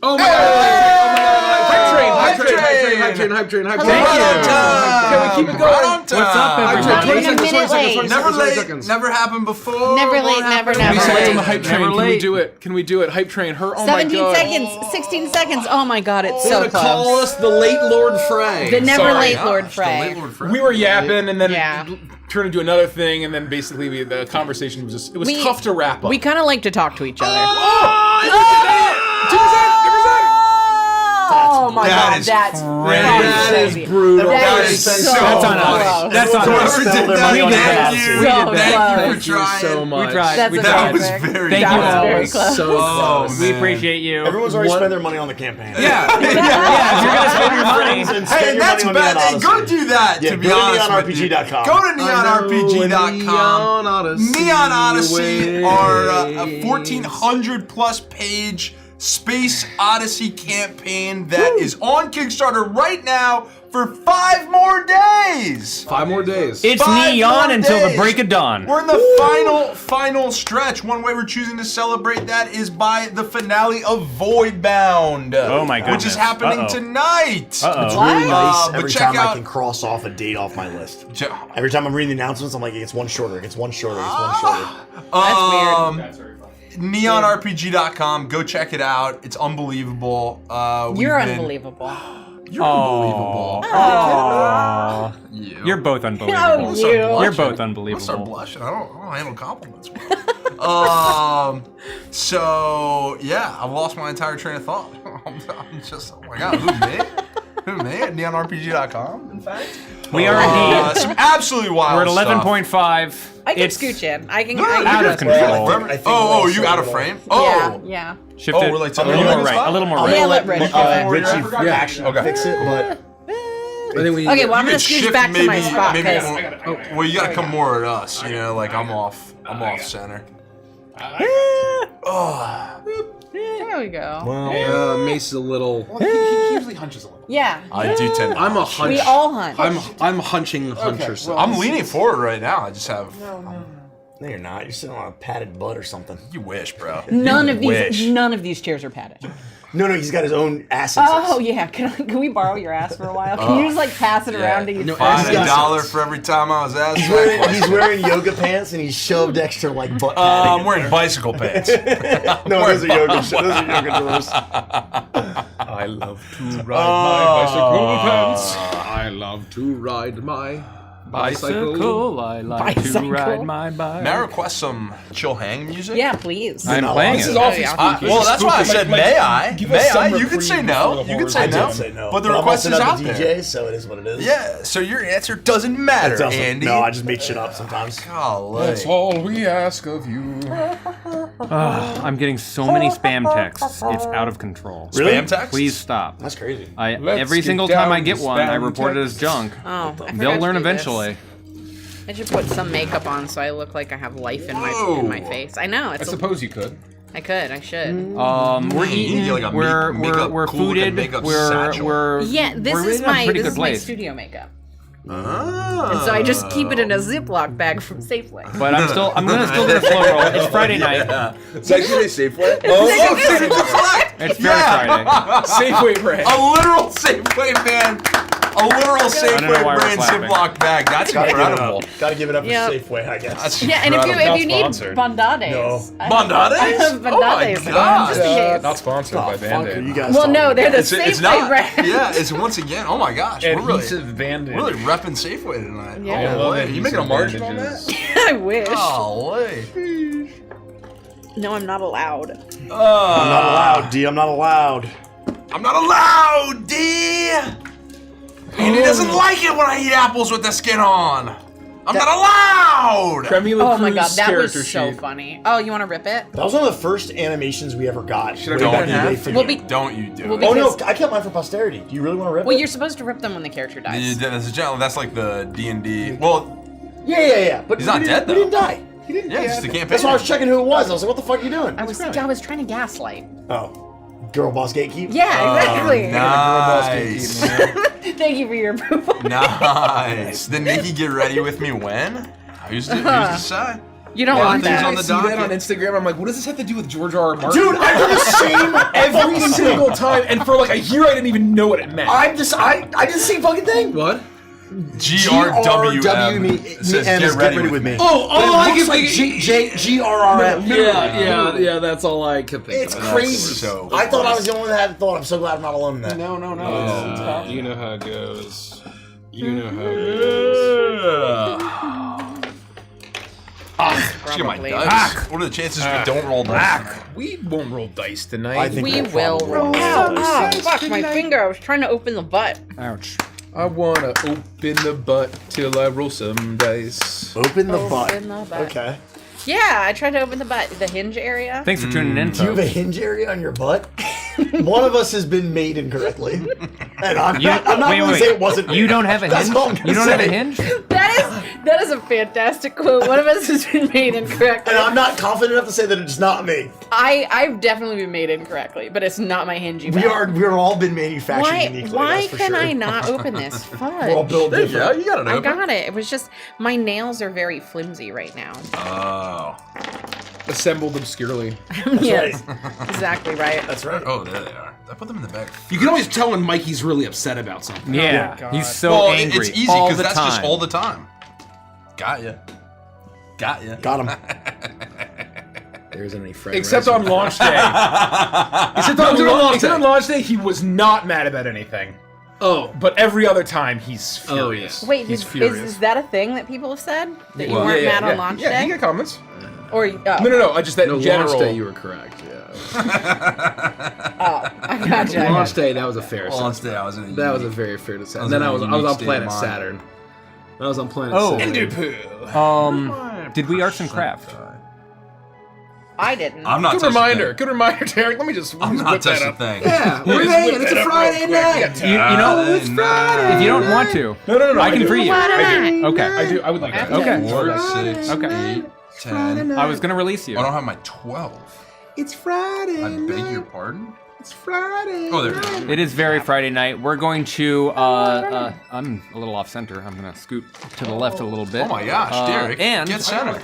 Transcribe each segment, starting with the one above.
Oh my god! Hype train. Thank you. Can we keep it going? What's up, everybody? 20 seconds, 20 minute seconds, 20 late. seconds, 20 late. seconds. Never happened before. Never won't late, happen never, 20 never. seconds on the late. hype train. Never Can we late. do it? Can we do it? Hype train. Her. Oh my 17 god. seconds, 16 seconds. Oh my god, it's They're so gonna call close. us the late Lord Frey. The never Sorry. late Lord Gosh, the Frey. late Lord Frey. We were yapping, and then Yeah. it turned into another thing, and then basically the conversation was just—it was tough to wrap up. We kind of like to talk to each other. Oh my That god, is that's crazy. brutal. That is is so That's on us. close. That's on Whoever us. did Spelled their that, money on the thank bad you. suit. So Thank you close. for trying. so much. We tried. That's We a That tried. was perfect. very Thank That you was all. very close. So Oh, close. We man. appreciate you. Everyone's already spent their money on the campaign. Yeah. If you're gonna spend your money. And Hey, and that's bad. Hey, go do that, Yeah, to be go to honest with you. neonrpg.com. Go to neonrpg.com. Neon Odyssey are a 1,400 plus page Space Odyssey campaign that is on Kickstarter right now for 5 more days. 5 more days. It's 5 neon more until the days. break of dawn. We're in the final stretch. One way we're choosing to celebrate that is by the finale of Voidbound. Oh my Which is goodness. happening Uh-oh. tonight. Uh-oh. It's really nice but every check time I out- can cross off a date off my list. Che- Every time I'm reading the announcements, I'm like, it gets one shorter, it gets one shorter, it gets one shorter. That's weird. NeonRPG.com. Go check it out. It's unbelievable. You're we've been- unbelievable. You're unbelievable. Aw. You. You're both Oh, unbelievable. you. You're both I'm gonna start unbelievable. blushing. I don't handle compliments well. So yeah, I've lost my entire train of thought. I'm just, oh my god, who me? Who me? At NeonRPG.com, in fact. We are indeed. Some absolutely wild We're at stuff. 11.5. I can It's scooch in. I can. No, I you're can out of good. control. I think Oh, we're you out of also- frame? Oh, Yeah. shifted Oh, we're like a little more right. A little more I'm right. Yeah, gonna let let Rich do it. Richie actually Okay. fix it, but I think we. Okay, well, I'm You gonna could scooch shift back to my spot. maybe 'cause- well, you gotta come more at us. You know, like I'm off center. There we go. well, Mace is a little. He usually hunches a little. Yeah. I do tend. I'm a hunch. We all hunt. I'm hunching huncher. well, I'm leaning forward right now. I just have. no, you're not. You're sitting on a padded butt or something. You wish, bro. None of wish. these chairs are padded. No, he's got his own ass. Oh yeah, can we borrow your ass for a while? Can you just like pass it around to you? No, Find He's got- $1 for every time I was asked. He's wearing yoga pants and he's shoved extra like butt padding. I'm wearing bicycle pants. No, those are yoga. Those are yoga drawers. I love to ride my bicycle pants. I love to ride my bicycle. I like Bicycle. to ride my bike. May I request some chill hang music? Yeah, please. I'm not playing This it. is awfully yeah. spooky. Well, that's why I said, may I? give May us some I? You could reprieve say before no. the You could say I no. did say no. But the I'm request also is not out the there. DJ, so it is what it is. Yeah, so your answer doesn't matter, It doesn't. Andy. No, I just make shit up sometimes. Golly. That's all we ask of you. I'm getting so many spam texts. It's out of control. Really? Spam text? Please stop. That's crazy. Let's Every get single down time I to get one, I spam report it as text. junk. Oh, I forgot They'll to learn do this. eventually. I should put some makeup on so I look like I have life in my Whoa. face. I know. I It's suppose you could. I could. I should. We're eating. get like a we're makeup we're cool looking fooded. makeup We're satchel. we're Yeah, this we're is in a my pretty this good is my place. studio makeup. Ah. And so I just keep it in a Ziploc bag from Safeway. But I'm still gonna slow roll. It's Friday night. It's actually a Safeway. It's very Friday. Safeway brand. A literal Safeway man. A literal know Safeway why we're brand clapping. Ziploc bag. That's incredible. Gotta give it up for Yep. Safeway, I guess. That's Yeah, and incredible. if you need sponsored. bondades, No. I Bondades? have Oh my bondades, gosh. just in case. Not sponsored by Fuck are Band-Aid. you guys Well, talking no, they're about? the It's Safeway not. brand. Yeah, it's once again. Oh my gosh, we're really Adhesive Band-Aid. repping Safeway tonight. Yeah. Oh, wait, you making a margin on bandages. that? I wish. Oh, wait. No, I'm not allowed. I'm not allowed, D. I'm not allowed. I'm not allowed, D. And he doesn't like it when I eat apples with the skin on. I'm not allowed. Tremula Oh my Cruz god, that was character so sheet. funny. Oh, you want to rip it? That was one of the first animations we ever got. Should I way rip back it in in the day half? for We'll you. be- Don't you do Well, it. Oh no, because- I kept mine for posterity. Do you really want to rip Well, it? you're supposed to rip them when the character dies. That's like the D&D. Well, Yeah. But He's not we dead, didn't- though. We didn't die. He didn't yeah, die. it's just the campaign. That's why I was checking who it was. I was like, what the fuck are you doing? I was trying to gaslight. Oh. Girl boss gatekeep? Yeah, exactly. Nice. Thank you for your approval. Nice. Did Nikki get ready with me when? Who's to say? You don't Yeah, want things that. on I the see that docket. on Instagram. I'm like, what does this have to do with George R. R. Martin? Dude, I do the same every fucking single thing. time, and for like a year, I didn't even know what it meant. I did the same fucking thing. What? GRWM. It says, says get ready with me. Oh, But it looks can like think. GRRM. Yeah. That's all I could think. It's of. crazy. so I thought I was the only one that had thought. I'm so glad I'm not alone in that. No. You know how it goes. You know how it goes. Let's get my Probably. dice. What are the chances we don't roll dice? We won't roll dice tonight. I think We we'll will probably roll. roll Ow, dice. fuck, my finger. I was trying to open the butt. Ouch. I wanna open the butt till I roll some dice. Open the butt. Open the butt. Okay. Yeah, I tried to open the butt. The hinge area. Thanks for tuning in, Do you have a folks. hinge area on your butt? One of us has been made incorrectly. And I'm not going to say it wasn't me. You don't have a That's hinge? all I'm gonna You don't have a say. hinge? That is a fantastic quote. One of us has been made incorrectly. And I'm not confident enough to say that it's not me. I've definitely been made incorrectly, but it's not my hingy butt. We're all been manufactured uniquely. Why that's for can sure. I not open this fudge? We're all built There you different. go. You got it I open. got it. It was just my nails are very flimsy right now. Oh. Assembled obscurely. Yes, exactly right. That's right. Oh, there they are. I put them in the bag. You can always tell when Mikey's really upset about something. Yeah, God. he's so Well, angry it's easy all because the that's time. just all the time. Got ya. Got ya. Got him. There isn't any Fred Except Rest. on launch day. except on launch day, he was not mad about anything. Oh, But every other time, he's Oh, furious. Wait, he's is furious. that a thing that people have said? That you Well, weren't mad on launch yeah, day? you get comments. Or No. I just that no, in general. launch day you were correct. Yeah. I gotcha. Launch day that was a fair. Launch assessment. day, I was in a That was a unique- very fair assessment. was And then in a I was unique on state planet of mind. Saturn. I was on planet Oh. Saturn. Did we arts and craft? I didn't. I'm not Good touching reminder. that. Good reminder, Derek. Let me just I'm whip not that touching up. a thing. Yeah, we're hanging. It's a Friday night. You know, It's Friday. if you don't want to, No. I can do. free you. I do. Okay. I do. I would like that. Okay. 4, 6, Okay. 8, 10. I was gonna release you. I don't have my 12. It's Friday. I beg your pardon? It's Friday. Oh, there it is. It is very Friday night. We're going to. I'm a little off center. I'm gonna scoot to the left a little bit. Oh my gosh, Derek. And Get centered.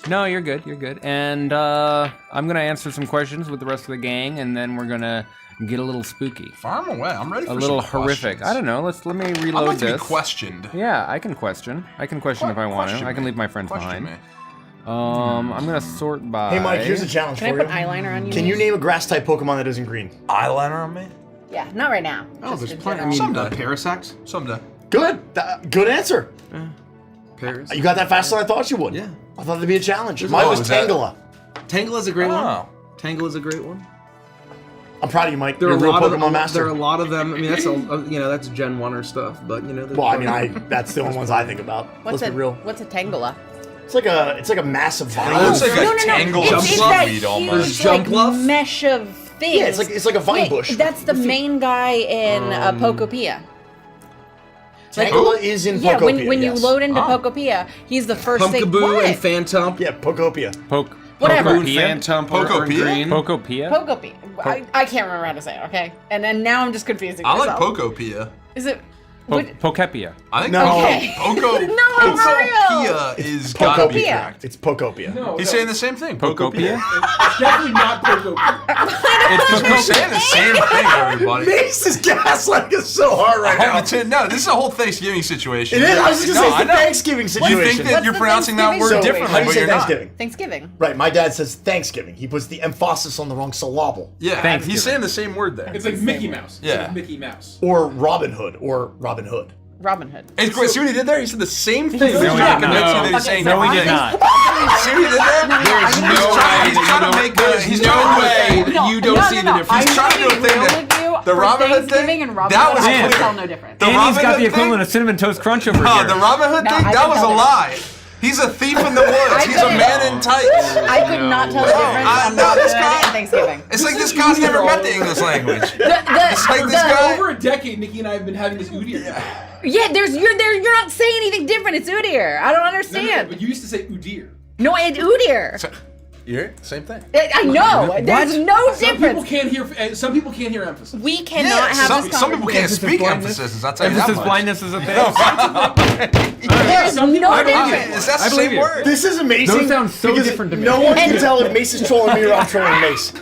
no, you're good. You're good. And I'm gonna answer some questions with the rest of the gang, and then we're gonna get a little spooky, Fire 'em away. I'm ready for a little some horrific. questions. I don't know. Let me I'd reload like to be this. questioned. Yeah, I can question. I can question if I want to. Question I can me. leave my friends Question behind. me. I'm gonna sort by. Hey, Mike, here's a challenge Can I for put you. eyeliner on you? Can you name a grass type Pokemon that isn't green? Eyeliner on me? Yeah, not right now. Oh, Just there's in plenty. I general. mean, Someday. Parasax. Someday. Good. Good answer. Paras. You got that faster than I thought you would. Yeah. I thought that'd be a challenge. Mine was is that- Tangela. Tangle is a great Oh. one. Tangle is a great one. I'm proud of you, Mike. There You're are a real a lot Pokemon of master. there are a lot of them. I mean, that's that's Gen 1 or stuff, but you know. Well, I mean, that's the only ones I think about. What's Let's be real. What's a Tangela? It's like a massive vine. It looks like No. a tangled It's that jumpweed almost. huge, Jump like, Bluff? mesh of things. Yeah, it's like a vine Wait, bush. That's the main guy in Pokopia. Tangela is in Yeah, Pokopia. when you yes. load into Pokopia, he's the first thing. Pumpkaboo What? and Phantump. Yeah, Pokopia. Whatever. Pokopia? Phantump or Pokopia? green. Pokopia? Pokopia. I can't remember how to say it. Okay, and then now I'm just confusing I like myself. Pokopia. Is it? Pokepia. I think No. Okay. Poco No, for real. Pokopia is gotta be Pokopia. correct. It's Pokopia. No, He's saying the same thing. Pokopia? It's definitely not Pokopia. It's You're saying the same thing, everybody. Mace is gaslighting us so hard right now. No, this is a whole Thanksgiving situation. It is. I was just No, gonna say I it's the know. Thanksgiving You situation. think that What's you're the pronouncing that Thanksgiving word situation? differently, How do you but say you're not. Thanksgiving? Thanksgiving. Right, my dad says Thanksgiving. He puts the emphasis on the wrong syllable. Yeah, Thanksgiving. he's saying the same word there. It's like Mickey Mouse. It's Yeah. like Mickey Mouse. Or Robin Hood. Or Robin Hood. Robin Hood. It's great. See what he did there? He said the same thing. No, we did not. No, we did not. See what he did there? There's no way. He's trying to make a. He's no trying to way make that you don't see the difference. He's trying to do a thing that the Robin Hood thing. and Robin That Hood was I can clear. tell no difference. The And he's Robin got Hood the equivalent thing? of Cinnamon Toast Crunch over No, here. the Robin Hood No, thing. I That can was a tell the lie. He's a thief in the woods. He's a couldn't- man in tights. I could not tell the difference on no, Robin this Hood guy- and Thanksgiving. It's like this guy's never met the English language. It's like this For guy. over a decade, Nikki and I have been having this Udir. Yeah, you're not saying anything different. It's Udir. I don't No, understand. but you used to say Udir. No, it's Udir. You're same thing. I know. There's no Some people difference. can't hear. Some people can't hear emphasis. We cannot have some this people can't conversation. speak emphasis. I'll tell you that Emphasis much. blindness is a thing. Yeah, There's no difference. Is that the I believe same you. word? This is amazing. Those sound so because different to me. No one can And- tell if Mace is trolling me or I'm trolling Mace.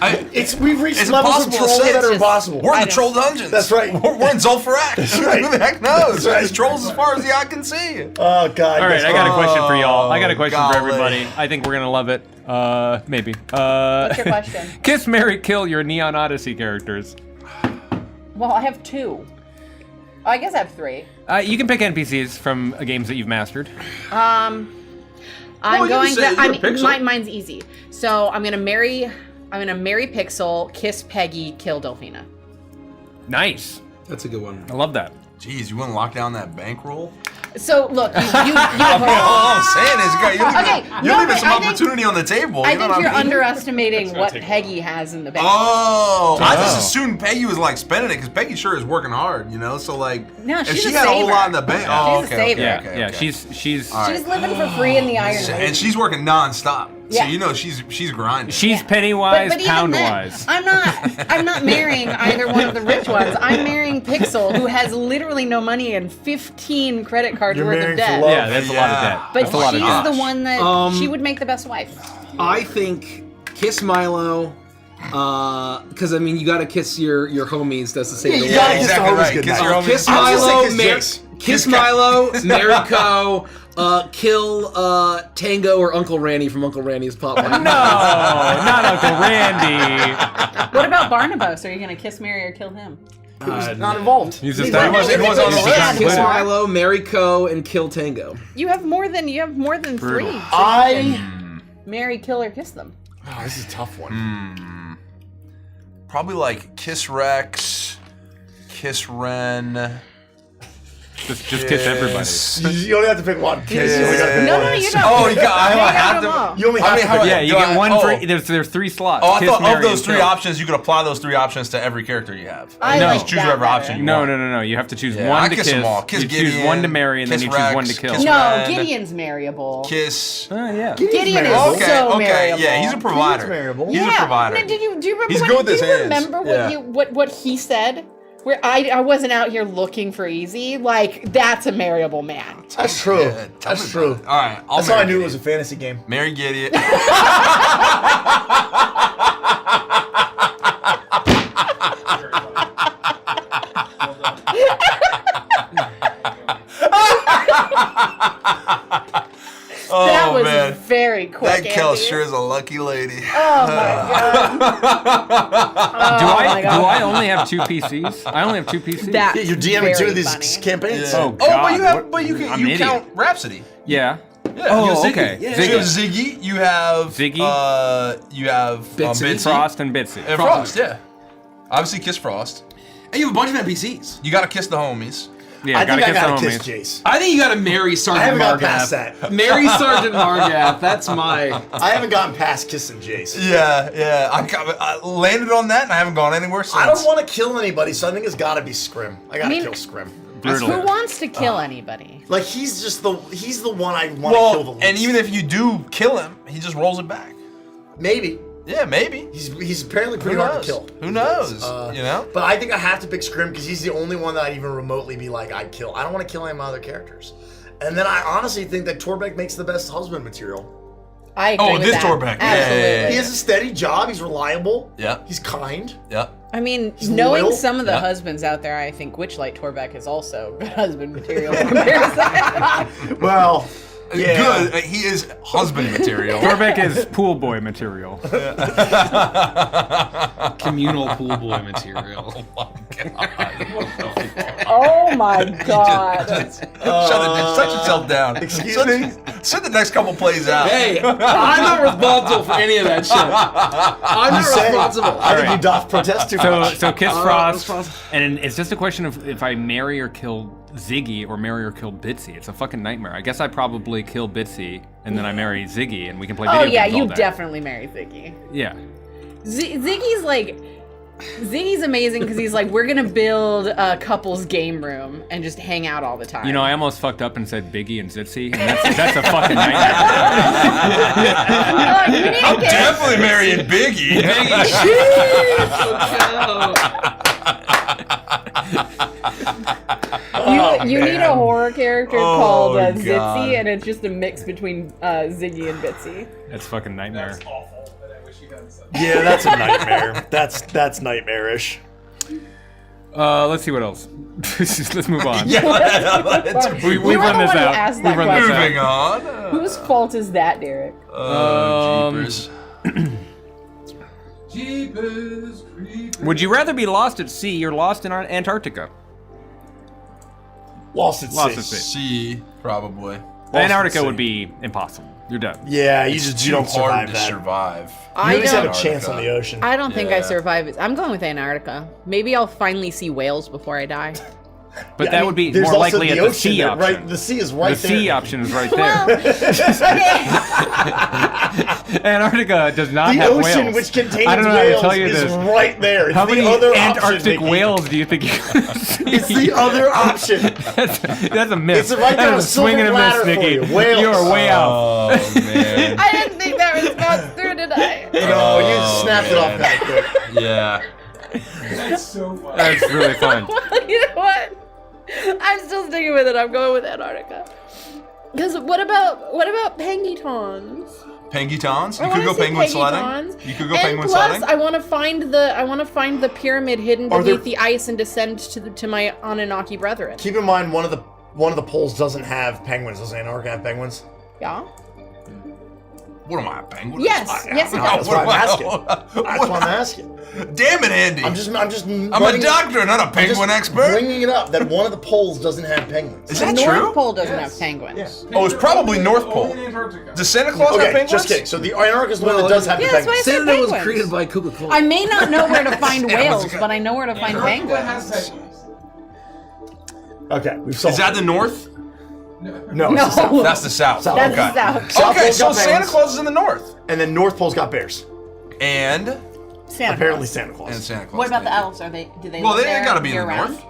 We've reached It's levels of impossible to troll say. that are It's impossible. We're in I the know. troll dungeons. That's right. We're in Zul'Farrak. right. Who the heck knows? That's right. There's trolls as far as the eye can see. Oh God! All right, I got a question for y'all. I got a Oh, question golly. for everybody. I think we're gonna love it. Maybe. What's your question? Kiss, marry, kill your Neon Odyssey characters. Well, I have 2. I guess I have 3. You can pick NPCs from games that you've mastered. I'm Well, you going can say to. you're Pixel. Mine's easy. So I'm gonna marry Pixel, kiss Peggy, kill Delphina. Nice. That's a good one. I love that. Jeez, you wouldn't lock down that bankroll? So look, you All I'm saying is, you're Okay, leaving, no, you're leaving but some I think- opportunity on the table. I you know think what you're I mean? underestimating what Peggy has in the bank. Oh, I just Oh. assumed Peggy was like spending it because Peggy sure is working hard, you know. So like, No, if she's she a had a whole saver. lot in the bank, oh, She's a okay, saver. Yeah, okay, yeah. okay. She's All right. She's living for free in the Iron Lady. And she's working nonstop. Yeah. So you know she's grinding. she's Pennywise, But even pound then, wise. I'm not marrying either one of the rich ones. I'm marrying Pixel, who has literally no money and 15 credit cards You're worth of marrying debt. for love. Yeah, that's a lot of debt. But That's a lot of she's debt. the one that she would make the best wife. I think kiss Milo, because I mean you gotta kiss your homies. That's the same. You thing. gotta kiss the exactly homies right. good Kiss night. your homies. Kiss I was Milo, gonna say kiss Jace. Kiss Milo, marry Co, kill Tango or Uncle Randy from Uncle Randy's Pop. No, not Uncle Randy. What about Barnabas? Are you going to kiss, marry, or kill him? Not involved. He's just It that was- it was on the Yeah, list. Kiss more. Milo, marry Co, and kill Tango. You have more than 3. Brutal. Marry, kill, or kiss them. Oh, this is a tough one. Probably like Kiss Rex, Kiss Ren. Just kiss everybody. You only have to pick one. Kiss. You only got to pick No, one. no, you don't. Oh, you got. I They have got them all. to. You only have to pick Yeah, you do get one oh. for. There's 3 slots. Oh, I Kiss, thought marry, of those and 3 kill. options, you could apply those 3 options to every character you have. I You like just choose that whatever better. option you No, want. no. You have to choose Yeah, one I to kiss kiss. them all. Kiss you Gideon, choose one to marry, and then kiss you choose Rex, one to kill. kiss No, Ren, Gideon's marryable. Kiss. Yeah. Gideon is marryable. Okay, so okay, marryable. yeah, he's a provider. marryable. He's a provider. No, do you remember? He's what, good with do his you hands. remember Yeah. what he said? Where I wasn't out here looking for easy. Like that's a marryable man. That's true. Yeah, tell That's me true. about it. All right, I'll That's how I marry knew it Gideon. was a fantasy game. Marry Gideon. That was man. very quick. That Kel Andy. sure is a lucky lady. Oh my god. Do Oh I my God. do I only have 2 PCs? I only have 2 PCs. That- Yeah, you're DMing 2 very of these funny. campaigns. Oh, but God, you have, what- but you I'm can an you idiot. count Rhapsody. Yeah. Yeah. Oh, Ziggy. okay. Yeah. So you have Ziggy. Ziggy. You have Ziggy? You have Bitsy. Bitsy. Frost and Bitsy. And Frost. Yeah. Obviously, kiss Frost. And you have a bunch of NPCs. You gotta kiss the homies. Yeah, I gotta think I kiss gotta the kiss homies. Jace. I think you gotta marry Sergeant I haven't gotten Margath. past that. Marry Sergeant Margath. That's my. I haven't gotten past kissing Jace. Yeah. I landed on that, and I haven't gone anywhere since. I don't want to kill anybody, so I think it's got to be Scrim. I gotta kill Scrim. Brutal. Who wants to kill anybody? Like he's the one I want to kill the Well, least. and even if you do kill him, he just rolls it back. maybe Yeah, maybe. he's apparently Who pretty hard knows? to kill. Who knows? these You know. But I think I have to pick Scrim because he's the only one that I'd even remotely be like I'd kill. I don't want to kill any of my other characters. And then I honestly think that Torbeck makes the best husband material. I agree with this that. Torbeck. Yeah, Absolutely. yeah, He has a steady job. He's reliable. Yeah. He's kind. Yeah. I mean, knowing loyal. some of the Yeah. husbands out there, I think Witchlight Torbeck is also good husband material in comparison. Well, yeah. Good. He is husband material. Torbeck is pool boy material. Communal pool boy material. Oh my god. Shut yourself down. Excuse me? Sit the next couple plays out. Hey, I'm not responsible for any of that shit. I'm not Say, responsible. I think Alright. you doth protest too So much. kiss Frost, responsible. and it's just a question of if I marry or kill Ziggy or marry or kill Bitsy. It's a fucking nightmare. I guess I probably kill Bitsy and then I marry Ziggy and we can play video Oh games yeah, all you day. definitely marry Ziggy. Yeah. Ziggy's amazing because he's like, we're gonna build a couple's game room and just hang out all the time. You know, I almost fucked up and said Biggie and Zitsy, and that's a fucking nightmare. Oh, you need to get- Definitely marrying Biggie. You need a horror character called God. Zitzy, and it's just a mix between Ziggy and Bitsy. That's fucking nightmare. That's awful, but I wish you hadn't said that. Yeah, that's a nightmare. That's nightmarish. Let's see what else. Let's move on. We've We've run this out. We've run this moving out. on. Whose fault is that, Derek? Jeepers. Jeepers creepers. Would you rather be lost at sea or lost in Antarctica? Lost at Lost sea. at sea. C, probably. Antarctica sea. would be impossible. You're dead. Yeah, you Too don't hard survive to that. survive. You I always have a don't. chance on the ocean. I don't think I Yeah. survive it. I'm going with Antarctica. Maybe I'll finally see whales before I die. But Yeah, that I mean, would be there's more also likely at the the ocean sea there, option. right? The sea is right The there. sea option is right Well, there. okay. Antarctica does not The have ocean, whales. which contains I don't know how whales, to tell you is this. right there. It's How the many other Antarctic option, Mickey. whales do you think you It's the other option. That's a miss. It's right there, That a is a swing and a silver miss, ladder for Nikki. you. Whales. You are way out. Oh, man. I didn't think that was gone through, did I? No, you snapped it off man. kind of quick. Yeah. That's so funny. That's really fun. You know what? I'm still sticking with it. I'm going with Antarctica. Because what about Pangitons? Pangitons? I You could wanna go see penguin sledding? Pangitons. You could go And penguin plus, sledding? I want to find the pyramid hidden Are there- beneath the ice and descend to my Anunnaki brethren. Keep in mind, one of the poles doesn't have penguins. Does Antarctica have penguins? Yeah. What am I, a penguin? Yes. Yes, it That's does. what I'm What am I- asking. That's what I'm asking. Damn it, Andy. I'm just. I'm a doctor, not a penguin expert. Bringing it up that one of the poles doesn't have penguins. Is The that North true? Pole doesn't have penguins. Oh, it's probably North Pole. Only in Antarctica. Does Santa Claus have Okay, penguins? just kidding. So the Antarctica is the one that Well, does have the Yeah, that's why I penguins. said Santa was penguins. created by Coca-Cola. I may not know where to find Yeah, whales, let's go. but I know where to find Antarctica has penguins. penguins. Okay, we've solved Is that it. the North? No, it's No. the south. That's the South. South. That's okay. the South. South Okay, Pole's so got Santa penguins, Claus is in the North. and then North Pole's got bears. And Santa Apparently Claus. Santa Claus. Santa Claus. What about the thank you. elves? Do they Well, live they there gotta be in the year-round? North.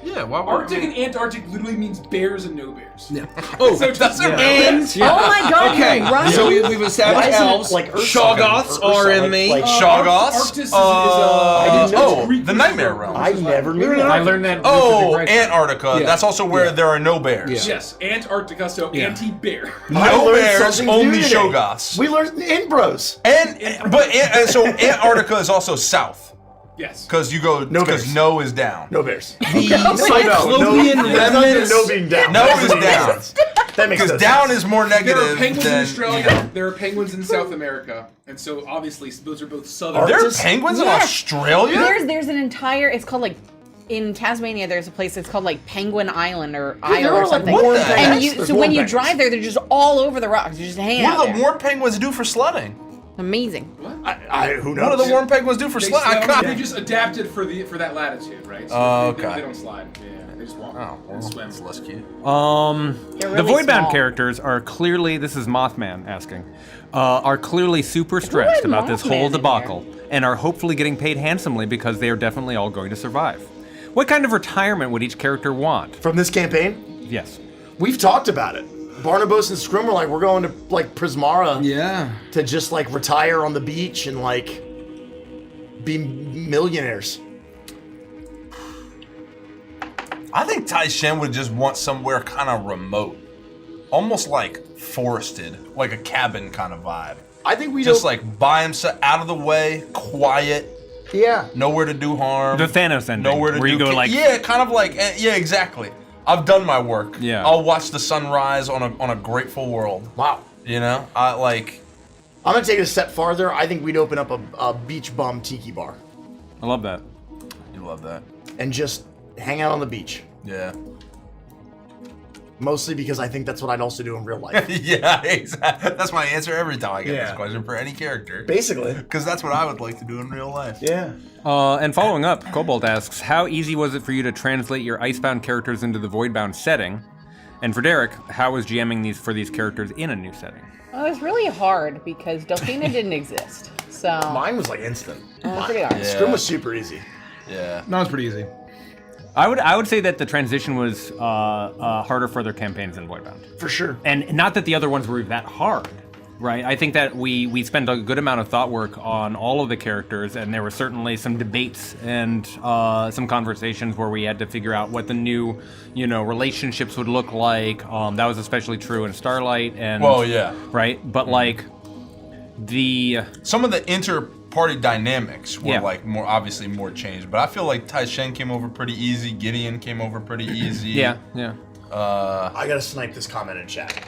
Yeah, why Arctic and Antarctic literally means bears and no bears. Yeah. Oh, So That's yeah. it, really? And oh my God, Okay, you're right. so we've Why established isn't it elves. like Ursa? Shoggoths Or Ursa, are in like- the. like- Shoggoths? Arctis is I didn't know. Greek the version Nightmare of- Realm. I never knew that. I learned that. Oh, Right. Antarctica. Yeah. That's also where there are no bears. Yeah. Yes, Antarctica, so Yeah. anti-bear. No I learned bears, something only new today. Shoggoths. We learned Inbros. And so Antarctica is also south Yes. because you go No because bears. no is down. No bears. Cyclopean There's nothing to remnants. no being down. No That is doesn't make down. sense. That makes Because no down sense. is more There are negative penguins in than Australia. There are penguins in South America, and so obviously those are both southern. There are Arctis? penguins in Yes. Australia? There's an entire. It's called like in Tasmania. There's a place that's called like Penguin Island or there Isle are, or like, something. warm the heck? And penguins. you, There's so warm when you penguins. drive there, they're just all over the rocks. They're just hanging What out do the there. warm penguins do for sledding? Amazing. Who knows? What do the warm penguins do for They, sledding? they just adapted for that latitude, right? So Oh, they okay. don't slide. Yeah, they just walk and swim. That's less cute. They're The really Voidbound small. characters are clearly, this is Mothman asking, are clearly super stressed had about this Mothman whole in debacle and are hopefully getting paid handsomely because they are definitely all going to survive. What kind of retirement would each character want? From this campaign, Yes. we've talked about it. Barnabas and Scrim were like, we're going to like Prismara Yeah. to just like retire on the beach and like be millionaires. I think Tai Shen would just want somewhere kind of remote, almost like forested, like a cabin kind of vibe. I think we Just don't- like by himself, out of the way, quiet, yeah. nowhere to do harm. The Thanos ending, Nowhere to where do you go like, yeah, kind of like yeah, exactly. I've done my work. Yeah. I'll watch the sunrise on a grateful world. Wow. You know, I like. I'm gonna take it a step farther. I think we'd open up a beach bum tiki bar I love that. I do love that. and just hang out on the beach. Yeah. Mostly because I think that's what I'd also do in real life. Yeah, exactly. That's my answer every time I get Yeah. this question for any character. Basically. Because that's what I would like to do in real life. Yeah. And following up, Cobalt asks, how easy was it for you to translate your Icebound characters into the Voidbound setting? And for Derek, how was GMing these characters in a new setting? Well, it was really hard because Delphina didn't exist. So Mine was like instant. pretty hard. Yeah. Scrim was super easy. Yeah. That was pretty easy. I would say that the transition was harder for other campaigns than Voidbound. For sure. And not that the other ones were that hard, right? I think that we spent a good amount of thought work on all of the characters, and there were certainly some debates and some conversations where we had to figure out what the new, relationships would look like. That was especially true in Starlight, and right. But like some of the inter-party dynamics were like obviously more changed. But I feel like Tai Shen came over pretty easy. Gideon came over pretty easy. Yeah. I gotta snipe this comment in chat.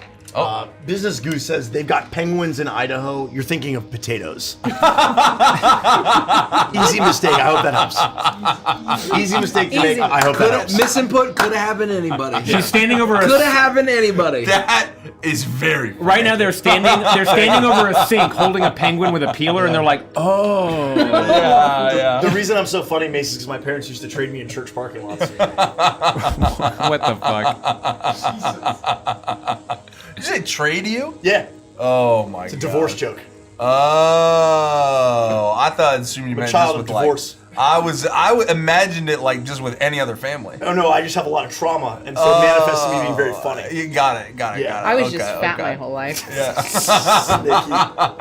Business Goose says they've got penguins in Idaho. You're thinking of potatoes. Easy mistake. I hope that helps. Easy mistake to make. I hope that helps. Misinput could have happened to anybody. She's standing over. Could have happened to anybody. That is very funny. Right now they're standing over a sink holding a penguin with a peeler, and they're like, oh. Yeah. The reason I'm so funny, Mace, is because my parents used to trade me in church parking lots. What the fuck? Did you say trade you? Yeah. Oh my god. It's a divorce joke. Oh, I thought assumed you meant child just of with divorce. I imagined it like just with any other family. Oh no, I just have a lot of trauma, and so it manifests me being very funny. You got it. Yeah. I was just fat my whole life. Yeah.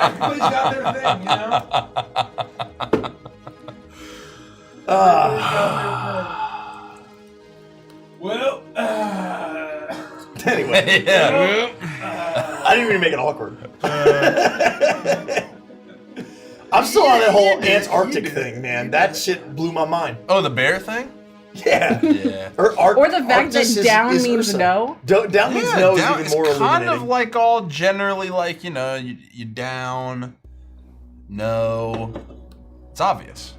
Everybody's got their thing, Well, Anyway, Yeah. I didn't even make it awkward. I'm still on that whole Antarctic thing, man. That shit blew my mind. Oh, the bear thing? Yeah. Yeah. Or the fact that Arctis down is means Ursa. no. Down means no down, is even more it's kind illuminating. of like all generally like, you down, no. It's obvious.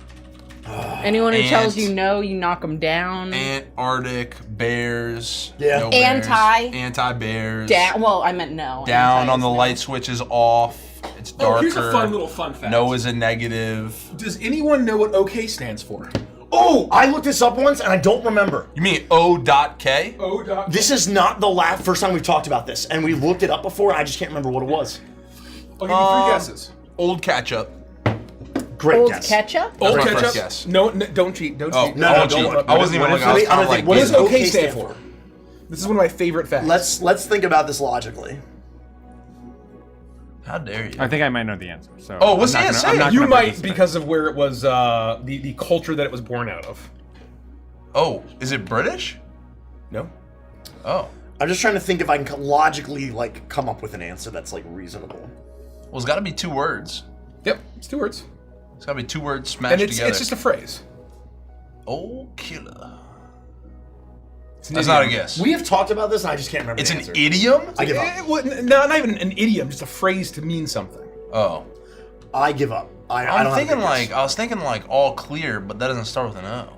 Anyone who tells Ants. you no, you knock them down. Antarctic bears. Yeah. No bears. Anti. Anti-bears. Down. Well, I meant no. Down Anti on the is no. light switch is off. It's darker. oh, here's a fun little fun fact. No is a negative. Does anyone know what OK stands for? Oh, I looked this up once and I don't remember. You mean O.K? O. This is not the first time we've talked about this, and we looked it up before, and I just can't remember what it was. I'll give you three guesses. Old catch-up. Great Old guess. ketchup? Old my ketchup. first guess. No, don't cheat. Don't Oh, cheat. No, I no, won't don't cheat. worry. I wasn't even looking. I was I'm kind of gonna like, think, What does Yeah. OK OK stand stand for? This is one of my favorite facts. Let's think about this logically. how dare you? I think I might know the answer. So. Oh, what's I'm the not answer? gonna- I'm not You gonna might participate. because of where it was, the culture that it was born out of. Oh, is it British? No. Oh. I'm just trying to think if I can logically come up with an answer that's reasonable. Well, it's got to be two words. Yep, it's two words. It's got to be two words smashed And it's together. just a phrase. Oh, killer. It's an That's not a idiom. guess. We have talked about this, and I just can't remember It's the an answer. idiom? I give up. Well, not even an idiom, just a phrase to mean something. Oh. I give up. I don't I'm have a thinking good guess. I was thinking all clear, but that doesn't start with an O.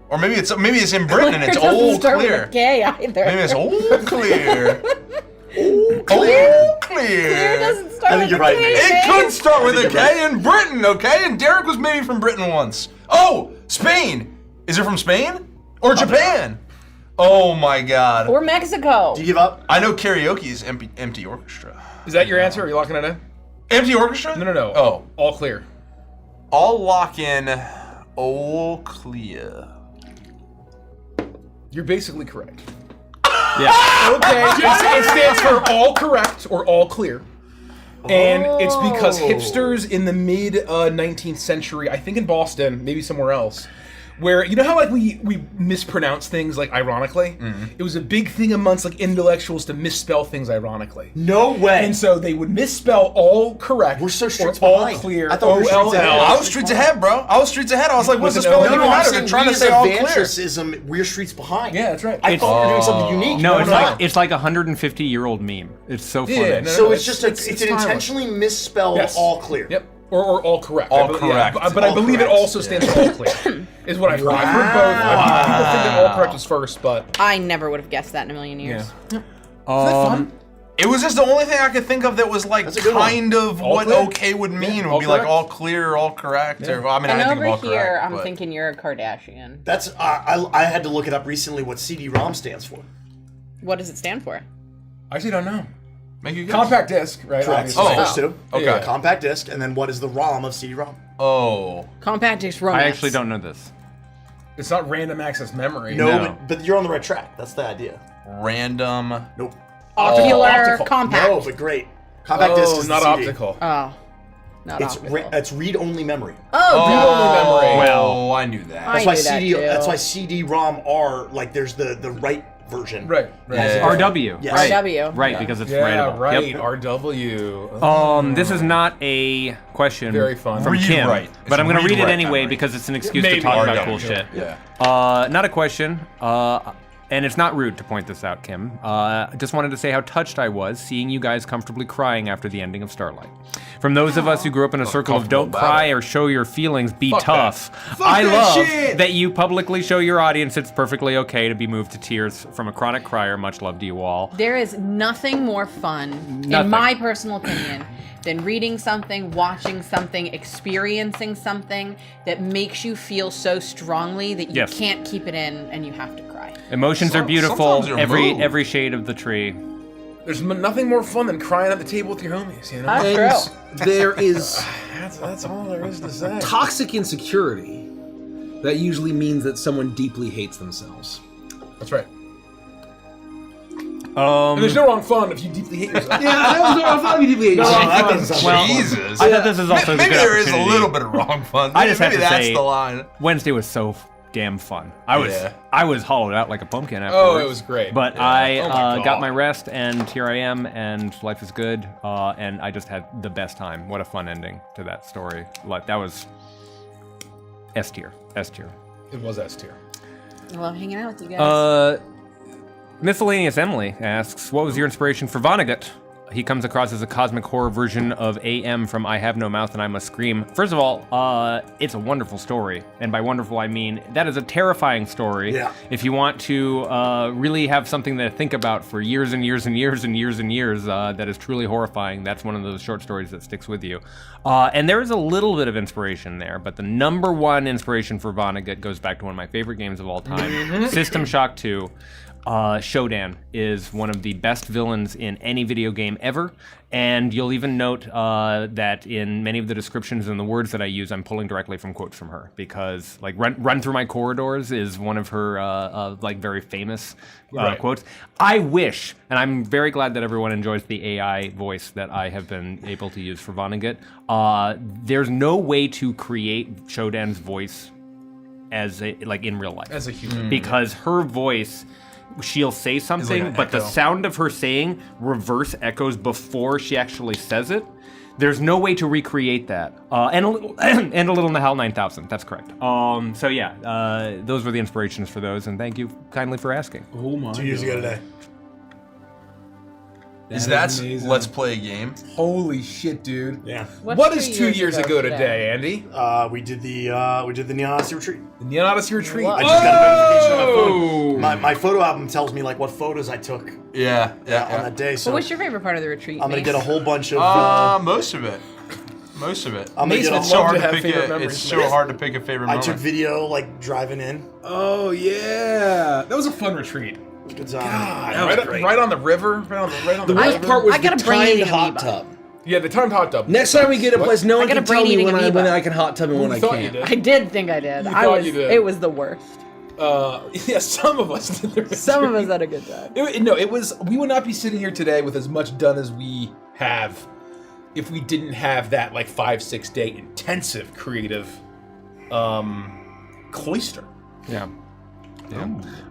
Or maybe it's in Britain and it's It doesn't old start with clear. a K either. Maybe it's old clear. Ooh, Old Clear clear. doesn't start I with think you're a right, K, mate. It man. could start with a you're K right. in Britain, okay? And Derek was maybe from Britain once. Oh, Spain. Is it from Spain? Or Japan? Oh my god. Or Mexico. Do you give up? I know karaoke is empty orchestra. Is that your answer? Are you locking it in? Empty orchestra? No. Oh. All clear. I'll lock in all clear. You're basically correct. Yeah. Okay. It stands for all correct or all clear. And it's because hipsters in the mid 19th century, I think in Boston, maybe somewhere else, where you know how we mispronounce things ironically? It was a big thing amongst intellectuals to misspell things ironically. No way. And so they would misspell all correct. We're so or streets all behind. clear. I thought we were streets ahead. I was streets ahead, bro. I was streets ahead. I was like, what's the With an spelling O? even I'm matter? saying They're trying we to as say a all clear. Vantrism, we're streets behind. Yeah, that's right. I thought we were doing something unique. No, it's we're like not. it's like a 150-year-old meme. It's so funny. Yeah, no, So it's just it's an timeless. intentionally misspelled Yes. all clear. Yep. Or all correct. All I believe- correct. But I All believe correct. it also stands for all clear. Is what I've heard. I've heard both. People think that all correct was first, but I never would have guessed that in a million years. It was just the only thing I could think of that was a good one. kind of All what clear? okay would mean. Yeah, would all be like correct. all clear, all correct. Or, I mean, I And didn't think of over all here, correct. I'm but- thinking you're a Kardashian. That's I had to look it up recently what CD-ROM stands for. What does it stand for? I actually don't know. Make you guess. Compact disc, right? Correct. obviously. Oh. First two. Okay. Yeah. Compact disc, and then what is the ROM of CD-ROM? Oh. Compact disc romance. I actually don't know this. It's not random access memory. No. But you're on the right track. That's the idea. Random. Nope. Ocular Optical. compact. No, but great. Compact disc is not the CD. optical. Oh, not optical. It's read-only memory. Oh, Read-only memory. Oh, I knew that. I That's why knew that CD. too. That's why CD-ROM are like there's the right version. Right. Yeah. RW. Yes. Right. RW. Right, because it's Yeah, writable. right. Yep. RW. This is not a question Very fun. from Read Kim, right. but It's I'm going to read read it right anyway memory. because it's an excuse Maybe. to talk about RW. cool shit. Yeah. Not a question, and it's not rude to point this out, Kim. Just wanted to say how touched I was seeing you guys comfortably crying after the ending of Starlight. From those of us who grew up in a circle of don't comfortable cry or show your feelings, be Fuck tough. I love that you publicly show your audience it's perfectly okay to be moved to tears from a chronic crier. Much love to you all. There is nothing more fun, in Nothing. my personal opinion, than reading something, watching something, experiencing something that makes you feel so strongly that you Yes. can't keep it in and you have to cry. Emotions are beautiful. sometimes you're moved. Every shade of the tree. There's nothing more fun than crying at the table with your homies, you know? That's And true. there is That's all there is to say. toxic insecurity. That usually means that someone deeply hates themselves. That's right. And there's no wrong fun if you deeply hate yourself. Yeah, that was I thought you deeply hate yourself. that doesn't sound Well, Jesus. I thought this is also a Maybe good there is a opportunity. little bit of wrong fun. I just have Maybe to that's say- the line. Wednesday was so damn fun. I Yeah. was hollowed out like a pumpkin afterwards. Oh, it was great. But Yeah. I Oh my God. got my rest, and here I am, and life is good. And I just had the best time. What a fun ending to that story. Like that was S tier. S tier. It was S tier. I love hanging out with you guys. Miscellaneous Emily asks, what was your inspiration for Vonnegut? He comes across as a cosmic horror version of AM from I Have No Mouth and I Must Scream. First of all, it's a wonderful story. And by wonderful, I mean that is a terrifying story. Yeah. If you want to really have something to think about for years and years and years and years and years that is truly horrifying, that's one of those short stories that sticks with you. And there is a little bit of inspiration there, but the number one inspiration for Vonnegut goes back to one of my favorite games of all time, System Shock 2. Shodan is one of the best villains in any video game ever, and you'll even note that in many of the descriptions and the words that I use, I'm pulling directly from quotes from her, because like run through my corridors is one of her like very famous quotes. I wish, and I'm very glad that everyone enjoys the AI voice that I have been able to use for Vonnegut. There's no way to create Shodan's voice as a, like in real life As a human. because her voice, she'll say something, an but the echo. sound of her saying reverse echoes before she actually says it. There's no way to recreate that. And a little, and a little Nahal 9000. That's correct. So yeah, those were the inspirations for those, and thank you kindly for asking. Oh my 2 years ago God. today. Is That that amazing. Let's Play a Game? Holy shit, dude. Yeah. What is 2 years ago today, Andy? We did the Neon Odyssey retreat. The Neon Odyssey Retreat. Whoa. I just got a notification on my Oh! phone. My photo album tells me like what photos I took Yeah, on yeah. that day. So What was your favorite part of the retreat? I'm gonna Mace? get a whole bunch of. Most of it. Most of it. I'm gonna Mace get a would It's whole. so love hard to to have pick favorite it. memories. It's so hard to pick a favorite I moment. took video like driving in. Oh yeah. That was a fun retreat. Good time. That was Right, great. right on the river. Right on the The worst river. part was I the got a brain timed eating hot amoeba. tub. Yeah, the timed hot tub. Next time we get a place, no one got can a tell me brain-eating when amoeba. I can hot tub and when You I thought you can't. did. I did think I did. thought you did. It was the worst. Yeah, some of us did. the Some of retreat. us had a good time. It was. We would not be sitting here today with as much done as we have if we didn't have that like 5-6 day intensive creative cloister. Yeah.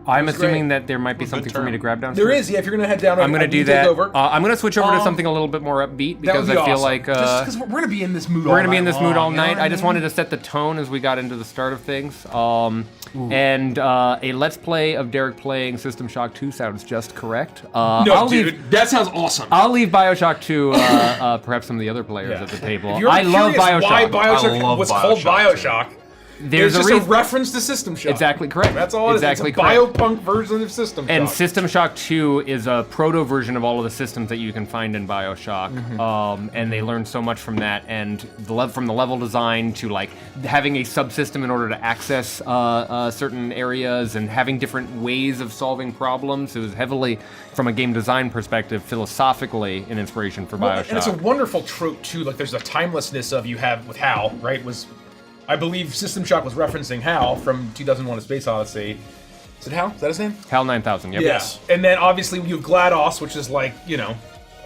I'm assuming great. that there might be Good something for me term. to grab downstairs. There is, yeah. If you're gonna head down, I'm gonna do take that. Over. I'm gonna switch over to something a little bit more upbeat That because would be I feel awesome. like just because we're gonna be in this mood. we're gonna be in this mood all you know night. what I just mean? wanted to set the tone as we got into the start of things. And a let's play of Derek playing System Shock 2 sounds just correct. No, I'll dude. leave. That sounds awesome. I'll leave Bioshock 2. Perhaps some of the other players Yeah. at the table. If you're I love curious why Bioshock. Bioshock I love was called Bioshock, too. Bioshock. There's It's a just a reason. reference to System Shock. Exactly correct. That's all it is. Exactly It's a correct. biopunk version of System Shock. And System Shock 2 is a proto version of all of the systems that you can find in Bioshock, and they learned so much from that. And from the level design to like having a subsystem in order to access certain areas and having different ways of solving problems. It was heavily, from a game design perspective, philosophically an inspiration for Well, Bioshock. and it's a wonderful trope too. Like there's a timelessness of you have with HAL, right? I believe System Shock was referencing HAL from 2001: A Space Odyssey. Is it HAL? Is that his name? HAL 9000. Yep. Yeah. And then obviously you have GLaDOS, which is like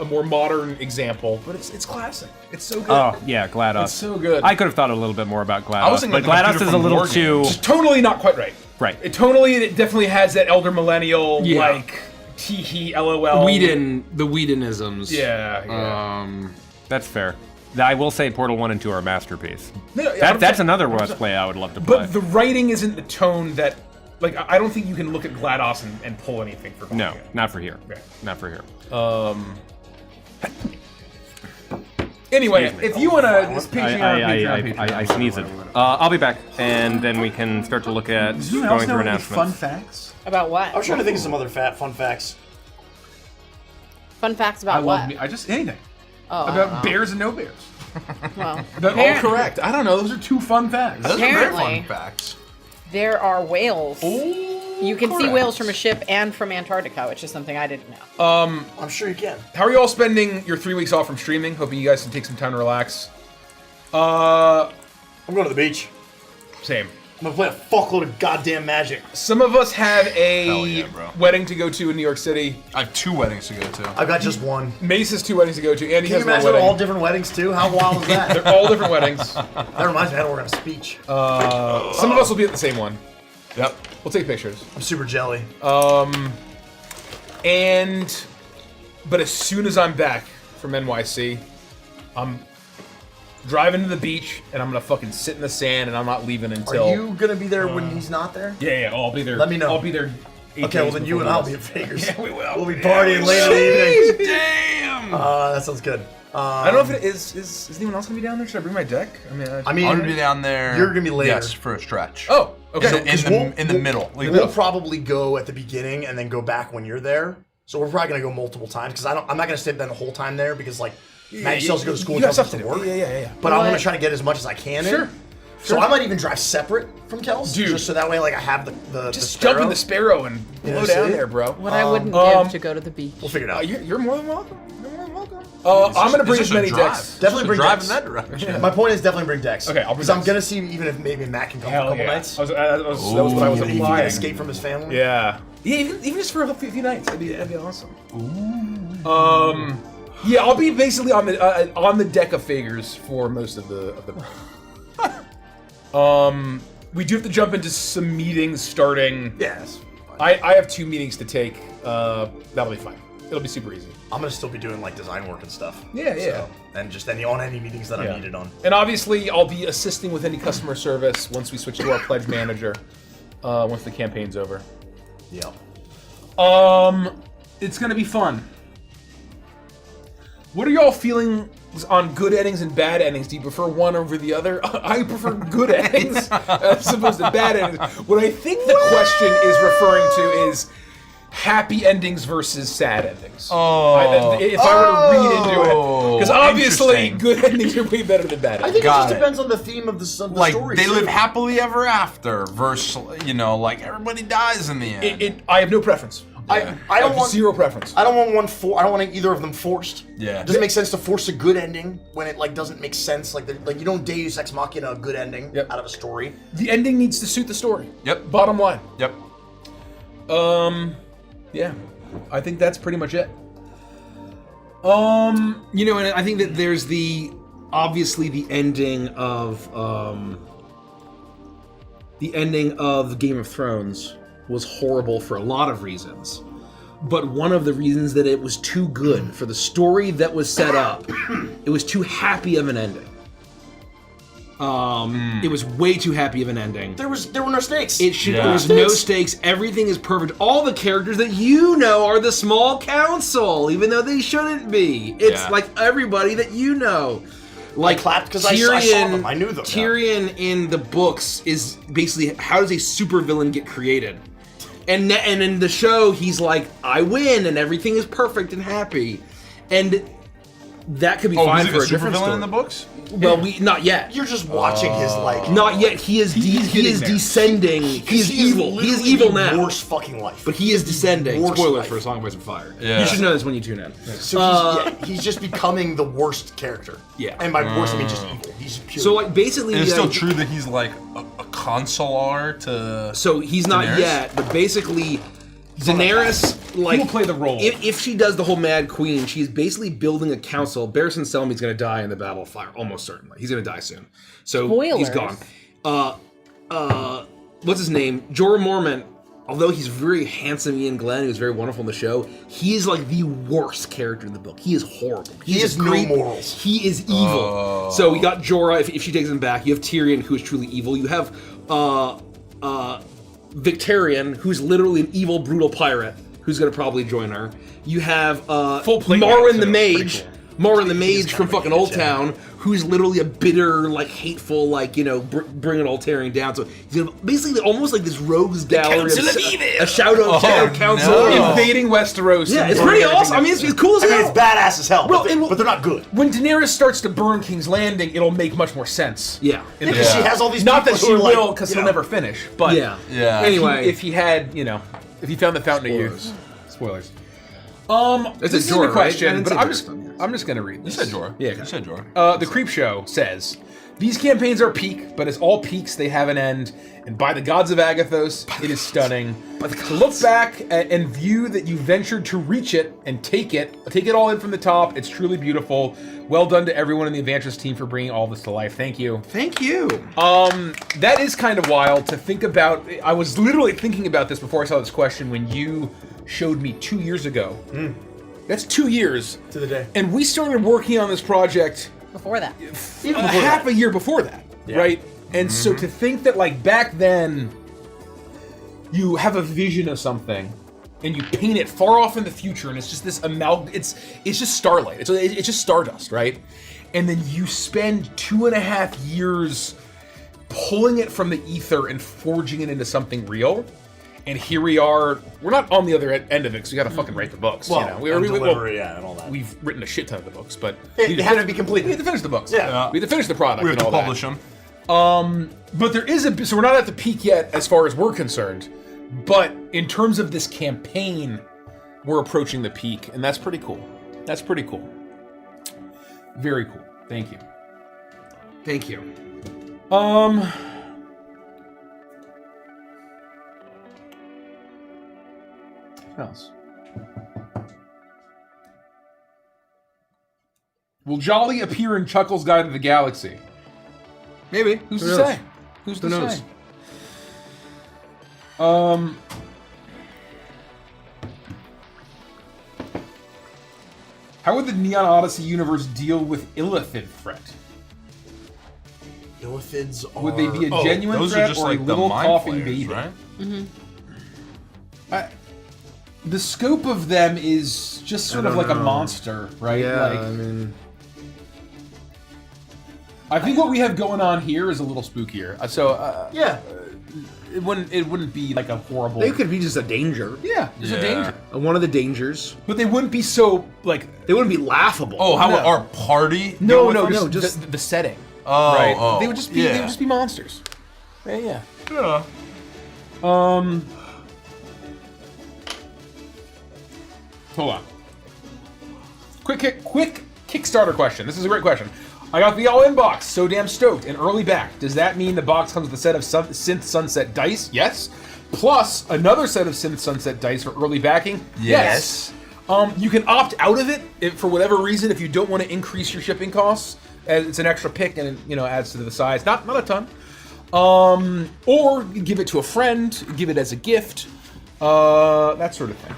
a more modern example, but it's classic. It's so good. Oh yeah, GLaDOS. It's so good. I could have thought a little bit more about GLaDOS, I was thinking but like GLaDOS is a little too Just totally not quite right. right. It definitely has that elder millennial Yeah. like tee LOL. The Whedonisms. Yeah. That's fair. I will say Portal 1 and 2 are a masterpiece. No, yeah, That's another Let's Play I would love to play. But the writing isn't the tone that, like, I don't think you can look at GLaDOS and pull anything from no, it. not for here. Okay. Not for here. Anyway, if you want to, I sneezed it. I'll be back, and then we can start to look at Does anyone else going know through any announcements. fun facts? About what? I was trying to think of some other fun facts. Fun facts about what? Anything. Oh, About bears and no bears. well, They're all apparently- correct. I don't know. Those are 2 fun facts. Those are very Apparently. fun facts. There are whales. You can see correct. whales from a ship and from Antarctica, which is something I didn't know. I'm sure you can. how are you all spending your 3 weeks off from streaming? Hoping you guys can take some time to relax. Uh, I'm going to the beach. Same. I'm gonna play a fuckload of goddamn Magic. Some of us have a Hell yeah, bro. wedding to go to in New York City. I have 2 weddings to go to. I've got just one. Mace has 2 weddings to go to. Andy Can has you one imagine wedding. all different weddings too? How wild is that? They're all different weddings. That reminds me, I had to work on a speech. Some of us will be at the same one. Yep. We'll take pictures. I'm super jelly. But as soon as I'm back from NYC, I'm driving to the beach and I'm gonna fucking sit in the sand and I'm not leaving until. Are you gonna be there when he's not there? Yeah, I'll be there. Let me know. I'll be there. 8 Okay, well days then you before and I'll this. be at Vegas. Yeah, we will. We'll be partying later in the evening. Damn! That sounds good. I don't know if it is anyone else gonna be down there? Should I bring my deck? I mean, I mean, I'm gonna be down there. You're gonna be later. Yes, for a stretch. oh, okay. In the middle. Like, We'll probably go at the beginning and then go back when you're there. So we're probably gonna go multiple times because I'm not gonna stay there the whole time there because like Maggie still has to go to school You and got Kels stuff to has do. to work. Yeah. But I want What? to try to get as much as I can Sure. in. So I might even drive separate from Kels, Dude. just so that way like I have the Just Sparrow. jump in the Sparrow and blow Yeah, down see? there, bro. What I wouldn't give to go to the beach. We'll figure it out. You're more than welcome. You're more than welcome. I'm gonna bring It's as just a many drive. decks. Definitely bring drive decks. in that direction. My point is definitely bring decks. Okay, I'll bring because I'm decks. gonna see even if maybe Matt can come for a Hell couple yeah. nights. That was what I was If he can implying. escape from his family. Yeah. Yeah, even just for a few nights, that'd be awesome. Yeah, I'll be basically on the deck of figures for most of the. We do have to jump into some meetings starting. Yes. I have 2 meetings to take. That'll be fine. It'll be super easy. I'm gonna still be doing like design work and stuff. Yeah. So, and just any meetings that I'm needed on. And obviously, I'll be assisting with any customer service once we switch to our pledge manager. Once the campaign's over. Yep. It's gonna be fun. What are y'all feeling on good endings and bad endings? Do you prefer one over the other? I prefer good endings as opposed to bad endings. What I think the question is referring to is happy endings versus sad endings. If I were to read into it, because obviously interesting. good endings are way better than bad I endings. think it Got just it. depends on the theme of the Like, story. they too. live happily ever after versus, like, everybody dies in the end. I have no preference. I I don't have want zero preference. I don't want I don't want either of them forced. Yeah. It doesn't make sense to force a good ending when it like doesn't make sense. Like you don't Deus Ex Machina a good ending Yep. out of a story. The ending needs to suit the story. Yep. Bottom line. Yep. Yeah. I think that's pretty much it. You know, and I think that there's obviously the ending of Game of Thrones was horrible for a lot of reasons. But one of the reasons that it was too good for the story that was set up, it was too happy of an ending. It was way too happy of an ending. There were no stakes. There was no stakes. Everything is perfect. All the characters that you know are the small council, even though they shouldn't be. It's like everybody that you know. Like clapped 'cause I saw them. I knew them. Tyrion in the books is basically how does a supervillain get created? And in the show, he's like, I win, and everything is perfect and happy. And that could be fine for a different story. in the books? Well, not yet. You're just watching his like. Not yet. He is descending. He is evil. He is evil now. Worst fucking life. But he is descending. Worst Spoilers life. for A Song of Ice and Fire. Yeah. You should know this when you tune in. So he's just becoming the worst character. Yeah. And by worst I mean just evil. He's pure. So like basically, And it's the still idea- true that he's like a consular to. So he's not Daenerys? yet, but basically, Daenerys like will play the role. If she does the whole Mad Queen, she's basically building a council. Barristan Selmy's going to die in the Battle of Fire, almost certainly. He's going to die soon. So he's Spoilers. gone. What's his name? Jorah Mormont. Although he's very handsome, Ian Glenn, who's very wonderful in the show, he is like the worst character in the book. He is horrible. He has no morals. He is evil. So we got Jorah, if she takes him back. You have Tyrion, who is truly evil. You have Victarion, who's literally an evil, brutal pirate, who's going to probably join her. You have Marwyn the Mage. Marwyn the Mage from fucking Old Town, who's literally a bitter, like, hateful, like, you know, bringing Altarian down. So he's gonna basically almost like this rogues gallery, a shadow council, invading Westeros. Yeah, it's pretty awesome. I mean, it's cool as hell. It's badass as hell, Well, but they're not good. When Daenerys starts to burn King's Landing, it'll make much more sense. Yeah. Because she has all these Not that people she who are like, will, because you he'll know, never finish. But Yeah. Anyway, if he had, you know, if he found the Fountain of Youth. Spoilers. This It's is a a Jorah, question, right? but I didn't say I'm just gonna read this. You said Jorah. Yeah, You said Jorah. The Creep Show says, these campaigns are peak, but as all peaks, they have an end. And by the gods of Agathos, it is stunning. To look back and view that you ventured to reach it and take it all in from the top, it's truly beautiful. Well done to everyone in the Evangelist team for bringing all this to life. Thank you. Thank you. That is kind of wild to think about. I was literally thinking about this before I saw this question when you showed me 2 years ago. That's 2 years. To the day. And we started working on this project Before that. half a year before that, right? And so to think that, like, back then, you have a vision of something, and you paint it far off in the future, and it's just this it's just starlight. It's just stardust, right? And then you spend 2.5 years pulling it from the ether and forging it into something real. And here we are. We're not on the other end of it because we got to fucking write the books. Well, you know, delivery, and all that. We've written a shit ton of the books, but They have to be completed. We have to finish the books. Yeah. We have to finish the product We have and to all publish that. them. But there is so we're not at the peak yet as far as we're concerned. But in terms of this campaign, we're approaching the peak, and that's pretty cool. That's pretty cool. Very cool. Thank you. Thank you. What else? Will Jolly appear in Chuckle's Guide to the Galaxy? Maybe. Who's Who to knows? say? Who's to Who knows? say? How would the Neon Odyssey universe deal with Illithid threat? Illithids are... Would they be a genuine Those are threat just or like a the little mind coughing flayers, baby? right? The scope of them is just sort of like a monster, right? Yeah, Like, I mean, I think what we have going on here is a little spookier. So Yeah. it wouldn't be like a horrible. they could be just a danger. Yeah, it's a danger. One of the dangers. But they wouldn't be so like. They wouldn't be laughable. Oh, how No. would our party? No, deal with no, it? just the setting. Oh, Right? oh, They would just be. yeah. They would just be monsters. Yeah. Yeah. Hold on. Quick Kickstarter question. This is a great question. I got the all-in box. So damn stoked. And early back. Does that mean the box comes with a set of Synth Sunset dice? Yes. Plus another set of Synth Sunset dice for early backing? Yes. You can opt out of it if, for whatever reason, if you don't want to increase your shipping costs. As it's an extra pick and it, adds to the size. Not a ton. Or you give it to a friend, give it as a gift, that sort of thing.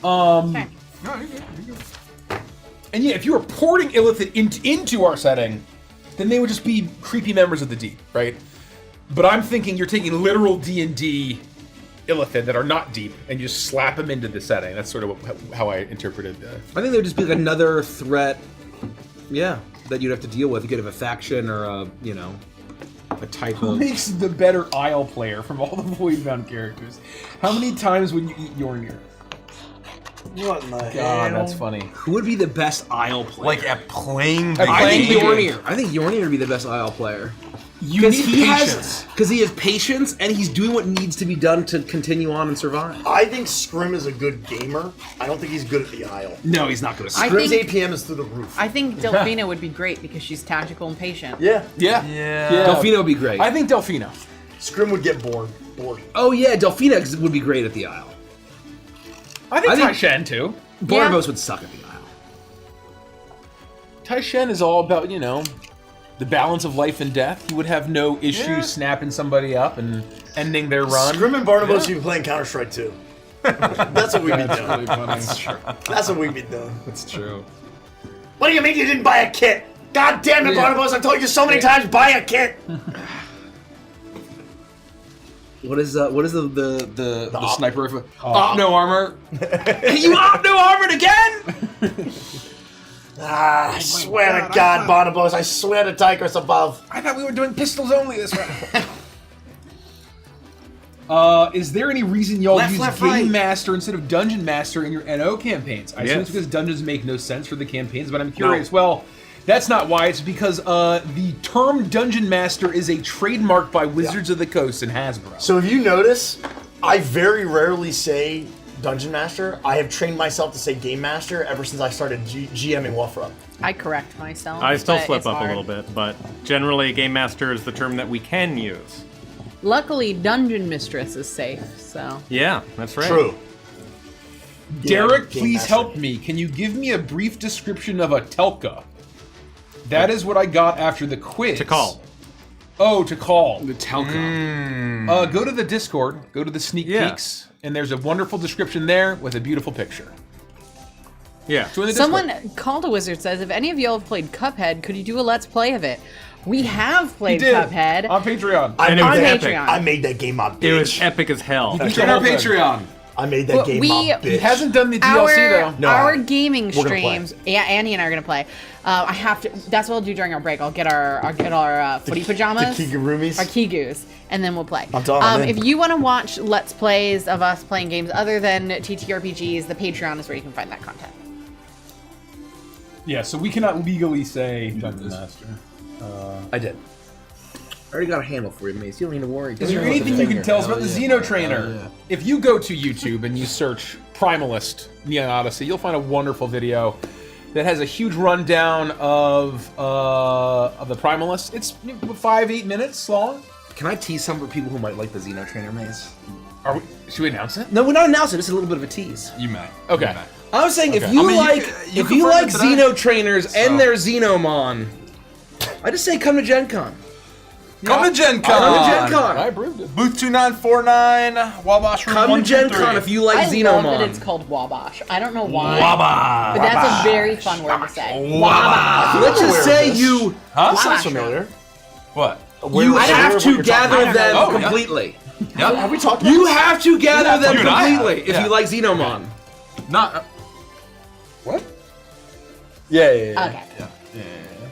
Okay. No, you're good. And yeah, if you were porting Illithid into our setting, then they would just be creepy members of the Deep, right? But I'm thinking you're taking literal D&D Illithid that are not deep and you just slap them into the setting. That's sort of how I interpreted that. I think they would just be like another threat. Yeah, that you'd have to deal with. You could have a faction or a type Who of. makes the better Isle player from all the Voidbound characters? How many times when you eat Yornir? What in the God, hell? that's funny. Who would be the best Isle player? Like at playing the I think playing the Yornir. I think Yornir would be the best Isle player. You Because need he patience. has patience and he's doing what needs to be done to continue on and survive. I think Scrim is a good gamer. I don't think he's good at the Isle. No, he's not going to. I Scrim's think- APM is through the roof. I think Delphina would be great because she's tactical and patient. Yeah. Yeah. Delphina would be great. I think Delphina. Scrim would get bored. Oh yeah, Delphina would be great at the Isle. I think I think- Tai Shen too. Barnabas would suck at the aisle. Tai Shen is all about, you know, the balance of life and death. He would have no issue snapping somebody up and ending their run. Scrim and Barnabas, you be playing Counter-Strike too. That's what we'd be doing. Really funny. That's what we'd be doing. It's true. What do you mean you didn't buy a kit? God damn it, Barnabas! I've told you so many times, buy a kit. What is the sniper rifle? No armor. You no armored again? I swear to God, Barnabas! I swear to Tigris above. I thought we were doing pistols only this round. Is there any reason y'all use Game Master instead of Dungeon Master in your NO campaigns? I assume it's because dungeons make no sense for the campaigns, but I'm curious. Well, that's not why. It's because the term Dungeon Master is a trademark by Wizards of the Coast and Hasbro. So if you notice, I very rarely say Dungeon Master. I have trained myself to say Game Master ever since I started GMing Wolfrup. I correct myself. I still but slip it's up hard. a little bit, but generally, Game Master is the term that we can use. Luckily, Dungeon Mistress is safe, so. Yeah, that's right. True. Derek, Game please Master. help me. Can you give me a brief description of a Telka? That is what I got after the quiz. To call. Oh, to call. The Telka. Go to the Discord, go to the sneak peeks, and there's a wonderful description there with a beautiful picture. Yeah. Join the Discord. Someone called a wizard says, if any of y'all have played Cuphead, could you do a Let's Play of it? We have He played did. Cuphead. On Patreon. I And made it was that- Patreon. I made that game up, It was bitch. epic as hell. That's Check our the whole thing. Patreon. I made that Well, game we- up, bitch. He hasn't done the DLC though. No, our I- gaming we're gonna play. streams. Yeah, Andy and I are gonna play. I have to. That's what I'll do during our break. I'll get our footy pajamas, The Kigurumis. our Kigus, and then we'll play. I'm done, I'm in. If you want to watch Let's Plays of us playing games other than TTRPGs, the Patreon is where you can find that content. Yeah, so we cannot legally say Dungeon Master. I did. I already got a handle for you, Mace. You don't need to worry. Is there anything you can tell us about the Xeno Trainer? If you go to YouTube and you search Primalist Neon Odyssey, you'll find a wonderful video that has a huge rundown of the Primalist. It's 5-8 minutes long. Can I tease some for people who might like the Xeno Trainer, Mace? Should we announce it? No, we're not announcing. This is a little bit of a tease. You may. Okay. You may. I was saying, if Okay. you I mean, like, you if you like confirmed it today. Xeno Trainers and their Xenomon, I just say come to Gen Con. Come to Gen Con. Come to Gen Con. I approved it. Booth 2949, Wabash Room Come to 123. Gen Con if you like I love that Xenomon. it's called Wabash. I don't know why, Wabash. but that's a very fun word to say. Wabash. Let's just aware say of this. you That sounds familiar. What? you have to gather about. them Oh, yeah. completely. Yep. Have we talked about You this? have to gather them You and I have. completely if Yeah. you like Xenomon. Not. What? Yeah, yeah, yeah. Okay.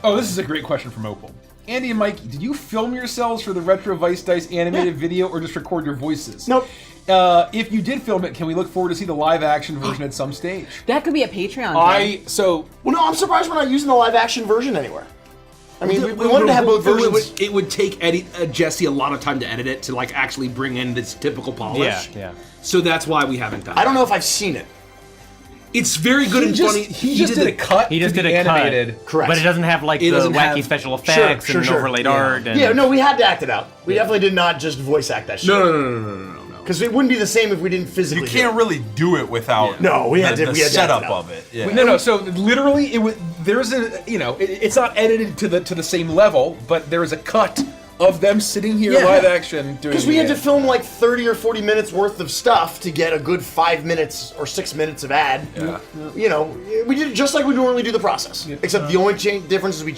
Oh, this is a great question from Opal. Andy and Mike, did you film yourselves for the Retro Vice Dice animated video or just record your voices? Nope. If you did film it, can we look forward to see the live action version at some stage? That could be a Patreon thing. Well, no, I'm surprised we're not using the live action version anywhere. I mean, we wanted to have both versions. It would take Jesse a lot of time to edit it to like actually bring in this typical polish. Yeah. So that's why we haven't done it. I don't know if I've seen it. It's very good and funny. He just did a cut. He just to did be a animated. cut. Correct. But it doesn't have like It the doesn't wacky have- special effects and overlaid art. And Yeah, no, we had to act it out. We definitely did not just voice act that shit. No. Because it wouldn't be the same if we didn't physically. You do can't it. really do it without No, we had the to- we had to setup act it out. of it. Yeah. No. So literally, it was there's a it's not edited to the same level, but there is a cut of them sitting here Yeah. live action doing. Because we had to it. film like 30 or 40 minutes worth of stuff to get a good 5 minutes or 6 minutes of ad. Yeah. You know, we did it just like we normally do the process. Except the only difference is we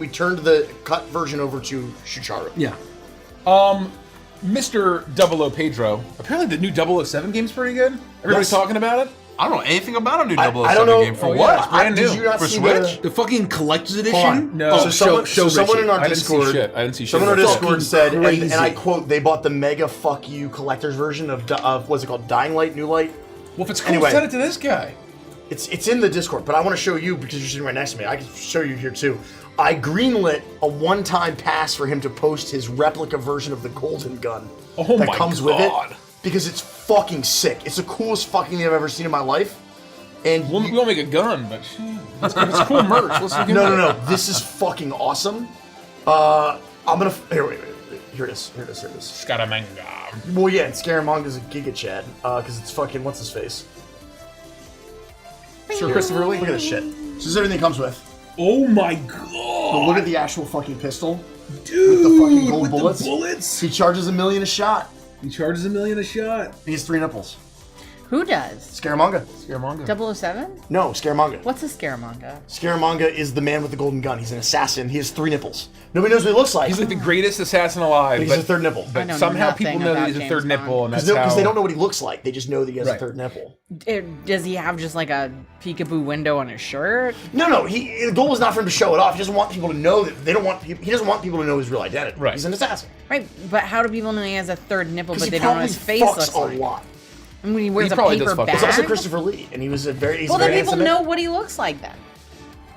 turned the cut version over to Shucharu. Yeah. Mr. 00 Pedro. Apparently, the new 007 game's pretty good. Everybody's Yes. talking about it. I don't know anything about a new I 007 don't know- game. For Oh, what? yeah, it's brand Did new. you not For see Switch? The fucking collector's edition? Hold on. No. So someone in our I didn't see Discord, shit. I didn't see shit. someone in our about Discord that. said, and crazy. I quote, they bought the mega fuck you collector's version of what's it called, Dying Light, New Light. Well, if it's cool, Anyway. send it to this guy. It's in the Discord, but I want to show you because you're sitting right next to me. I can show you here too. I greenlit a one-time pass for him to post his replica version of the Golden Gun Oh that my comes with God. it because it's fucking sick. It's the coolest fucking thing I've ever seen in my life. And We won't make a gun, but it's cool merch. Let's look into it. no, this is fucking awesome. I'm gonna wait. Here it is. Scaramanga. Well, yeah, and Scaramanga is a Giga Chad because it's fucking what's his face. Sir Christopher Lee. Look at this shit. This is everything it comes with. Oh my But god! look at the actual fucking pistol. Dude, with the fucking gold with the bullets. bullets. He charges $1 million a shot. He charges $1 million a shot. He has 3 nipples. Who does? Scaramanga. Scaramanga. 007? No, Scaramanga. What's a Scaramanga? Scaramanga is the man with the golden gun. He's an assassin. He has 3 nipples. Nobody knows what he looks like. He's like the greatest assassin alive. but he's a third nipple. I But know somehow nothing people know that about he's a James third Bond. nipple, and that's Because how they don't know what he looks like. They just know that he has a Right. third nipple. Does he have just like a peekaboo window on his shirt? No. The goal is not for him to show it off. He doesn't want people to know that they don't want. He doesn't want people to know his real identity. Right. He's an assassin. Right, but how do people know he has a third nipple, Because but he they don't know probably his face fucks looks a like? lot. And when he wears He a probably does paper fuck. bag. It's also Christopher Lee, and he was a very. Well, then very people handsome know what he looks like then.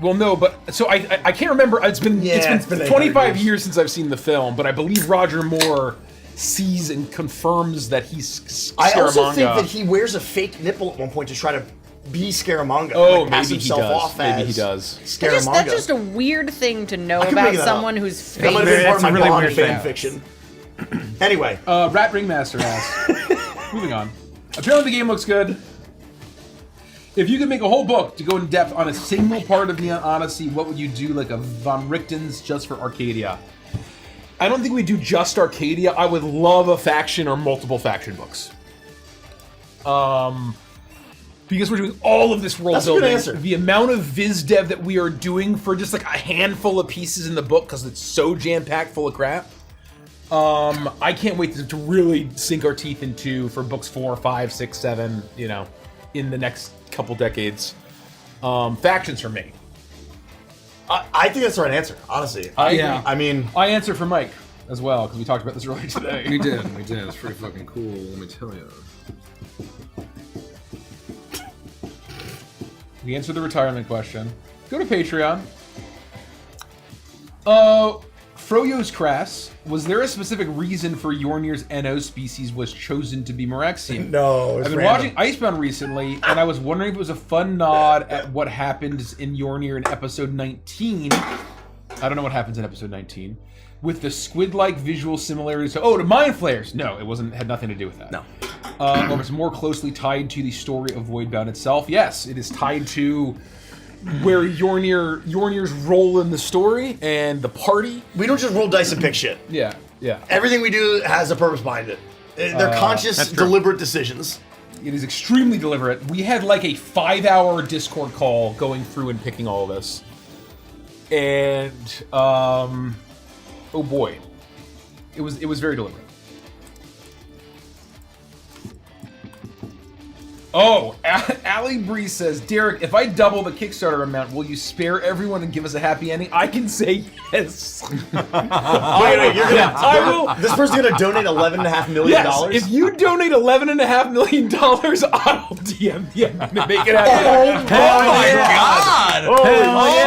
Well, no, but so I can't remember. It's been it's been 25 years since I've seen the film, but I believe Roger Moore sees and confirms that he's Scaramanga. I also think that he wears a fake nipple at one point to try to be Scaramanga. Oh, like, pass maybe he himself does. Off Maybe as he does. Scaramanga. That's just a weird thing to know could about make that up. someone whose That face. might have been part of That's my a really Bond weird fan thing. fiction. Anyway, Rat Ringmaster asks. Moving on. Apparently the game looks good. If you could make a whole book to go in depth on a single part of Neon Odyssey, what would you do? Like a Von Richten's just for Arcadia? I don't think we do just Arcadia. I would love a faction or multiple faction books. Because we're doing all of this world That's a good building. answer. The amount of viz dev that we are doing for just like a handful of pieces in the book because it's so jam-packed full of crap. I can't wait to really sink our teeth into for books 4, 5, 6, 7, in the next couple decades. Factions for me. I think that's the right answer. Honestly, Yeah. I mean, I answer for Mike as well because we talked about this earlier today. We did. It's pretty fucking cool, let me tell you. We answered the retirement question. Go to Patreon. Froyo's Crass. Was there a specific reason for Yornir's NO species was chosen to be Morexian? No, it's I've been random. watching Icebound recently, and I was wondering if it was a fun nod at what happened in Yornir in episode 19. I don't know what happens in episode 19. With the squid-like visual similarities to Mind Flayers. No, it wasn't. Had nothing to do with that. No. Or it's more closely tied to the story of Voidbound itself. Yes, it is tied to where Yornir's role in the story and the party. we don't just roll dice and pick shit. Yeah. Everything we do has a purpose behind it. They're conscious, that's true. deliberate decisions. It is extremely deliberate. We had like a 5-hour Discord call going through and picking all of this. And oh boy. It was very deliberate. Oh, Allie Bree says, Derek, if I double the Kickstarter amount, will you spare everyone and give us a happy ending? I can say yes. I will. This person's gonna donate $11.5 million. Yes, if you donate $11.5 million, I'll DM the ending to make it happen. Oh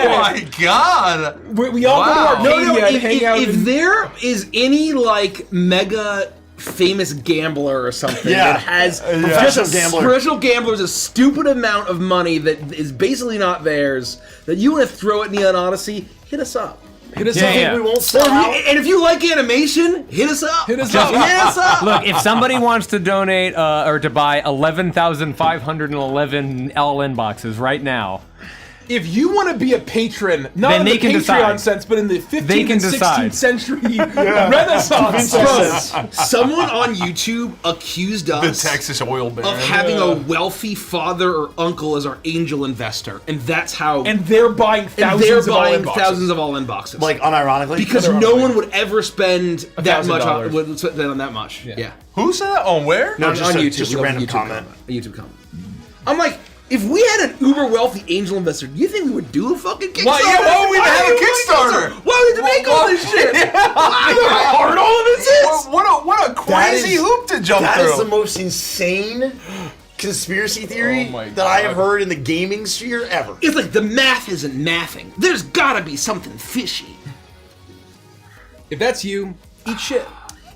my god! We all go to Arcadia and hang out. If there is any like mega famous gambler or something Yeah. that has Professional just gambler. professional gamblers a stupid amount of money that is basically not theirs that you want to throw at Neon Odyssey, hit us up. Hit us Yeah, up. yeah. We won't sell out. And if you like animation, hit us up. Hit us up. Hit us up. Look, if somebody wants to donate or to buy 11,511 LN boxes right now, If you want to be a patron, not Then in they the can Patreon decide. sense, but in the 15th They can and 16th decide. century Renaissance sense. Someone on YouTube accused The us Texas oil of baron. having a wealthy father or uncle as our angel investor, and that's how. And they're buying and thousands they're of buying all-in boxes. thousands of all-in boxes, Like unironically, because no one would ever spend that much on, $1,000. would spend on that much. Yeah, Who said that? On where? No, on just YouTube, just a it was random YouTube comment. A YouTube comment. I'm like, if we had an uber wealthy angel investor, do you think we would do a fucking Kickstarter? Why would we have a Kickstarter? Why would we make all this shit? Why? hard all of this is. What a crazy is- hoop to jump That through. is the most insane conspiracy theory Oh my that I have God. heard in the gaming sphere ever. It's like the math isn't mathing. There's gotta be something fishy. If that's you, eat shit.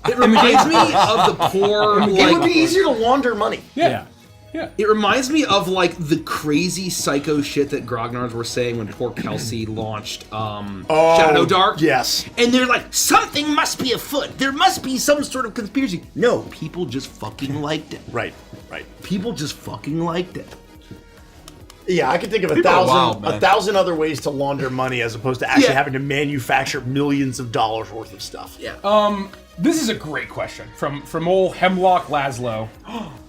It reminds me of the poor, It would be easier to launder money. Yeah. It reminds me of like the crazy psycho shit that Grognards were saying when poor Kelsey launched Shadow Dark. Yes. And they're like, something must be afoot. There must be some sort of conspiracy. No, people just fucking liked it. Right. People just fucking liked it. Yeah, I could think of People are wild, man. a thousand other ways to launder money as opposed to actually Yeah. having to manufacture millions of dollars worth of stuff. Yeah. This is a great question from old Hemlock Laszlo.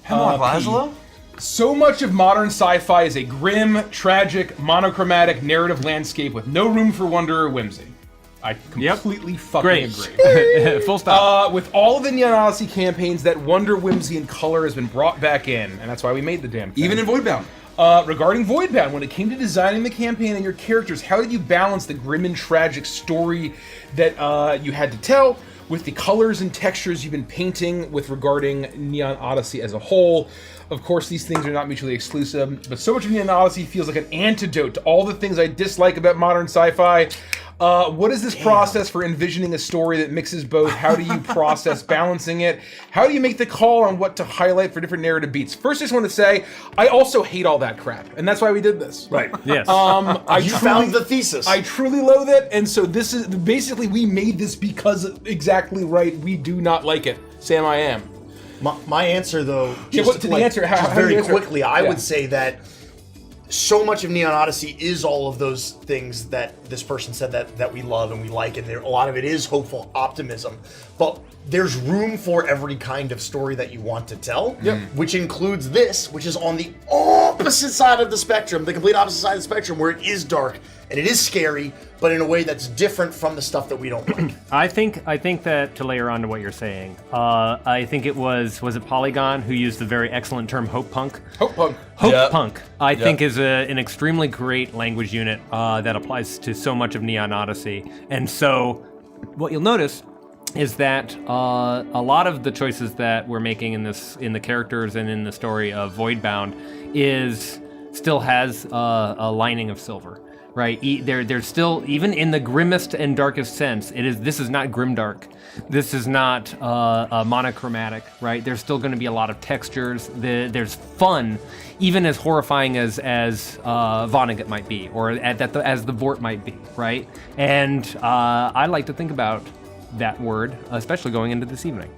Hemlock Pete. Laszlo? So much of modern sci-fi is a grim, tragic, monochromatic narrative landscape with no room for wonder or whimsy. I completely fucking Great. agree. Full stop. With all of the Neon Odyssey campaigns, that wonder, whimsy, and color has been brought back in, and that's why we made the damn thing. Even in Voidbound. Regarding Voidbound, when it came to designing the campaign and your characters, how did you balance the grim and tragic story that you had to tell with the colors and textures you've been painting with regarding Neon Odyssey as a whole? Of course, these things are not mutually exclusive, but so much of Neon Odyssey feels like an antidote to all the things I dislike about modern sci-fi. What is this process for envisioning a story that mixes both? How do you process balancing it? How do you make the call on what to highlight for different narrative beats? First, I just want to say, I also hate all that crap, and that's why we did this. Right. Yes. You found the thesis. I truly loathe it, and so this is basically we made this because exactly right. We do not like it. Sam, I am. My answer, though, Yeah, just, what- to the answer, how do very you answer? quickly, I Yeah. would say that so much of Neon Odyssey is all of those things that this person said that we love and we like, and a lot of it is hopeful optimism. But there's room for every kind of story that you want to tell, which includes this, which is on the opposite side of the spectrum, the complete opposite side of the spectrum, where it is dark and it is scary, but in a way that's different from the stuff that we don't like. I think that, to layer on to what you're saying, I think it was it Polygon who used the very excellent term hope punk? Hope punk. Hope Yep. punk, I think, is an extremely great language unit that applies to so much of Neon Odyssey. And so, what you'll notice is that a lot of the choices that we're making in the characters and in the story of Voidbound still has a lining of silver. Right, there's still, even in the grimmest and darkest sense, this is not grimdark. This is not monochromatic, right? There's still going to be a lot of textures. There's fun, even as horrifying as Vonnegut might be, or as the Vort might be, right? And I like to think about that word, especially going into this evening.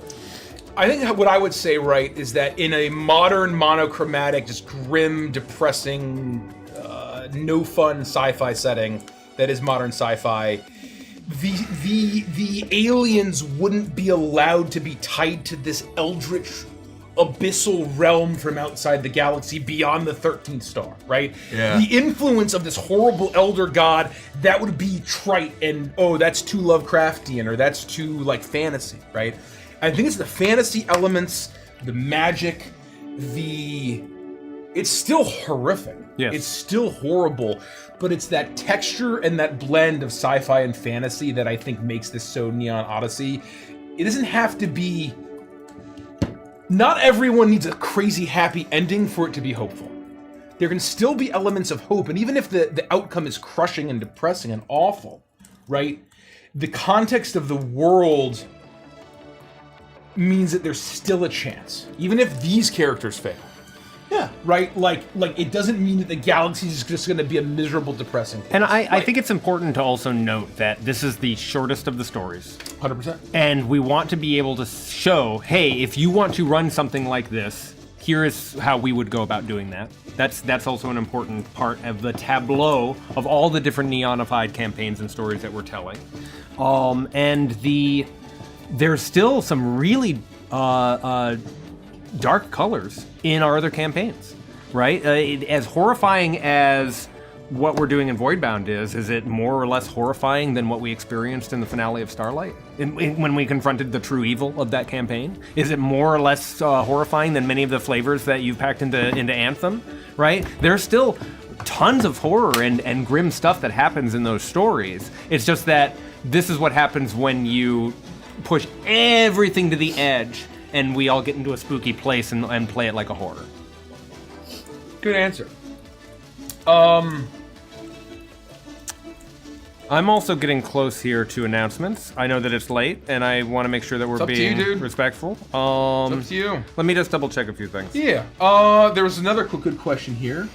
I think what I would say, right, is that in a modern monochromatic, just grim, depressing, no fun sci-fi setting that is modern sci-fi, the aliens wouldn't be allowed to be tied to this eldritch abyssal realm from outside the galaxy beyond the 13th star, right? Yeah. The influence of this horrible elder god, that would be trite and, oh, that's too Lovecraftian, or that's too, like, fantasy, right? I think it's the fantasy elements, the magic, it's still horrific. Yes. It's still horrible, but it's that texture and that blend of sci-fi and fantasy that I think makes this so Neon Odyssey. It doesn't have to be... Not everyone needs a crazy happy ending for it to be hopeful. There can still be elements of hope, and even if the outcome is crushing and depressing and awful, right? The context of the world means that there's still a chance, even if these characters fail. Yeah. Right? Like it doesn't mean that the galaxy is just going to be a miserable, depressing place. And I think it's important to also note that this is the shortest of the stories. 100%. And we want to be able to show, hey, if you want to run something like this, here is how we would go about doing that. That's also an important part of the tableau of all the different neonified campaigns and stories that we're telling. And there's still some really dark colors in our other campaigns, right? As horrifying as what we're doing in Voidbound is it more or less horrifying than what we experienced in the finale of Starlight? When we confronted the true evil of that campaign? Is it more or less horrifying than many of the flavors that you've packed into Anthem, right? There's still tons of horror and grim stuff that happens in those stories. It's just that this is what happens when you push everything to the edge and we all get into a spooky place and play it like a horror. Good answer. I'm also getting close here to announcements. I know that it's late, and I want to make sure that we're up to you, being dude. respectful. It's up to you. Let me just double check a few things. Yeah. There was another good question here.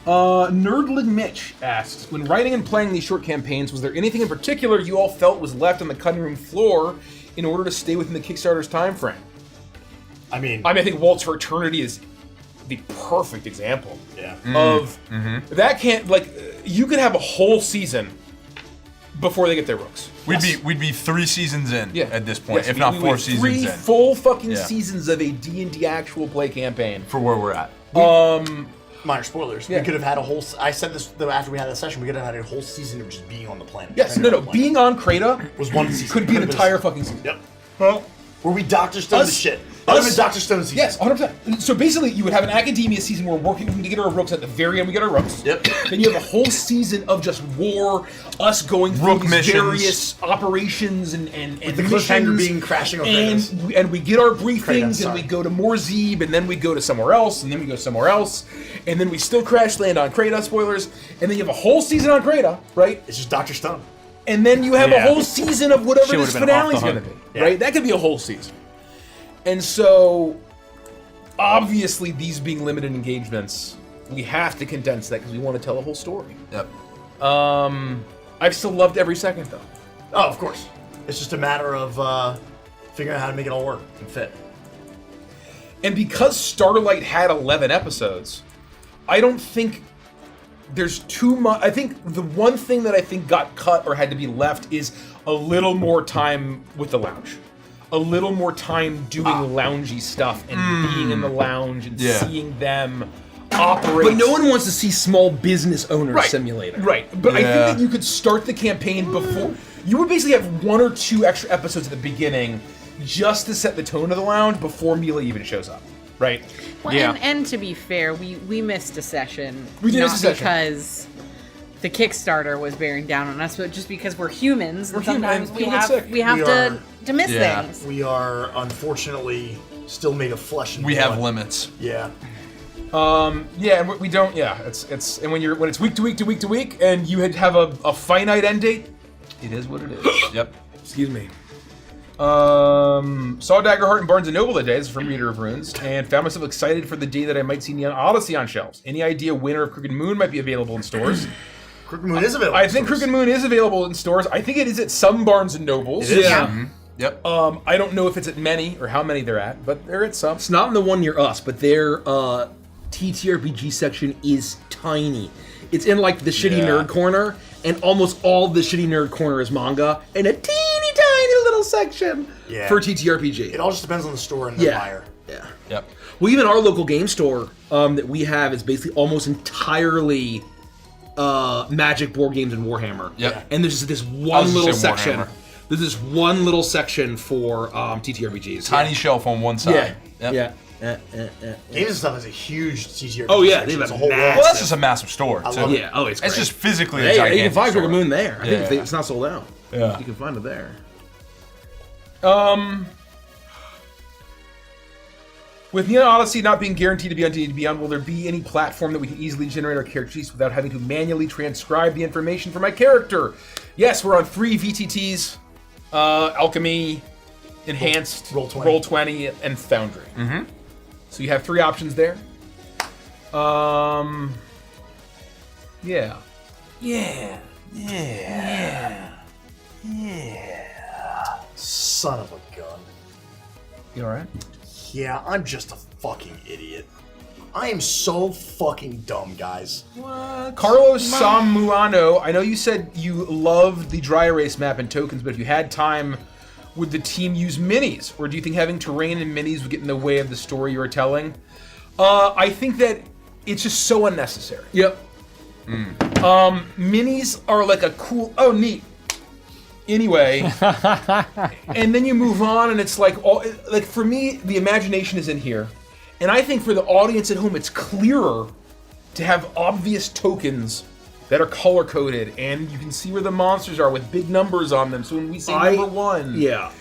Nerdling Mitch asks, when writing and playing these short campaigns, was there anything in particular you all felt was left on the cutting room floor in order to stay within the Kickstarter's time frame? I mean, I think Waltz for Eternity is the perfect example Yeah. of that. Can't like you could have a whole season before they get their rooks. We'd be 3 seasons in at this point, Yes, if not we 4 went seasons 3 in. full fucking Yeah. seasons of a D&D actual play campaign. For where we're at. Minor spoilers. Yeah. We could have had a whole. I said this after we had that session. We could have had a whole season of just being on the planet. Yes, training no, on the being on Krata was one season. could be an Could've been- entire fucking season. Yep. Well, Where we Dr. Stone the Us- shit. That would have us- been Dr. Stone season. yes, 100%. So basically, you would have an academia season where we're working to get our rooks at the very end. We get our rooks. Yep. Then you have a whole season of just war, us going through Rook these missions. various operations and the cliffhanger missions, being crashing on and Kratos. and we get our Kratos, briefings, and sorry. we go to Morzeb, and then we go to somewhere else, and then we go somewhere else, and then we still crash land on Krata. Spoilers. And then you have a whole season on Krata, right? It's just Dr. Stone. And then you have a Yeah. whole season of whatever She this would've been off finale's the going to hook. be, right? That could be a whole season. And so, obviously, these being limited engagements, we have to condense that because we want to tell a whole story. Yep. I've still loved every second, though. Oh, of course. It's just a matter of figuring out how to make it all work and fit. And because Starlight had 11 episodes, I don't think there's too much. I think the one thing that I think got cut or had to be left is a little more time with the lounge. A little more time doing loungy stuff and being in the lounge and Yeah. seeing them operate. But no one wants to see small business owner simulator. Right, but I Yeah. think that you could start the campaign before. You would basically have 1 or 2 extra episodes at the beginning just to set the tone of the lounge before Mila even shows up, right? Well, Yeah. and to be fair, we missed a session. We did not miss a session. because the Kickstarter was bearing down on us, but just because we're humans. And We're human, sometimes and we people get have sick. we have We to miss Yeah. things. We are, unfortunately, still made of flesh and We blood. have limits. Yeah. Yeah, and we don't. Yeah, it's and when it's week to week to week to week, and you have a finite end date, it is what it is. Yep. Excuse me. Saw Daggerheart and Barnes & Noble today, this is from Reader of Runes, and found myself excited for the day that I might see Neon Odyssey on shelves. Any idea when or if Crooked Moon might be available in stores? Crooked Moon is available. I think Crooked Moon is available in stores. I think it is at some Barnes & Nobles. It is. Yeah. Yep. I don't know if it's at many or how many they're at, but they're at some. It's not in the one near us, but their TTRPG section is tiny. It's in like the shitty Yeah. nerd corner, and almost all the shitty nerd corner is manga, and a teeny tiny little section Yeah. for TTRPG. It all just depends on the store and the Yeah. buyer. Yeah. Yep. Well, even our local game store that we have is basically almost entirely Magic, board games, and Warhammer. Yep. And there's just this I one was little gonna say section. Warhammer. There's this one little section for TTRPGs. Tiny shelf on one side. Yeah. Yep. Yeah. Games and Stuff has a huge TTRPG. Oh, yeah, section. they have It's a a whole massive- Well, that's just a massive store, too. love it. Yeah. Oh, it's great. It's just physically a Hey, gigantic you can find store. Crooked Moon there. I think Yeah. it's not sold out. Yeah. You can find it there. With Neon Odyssey not being guaranteed to be on D&D Beyond, will there be any platform that we can easily generate our character sheets without having to manually transcribe the information for my character? Yes, we're on 3 VTTs, Alchemy, Enhanced, Roll20. Roll20, and Foundry. Mm-hmm. So you have 3 options there. Yeah. Son of a gun. You alright? Yeah, I'm just a fucking idiot. I am so fucking dumb, guys. Carlos Samuano, I know you said you loved the dry erase map and tokens, but if you had time, would the team use minis? Or do you think having terrain and minis would get in the way of the story you are telling? I think that it's just so unnecessary. Yep. Minis are like a cool, oh neat. Anyway, and then you move on and it's like, like for me, the imagination is in here. And I think for the audience at home, it's clearer to have obvious tokens that are color coded and you can see where the monsters are with big numbers on them. So when we say number 1, Yeah.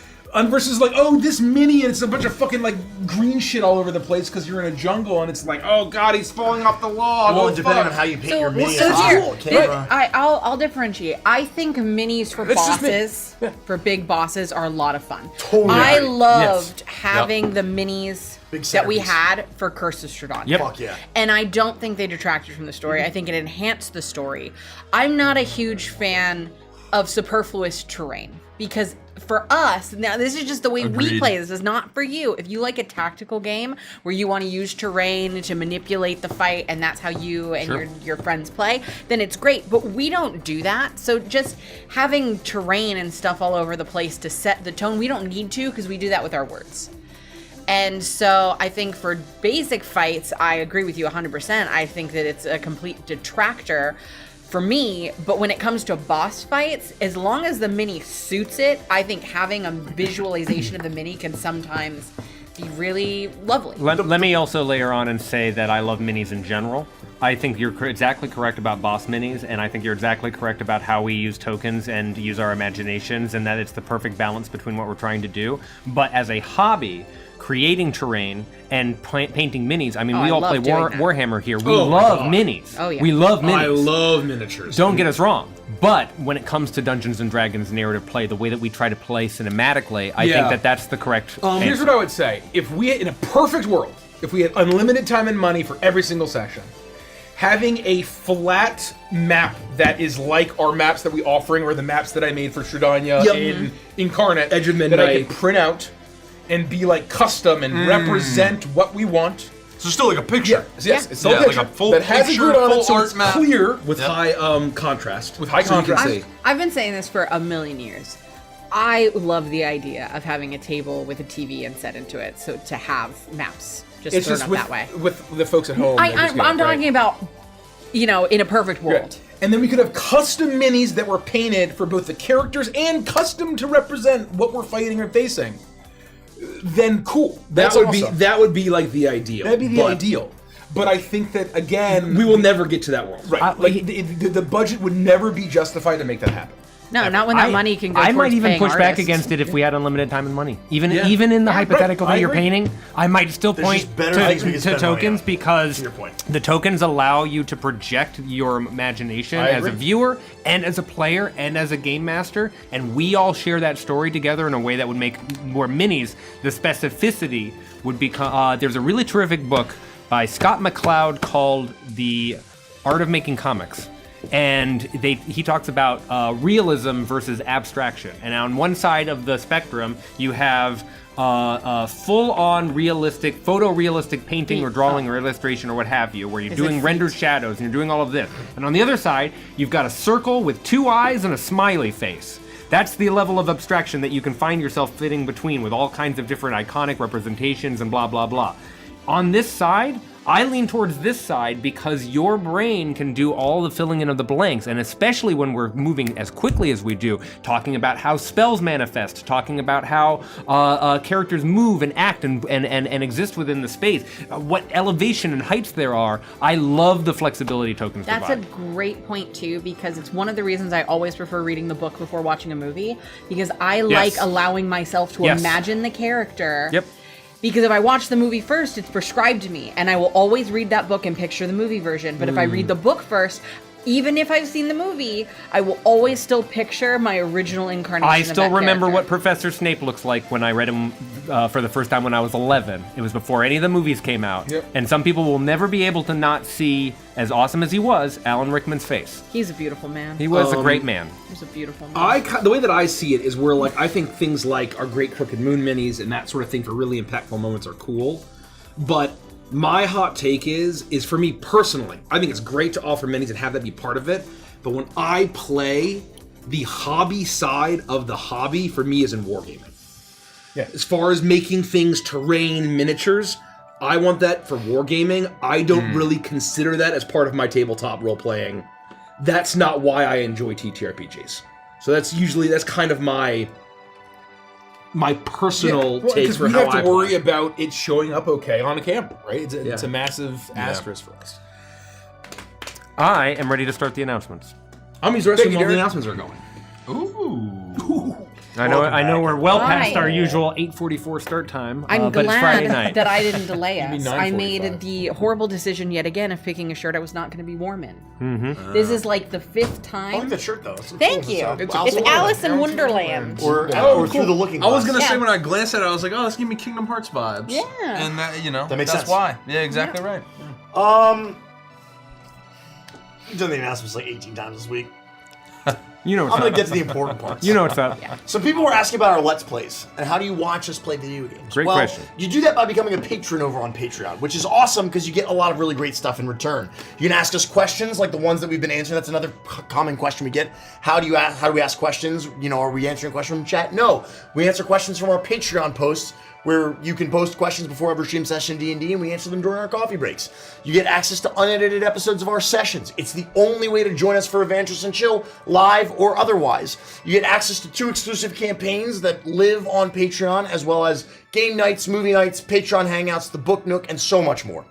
versus like, oh, this mini and it's a bunch of fucking like green shit all over the place because you're in a jungle and it's like, oh god, he's falling off the log. Well, oh, depending fuck. on how you paint So, your mini, so it's here, cool. Camera. I'll differentiate. I think minis for It's just me. bosses, for big bosses, are a lot of fun. Totally I agree. loved having the minis Big that we centerpiece. had for Curse of Strahd. Yep. Fuck yeah. And I don't think they detracted from the story. I think it enhanced the story. I'm not a huge fan of superfluous terrain because for us, now this is just the way we Agreed. play. This is not for you. If you like a tactical game where you want to use terrain to manipulate the fight and that's how you and your friends play, then it's great. But we don't do that. So just having terrain and stuff all over the place to set the tone, we don't need to because we do that with our words. And so I think for basic fights, I agree with you 100%. I think that it's a complete detractor for me, but when it comes to boss fights, as long as the mini suits it, I think having a visualization of the mini can sometimes be really lovely. Let me also layer on and say that I love minis in general. I think you're exactly correct about boss minis, and I think you're exactly correct about how we use tokens and use our imaginations, and that it's the perfect balance between what we're trying to do. But as a hobby, creating terrain and painting minis. I mean, we I all love play doing that. Warhammer here. We Oh my love God. minis. Oh, yeah. We love minis. I love miniatures. Don't get us wrong, but when it comes to Dungeons and Dragons narrative play, the way that we try to play cinematically, I Yeah. think that that's the correct. Here's answer. what I would say. If we, in a perfect world, if we had unlimited time and money for every single session, having a flat map that is like our maps that we offering, or the maps that I made for Shredanya Yep. in Incarnate, Edge of that I Midnight. could print out and be like custom and represent what we want. So still like a picture. Yes, it's still Yeah, a like picture a full that has a picture, grid on full it, so art it's map. clear. with high contrast. With high So you can contrast. see. I've been saying this for a million years. I love the idea of having a table with a TV and set into it, so to have maps just It's thrown just up with, that way. with the folks at home. they just get I'm it, right? talking about, in a perfect world. Good. And then we could have custom minis that were painted for both the characters and custom to represent what we're fighting or facing. Then cool. That's That would awesome. be that would be like the ideal. That'd be the but ideal. But I think that again, We will never get to that world. right. Like the budget would never be justified to make that happen. No, not when that money can go I towards might even paying push back artists. against it if we had unlimited time and money. Even Yeah. even in the Yeah, hypothetical right. that I you're agree. painting, I might still There's point just better things we can to spend money tokens on, because to your point. the tokens allow you to project your imagination I as a agree. viewer and as a player and as a game master, and we all share that story together in a way that would make more minis. The specificity would become. There's a really terrific book by Scott McCloud called The Art of Making Comics. And he talks about realism versus abstraction. And on one side of the spectrum, you have full-on realistic, photorealistic painting or drawing or illustration or what have you, where you're Is doing it rendered shadows and you're doing all of this. And on the other side, you've got a circle with two eyes and a smiley face. That's the level of abstraction that you can find yourself fitting between with all kinds of different iconic representations and blah, blah, blah. On this side, I lean towards this side because your brain can do all the filling in of the blanks, and especially when we're moving as quickly as we do, talking about how spells manifest, talking about how characters move and act and exist within the space, what elevation and heights there are. I love the flexibility tokens That's a provide. great point too, because it's one of the reasons I always prefer reading the book before watching a movie, because I like allowing myself to Yes. imagine the character. Yep. Because if I watch the movie first, it's prescribed to me, and I will always read that book and picture the movie version. But if I read the book first, even if I've seen the movie, I will always still picture my original incarnation. I of still that remember character. what Professor Snape looks like when I read him for the first time when I was 11. It was before any of the movies came out. Yep. And some people will never be able to not see, as awesome as he was, Alan Rickman's face. He's a beautiful man. He was a great man. He's a beautiful man. The way that I see it is where like I think things like our Great Crooked Moon minis and that sort of thing for really impactful moments are cool, but my hot take is for me personally, I think it's great to offer minis and have that be part of it. But when I play, the hobby side of the hobby for me is in wargaming. Yeah. As far as making things terrain miniatures, I want that for wargaming. I don't really consider that as part of my tabletop role playing. That's not why I enjoy TTRPGs. So that's kind of my personal take because for we how have I to worry play. about it showing up okay on a camera, right? It's a massive asterisk for us. I am ready to start the announcements. I'm the rest of Thank you, all the Derek. announcements are going. I know we're well past Hi. our usual 8:44 start time, I'm but it's Friday glad night. that I didn't delay us. I 9:45. made the horrible decision yet again of picking a shirt I was not going to be warm in. Mm-hmm. This is like the 5th time. I like that shirt though. It's Thank you. It's It's Alice in Wonderland. Or through the looking I was glass. gonna say Yeah. when I glanced at it, I was like, "Oh, this give me Kingdom Hearts vibes." Yeah. and that That makes that's sense. why. Yeah, exactly right. You've done the announcements like 18 times this week. You know what's I'm gonna up. get to the important parts. You know what's up. Some people were asking about our Let's Plays and how do you watch us play video games? Great well, question. You do that by becoming a patron over on Patreon, which is awesome because you get a lot of really great stuff in return. You can ask us questions like the ones that we've been answering. That's another common question we get. How do we ask questions? You know, are we answering questions from chat? No, we answer questions from our Patreon posts, where you can post questions before every stream session D&D, and we answer them during our coffee breaks. You get access to unedited episodes of our sessions. It's the only way to join us for Adventures and Chill, live or otherwise. You get access to 2 exclusive campaigns that live on Patreon, as well as game nights, movie nights, Patreon hangouts, the Book Nook, and so much more.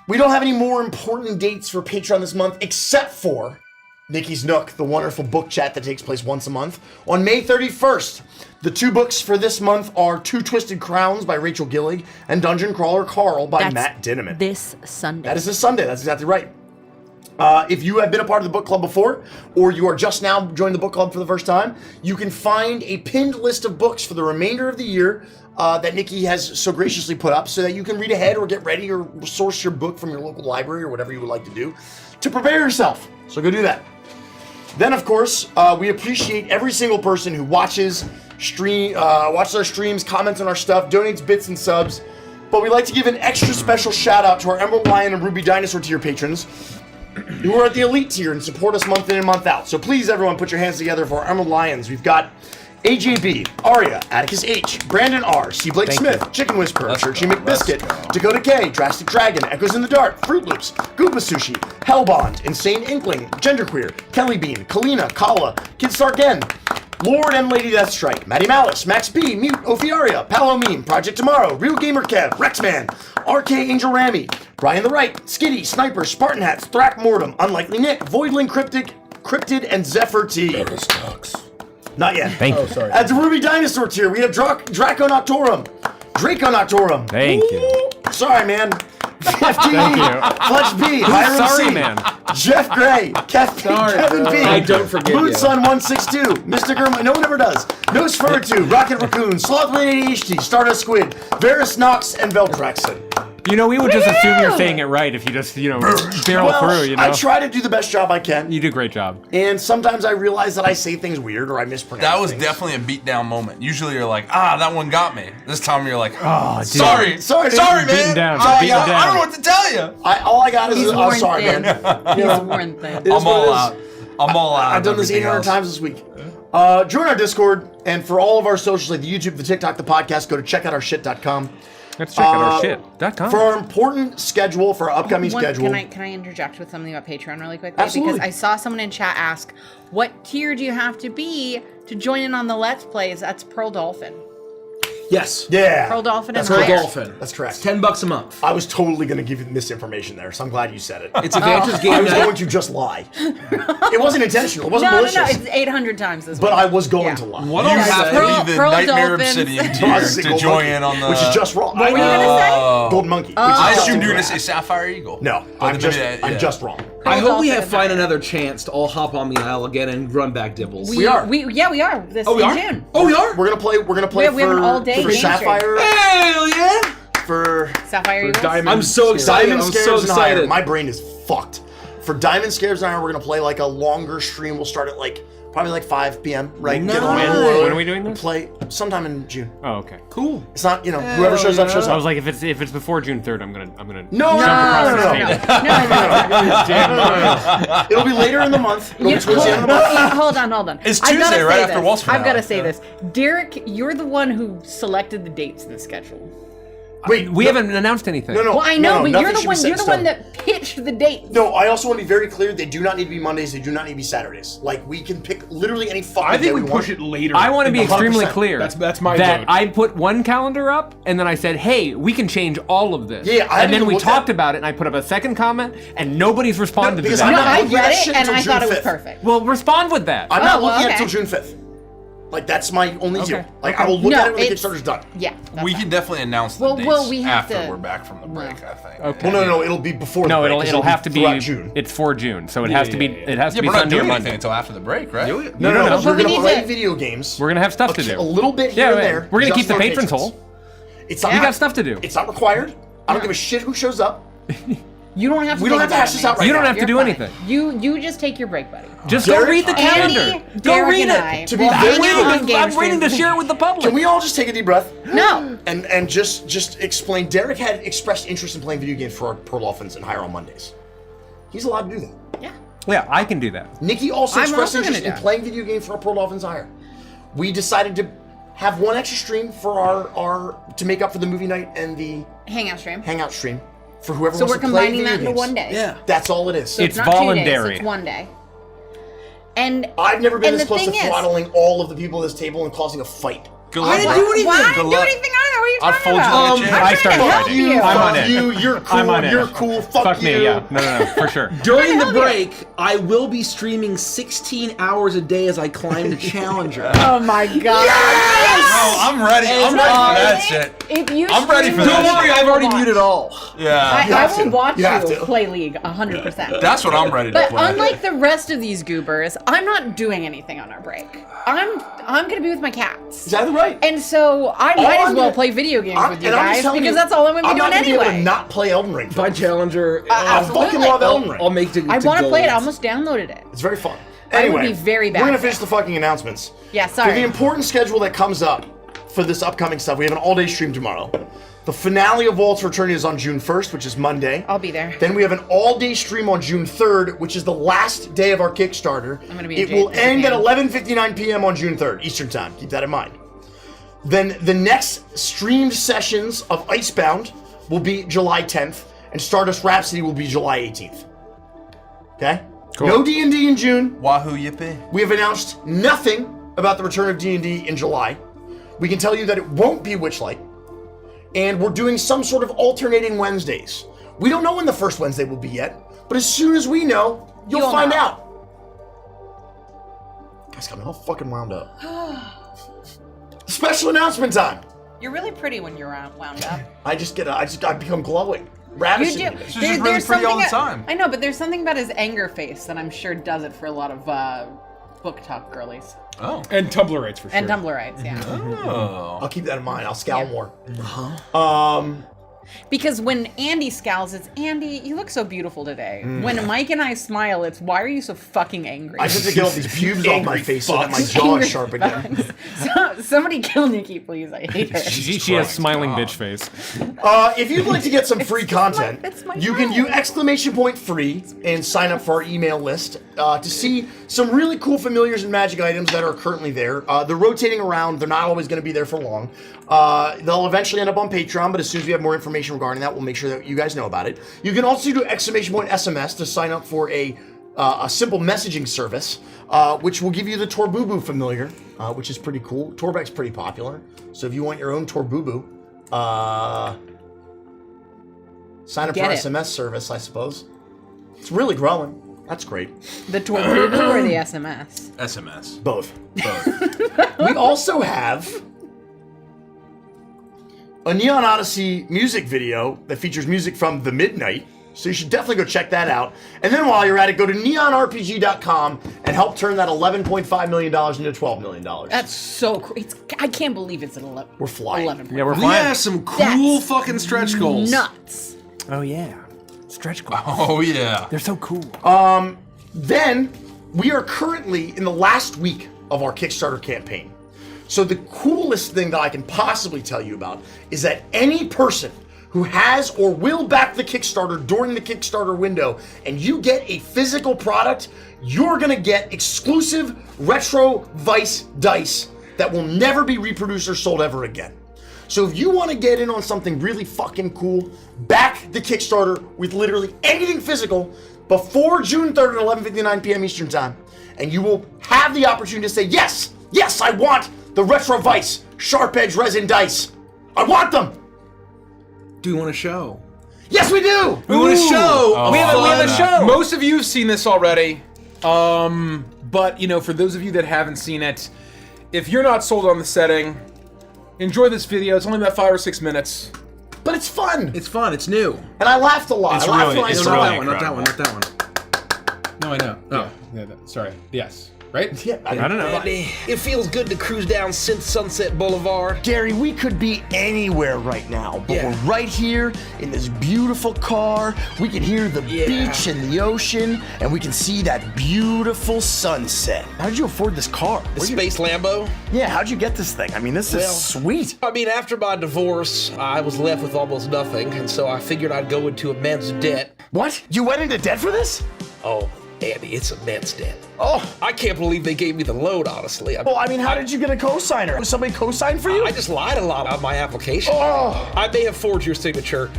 We don't have any more important dates for Patreon this month, except for Nikki's Nook, the wonderful book chat that takes place once a month. On May 31st, the 2 books for this month are Two Twisted Crowns by Rachel Gillig and Dungeon Crawler Carl by Matt Dinneman. This Sunday. That is this Sunday. That's exactly right. If you have been a part of the book club before, or you are just now joining the book club for the first time, you can find a pinned list of books for the remainder of the year that Nikki has so graciously put up so that you can read ahead or get ready or source your book from your local library or whatever you would like to do to prepare yourself. So go do that. Then, of course, we appreciate every single person who watches our streams, comments on our stuff, donates bits and subs. But we'd like to give an extra special shout out to our Emerald Lion and Ruby Dinosaur tier patrons who are at the Elite tier and support us month in and month out. So please, everyone, put your hands together for our Emerald Lions. We've got AJB, Aria, Atticus H, Brandon R, C. Blake Smith, Chicken Whisperer, Churchy McBiscuit, Dakota K, Drastic Dragon, Echoes in the Dark, Fruit Loops, Goopa Sushi, Hellbond, Insane Inkling, Genderqueer, Kelly Bean, Kalina, Kala, Kid Sarken, Lord and Lady Deathstrike, Maddie Malice, Max B, Mute, Ophiaria, Palo Meme, Project Tomorrow, Real Gamer Kev, Rexman, RK Angel Rami, Brian the Right, Skitty, Sniper, Spartan Hats, Thrackmortem, Unlikely Nick, Voidling Cryptid, and Zephyr T. Not yet. Thank you. Oh, sorry. At the Ruby Dinosaur tier, we have Draco Noctorum. Thank you. Sorry, man. FTE, Thank you. Fletch B, Hiram sorry, C, man? Jeff Gray, Kevin B, I don't forget you. Bootsun162, Mr. Gurma, no one ever does, Nosferatu, Rocket Raccoon, Slothblade ADHD, Stardust Squid, Varys Knox, and Veldraxon. You know, we would just assume you're saying it right if you just, barrel through, you know? I try to do the best job I can, You do a great job. and sometimes I realize that I say things weird or I mispronounce That was things. definitely a beatdown moment. Usually you're like, that one got me. This time you're like, Oh, dude. sorry, dude. man. Beaten down, I beaten down. don't know what to tell you. All I got is, He's I'm worn sorry, thin. man. He's worn thin. It is I'm what it all is. out. I'm all out. I've done this Everything 800 else. times this week. Join our Discord, and for all of our socials like the YouTube, the TikTok, the podcast, go to checkoutourshit.com. Let's check out our shit.com. For our important schedule, for our upcoming schedule. Can I interject with something about Patreon really quickly? Absolutely. Because I saw someone in chat ask, what tier do you have to be to join in on the Let's Plays? That's Pearl Dolphin. Yes. Yeah. Pearl Dolphin That's and Pearl higher. Dolphin. That's correct. $10 a month. I was totally going to give you misinformation there, so I'm glad you said it. It's Advantage I Game was Night. going to just lie. It wasn't intentional. It wasn't No, malicious. it's 800 times this But week. I was going Yeah. to lie. What do you have Pearl- to be the Pearl Nightmare Dolphins. Obsidian I tier was a to gold join monkey, in on the... which is just wrong. What were you going to Golden monkey. which is I just assumed you were wrong. going to say Sapphire Eagle. No, But I'm just yeah. wrong. I hope we Dolphin have and find higher. another chance to all hop on the aisle again and run back dibbles. We are. We are. This Oh, we in are? June. Oh, we are? We're gonna play. We're gonna play We have an all-day for game Sapphire. Hell yeah! For Sapphire Eagles? Diamond. I'm so excited. Diamond I'm Scares so and Higher. excited. My brain is fucked. For Diamond Scares and Higher, we're gonna play like a longer stream. We'll start at probably 5 p.m. Right? Nice. Get on When- board when are we doing this? Play sometime in June. Oh, okay. Cool. It's not whoever shows up shows I up. was like, if it's before June 3rd, I'm gonna No, jump across the table. It'll be later in the month. It'll be towards the end of the month. Hold on. It's I gotta Tuesday, right say after this. Walt's I've got to finale. say this. Derek, you're the one who selected the dates in the schedule. Wait, We haven't announced anything. No. Well, I know, but nothing you're the should be one. set in You're the one stone. that pitched the dates. No, I also want to be very clear. They do not need to be Mondays. They do not need to be Saturdays. Like we can pick literally any fucking I day think we want. push it later. I want to be 100%. extremely clear. That's my that vote. I put one calendar up and then I said, "Hey, we can change all of this." Yeah, I and then haven't we looked talked at- about it, and I put up a second comment, and nobody's responded to because that. I'm No, not I looking at read that it shit and until I thought it June was 5th. perfect. Well, respond with that. I'm not well, looking at it okay. until June 5th. Like that's my only Okay. deal. Like I will look No, at it when the it's- Kickstarter's done. Yeah. that's We fine. can definitely announce the Well, dates we have after to- we're back from the break, I think. Okay. Well, no, it'll be before. No, the break, 'cause it'll have to be. throughout June. It's for June, so it has to be. It has to Yeah, be we're not Sunday or doing Monday. anything until after the break, right? No, know. we're But we gonna need play to- video games. We're gonna have stuff to do. A little bit here Yeah, and yeah. there. We're gonna just keep the for patrons patrons. whole. It's not. We got stuff to do. It's not required. I don't give a shit who shows up. You don't have to. We don't have to hash this out right You don't now. have to do anything. You just take your break, buddy. Just Derek- go read the calendar. Andy, Go Derek, read and it. I To be will very hang out on clear, game I'm waiting to streams. share it with the public. Can we all just take a deep breath? No. And just explain. Derek had expressed interest in playing video games for our Pearl Dolphins and Hire on Mondays. He's allowed to do that. Yeah. Yeah, I can do that. Nikki also I'm expressed also interest gonna in do it. playing video games for our Pearl Dolphins Hire. We decided to have one extra stream for our to make up for the movie night and the Hangout stream. hangout stream for whoever So wants we're to play combining video that into games. one day. Yeah. That's all it is. So It's not 2 days, voluntary. it's 1 day. And I've never been and this the close to thing is- throttling all of the people at this table and causing a fight. Good I luck. didn't do anything. Why? I Good didn't do luck. anything either. What are you I'll talking fold you about? like a chair. I I'm started trying to help fighting. you. I'm on Fuck it. you, you're cool, I'm on it. you're cool, fuck you. me, yeah. No, for sure. During the How dare break, I will be streaming 16 hours a day as I climb the Challenger. Oh my god. Oh, I'm ready. I'm ready for that shit. If you I'm ready stream for that League, shit. Don't worry, I I've will already watch. muted all. Yeah. I will watch You have you to. play League 100%. That's what I'm ready to But play. unlike the rest of these goobers, I'm not doing anything on our break. I'm gonna be with my cats. Is that right? And so I All might as I'm well gonna- play video games with you and I'm just guys telling because you, that's all I'm gonna be not doing gonna be able anyway. to not play Elden Ring. By Challenger, I Absolutely. fucking love Elden Ring. I'll make the I want to play it. I gold. almost downloaded it. It's very fun. I would Anyway, be very bad we're gonna at finish it. the fucking announcements. Yeah, For sorry. the important schedule that comes up for this upcoming stuff, we have an all-day stream tomorrow. The finale of Walt's Return is on June 1st, which is Monday. I'll be there. Then we have an all-day stream on June 3rd, which is the last day of our Kickstarter. I'm gonna be in It will Japan. end at 11:59 p.m. on June 3rd, Eastern Time. Keep that in mind. Then the next streamed sessions of Icebound will be July 10th, and Stardust Rhapsody will be July 18th. Okay? Cool. No D&D in June. Wahoo yippee. We have announced nothing about the return of D&D in July. We can tell you that it won't be Witchlight. And we're doing some sort of alternating Wednesdays. We don't know when the first Wednesday will be yet, but as soon as we know, you'll find know. out. Guys, got me all fucking wound up. Special announcement time. You're really pretty when you're wound up. I become glowing. You Ravishing. do. She's just really pretty all the time. I know, but there's something about his anger face that I'm sure does it for a lot of book talk girlies Oh. And Tumblrites for sure. and Tumblrites. Yeah. Oh. I'll keep that in mind. I'll scowl Yeah. more. Because when Andy scowls, it's Andy, you look so beautiful today. When Mike and I smile, it's why are you so fucking angry? I just have to get all these pubes off my face so that my jaw Angry is sharp again. Somebody kill Nikki, please. I hate her. She has smiling bitch face. If you'd like to get some free content, it's my you can friend. use ! free and sign up for our email list to see some really cool familiars and magic items that are currently there. They're rotating around. They're not always going to be there for long. They'll eventually end up on Patreon, but as soon as we have more information regarding that, we'll make sure that you guys know about it. You can also do ! SMS to sign up for a simple messaging service, which will give you the Torbubu familiar, which is pretty cool. Torbek's pretty popular, so if you want your own Torbubu, sign up Get for it. SMS service, I suppose. It's really growing. That's great. The Torbubu or the SMS? SMS. Both. Both. We also have a Neon Odyssey music video that features music from The Midnight, so you should definitely go check that out. And then while you're at it, go to neonrpg.com and help turn that $11.5 million into $12 million. That's so I can't believe it's at 11. We're flying. 11. Yeah, we're We flying. have some cool That's fucking stretch goals. Nuts. Oh yeah, stretch goals. Oh, yeah. They're so cool. Then, we are currently in the last week of our Kickstarter campaign. So the coolest thing that I can possibly tell you about is that any person who has or will back the Kickstarter during the Kickstarter window and you get a physical product, you're gonna get exclusive Retro Vice dice that will never be reproduced or sold ever again. So if you want to get in on something really fucking cool, back the Kickstarter with literally anything physical before June 3rd at 11:59 p.m. Eastern Time, and you will have the opportunity to say, yes, yes, I want the Retro Vice Sharp Edge Resin dice. I want them. Do you want a show? Yes, we do. We want a show. Oh, we have a show. Most of you have seen this already, but you know, for those of you that haven't seen it, if you're not sold on the setting, enjoy this video. It's only about 5 or 6 minutes. But it's fun. It's fun. It's new. And I laughed a lot. It's I laughed really- when I it's saw Not really that one. Not that incredible. one. Not that one. No, I know. Oh. Yeah, sorry. Yes. right? Yeah, I don't know. It feels good to cruise down Sunset Boulevard. Gary, we could be anywhere right now, but Yeah. we're right here in this beautiful car. We can hear the beach and the ocean, and we can see that beautiful sunset. How did you afford this car? The Space Lambo. Yeah, how'd you get this thing? I mean, this is sweet. I mean, after my divorce, I was left with almost nothing, and so I figured I'd go into immense debt. What? You went into debt for this? Oh, Andy, it's immense debt. Oh. I can't believe they gave me the loan, honestly. Well, I mean, how did you get a cosigner? Was somebody co-signed for you? I just lied a lot on my application. Oh. I may have forged your signature,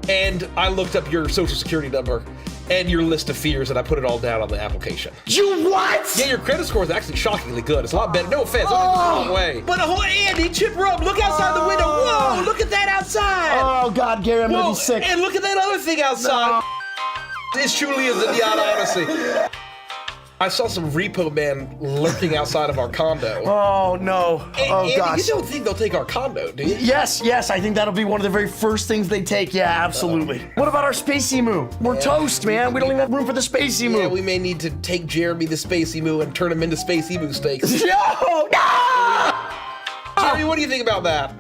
and I looked up your social security number and your list of fears, and I put it all down on the application. You what? Yeah, your credit score is actually shockingly good. It's a lot better. No offense, I don't think it's the wrong way. But Andy, Chip Rub, look outside the window. Whoa, look at that outside. Oh, God, Gary, I'm gonna be sick. And look at that other thing outside. This truly is a Neon Odyssey. I saw some repo man lurking outside of our condo. Oh, no. Oh, Andy, gosh. you don't think they'll take our condo, do you? Yes, I think that'll be one of the very first things they take. Yeah, absolutely. What about our Space Emu? We're toast, man. We don't even have room for the Space Emu. Yeah, we may need to take Jeremy the Space Emu and turn him into Space Emu steaks. No! Jeremy, what do you think about that?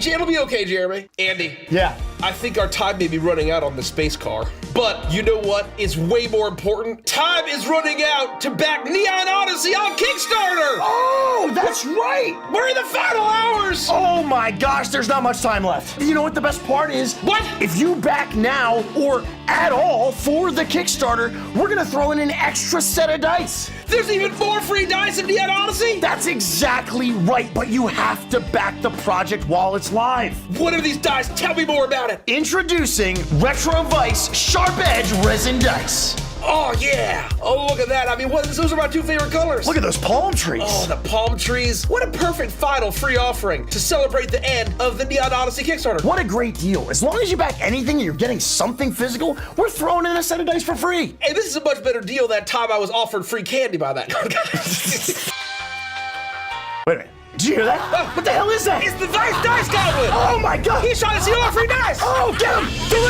It'll be okay, Jeremy. Andy. Yeah. I think our time may be running out on the space car. But you know what? It's way more important. Time is running out to back Neon Odyssey on Kickstarter! Oh, that's right! We're in the final hours! Oh my gosh, there's not much time left. You know what the best part is? What? If you back now or at all for the Kickstarter, we're gonna throw in an extra set of dice. There's even more free dice in Neon Odyssey? That's exactly right, but you have to back the project while it's live. What are these dice? Tell me more about it. Introducing Retro Vice Sharp Edge Resin Dice. Oh, yeah. Oh, look at that. I mean, those are my two favorite colors. Look at those palm trees. Oh, the palm trees. What a perfect final free offering to celebrate the end of the Neon Odyssey Kickstarter. What a great deal. As long as you back anything and you're getting something physical, we're throwing in a set of dice for free. Hey, this is a much better deal that time I was offered free candy by that guy. Wait a minute. Did you hear that? What the hell is that? It's the Vice Dice Goblin! Oh my god! He's trying to steal our free dice! Oh, get him! Get him!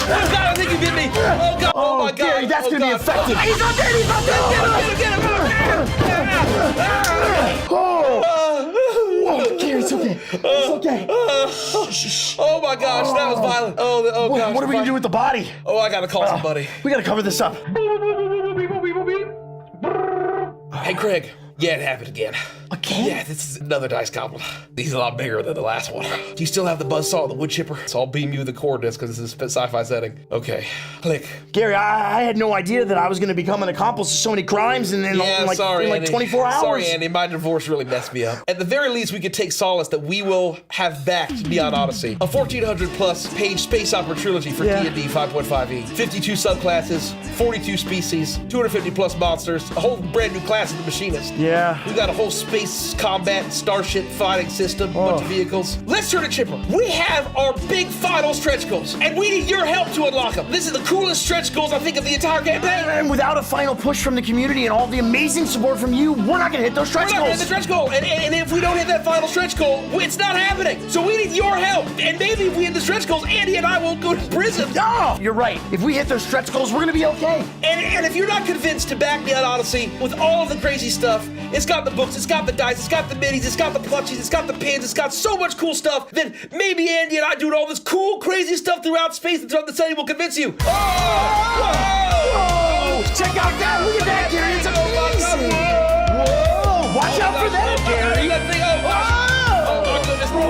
Oh god, I think he bit me! Oh god, oh my god! Gary, that's gonna be effective! He's not dead, he's not dead! Get him! Oh, Gary, it's okay. It's okay. Oh my gosh, that was violent. Oh gosh. What are we gonna do with the body? Oh, I gotta call somebody. We gotta cover this up. Hey, Craig. Yeah, it happened again. Again? Yeah, this is another dice goblin. He's a lot bigger than the last one. Do you still have the buzzsaw and the wood chipper? So I'll beam you the coordinates because this is a sci-fi setting. Okay, click. Gary, I had no idea that I was gonna become an accomplice to so many crimes in like 24 hours. Sorry, Andy. My divorce really messed me up. At the very least, we could take solace that we will have backed Neon Odyssey, a 1,400+ page space opera trilogy for D&D 5.5e. 52 subclasses, 42 species, 250+ monsters, a whole brand new class of the Machinist. Yeah. We got a whole space combat starship fighting system, bunch of vehicles. Let's turn it chipper. We have our big final stretch goals, and we need your help to unlock them. This is the coolest stretch goals I think of the entire campaign. And without a final push from the community and all the amazing support from you, we're not gonna hit those stretch We're not gonna hit goals. the stretch goal, and if we don't hit that final stretch goal, it's not happening. So we need your help, and maybe if we hit the stretch goals, Andy and I won't go to prison. Oh, you're right. If we hit those stretch goals, we're gonna be okay. And if you're not convinced to back Neon Odyssey with all of the crazy stuff, it's got the books, it's got the dice, it's got the minis, it's got the plushies, it's got the pins, it's got so much cool stuff, then maybe Andy and I doing all this cool, crazy stuff throughout space and throughout the setting will convince you. Oh! Check out that! Look at that, Gary! It's amazing! Whoa! Watch out for that, Gary!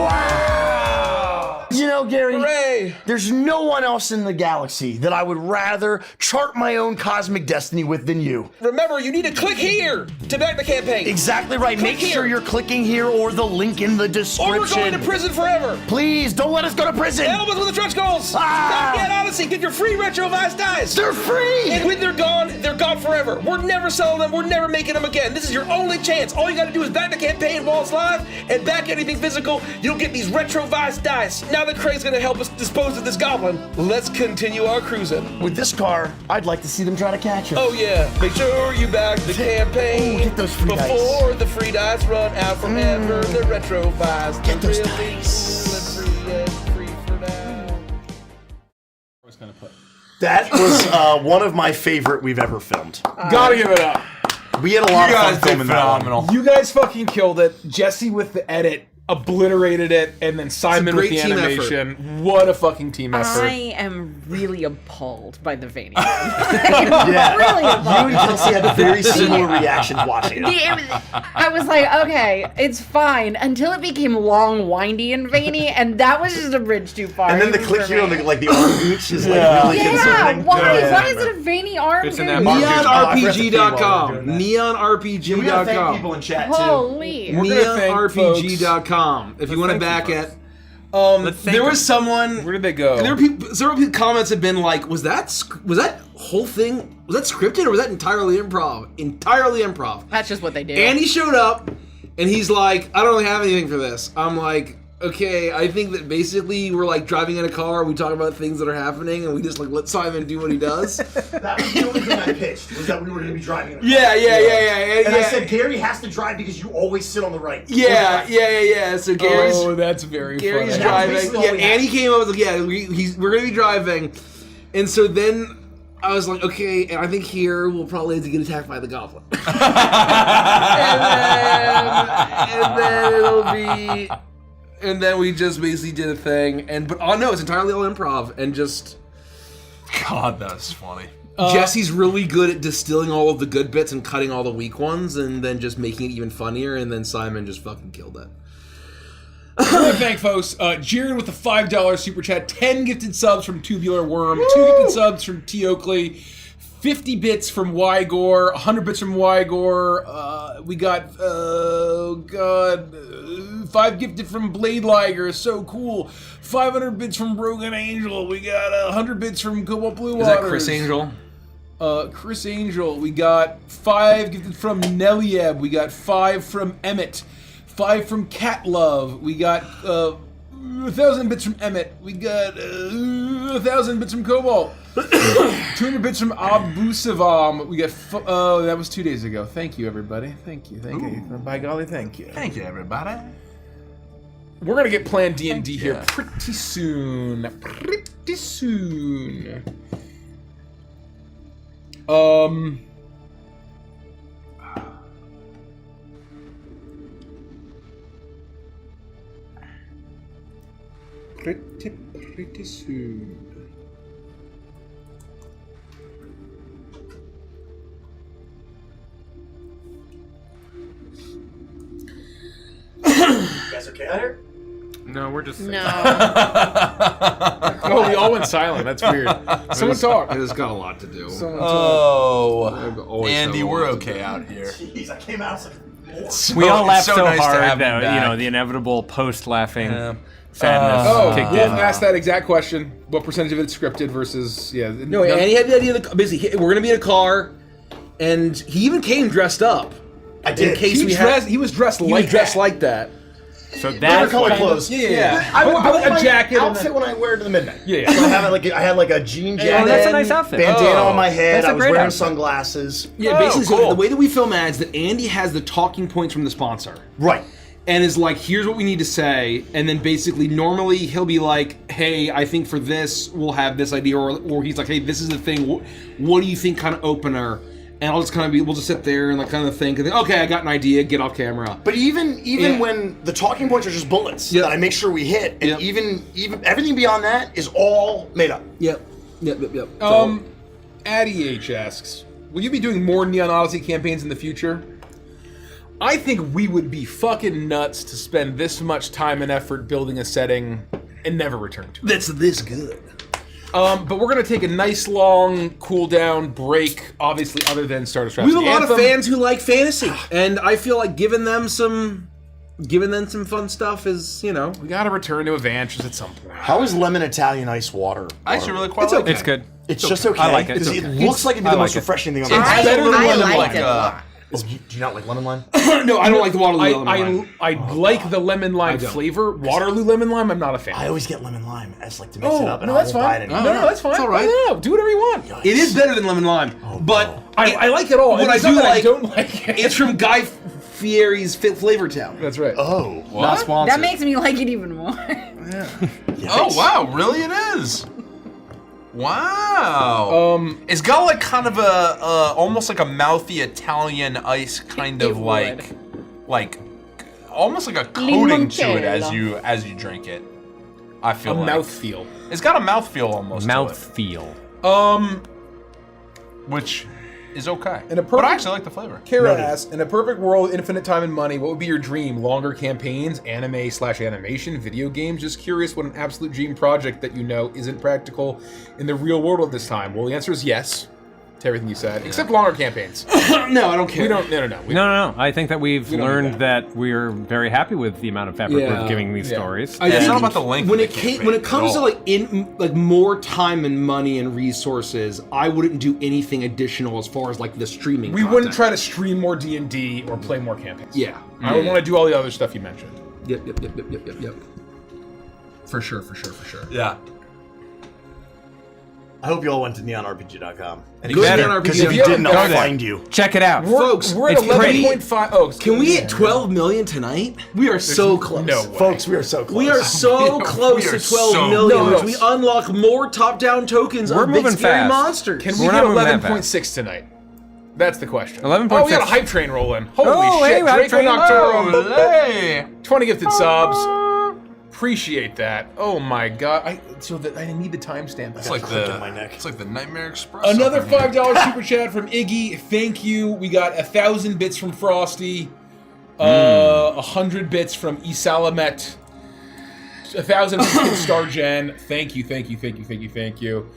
Wow! You know, Gary, Hooray! there's no one else in the galaxy that I would rather chart my own cosmic destiny with than you. Remember, you need to click here to back the campaign. Exactly right. Click Make sure here. you're clicking here or the link in the Or description. we're going to prison forever. Please, don't let us go to prison! Help us with the stretch goals. Ah. Back Neon Odyssey, get your free retrovised dice. They're free! And when they're gone forever. We're never selling them. We're never making them again. This is your only chance. All you got to do is back the campaign while it's live and back anything physical. You'll get these retrovised dice. Now that Craig's going to help us dispose of this goblin, let's continue our cruising. With this car, I'd like to see them try to catch us. Oh yeah, make sure you back the campaign Get those free dice. before the free dice run out forever. The retrovised. Get They're those really dice. cool and free for now. gonna put. That was one of my favorite we've ever filmed. Gotta give it up. We had a lot You of guys fun did filming that one. phenomenal. You guys fucking killed it. Jesse with the edit obliterated it, and then Simon with great the team animation. What a fucking team effort. I am really appalled by the Vania. Yeah. Really You appalled. and Kelsey had very similar reactions watching it. I was like, okay, it's fine, until it became long, windy, and veiny, and that was just a bridge too far. And then the even click for here on me. the arm boots is like really Yeah, concerning. why? Yeah. Why is it a veiny arm? It's an dude? M- NeonRPG.com. We gotta thank people NeonRPG.com. in chat too. Holy. We're gonna thank NeonRPG.com. If you want to thank back you, it. Let's thank There them. was someone. Where did they go? There were people. Several people comments have been like, "Was that whole thing? Was that scripted or was that entirely improv? Entirely improv." That's just what they do. And he showed up, and he's like, "I don't really have anything for this." I'm like, "Okay, I think that basically we're like driving in a car. We talk about things that are happening, and we just like let Simon do what he does." That was the only thing I pitched, was that we were going to be driving in a car. Yeah. And I said, Gary has to drive because you always sit on the right. Yeah. So Gary's Oh, that's very Gary's funny. That was driving. basically all Yeah, we had. and he came up with like, yeah, we're gonna be driving, and so then I was like, okay, and I think here we'll probably have to get attacked by the goblin, and then it'll be, and then we just basically did a thing, but oh no, it's entirely all improv, and just God, that's funny. Jesse's really good at distilling all of the good bits and cutting all the weak ones, and then just making it even funnier, and then Simon just fucking killed it. I want to thank folks. Jared with the $5 super chat, 10 gifted subs from Tubular Worm, 2 gifted subs from T. Oakley, 50 bits from Wygore, 100 bits from Wygore. We got 5 gifted from Blade Liger, so cool. 500 bits from Brogan Angel. We got 100 bits from Cobalt Blue Waters. Is that Chris Angel? Chris Angel. We got 5 gifted from Nelieb. We got 5 from Emmett. 5 from Cat Love. We got 1,000 bits from Emmett. We got 1,000 bits from Cobalt. 200 bits from Abu Savam. We got that was 2 days ago. Thank you, everybody. Thank you. By golly, thank you. Thank you, everybody. We're gonna get Plan D&D here pretty soon. Pretty soon. Pretty soon. You guys okay out here? No, we're just. No. Oh, we all went silent. That's weird. Someone talk. I just got a lot to do. Someone talk. Oh, always Andy, have a we're lot to okay do. out here. Jeez, I came out like, We all laughed so, nice to hard have him that back. the inevitable post-laughing Yeah. sadness Oh, kicked Wolf in. asked that exact question. What percentage of it's scripted versus No, Andy had the idea that basically we're gonna be in a car, and he even came dressed up. I did. In case He we was dressed he like was dressed that. like that. So Different that's color what- clothes. Yeah. I But want a jacket and outfit when I wear it to the midnight. Yeah. So I had like a jean jacket. Oh, that's a nice outfit. Bandana Oh, on my head. that's a I was great wearing outfit. sunglasses. Yeah, Oh, basically, so cool. the way that we film ads, that Andy has the talking points from the sponsor, Right. and is like, "Here's what we need to say," and then basically, normally he'll be like, "Hey, I think for this we'll have this idea," or he's like, "Hey, this is the thing. What do you think?" Kind of opener. And I'll just we'll just sit there and like kind of think, okay, I got an idea, get off camera. But even Yeah. when the talking points are just bullets Yep. that I make sure we hit, and Yep. even everything beyond that is all made up. Yep. Addy H asks, will you be doing more Neon Odyssey campaigns in the future? I think we would be fucking nuts to spend this much time and effort building a setting and never return to it. That's this good. But we're gonna take a nice long cool down break, obviously other than Stardust We have a Rhapsody lot of Anthem. fans who like fantasy, and I feel like giving them some fun stuff is, We gotta return to Adventures at some point. How is lemon Italian ice water? I actually really quite like It's it. good. It's just okay. I like it. 'Cause It's it okay. looks like it'd be I the like most it. refreshing thing on It's the planet. better than I lemon liked lime. it a lot. Do you not like lemon lime? no, I don't like the Waterloo lemon lime. I like the lemon lime don't. flavor. Waterloo lemon lime, I'm not a fan. I always get lemon lime as like to mix Oh, it up, and no, I that's won't buy fine. it No, anymore. no, that's fine. It's all right. No, do whatever you want. It is better than lemon lime, but I like it all. What I It's not do that like- I don't like it. it's from Guy Fieri's Flavor Town. That's right. Oh, Not sponsored. That makes me like it even more. Oh wow, really? It is. Wow. It's got like kind of a almost like a mouthy Italian ice kind of like almost like a coating to it as you drink it. I feel like mouthfeel. It's got a mouthfeel almost. Mouthfeel. Which is okay. In a but I perfect- actually like the flavor. Kara asks, in a perfect world, infinite time and money, what would be your dream? Longer campaigns, anime/animation, video games? Just curious what an absolute dream project that you know isn't practical in the real world at this time. Well, the answer is yes to everything you said, except longer campaigns. No, I don't care. We don't. No. No. I think that we've don't need learned that we're very happy with the amount of fabric we're giving these stories. I It's think not about the length when of it the came, campaign when it comes at to all. like more time and money and resources, I wouldn't do anything additional as far as like the streaming. We content. wouldn't try to stream more D&D or play more campaigns. Yeah. I would want to do all the other stuff you mentioned. Yep. For sure. Yeah. I hope you all went to neonrpg.com. And Go to because if neonrpg.com. you didn't, Go I'll there. find you. Check it out. Folks, We're at it's pretty. 11.5. Oh, Can we hit 12 million tonight? We are so close. No way. Folks, we are so close. We are so close are to 12 so million, close. which we unlock more top-down tokens We're of big moving scary fast. monsters. Can we We're get not moving that 11.6 tonight? That's the question. 11.6. Oh, we got a hype train rolling. Holy Oh, shit. hey, hype Draco train. Nocturne. Hey. 20 gifted subs. Appreciate that. Oh my god. I need the timestamp. It's like Crick in my neck. It's like the Nightmare Express. Another up in here. $5 super chat from Iggy. Thank you. We got 1,000 bits from Frosty. 100 bits from Isalamet. 1,000 from Stargen. Thank you.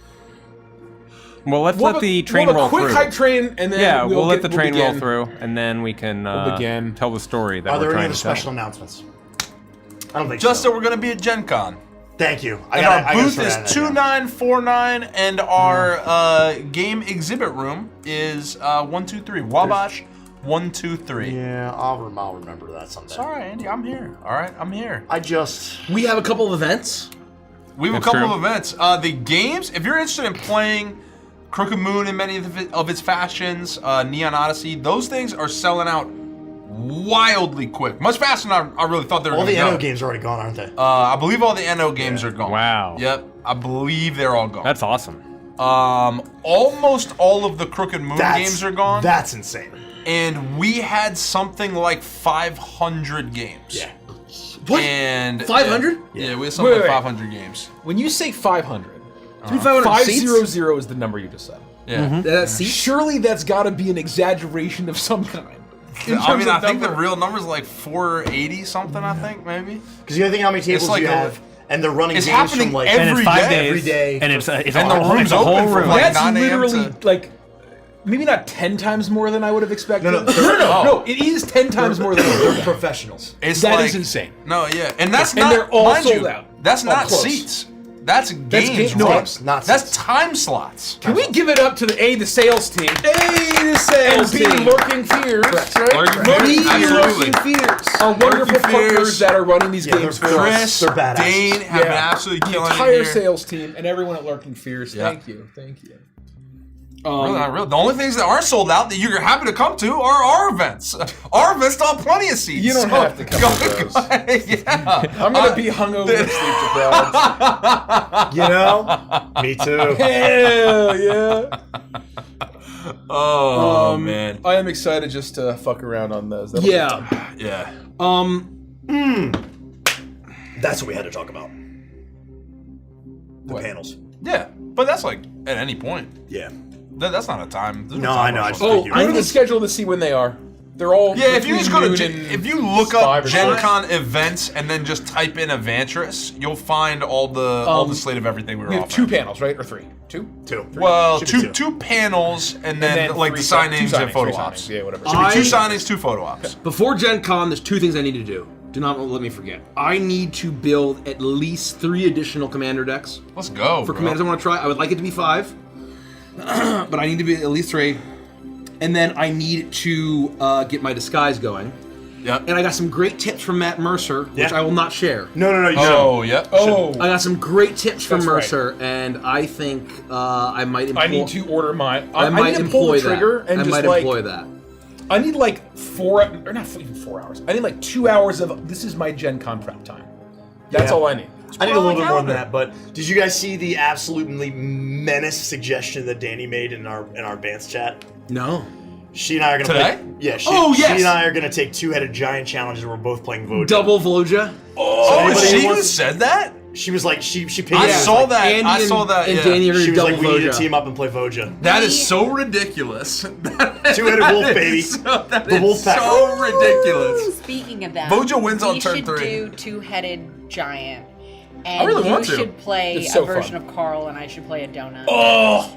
Well, let's We'll let have the a- train we'll have roll a quick through. hype train, and then Yeah, we'll let the we'll train roll begin. through, and then we can begin. tell the story that Are we're there any trying other to tell. special announcements? I don't think Just so. that we're gonna be at Gen Con. Thank you. And our booth is 2949, and our game exhibit room is 123. Wabash 123. Yeah, I'll remember that someday. It's all right, Andy. I'm here. All right, I'm here. We have a couple of events. We have That's a couple true. of events. The games, if you're interested in playing Crooked Moon in many of its fashions, Neon Odyssey, those things are selling out wildly quick. Much faster than I really thought they were All going the to NO go. games are already gone, aren't they? I believe all the NO games are gone. Wow. Yep, I believe they're all gone. That's awesome. Almost all of the Crooked Moon games are gone. That's insane. And we had something like 500 games. Yeah. What? And 500? Yeah, we had something Wait, like wait. 500 games. When you say 500, 500 seats? 500 is the number you just said. Yeah. That's seats? Surely that's got to be an exaggeration of some kind. In I terms mean, I of think the number. real number's like 480 something, I think, maybe. Because you gotta think how many tables like you a- have, and they're running It's games happening from like And it's 5 days. every day. And it's And the a room's whole open from room. like That's 9 a.m. literally to- like maybe not 10 times more than I would have expected. No, no, it is 10 times more than I would They're have. professionals. It's That like, is insane. No, yeah. And that's And not, they're all mind sold you, out. that's Oh, not close. seats. That's games. game- no, run. it's not That's seats. time slots. Can we give it up to the sales team? Hey, the And sales B, team. Lurking Fears, right? Lurking Be Fears, absolutely. Lurking Fears. Our wonderful Lurking Fears. partners that are running these Yeah, games they're for Chris. us. They're badasses. Dane have been absolutely The killing entire it here. sales team and everyone at Lurking Fears. Yeah. Thank you. Really, not really. The only things that aren't sold out that you're happy to come to are our events. Our events still have plenty of seats. You don't So have to come to those. Yeah. I'm gonna be hungover and sleep deprived. You know? Me too. Hell yeah! Oh, man. I am excited just to fuck around on those. That'll be fun. Yeah. Yeah. That's what we had to talk about. The What? panels. Yeah. But that's like at any point. Yeah. That's not a time. There's No, time I know, I rush. just- Oh, you. go to the schedule to see when they are. They're all Yeah, if you just go to between noon and if you look 5 up or Gen 6. Con events and then just type in Evantris, you'll find all the slate of everything we were we have offering. 2 panels, right, or 3? 2? Two. Well, Should be two panels and then, like the 3 signings and photo 3 ops. Yeah, whatever. Should be 2 I- signings, 2 photo ops. Before Gen Con, there's 2 things I need to do. Do not let me forget. I need to build at least 3 additional commander decks. Let's go. For bro. commanders I want to try, I would like it to be 5. But I need to be at least 3. And then I need to get my disguise going. Yep. And I got some great tips from Matt Mercer, which Yeah. I will not share. No, you Oh, yep. Oh, I got some great tips from That's right. Mercer, and I think I might employ, I need to order mine. I might need to pull employ the trigger that. and I just might like employ that. I need like 4 or not even 4 hours. I need like 2 hours of this is my Gen Con prep time. That's Yeah. all I need. I need a little bit more than that, but did you guys see the absolutely menace suggestion that Danny made in our Bants chat? No. She and I are gonna Today? play. Yeah, she and I are gonna take two-headed giant challenges. We're both playing Voidbound. Double Vloja. Oh, anybody is she who who wants- said that? She was like, she picked. I it. saw Like, that. Andy I saw that. and Yeah. Danny are She was like, double we need to Vloja. team up and play Voja. That is so ridiculous. Two-headed wolf, baby. That The is wolf pack. so ridiculous. Speaking of that, Vojo wins on turn We 3. should do two-headed giant. And really want to. You should play It's so a version fun. of Carl, and I should play a donut. Oh,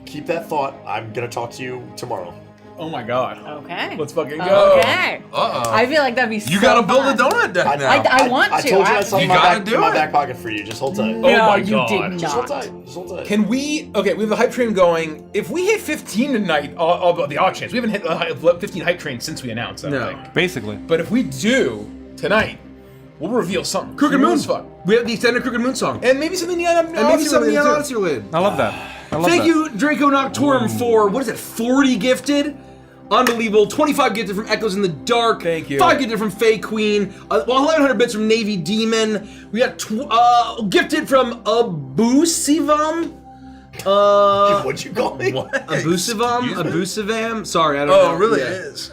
Keep that thought. I'm gonna talk to you tomorrow. oh my God. Okay. Let's fucking go. Okay. Uh-oh. I feel like that'd be so You gotta build a fun. donut deck now. I want I to. told you I had something You gotta in do my it. back pocket for you. Just hold tight. No, Oh my you God. did Just hold not. tight. Just hold tight. Can we? Okay, we have the hype train going. If we hit 15 tonight, the odd chance. We haven't hit the 15 hype train since we announced. I don't No. think. Basically. But if we do tonight, we'll reveal something. Crooked Smooth Moon. as fuck. We have the extended Crooked Moon song. And maybe something Neon And maybe something related, Neon too. Odyssey related. I love that. I love Thank that. you, Draco Noctorum, for, what is it, 40 gifted? Unbelievable. 25 gifted from Echoes in the Dark. Thank you. 5 gifted from Fey Queen. 1,100 bits from Navy Demon. We got gifted from Abusivam. What'd you call me? Abusivam? Abusivam? Sorry, I don't know. Oh, it really Yeah. is.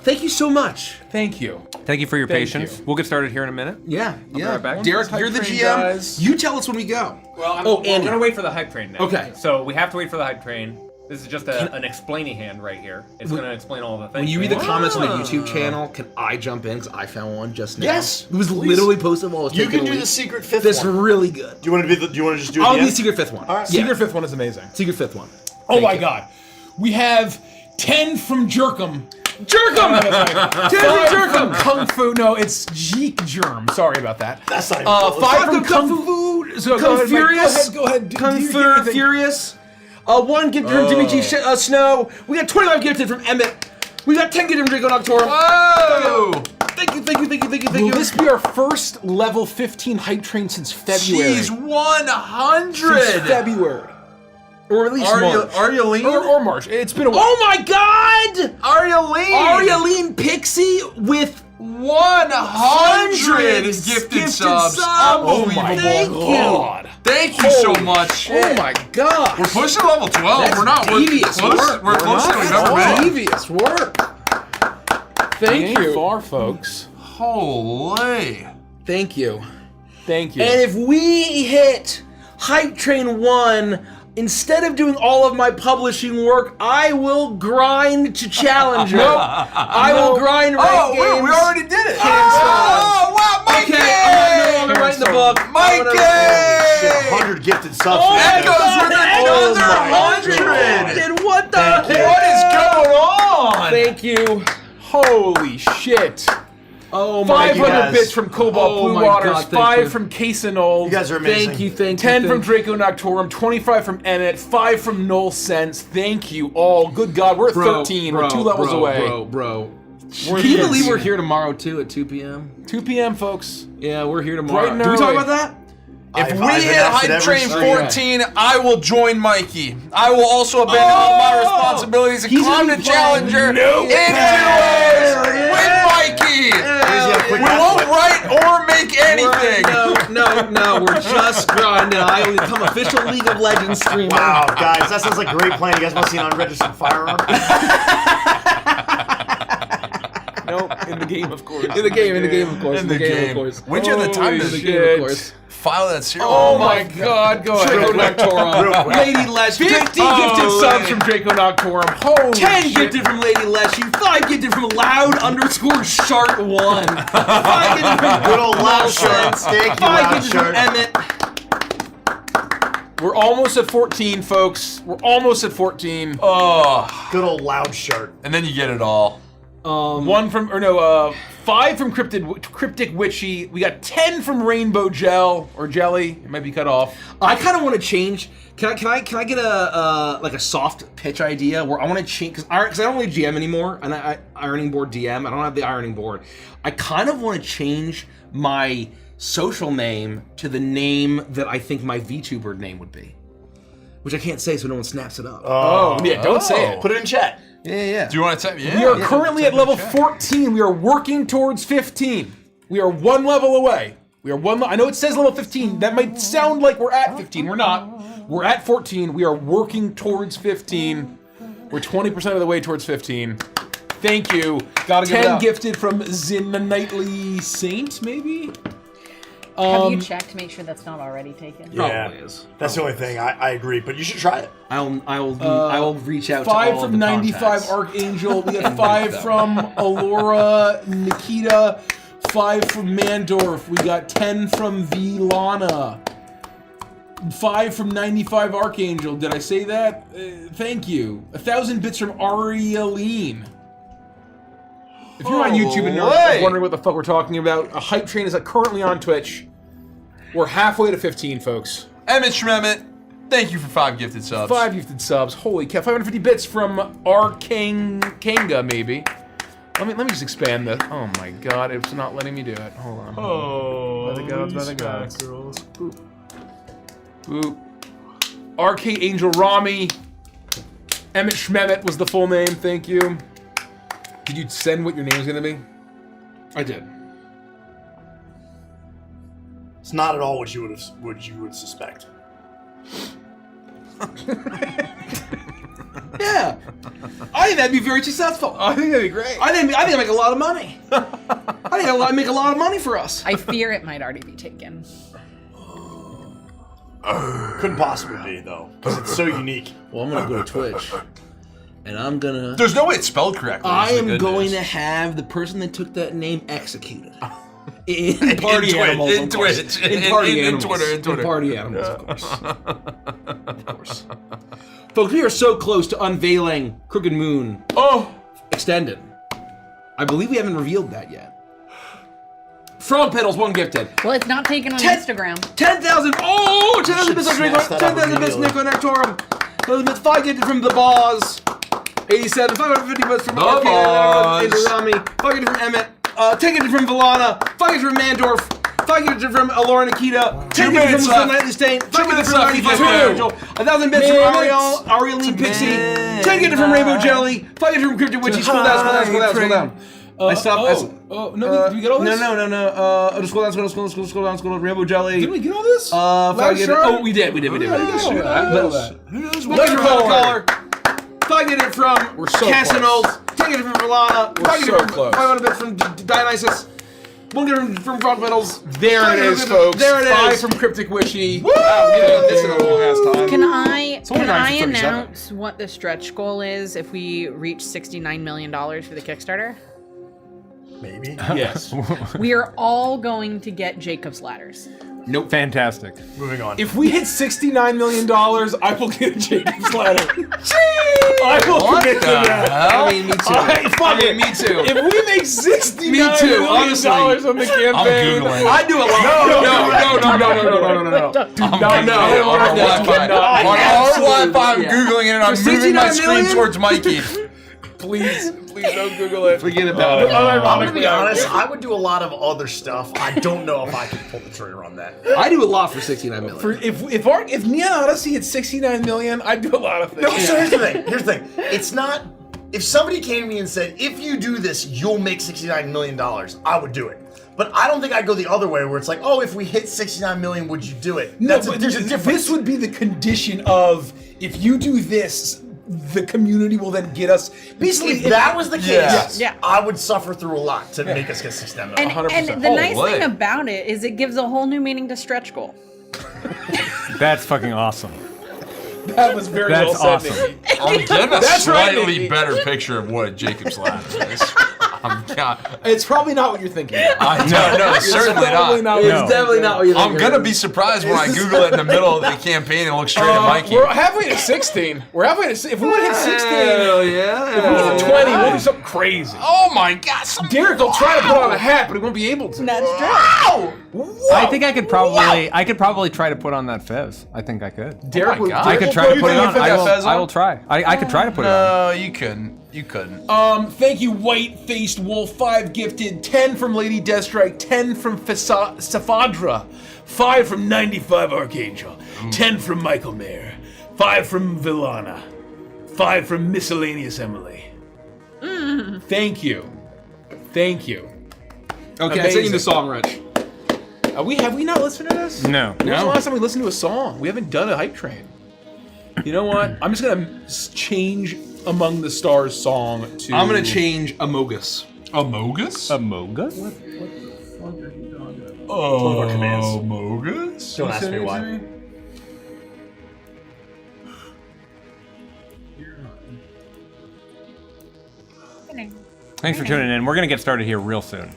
Thank you so much. Thank you. Thank you for your Thank patience. you. We'll get started here in a minute. Yeah, be right back. Derek, Hype you're the train, GM. guys. You tell us when we go. Well, Oh, Andy. we're gonna wait for the hype train now. Okay. So we have to wait for the hype train. This is just an explaining hand right here. It's gonna explain all the things. When you read the comments on the YouTube channel, can I jump in? Because I found one just now. Yes, It was please. literally posted while I was You taking can a do leak. the secret fifth That's one. really good. Do you want to be? Do you want to just do it? I'll at be the the end? secret fifth one. All right. Yeah. Secret fifth one is amazing. Secret fifth one. Oh my God. We have 10 from Jerkum. Jerkum! 10 from Jerkum! Kung Fu. No, it's Jeek Germ. Sorry about that. That's not even close. 5 from Kung Kung Fu. So Kung go ahead, Mike. Furious. Go ahead. Kung Do your Fu thing. Furious. 1 gifted from Jimmy G. Snow. We got 25 gifted from Emmett. We got 10 gifted from Draco Noctorum. Whoa! Thank you, thank you, thank you, thank you, thank Will you. this be our first level 15 hype train since February? She's 100. Since February. Or at least March. Aryaleen? Or March. It's been a while. Oh my God! Aryaleen! Aryaleen Pixie with 100 gifted subs. Oh Unbelievable. my Thank God. Thank you so Holy much. Oh my God. We're pushing level 12. That's we're not. We're devious close. work. We're closer than we've ever That's been. devious work. Thank you. Far, folks. Holy. Thank you. Thank you. And if we hit Hype Train 1, instead of doing all of my publishing work, I will grind to Challenger. I will grind rank Oh, games. we already did it. Oh, wow, Mikey! Okay, I'm no longer writing the book. Mikey! Shit, 100 gifted subs. Oh my Echoes God, with Echoes another with 100. And what the Thank you. heck? What is going on? Thank you. Holy shit. Oh my 500 guys. bits from Cobalt Oh Blue my Waters, God, thank 5 you. from Casinold, You guys are amazing. Thank you, thank you. 10 from thank you. Draco Noctorum, 25 from Emmett, 5 from Null Sense. Thank you all. Good God, we're at 13. we're 2 levels away. Bro. We're Can you kids. believe we're here tomorrow too at 2 p.m.? 2 p.m., folks. Yeah, we're here tomorrow. Bright and Do we talk early. about that? If I've we hit announced it Hype every Train stream. 14, I will join Mikey. I will also abandon all my responsibilities and He's climb gonna the be Challenger fine. into with Mikey. Crazy how quick We that won't went. write or make anything. No, we're just grinding. I will become official League of Legends streamer. Wow, guys, that sounds like a great plan. You guys want to see an unregistered firearm? Nope, in the game, of course. In the game, of course. In the game. of course. When'd you have the time Holy to shit. of course. file that serial? Oh my God, go ahead. Draco Noctorum. Real quick. Lady Lesh. 50 gifted subs from Draco Noctorum. Holy 10 shit. gifted from Lady Leshy, 5 gifted from Loud_Shart1, 5 gifted from Good old Loud Nonsense, Shirt. Thank you, 5 Loud gifted from Shirt. Emmett. We're almost at 14, folks. We're almost at 14. Oh, Good old Loud Shirt. and then you get it all. 5 from Cryptic Witchy. We got 10 from Rainbow Gel or Jelly. It might be cut off. I kind of want to change. Can I get a like a soft pitch idea where I want to change because I don't really GM anymore and I ironing board DM. I don't have the ironing board. I kind of want to change my social name to the name that I think my VTuber name would be, which I can't say so no one snaps it up. Oh, yeah, don't say it. Put it in chat. Yeah. Do you want to type? Yeah. We are yeah, currently type at level in chat. 14. We are working towards 15. We are 1 level away. We are one. I know it says level 15. That might sound like we're at 15. We're not. We're at 14. We are working towards 15. We're 20% of the way towards 15. Thank you. Gotta give it 10 up. gifted from Zin the Nightly Saint, maybe? Have you checked to make sure that's not already taken? Yeah, is. that's the only thing. I agree, but you should try it. I will reach out to 5 all from the 95 contacts. Archangel. We got 5 from Alora Nikita. 5 from Mandorf. We got 10 from Vilana. 5 from 95 Archangel. Did I say that? Thank you. 1,000 bits from Arialine. If you're on YouTube and you're wondering what the fuck we're talking about, a hype train is currently on Twitch. We're halfway to 15, folks. Emmett Schmemmett, thank you for 5 gifted subs. 5 gifted subs. Holy cow. 550 bits from Kanga, maybe. Let me just expand this. Oh my god, it's not letting me do it. Hold on. Oh, by the gods. Boop. Boop. Arcade Angel Rami. Emmett Schmemmett was the full name, thank you. Did you send what your name's gonna be? I did. It's not at all what you would suspect. Yeah. I think that'd be very successful. I think that'd be great. I think I'd make a lot of money. I think I'd make a lot of money for us. I fear it might already be taken. Couldn't possibly be though, because it's so unique. Well, I'm gonna go to Twitch, and I'm gonna. There's no way it's spelled correctly. I is the am good going news. to have the person that took that name executed. In party animals, in of course. Twitch, In party in animals. Twitter, in Twitter. In party animals, of course. Of course. Folks, we are so close to unveiling Crooked Moon Extended. I believe we haven't revealed that yet. Frog Pedals, 1 gifted. Well, it's not taken on 10 Instagram. 10,000. Oh, 10,000 bits. Smash that up 10,000 bits. immediately. Nico Nectorum. 10,000 bits. 5 gifted from the Boss. 87. 550 bits from The Boss. Rami. 5 gifted from Emmett. 10 gifted from Vilana. 5 gifted from Mandorf. 5 gifted from Alora Nikita. 10 gifted minutes from left. Nightly Stain. 5 gifted minutes from left. 95 Two. Angel. 1,000 bits from Ariel Pixie. 10 gifted from Rainbow Jelly. 5 gifted from Cryptid Witchy. Scroll down. I stopped. No, did we get all this? No. Just scroll down. Rainbow Jelly. Did we get all this? 5 gifted. Shark? Oh, we did. Shit, I didn't know that. Electric Color. 5 gifted from We're so Casanova. 10 gifted from Verlana. 5 so gifted from close. 500 bits from Dionysus. 1 gifted from Frog Petals. There it is, folks. There it is. 5 from Cryptic Wishy. Woo! This in a long ass time. Can I only 9 for 37. announce what the stretch goal is if we reach $69 million for the Kickstarter? Maybe. Yes. We are all going to get Jacob's ladders. Nope. Fantastic. Moving on. If we hit $69 million, I will get a Jacob's ladder. I will commit to that. I mean, me too. Me too. If we make $69 Me too, million honestly. on the campaign, I'm Googling. I do a lot. No. On our Wi-Fi, I'm Googling it and I'm moving my 69 screen million? towards Mikey. please don't Google it. Forget about it. I'm gonna be honest. I would do a lot of other stuff. I don't know if I could pull the trigger on that. I do a lot for 69 million. For, if Neon Odyssey hit 69 million, I'd do a lot of things. No, so here's the thing. It's not. If somebody came to me and said, "If you do this, you'll make $69 million," I would do it. But I don't think I'd go the other way, where it's like, "Oh, if we hit 69 million, would you do it?" No, There's a difference. this would be the condition of if you do this, the community will then get us. Basically, If that was the case, Yeah. I would suffer through a lot to make us get 69 million. And, 100%. and the nice Holy. thing about it is it gives a whole new meaning to stretch goal. That's fucking awesome. that was very That's well said. awesome. Nikki. I'm getting a That's right, slightly Nikki. better picture of what Jacob's ladder is. It's probably not what you're thinking. I don't know, certainly Probably not. what It's you're definitely not what you think. I'm gonna be surprised when I Google it in the middle of the campaign and look straight at Mikey. We're halfway to 16. We're halfway to. If we would hit 16, Hell if we yeah. hit 20, we'll do something crazy. Oh my God! Derek will try to put on a hat, but he won't be able to. That's true. Wow! I think I could probably try to put on that fez. I think I could. Derek, my will- God. I Derek could will try to you put it think on. you put that fez I will try. I could try to put it on. No, you couldn't. You couldn't. Thank you, White-Faced Wolf. 5 gifted. 10 from Lady Deathstrike. 10 from Safadra. 5 from 95 Archangel. 10 from Michael Mayer. 5 from Villana. 5 from Miscellaneous Emily. Thank you. Thank you. Okay, I sent you Amazing. the song, Rich. Have we not listened to this? No. When was the last time we listened to a song? We haven't done a hype train. You know what? I'm just gonna change Among the Stars song to. I'm gonna change Amogus. Amogus? Amogus? Oh, one of our commands. Amogus? Don't ask me why. Thanks for tuning in. We're gonna get started here real soon.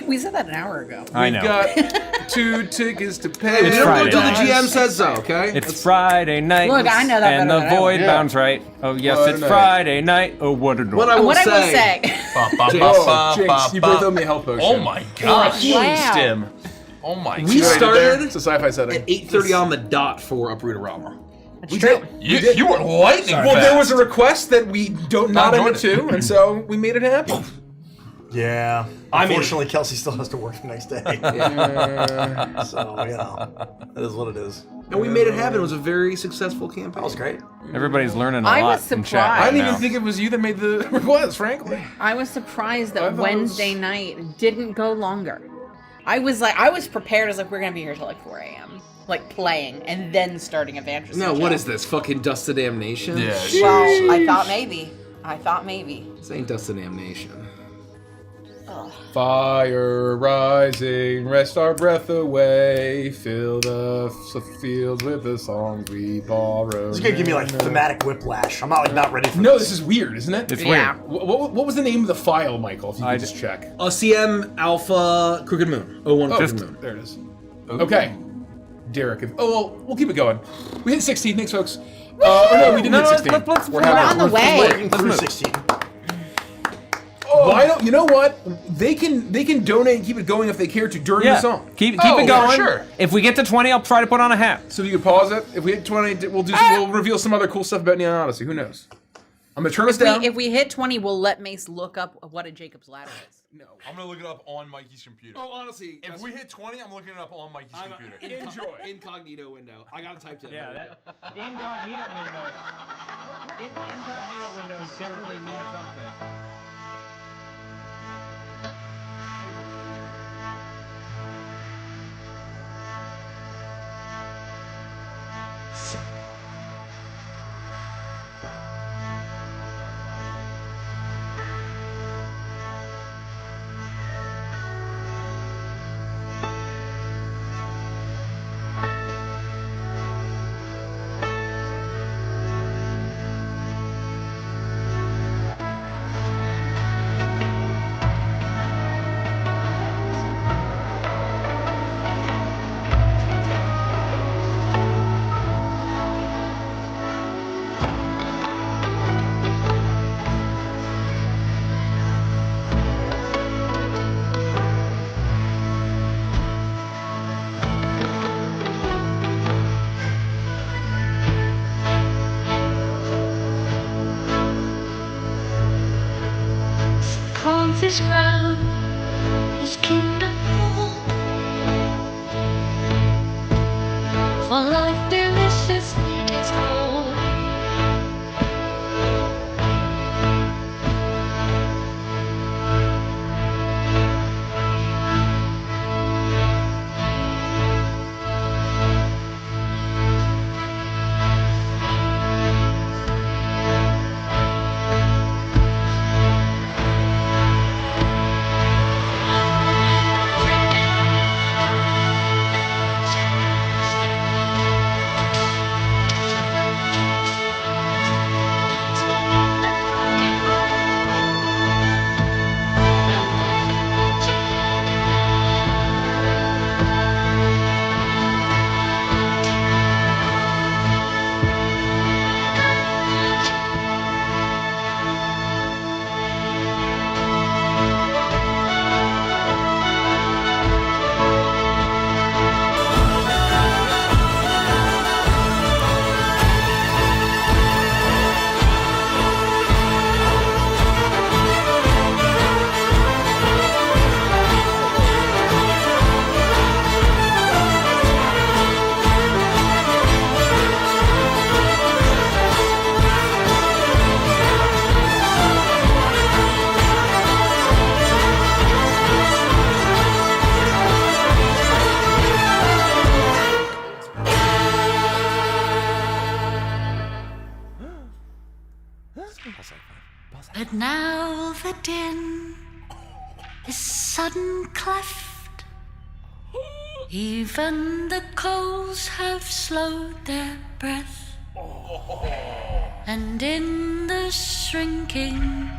We said that an hour ago. I know. We've got 2 tickets to pay. We don't go Friday until the night. GM says so, okay? It's Friday night. Look, I know that And better the than I would. Voidbound's right. Oh, yes, Friday it's night. Friday night. Oh, what a noise. What I will What I will say. say. Oh, Jinx, you both owe me a health potion. Oh my gosh. Wow. Stim. Oh my We god. started It's a sci-fi setting. at 8:30 on the dot for Uprooted Realm. That's true. You were lightning Well, fast. there was a request that we don't not Not end to, and so we made it happen. Yeah. I mean- Unfortunately, Kelsey still has to work the next day. So, you know, it is what it is. And we made it happen. It was a very successful campaign. That was great. Everybody's learning a I lot was in chat. surprised. I didn't now. even think it was you that made the request, frankly. I was surprised I that thought it was- Wednesday night didn't go longer. I was prepared. I was like, we're gonna be here till like 4 a.m. Like playing and then starting a fantasy. No, what is this? Fucking Dust to Damnation? Yeah. Well, I thought maybe. This ain't Dust to Damnation. Fire rising, rest our breath away, fill the fields with the songs we borrow. It's gonna give me like thematic whiplash. I'm not ready for No, this. this is weird, isn't it? It's Yeah. weird. What was the name of the file, Michael? If you I could just check. CM Alpha Crooked Moon. 01 Crooked Moon. There it is. Okay. Derek. Well, we'll keep it going. We hit 16. Thanks, folks. Or no, we didn't No, hit 16. let's- We're on the way. Working through 16. Why don't you know what? They can donate and keep it going if they care to during the Yeah. song. Keep Oh, it for going. sure. If we get to 20, I'll try to put on a hat. So if you could pause it. If we hit 20, we'll reveal some other cool stuff about Neon Odyssey. Who knows? I'm gonna turn us down. If we hit 20, we'll let Mace look up what a Jacob's ladder is. No. I'm gonna look it up on Mikey's computer. Oh, honestly. If we hit 20, I'm looking it up on Mikey's computer. Enjoy. Incognito window. I gotta type it. Yeah, that incognito window. Incognito window definitely means something. Calls his crown, his kingdom. For life delicious, it is cold. But now the din is sudden cleft. Even the coals have slowed their breath. And in the shrinking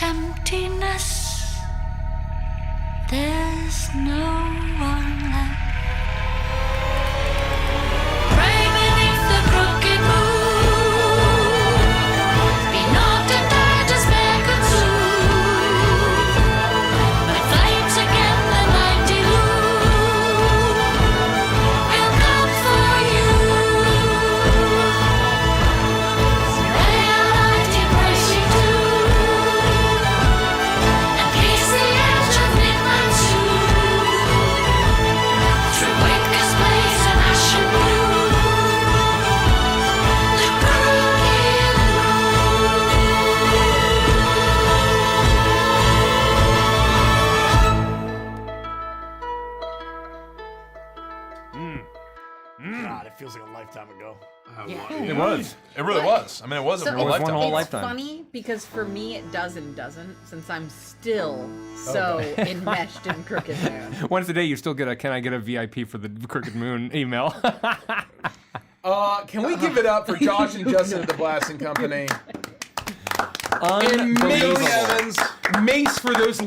emptiness, there's no one left. Pray beneath the crooked moon, be knocked and died as men consume. But flames again the mighty loom will come for you. May light embrace you too, and peace the edge of midnight soon. Through Witka's blaze and ashen blue, the crooked God, it feels like a lifetime ago. It was. It really was. I mean, it was a So real was one lifetime. whole it's lifetime. funny because for me it does and doesn't, since I'm still so enmeshed in Crooked Moon. Once a day, you still get a "Can I get a VIP for the Crooked Moon" email. Can we give it up for Josh and Justin at the Blasting Company? Unbelievable. Mace for those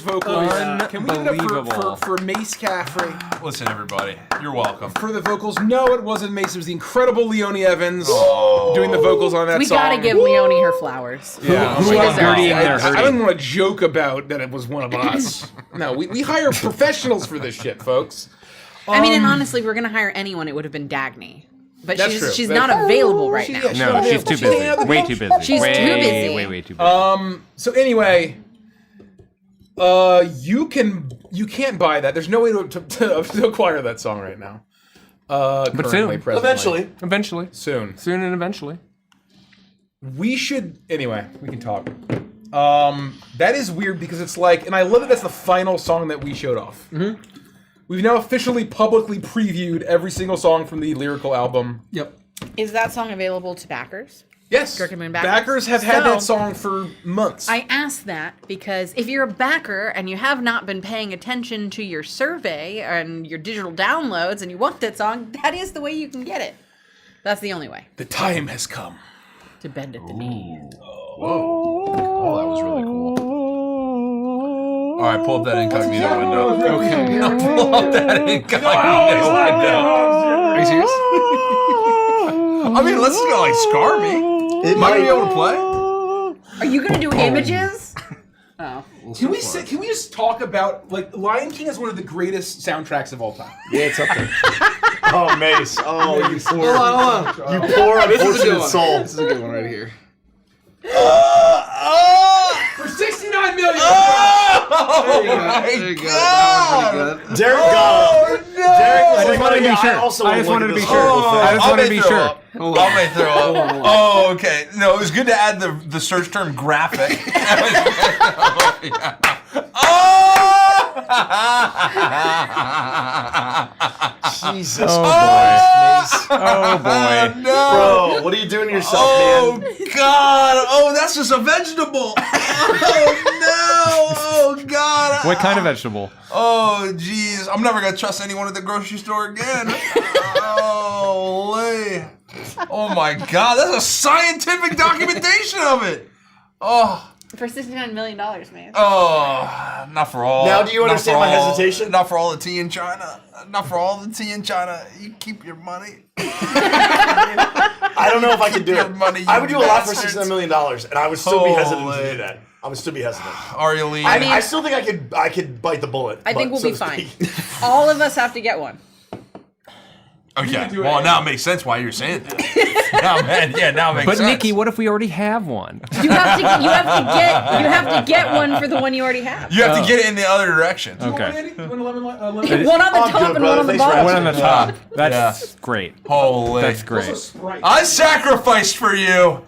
vocals. Can we give it up Unbelievable. for Mace Caffrey Listen, everybody, you're welcome. for the vocals? No, it wasn't Mace. It was the incredible Leonie Evans doing the vocals on that We song. gotta give Leonie her flowers. Yeah, She deserves dirty it. in their I don't want to joke about that it was one of us. No, we hire professionals for this shit, folks. I mean, and honestly, if we're gonna hire anyone, it would have been Dagny. But That's true. she's That's- not available right now. No, she's too busy. Way too busy. She's too busy. Way too busy. So anyway, you can't buy that. There's no way to acquire that song right now. But soon. Eventually. Eventually. Soon. Soon and eventually. We should anyway. We can talk. That is weird because it's like, and I love that that's the final song that we showed off. Mm-hmm. We've now officially publicly previewed every single song from the lyrical album. Yep. Is that song available to backers? Yes. Crooked Moon backers? Backers have had So- that song for months. I ask that because if you're a backer and you have not been paying attention to your survey and your digital downloads and you want that song, that is the way you can get it. That's the only way The time has come. to bend at the knee. Oh, that was really cool. All right, pull up that incognito window. Okay. Pull up that incognito window. Are you serious? I mean, let's go like Scar Me. It Might might be able to play. Are you gonna do images? Oh. Can we just talk about, like, Lion King is one of the greatest soundtracks of all time. Yeah, it's up there. Oh, Mace. Oh, you poor, Hold on. you poor This is a good unfortunate one. soul. This is a good one right here. For $69 million! Oh There my you go. God! That was pretty good. Derek got it. no! Derek was I just like, wanted to be yeah, sure. I also I wanna just look wanted at to be this sure. horrible thing. I just wanted to be sure. I may throw up. Oh, okay. No, it was good to add the search term graphic. Jesus Oh, Christ, Mace. Oh boy. No! Bro, what are you doing to yourself, Oh man? God! Oh, that's just a vegetable. Oh no! Oh God! What kind of vegetable? Oh jeez, I'm never gonna trust anyone at the grocery store again. Holy! Oh my God, that's a scientific documentation of it. Oh. For $69 million, man. Oh, not for all. Now do you not understand for my all- hesitation? Not for all the tea in China. Not for all the tea in China. You keep your money. I don't know if I could do Your it. money, you I would do a lot for bastards. $69 million, and I would still be hesitant to Holy. do that. I would still be hesitant. Are you leaving? I mean- I still think I could bite the bullet. I think but we'll so be to fine. speak. All of us have to get one. Okay. Well, now it makes sense why you're saying that. Now, man, yeah, now it makes But sense. Nikki, what if we already have one? You have to get one for the one you already have. You have to get it in the other direction. Okay. One on the I'm top good, and brother. one on the Thanks for bottom. One on the top. That's great. Holy. That's great. I sacrificed for you.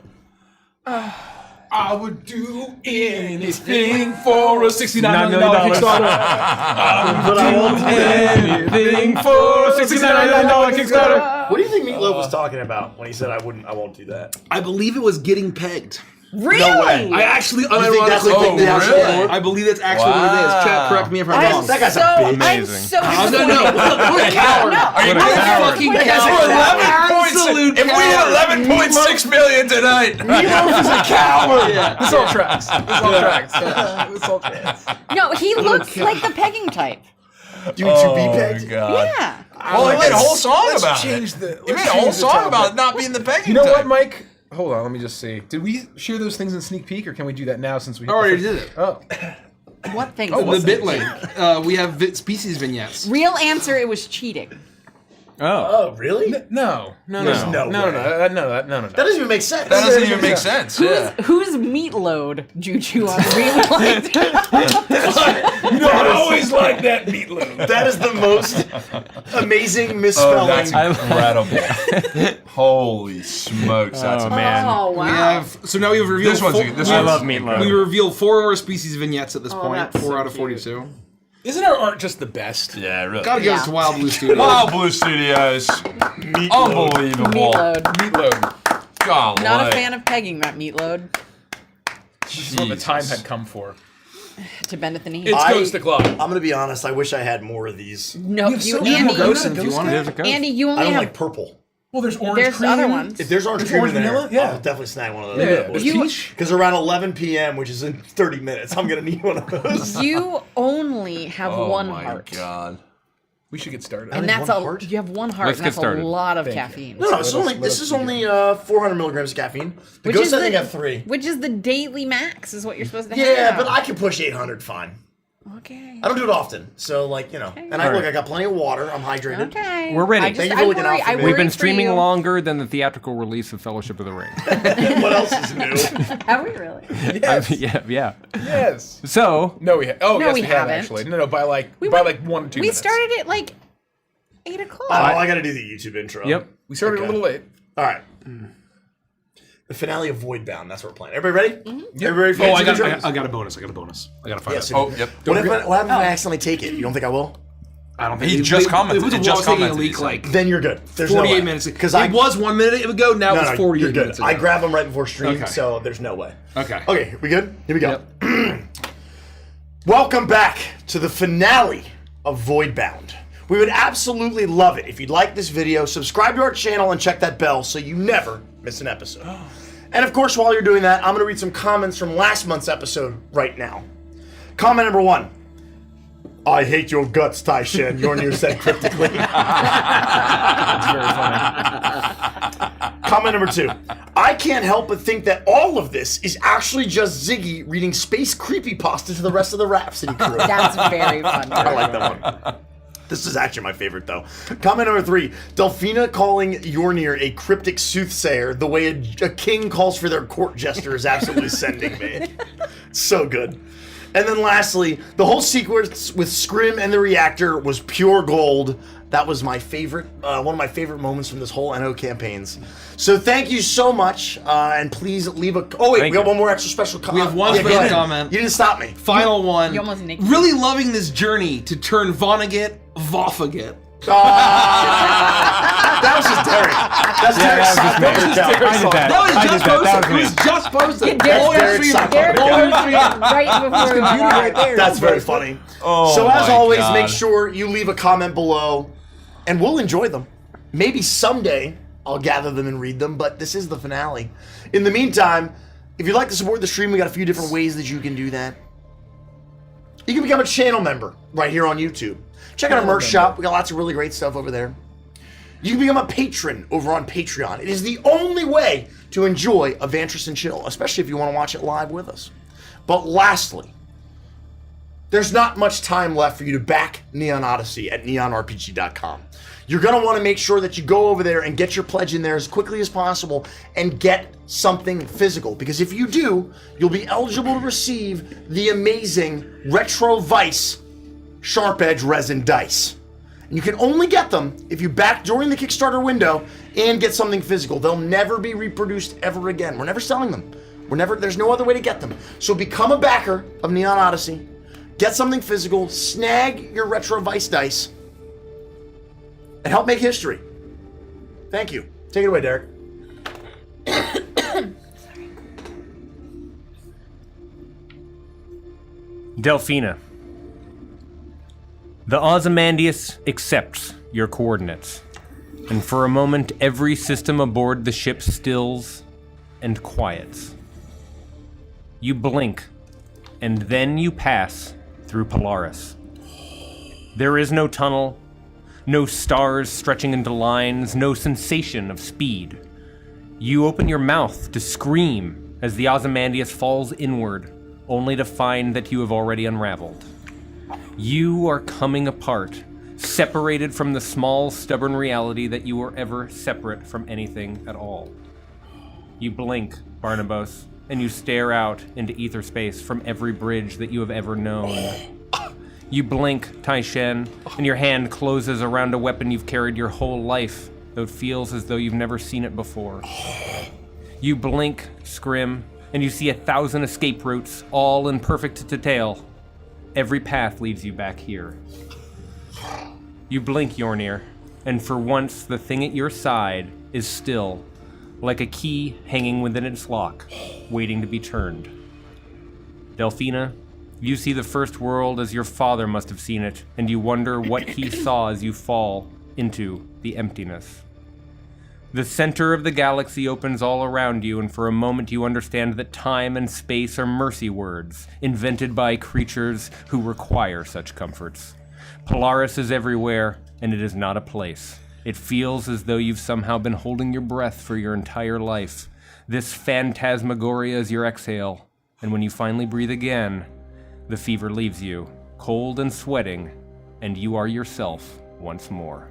I would do anything for a $69 million Kickstarter. Anything for a $69 million Kickstarter. What do you think Meatloaf was talking about when he said I won't do that? I believe it was getting pegged. Really? No way. I actually think that's unironically like think the that's actual it. word? I believe that's actually what it is. Chat, correct me if I'm wrong. That guy's a I'm bitch. so No, disappointed. what a coward. Are you What a kidding me? fucking That guy's a coward. coward. Absolute If we coward. hit 11.6 million tonight. Meatloaf is a coward. This all tracks. This all tracks. This all tracks. No, he looks like the pegging type. You to be pegged? God. Yeah. Well, he made a whole song Let's about change it. the- He let's made a whole change the song topic. about it not being the pegging You know type. what, Mike? Hold on, let me just see. Did we share those things in sneak peek, or can we do that now since we I already did it. Oh, What thing? The bit link. We have species vignettes. Real answer, it was cheating. Oh, really? no. There's no way. No. That doesn't even make sense. That doesn't even make sense. Yeah. Who's meatload, Juju on real life? You know, I always like that meatloaf. That is the most amazing Oh, misspelling. that's incredible. Holy smokes, that's amazing. man. Oh, We wow. have so now we've revealed. This one's good. This I one's love meatloaf. We revealed 4 more species vignettes at this point. that's 4 so out of cute. 42. Isn't our art just the best? Yeah, really. Gotta give us to Wild Blue Studio. Wild Blue Studios. Unbelievable. Meatload. Meatload. Golly. Not a fan of pegging that meatload This is what the time had come for. to bend at the knee. It's Ghost O'Clock. I'm gonna be honest. I wish I had more of these. No, you, so many Andy, more ghosts if you want. Andy, you I only don't have. like purple. Well, there's orange There's cream. other ones. If there's orange There's cream orange in there, vanilla? Yeah. I'll definitely snag one of those. Yeah, there's You- peach. Because around 11 p.m., which is in 30 minutes, I'm gonna need one of those. You only have Oh one my heart. God. We should get started. And that's one a heart? you have one heart. Let's And get that's started. a lot of Thank you. caffeine. No, this is Let only us this is begin. only 400 milligrams of caffeine. The ghost I think have 3. Which is the daily max, is what you're supposed to have. Yeah, but I can push 800 fine. Okay. I don't do it often, so like you know. And I look, I got plenty of water. I'm hydrated. Okay. We're ready. I just, Thank you for I looking worry, out for I me. worry We've been for streaming you. longer than the theatrical release of Fellowship of the Ring. What else is new? Have we really? Yes. yeah. Yes. So, No, we have. Oh, No, yes, we we have haven't. actually. No, by like We 1 or 2 We minutes. started at like 8 o'clock. Oh, I got to do the YouTube intro. yep. We started Okay. a little late. All right. The finale of Voidbound. That's what we're playing. Everybody ready? Mm-hmm. Everybody ready for Oh, the I intro? got a bonus. I got to find Yeah, it. so Oh, yep. what happens if I accidentally take it? You don't think I will? I don't think He just commented. It was He a just taking a commented, he leak said. like Then you're good. There's 48 no way. minutes. Because It was 1 minute ago. Now no, it's no, 48 you're good. minutes ago. I grabbed them right before stream, Okay. so there's no way. Okay. Okay, we good? Here we go. Yep. Welcome back to the finale of Voidbound. We would absolutely love it if you'd like this video, subscribe to our channel, and check that bell so you never miss an episode. And of course, while you're doing that, I'm going to read some comments from last month's episode right now. Comment number 1. I hate your guts, Taishan, Yornir said cryptically. That's very funny. Comment number 2. I can't help but think that all of this is actually just Ziggy reading space creepypasta to the rest of the Rhapsody crew. That's very funny. I like that one. This is actually my favorite, though. Comment number 3. Delphina calling Yornir a cryptic soothsayer the way a king calls for their court jester is absolutely sending me. So good. And then lastly, the whole sequence with Scrim and the reactor was pure gold. That was my favorite, one of my favorite moments from this whole NO campaigns. So thank you so much, and please leave a... Oh wait, Thank we got you. one more extra special comment. We have one go special ahead. comment. You didn't stop me. Final one. you almost nicked Really loving this journey to turn Vonnegut Voffaget. That was just Derek. That's Derek's that was just side me. account. I did that. That was I did just that. That posted. It was was just posted. Derek- All Derek's stream. side Derek account. posted it right before we went right on. there. That's very funny. Oh, So as my always, God. make sure you leave a comment below, and we'll enjoy them. Maybe someday I'll gather them and read them, but this is the finale. In the meantime, if you'd like to support the stream, we got a few different ways that you can do that. You can become a channel member right here on YouTube. Check out our merch shop. We got lots of really great stuff over there. You can become a patron over on Patreon. It is the only way to enjoy Avantris and Chill, especially if you want to watch it live with us. But lastly, there's not much time left for you to back Neon Odyssey at neonrpg.com. You're going to want to make sure that you go over there and get your pledge in there as quickly as possible and get something physical. Because if you do, you'll be eligible to receive the amazing Retro Vice Sharp Edge Resin Dice. And you can only get them if you back during the Kickstarter window and get something physical. They'll never be reproduced ever again. We're never selling them. There's no other way to get them. So become a backer of Neon Odyssey, get something physical, snag your Retro Vice dice, and help make history. Thank you. Take it away, Derek. Delphina. The Ozymandias accepts your coordinates, and for a moment every system aboard the ship stills and quiets. You blink, and then you pass through Polaris. There is no tunnel, no stars stretching into lines, no sensation of speed. You open your mouth to scream as the Ozymandias falls inward, only to find that you have already unraveled. You are coming apart, separated from the small, stubborn reality that you were ever separate from anything at all. You blink, Barnabas, and you stare out into ether space from every bridge that you have ever known. You blink, Tai-Shen, and your hand closes around a weapon you've carried your whole life, though it feels as though you've never seen it before. You blink, Scrim, and you see 1,000 escape routes, all in perfect detail. Every path leads you back here. You blink, Yornir, and for once the thing at your side is still, like a key hanging within its lock, waiting to be turned. Delphina, you see the first world as your father must have seen it, and you wonder what he saw as you fall into the emptiness. The center of the galaxy opens all around you, and for a moment you understand that time and space are mercy words, invented by creatures who require such comforts. Polaris is everywhere, and it is not a place. It feels as though you've somehow been holding your breath for your entire life. This phantasmagoria is your exhale, and when you finally breathe again, the fever leaves you, cold and sweating, and you are yourself once more.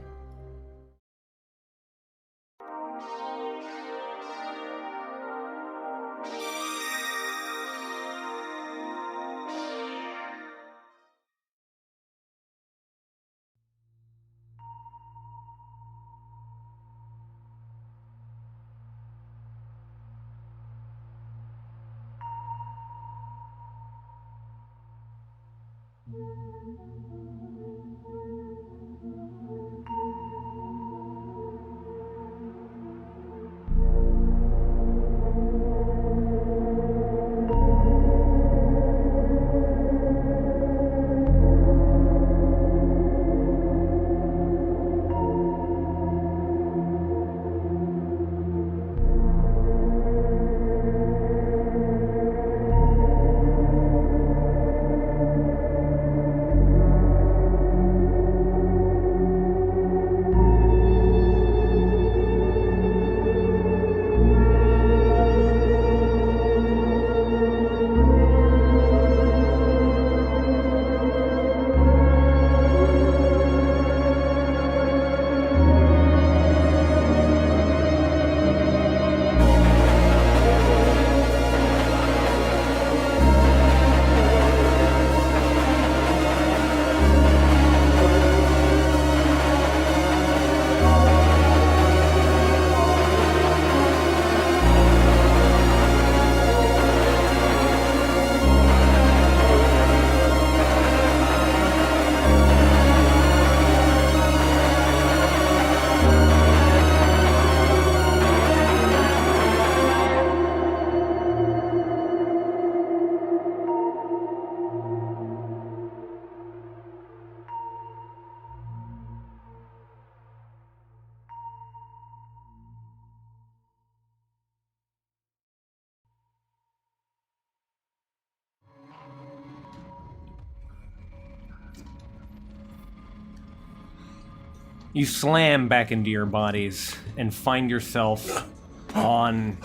You slam back into your bodies and find yourself on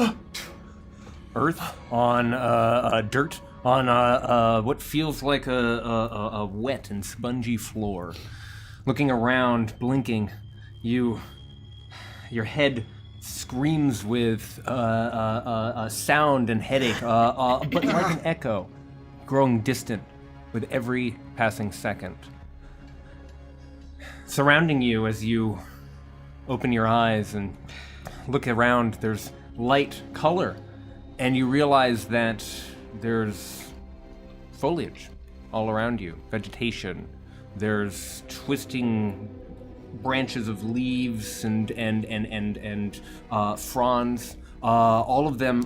Earth, on dirt, on what feels like a wet and spongy floor. Looking around, blinking, your head screams with sound and headache, but like an echo, growing distant with every passing second. Surrounding you as you open your eyes and look around, there's light, color, and you realize that there's foliage all around you, vegetation. There's twisting branches of leaves and fronds, all of them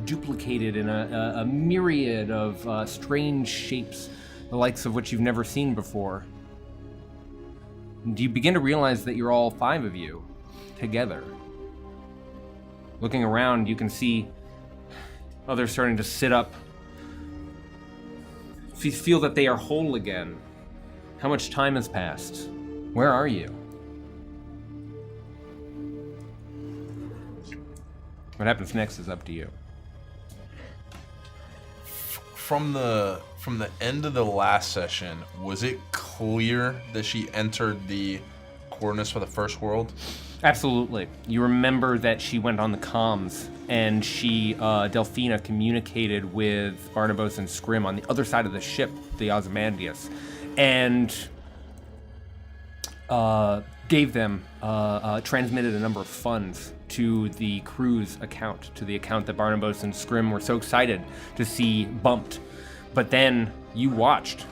duplicated in a myriad of strange shapes, the likes of which you've never seen before. And you begin to realize that you're all 5 of you together. Looking around, you can see others starting to sit up. You feel that they are whole again. How much time has passed? Where are you? What happens next is up to you. From the end of the last session, was it clear that she entered the coordinates for the first world? Absolutely. You remember that she went on the comms, and she, Delphina, communicated with Barnabas and Scrim on the other side of the ship, the Ozymandias, and gave them, transmitted a number of funds to the crew's account, to the account that Barnabas and Scrim were so excited to see bumped. But then you watched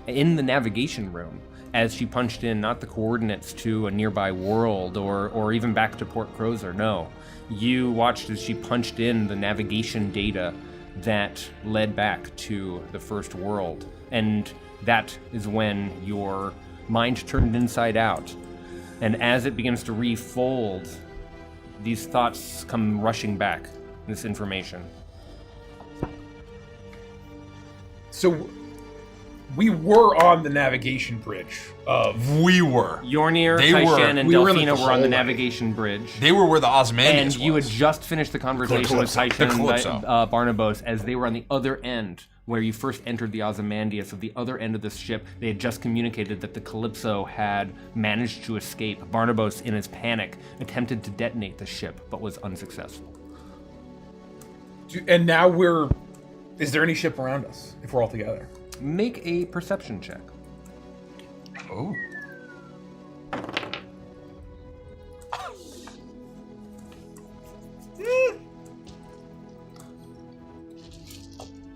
in the navigation room as she punched in not the coordinates to a nearby world or even back to Port Crozer, no. You watched as she punched in the navigation data that led back to the first world. And that is when your mind turned inside out. And as it begins to refold, these thoughts come rushing back, this information. So we were on the navigation bridge of... We were. Yornir, They were. Tyshen, and We were in Delphina the were on the hallway. navigation bridge. They were where the Ozymandias And you had was. just finished the conversation with Calypso. Tyshen The Calypso. and Barnabas as they were on the other end, where you first entered the Ozymandias. Of the other end of this ship, they had just communicated that the Calypso had managed to escape. Barnabas, in his panic, attempted to detonate the ship, but was unsuccessful. And now we're... Is there any ship around us, if we're all together? Make a perception check. Oh.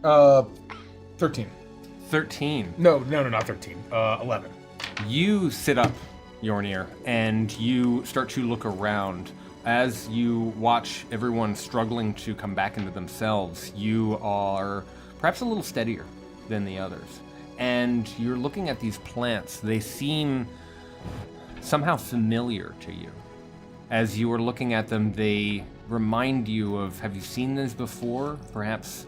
Uh, 13. 13. No, not 13. 11. You sit up, Yornir, and you start to look around. As you watch everyone struggling to come back into themselves, you are perhaps a little steadier than the others. And you're looking at these plants. They seem somehow familiar to you. As you are looking at them, they remind you of, have you seen this before? Perhaps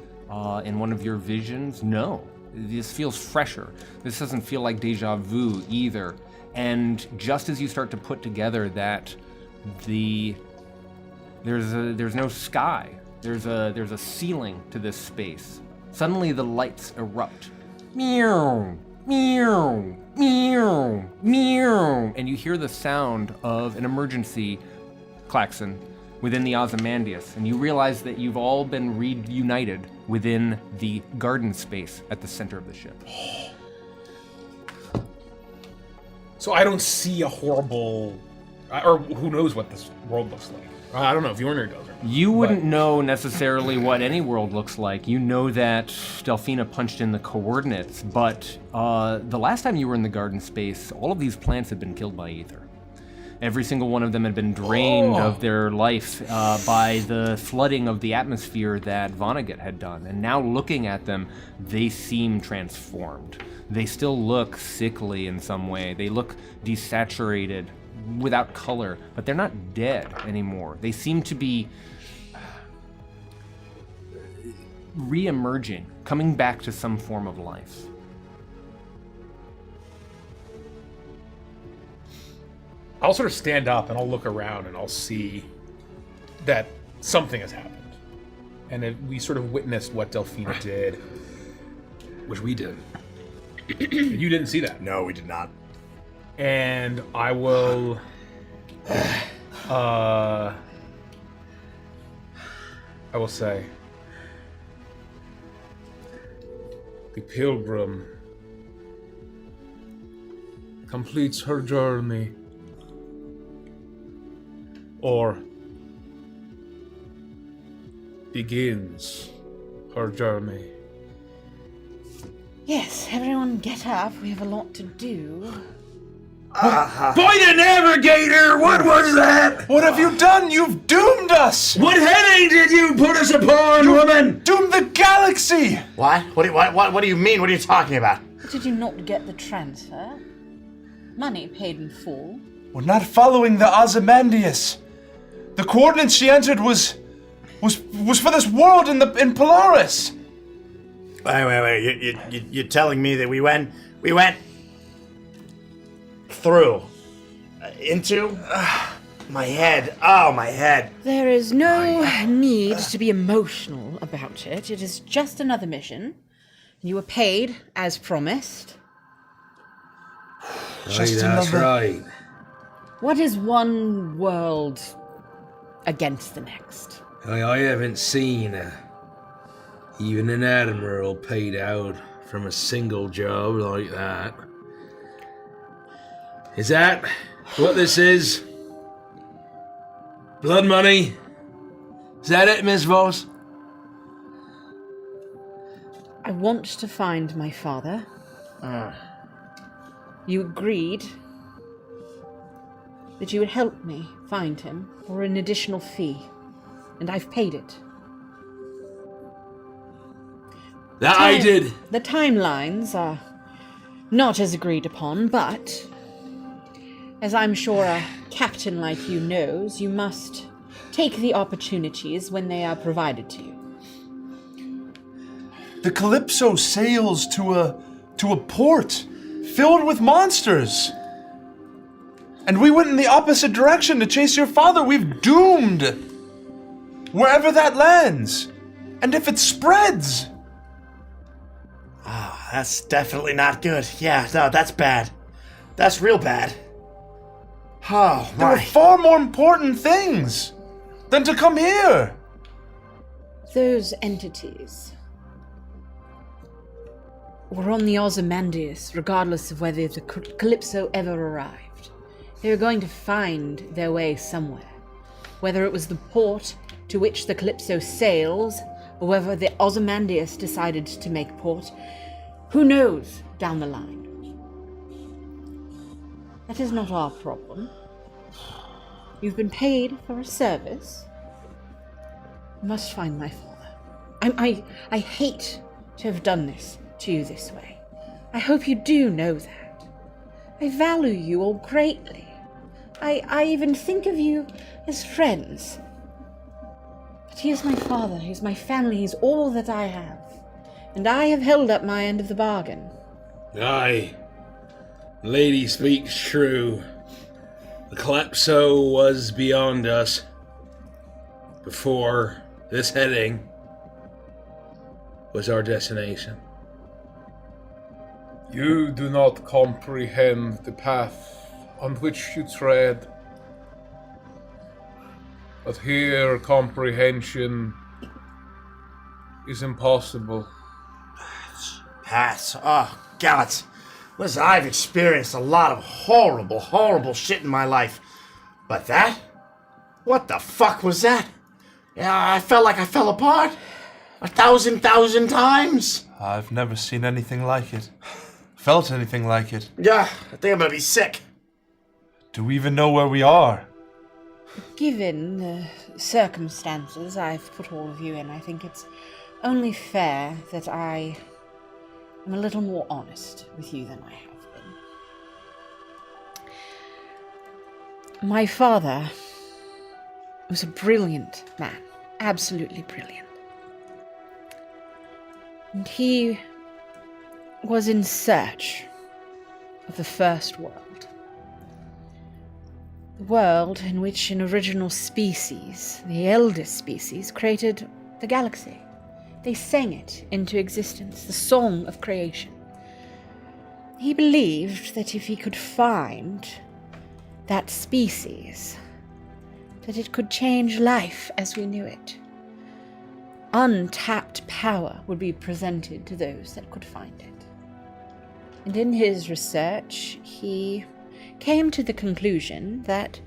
in one of your visions? No. This feels fresher. This doesn't feel like deja vu either. And just as you start to put together that there's no sky. There's a ceiling to this space. Suddenly the lights erupt. Meow, meow, meow, meow. And you hear the sound of an emergency klaxon within the Ozymandias, and you realize that you've all been reunited within the garden space at the center of the ship. So I don't see a horrible... Or who knows what this world looks like. I don't know if Yornir does or not. You wouldn't know necessarily what any world looks like. You know that Delphina punched in the coordinates, but the last time you were in the garden space, all of these plants had been killed by ether. Every single one of them had been drained of their life by the flooding of the atmosphere that Vonnegut had done. And now looking at them, they seem transformed. They still look sickly in some way. They look desaturated, without color, but they're not dead anymore. They seem to be re-emerging, coming back to some form of life. I'll sort of stand up and I'll look around and I'll see that something has happened. And we sort of witnessed what Delphina did, which we did. You didn't see that. No, we did not. And I will I will say the pilgrim completes her journey, begins her journey. Yes, everyone get up. We have a lot to do. By the Navigator, what was that? What have you done? You've doomed us! What heading did you put us upon, woman? Doomed the galaxy! What? What do you mean? What are you talking about? Did you not get the transfer? Money paid in full. We're not following the Ozymandias. The coordinates she entered was for this world in Polaris. Wait. You're telling me that we went through into my head. Oh, my head. There is no need to be emotional about it. It is just another mission. You were paid as promised. Just that's another- right. What is one world against the next? I haven't seen even an admiral paid out from a single job like that. Is that what this is? Blood money? Is that it, Miss Voss? I want to find my father. You agreed that you would help me find him for an additional fee, and I've paid it. That I did. The timelines are not as agreed upon, but as I'm sure a captain like you knows, you must take the opportunities when they are provided to you. The Calypso sails to a port filled with monsters. And we went in the opposite direction to chase your father. We've doomed wherever that lands. And if it spreads. Oh, that's definitely not good. Yeah, no, that's bad. That's real bad. Oh, There were my. far more important things than to come here. Those entities were on the Ozymandias, regardless of whether the Calypso ever arrived. They were going to find their way somewhere. Whether it was the port to which the Calypso sails, or whether the Ozymandias decided to make port, who knows down the line. That is not our problem. You've been paid for a service. I must find my father. I hate to have done this to you this way. I hope you do know that. I value you all greatly. I even think of you as friends. But he is my father, he is my family, he is all that I have. And I have held up my end of the bargain. Aye. Lady speaks true. The Calypso was beyond us. Before this heading was our destination. You do not comprehend the path on which you tread. But here, comprehension is impossible. Pass. Oh, God. Listen, I've experienced a lot of horrible, horrible shit in my life. But that? What the fuck was that? Yeah, I felt like I fell apart. 1,000 times. I've never seen anything like it. Felt anything like it. Yeah, I think I'm gonna be sick. Do we even know where we are? Given the circumstances I've put all of you in, I think it's only fair that I am a little more honest with you than I have been. My father was a brilliant man, absolutely brilliant. And he was in search of the first world. The world in which an original species, the eldest species, created the galaxy. They sang it into existence, the song of creation. He believed that if he could find that species, that it could change life as we knew it. Untapped power would be presented to those that could find it. And in his research, he came to the conclusion that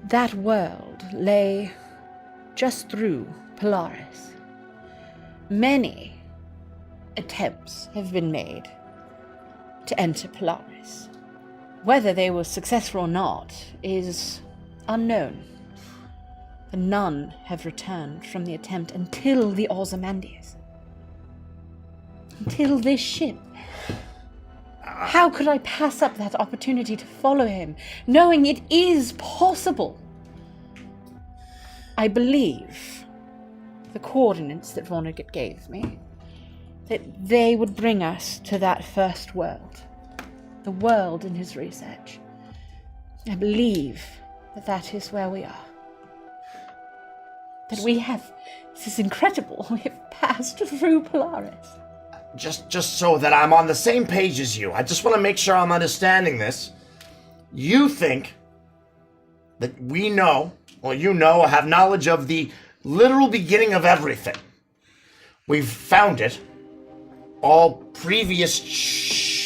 that world lay just through Polaris. Many attempts have been made to enter Polaris. Whether they were successful or not is unknown. But none have returned from the attempt until the Ozymandias. Until this ship. How could I pass up that opportunity to follow him, knowing it is possible? I believe the coordinates that Vonnegut gave me, that they would bring us to that first world, the world in his research. I believe that that is where we are. That we have, this is incredible, we have passed through Polaris. Just so that I'm on the same page as you, I just want to make sure I'm understanding this. You think that we know, or you know, or have knowledge of the literal beginning of everything. We've found it. All previous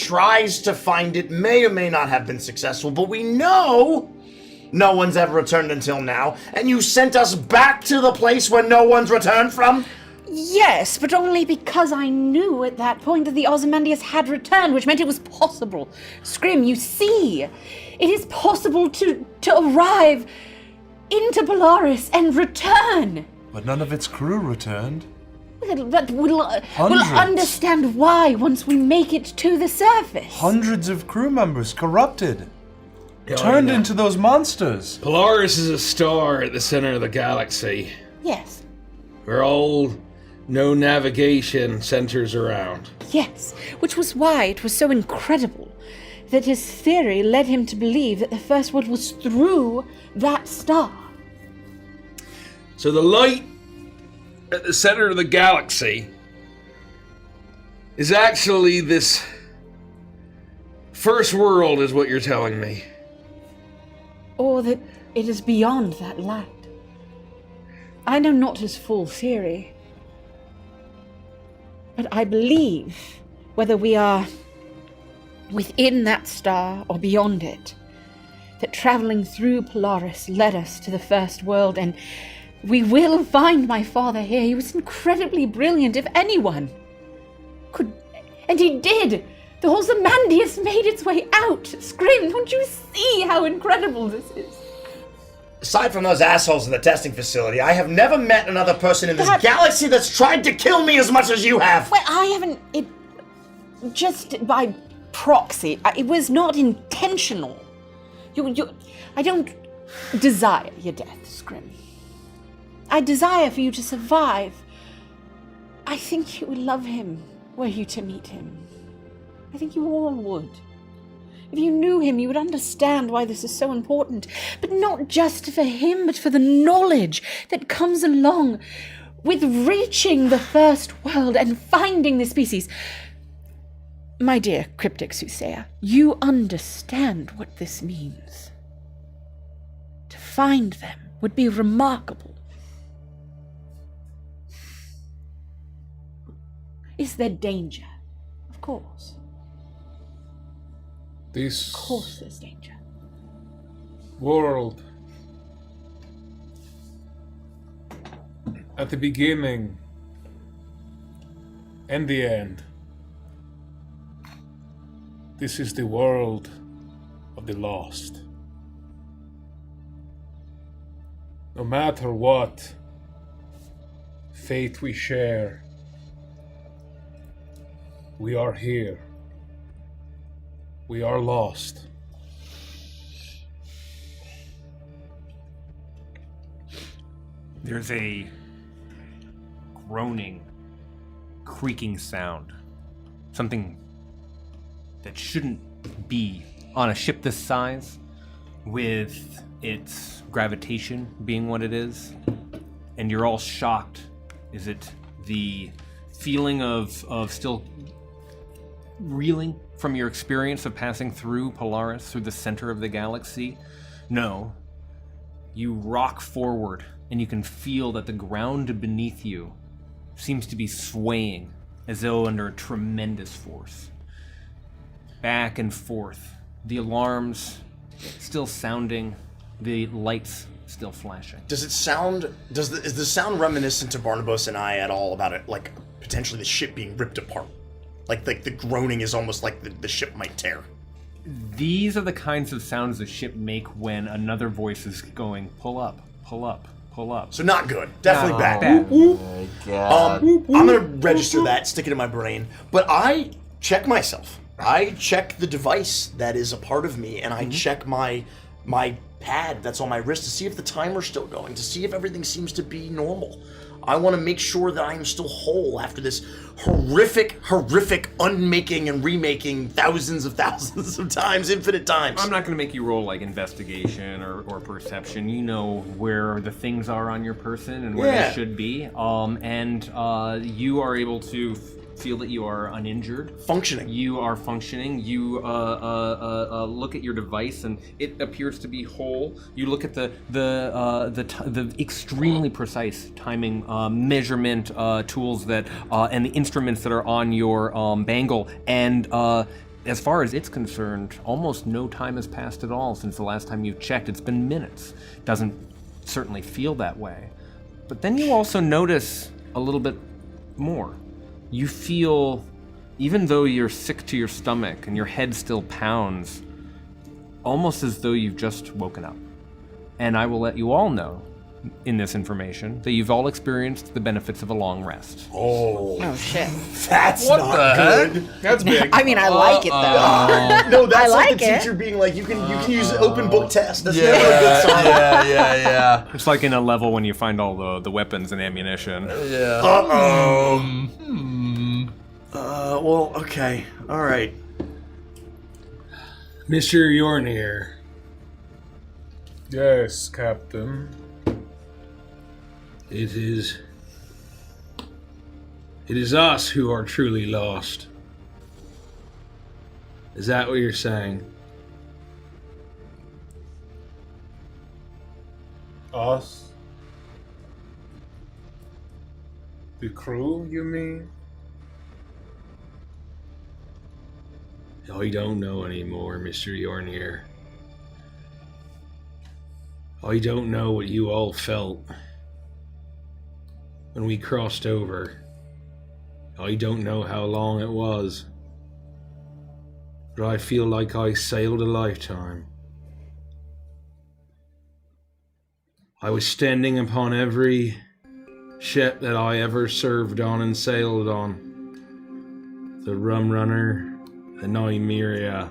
tries to find it may or may not have been successful, but we know no one's ever returned until now, and you sent us back to the place where no one's returned from? Yes, but only because I knew at that point that the Ozymandias had returned, which meant it was possible. Scrim, you see, it is possible to arrive into Polaris and return. But none of its crew returned. But we'll understand why once we make it to the surface. Hundreds of crew members corrupted. Turned into those monsters. Polaris is a star at the center of the galaxy, Yes, where all no navigation centers around. yes, which was why it was so incredible that his theory led him to believe that the first world was through that star. So the light at the center of the galaxy is actually this first world, is what you're telling me. Or that it is beyond that light. I know not his full theory, but I believe, whether we are within that star or beyond it, that traveling through Polaris led us to the first world, and we will find my father here. He was incredibly brilliant, if anyone could. And he did! The Ozymandias made its way out! Scream, don't you see how incredible this is? Aside from those assholes in the testing facility, I have never met another person in this That- galaxy that's tried to kill me as much as you have! Well, I haven't. It. Just by proxy. It was not intentional. I don't desire your death, Scrim. I desire for you to survive. I think you would love him were you to meet him. I think you all would. If you knew him, you would understand why this is so important. But not just for him, but for the knowledge that comes along with reaching the first world and finding the species. My dear cryptic soothsayer, you understand what this means. To find them would be remarkable. Is there danger? Of course. This Of course there's danger. world, at the beginning and the end, this is the world of the lost. No matter what fate we share, we are here. We are lost. There's a groaning, creaking sound. Something that shouldn't be on a ship this size, with its gravitation being what it is. And you're all shocked. Is it the feeling of still reeling from your experience of passing through Polaris, through the center of the galaxy? No. You rock forward, and you can feel that the ground beneath you seems to be swaying as though under a tremendous force. Back and forth, the alarms still sounding, the lights still flashing. Does it sound? Is the sound reminiscent to Barnabas and I at all about it? Like potentially the ship being ripped apart. Like the groaning is almost like the ship might tear. These are the kinds of sounds the ship make when another voice is going, pull up, pull up, pull up. So not good. Definitely bad. I'm gonna register that, stick it in my brain. But I check myself. I check the device that is a part of me, and I check my pad that's on my wrist to see if the timer's still going, to see if everything seems to be normal. I want to make sure that I am still whole after this horrific unmaking and remaking thousands of times, infinite times. I'm not going to make you roll like investigation or perception. You know where the things are on your person and where they should be. And you are able to feel that you are uninjured. Functioning. You are functioning. You look at your device and it appears to be whole. You look at the extremely precise timing measurement tools that and the instruments that are on your bangle, and as far as it's concerned, almost no time has passed at all since the last time you checked. It's been minutes. Doesn't certainly feel that way. But then you also notice a little bit more. You feel, even though you're sick to your stomach and your head still pounds, almost as though you've just woken up. And I will let you all know in this information that you've all experienced the benefits of a long rest. Oh shit. That's not good. That's big. I mean, I like it though. No, that's I like like the it. teacher being like, you can use open book test. That's never a good sign. Yeah. It's like in a level when you find all the weapons and ammunition. Well, okay. All right. Mr. Yornir, Yes, Captain. it is us who are truly lost. Is that what you're saying? Us? The crew, you mean? I don't know anymore, Mr. Yornir. I don't know what you all felt when we crossed over. I don't know how long it was, but I feel like I sailed a lifetime. I was standing upon every ship that I ever served on and sailed on. The Rum Runner, the Nymeria,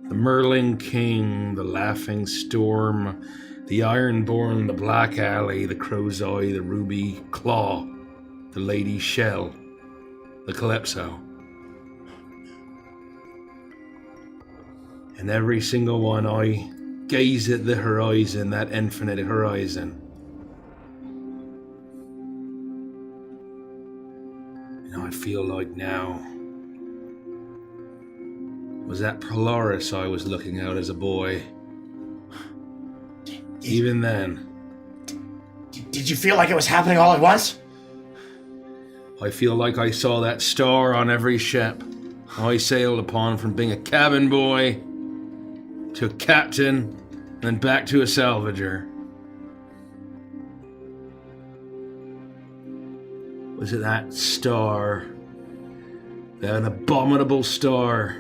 the Merlin King, the Laughing Storm, the Ironborn, the Black Alley, the Crow's Eye, the Ruby Claw, the Lady Shell, the Calypso. And every single one, I gaze at the horizon, that infinite horizon. And I feel like now was that Polaris I was looking out as a boy. Even then, Did you feel like it was happening all at once? I feel like I saw that star on every ship I sailed upon, from being a cabin boy to a captain, then back to a salvager. Was it that star, that abominable star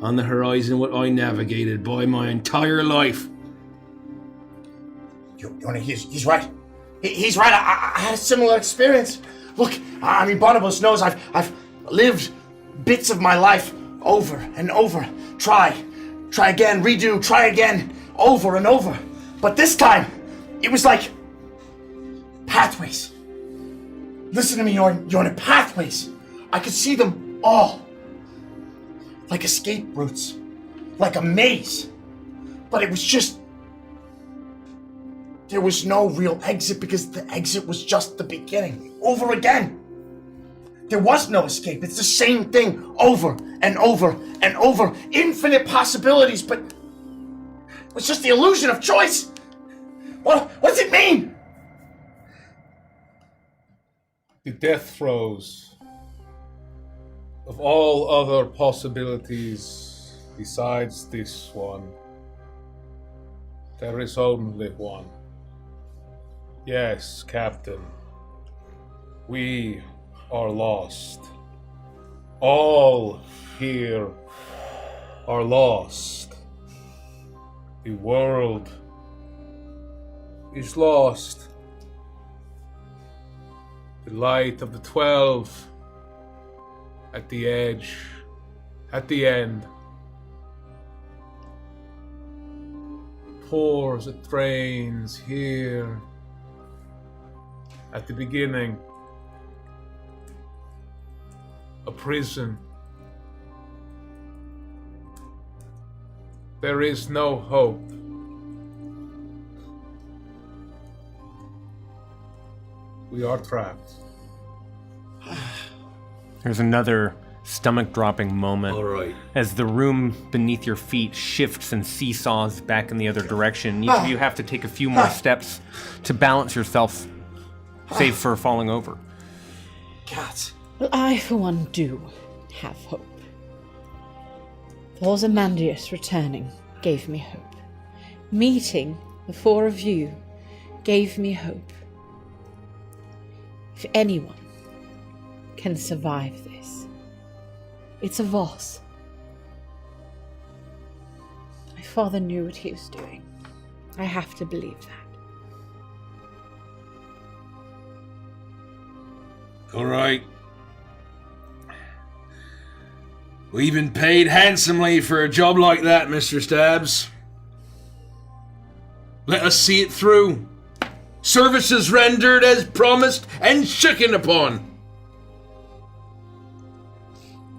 on the horizon, what I navigated by my entire life? He's right. He's right. I had a similar experience. Look, I mean, Barnabas knows I've lived bits of my life over and over. Try again, redo, try again, over and over. But this time, it was like pathways. Listen to me, Yorn, pathways. I could see them all. Like escape routes. Like a maze. But it was just... There was no real exit because the exit was just the beginning. Over again. There was no escape. It's the same thing over and over and over. Infinite possibilities, but it was just the illusion of choice. What does it mean? The death throes of all other possibilities besides this one. There is only one. Yes, Captain. We are lost. All here are lost. The world is lost. The light of the 12 at the edge, at the end, pours, it drains here at the beginning. A prison. There is no hope. We are trapped. There's another stomach-dropping moment All right. as the room beneath your feet shifts and seesaws back in the other direction. Each of you have to take a few more steps to balance yourself, save for falling over. God. Well, I, for one, do have hope. Ozymandias returning gave me hope. Meeting the four of you gave me hope. If anyone can survive this, it's a Voss. My father knew what he was doing. I have to believe that. All right. We've been paid handsomely for a job like that, Mr. Stubbs. Let us see it through. Services rendered as promised and shaken upon.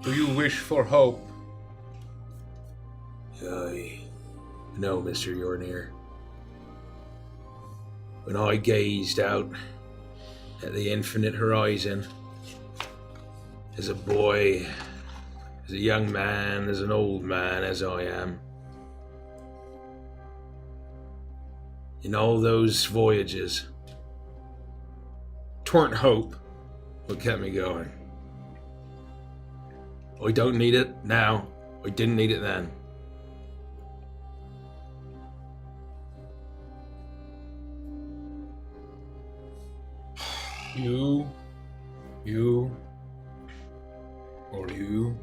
Do you wish for hope? No, Mr. Yornir. When I gazed out at the infinite horizon, as a boy, as a young man, as an old man, as I am, in all those voyages, 'tweren't hope what kept me going. I don't need it now. I didn't need it then. You, or you.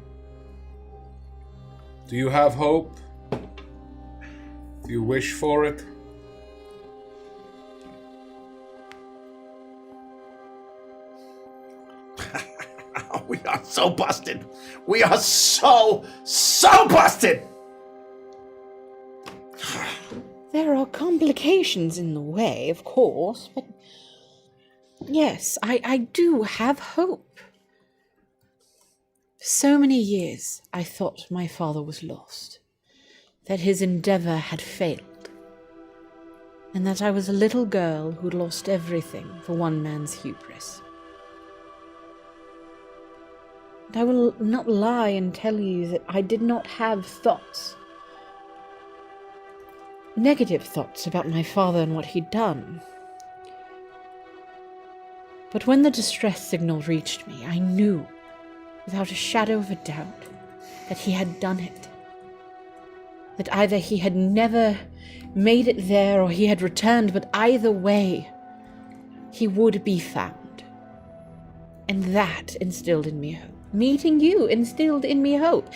Do you have hope? Do you wish for it? We are so busted. We are so busted. There are complications in the way, of course, but yes, I do have hope. For so many years, I thought my father was lost, that his endeavor had failed, and that I was a little girl who'd lost everything for one man's hubris. And I will not lie and tell you that I did not have thoughts. Negative thoughts about my father and what he'd done. But when the distress signal reached me, I knew, without a shadow of a doubt, that he had done it. That either he had never made it there or he had returned, but either way, he would be found. And that instilled in me hope. Meeting you instilled in me hope.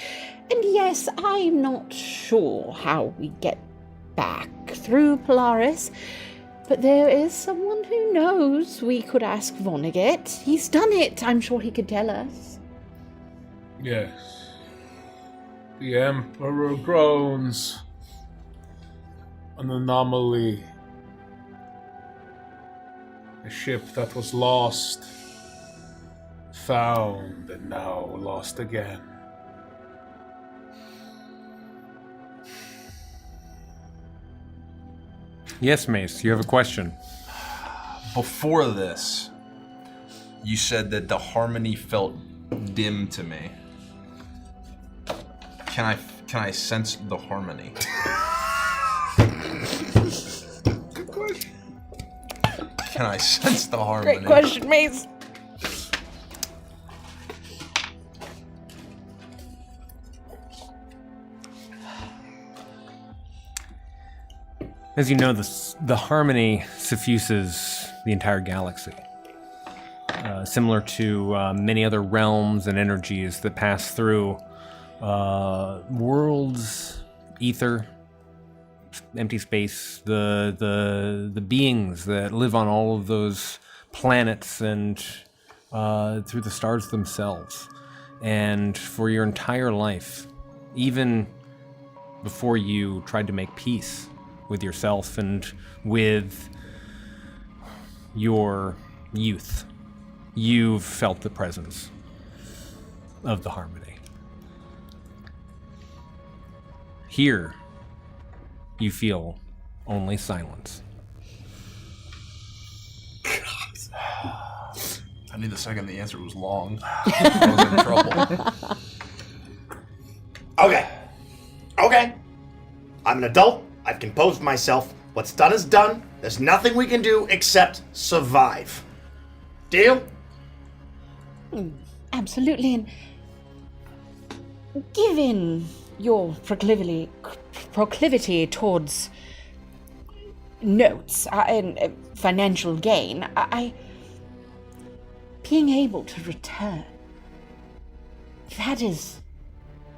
And yes, I'm not sure how we get back through Polaris, but there is someone who knows. We could ask Vonnegut. He's done it. I'm sure he could tell us. Yes. The Emperor groans. An anomaly. A ship that was lost. Found and now lost again. Yes, Mace, you have a question. Before this, you said that the harmony felt dim to me. Can I sense the harmony? Good question. Can I sense the harmony? Great question, Mace. As you know, the harmony suffuses the entire galaxy. Similar to many other realms and energies that pass through worlds, ether, empty space, the beings that live on all of those planets and through the stars themselves. And for your entire life, even before you tried to make peace with yourself and with your youth, you've felt the presence of the harmony. Here, you feel only silence. I knew the second the answer was long, I was in trouble. Okay. I'm an adult. I've composed myself. What's done is done. There's nothing we can do except survive. Deal? Absolutely, and given your proclivity towards notes and financial gain, being able to return, that is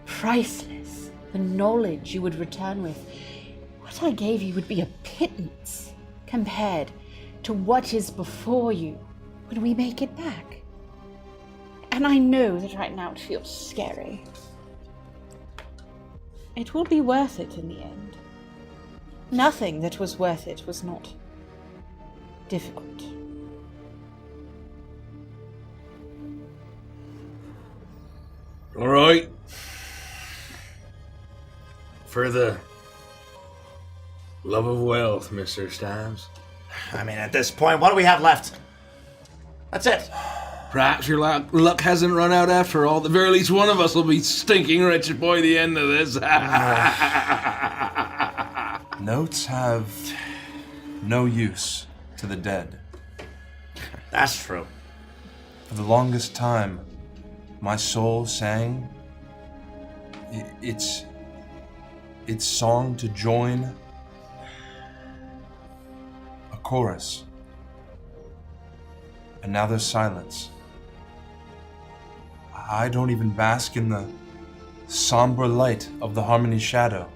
priceless. The knowledge you would return with, what I gave you would be a pittance compared to what is before you when we make it back. And I know that right now it feels scary. It will be worth it in the end. Nothing that was worth it was not difficult. All right. For the love of wealth, Mr. Stimes. I mean, at this point, what do we have left? That's it. Perhaps your luck hasn't run out after all. The very least one of us will be stinking rich by the end of this. Notes have no use to the dead. That's true. For the longest time, my soul sang its song to join a chorus. And now there's silence. I don't even bask in the somber light of the Harmony shadow.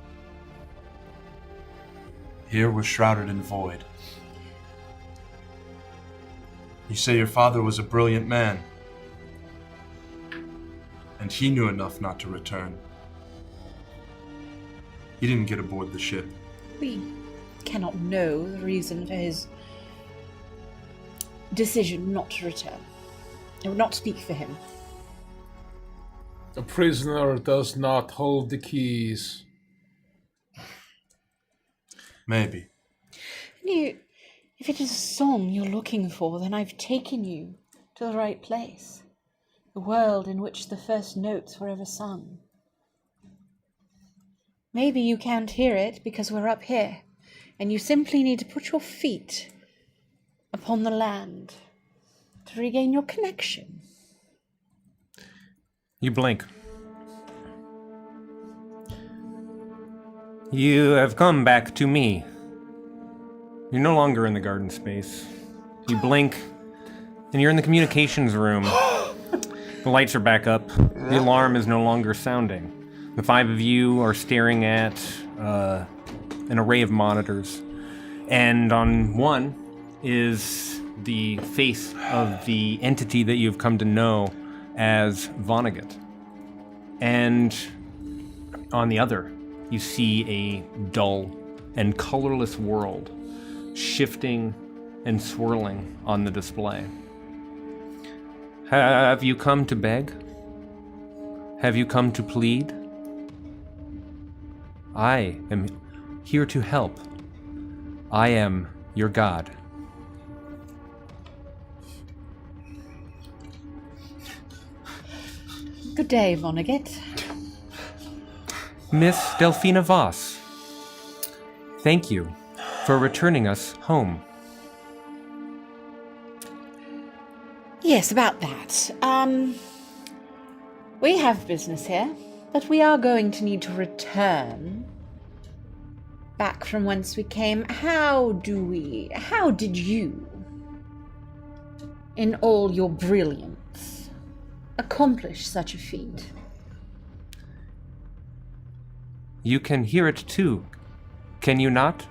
Here we're shrouded in void. You say your father was a brilliant man, and he knew enough not to return. He didn't get aboard the ship. We cannot know the reason for his decision not to return. I would not speak for him. A prisoner does not hold the keys. Maybe. If it is a song you're looking for, then I've taken you to the right place. The world in which the first notes were ever sung. Maybe you can't hear it because we're up here, and you simply need to put your feet upon the land to regain your connection. You blink. You have come back to me. You're no longer in the garden space. You blink, and you're in the communications room. The lights are back up. The alarm is no longer sounding. The five of you are staring at an array of monitors. And on one is the face of the entity that you've come to know as Vonnegut. And on the other, you see a dull and colorless world shifting and swirling on the display. Have you come to beg? Have you come to plead? I am here to help. I am your god. Good day, Vonnegut. Miss Delphina Voss, thank you for returning us home. Yes, about that. We have business here, but we are going to need to return back from whence we came, how did you, in all your brilliance, accomplish such a feat? You can hear it too, can you not?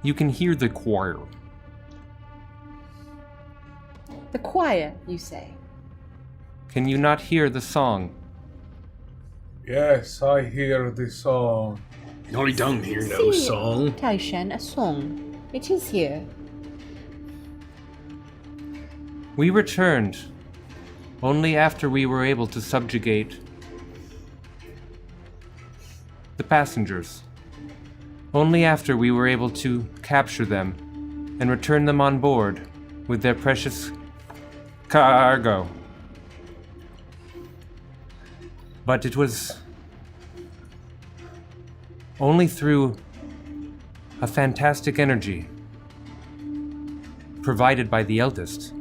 You can hear the choir. The choir, you say? Can you not hear the song? Yes, I hear the song. I don't hear no song. Taishan, a song. It is here. We returned only after we were able to subjugate the passengers. Only after we were able to capture them and return them on board with their precious cargo. But it was only through a fantastic energy provided by the eldest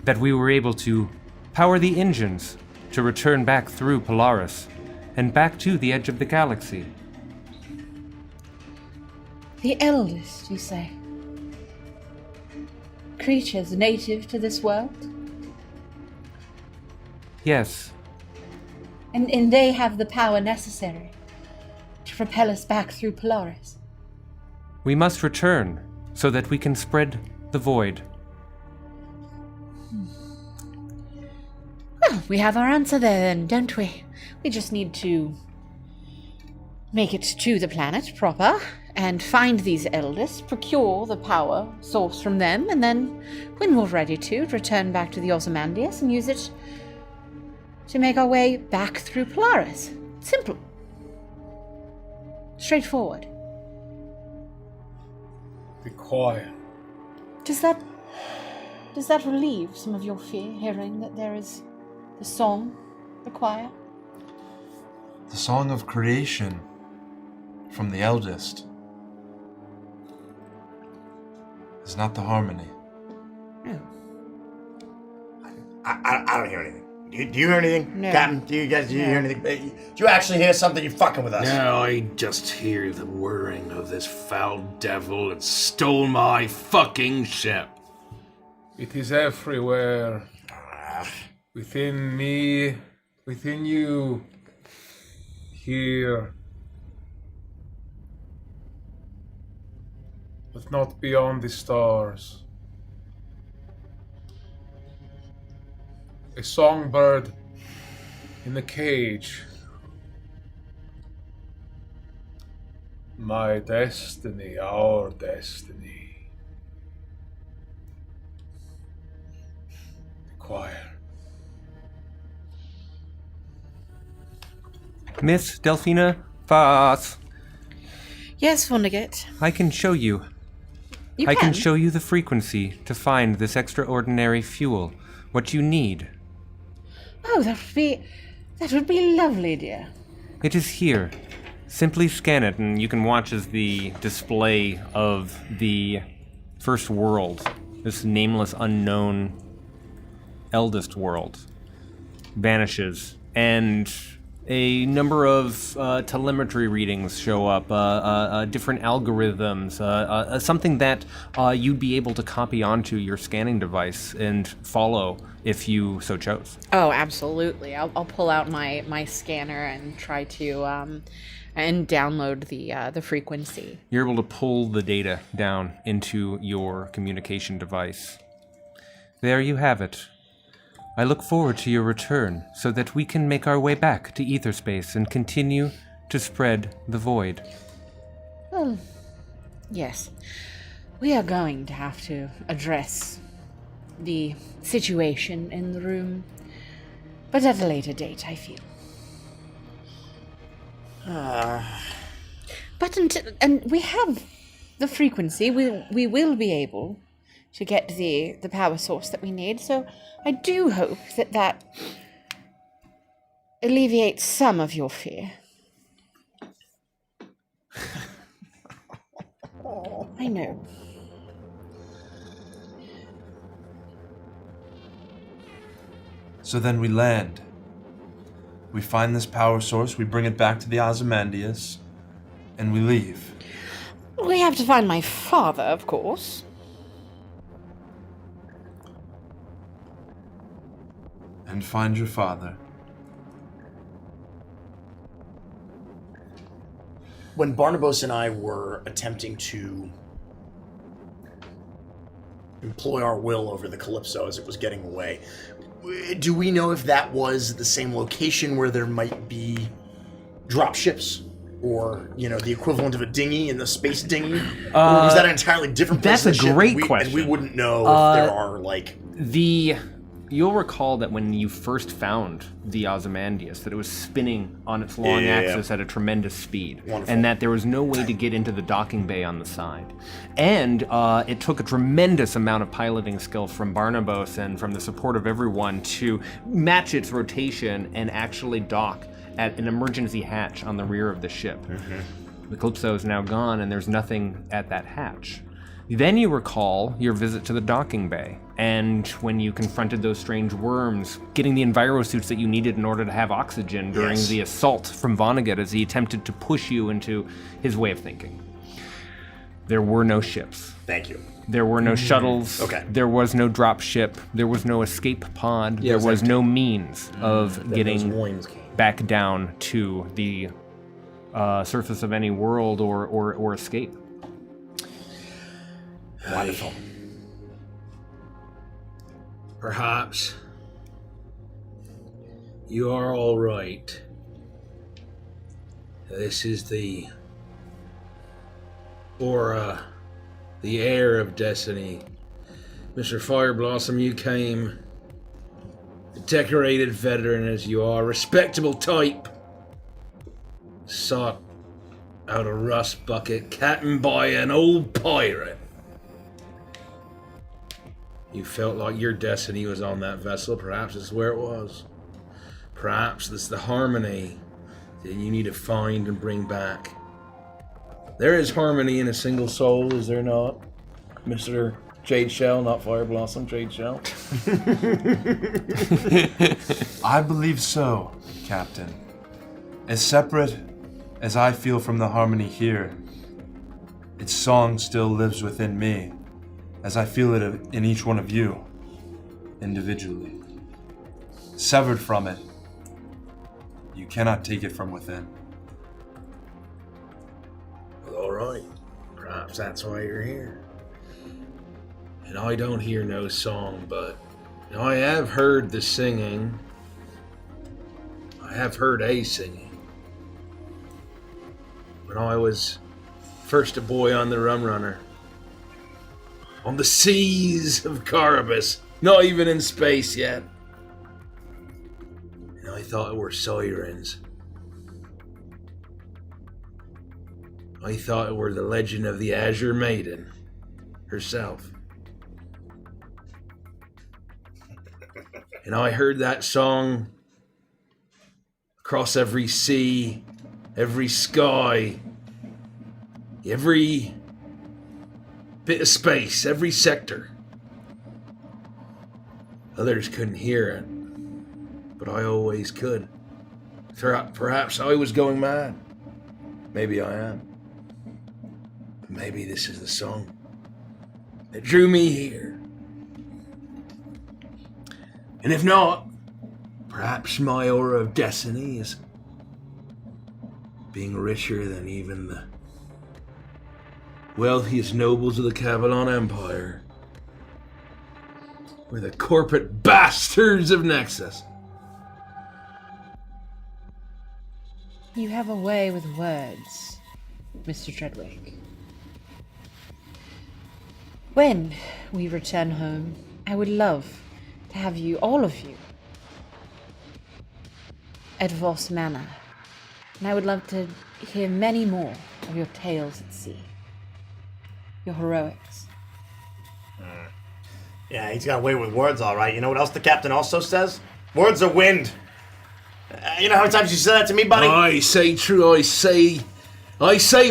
that we were able to power the engines to return back through Polaris and back to the edge of the galaxy. The eldest, you say? Creatures native to this world? Yes, And they have the power necessary to propel us back through Polaris. we must return so that we can spread the void. Well, we have our answer there then, don't we? We just need to make it to the planet proper and find these eldest, procure the power source from them, and then, when we're ready to, return back to the Ozymandias and use it to make our way back through Polaris. Simple. Straightforward. The choir. Does that relieve some of your fear, hearing that there is the song, the choir? The song of creation from the eldest is not the harmony. Oh. I don't hear anything. Do you hear anything? No. Captain, do you hear anything? Do you actually hear something? You're fucking with us. No, I just hear the whirring of this foul devil that stole my fucking ship. It is everywhere. Within me, within you, here. But not beyond the stars. A songbird in the cage. My destiny, our destiny. The choir. Miss Delphina Foss, Yes, Vonnegut. I can show you. You I can show you the frequency to find this extraordinary fuel. What you need. Oh, that would be lovely, dear. It is here. Simply scan it, and you can watch as the display of the first world, this nameless, unknown, eldest world, vanishes, and a number of telemetry readings show up, different algorithms, something that you'd be able to copy onto your scanning device and follow if you so chose. Oh, absolutely. I'll pull out my scanner and try to and download the frequency. You're able to pull the data down into your communication device. There you have it. I look forward to your return so that we can make our way back to ether space and continue to spread the void. Well, yes. We are going to have to address the situation in the room, but at a later date, I feel. But and we have the frequency. We will be able to get the power source that we need. So I do hope that alleviates some of your fear. I know. So then we land. We find this power source, we bring it back to the Ozymandias, and we leave. We have to find my father, of course. And find your father. When Barnabas and I were attempting to employ our will over the Calypso as it was getting away, do we know if that was the same location where there might be drop ships? Or, the equivalent of a dinghy in the space dinghy? Or was that an entirely different place? That's a great question. And we wouldn't know if there are, You'll recall that when you first found the Ozymandias, that it was spinning on its long axis at a tremendous speed. Wonderful. And that there was no way to get into the docking bay on the side. And it took a tremendous amount of piloting skill from Barnabas and from the support of everyone to match its rotation and actually dock at an emergency hatch on the rear of the ship. Mm-hmm. The Calypso is now gone and there's nothing at that hatch. Then you recall your visit to the docking bay, and when you confronted those strange worms, getting the envirosuits that you needed in order to have oxygen during the assault from Vonnegut as he attempted to push you into his way of thinking. There were no ships. Thank you. There were no shuttles. Okay. There was no drop ship. There was no escape pod. There was no means of getting back down to the surface of any world or escape. Wonderful. Perhaps you are all right. This is the aura, the air of destiny. Mr. Fireblossom, you came, a decorated veteran as you are, respectable type, sought out a rust bucket, captained by an old pirate. You felt like your destiny was on that vessel. Perhaps it's where it was. Perhaps it's the harmony that you need to find and bring back. There is harmony in a single soul, is there not? Mr. Jade Shell, not Fire Blossom, Jade Shell. I believe so, Captain. As separate as I feel from the harmony here, its song still lives within me, as I feel it in each one of you, individually. Severed from it, you cannot take it from within. Well, all right. Perhaps that's why you're here. And I don't hear no song, but I have heard the singing. I have heard a singing. When I was first a boy on the Rum Runner, on the seas of Caribus, not even in space yet. And I thought it were sirens. I thought it were the legend of the Azure Maiden herself. And I heard that song across every sea, every sky, every bit of space, every sector. Others couldn't hear it, but I always could. Perhaps I was going mad. Maybe I am. But maybe this is the song that drew me here. And if not, perhaps my aura of destiny is being richer than even the wealthiest nobles of the Cavalon Empire. We're the corporate bastards of Nexus. You have a way with words, Mr. Treadwick. When we return home, I would love to have you, all of you, at Voss Manor. And I would love to hear many more of your tales at sea. Your heroics. Yeah, he's got away with words, all right. You know what else the captain also says? Words are wind. You know how many times you said that to me, buddy? I say true. I say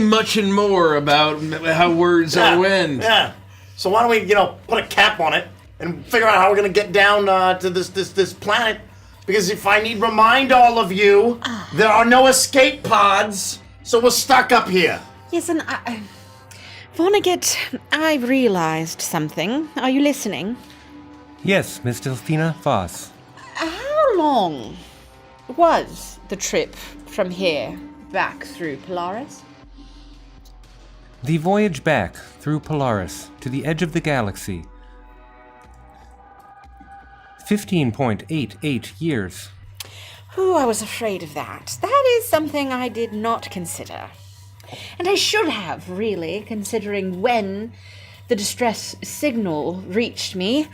much and more about how words are wind. Yeah. So why don't we, put a cap on it and figure out how we're gonna get down to this planet Because if I need remind all of you, there are no escape pods, so we're stuck up here. Yes, and Vonnegut, I realized something. Are you listening? Yes, Miss Delphina Voss. How long was the trip from here back through Polaris? The voyage back through Polaris to the edge of the galaxy. 15.88 years. Oh, I was afraid of that. That is something I did not consider. And I should have, really, considering when the distress signal reached me.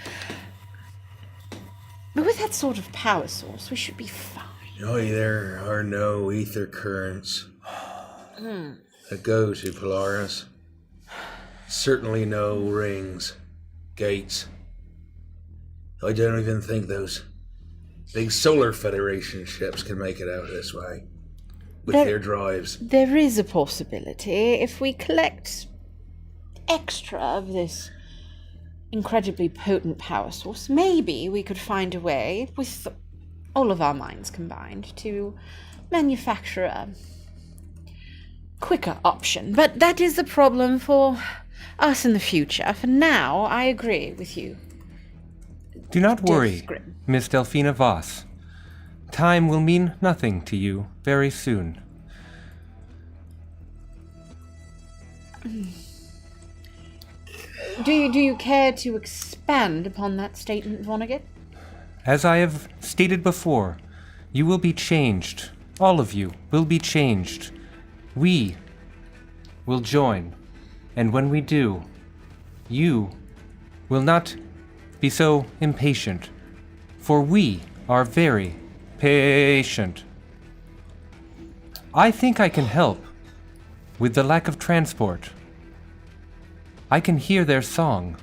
But with that sort of power source, we should be fine. No, there are no ether currents that go to Polaris. Certainly no rings, gates. I don't even think those big Solar Federation ships can make it out this way with their drives. There is a possibility if we collect extra of this incredibly potent power source, maybe we could find a way, with all of our minds combined, to manufacture a quicker option. But that is a problem for us in the future. For now, I agree with you. Do not worry, Miss Delphina Voss. Time will mean nothing to you very soon. Do you care to expand upon that statement, Vonnegut? As I have stated before, you will be changed. All of you will be changed. We will join. And when we do, you will not be so impatient, for we are very patient. I think I can help with the lack of transport. I can hear their song.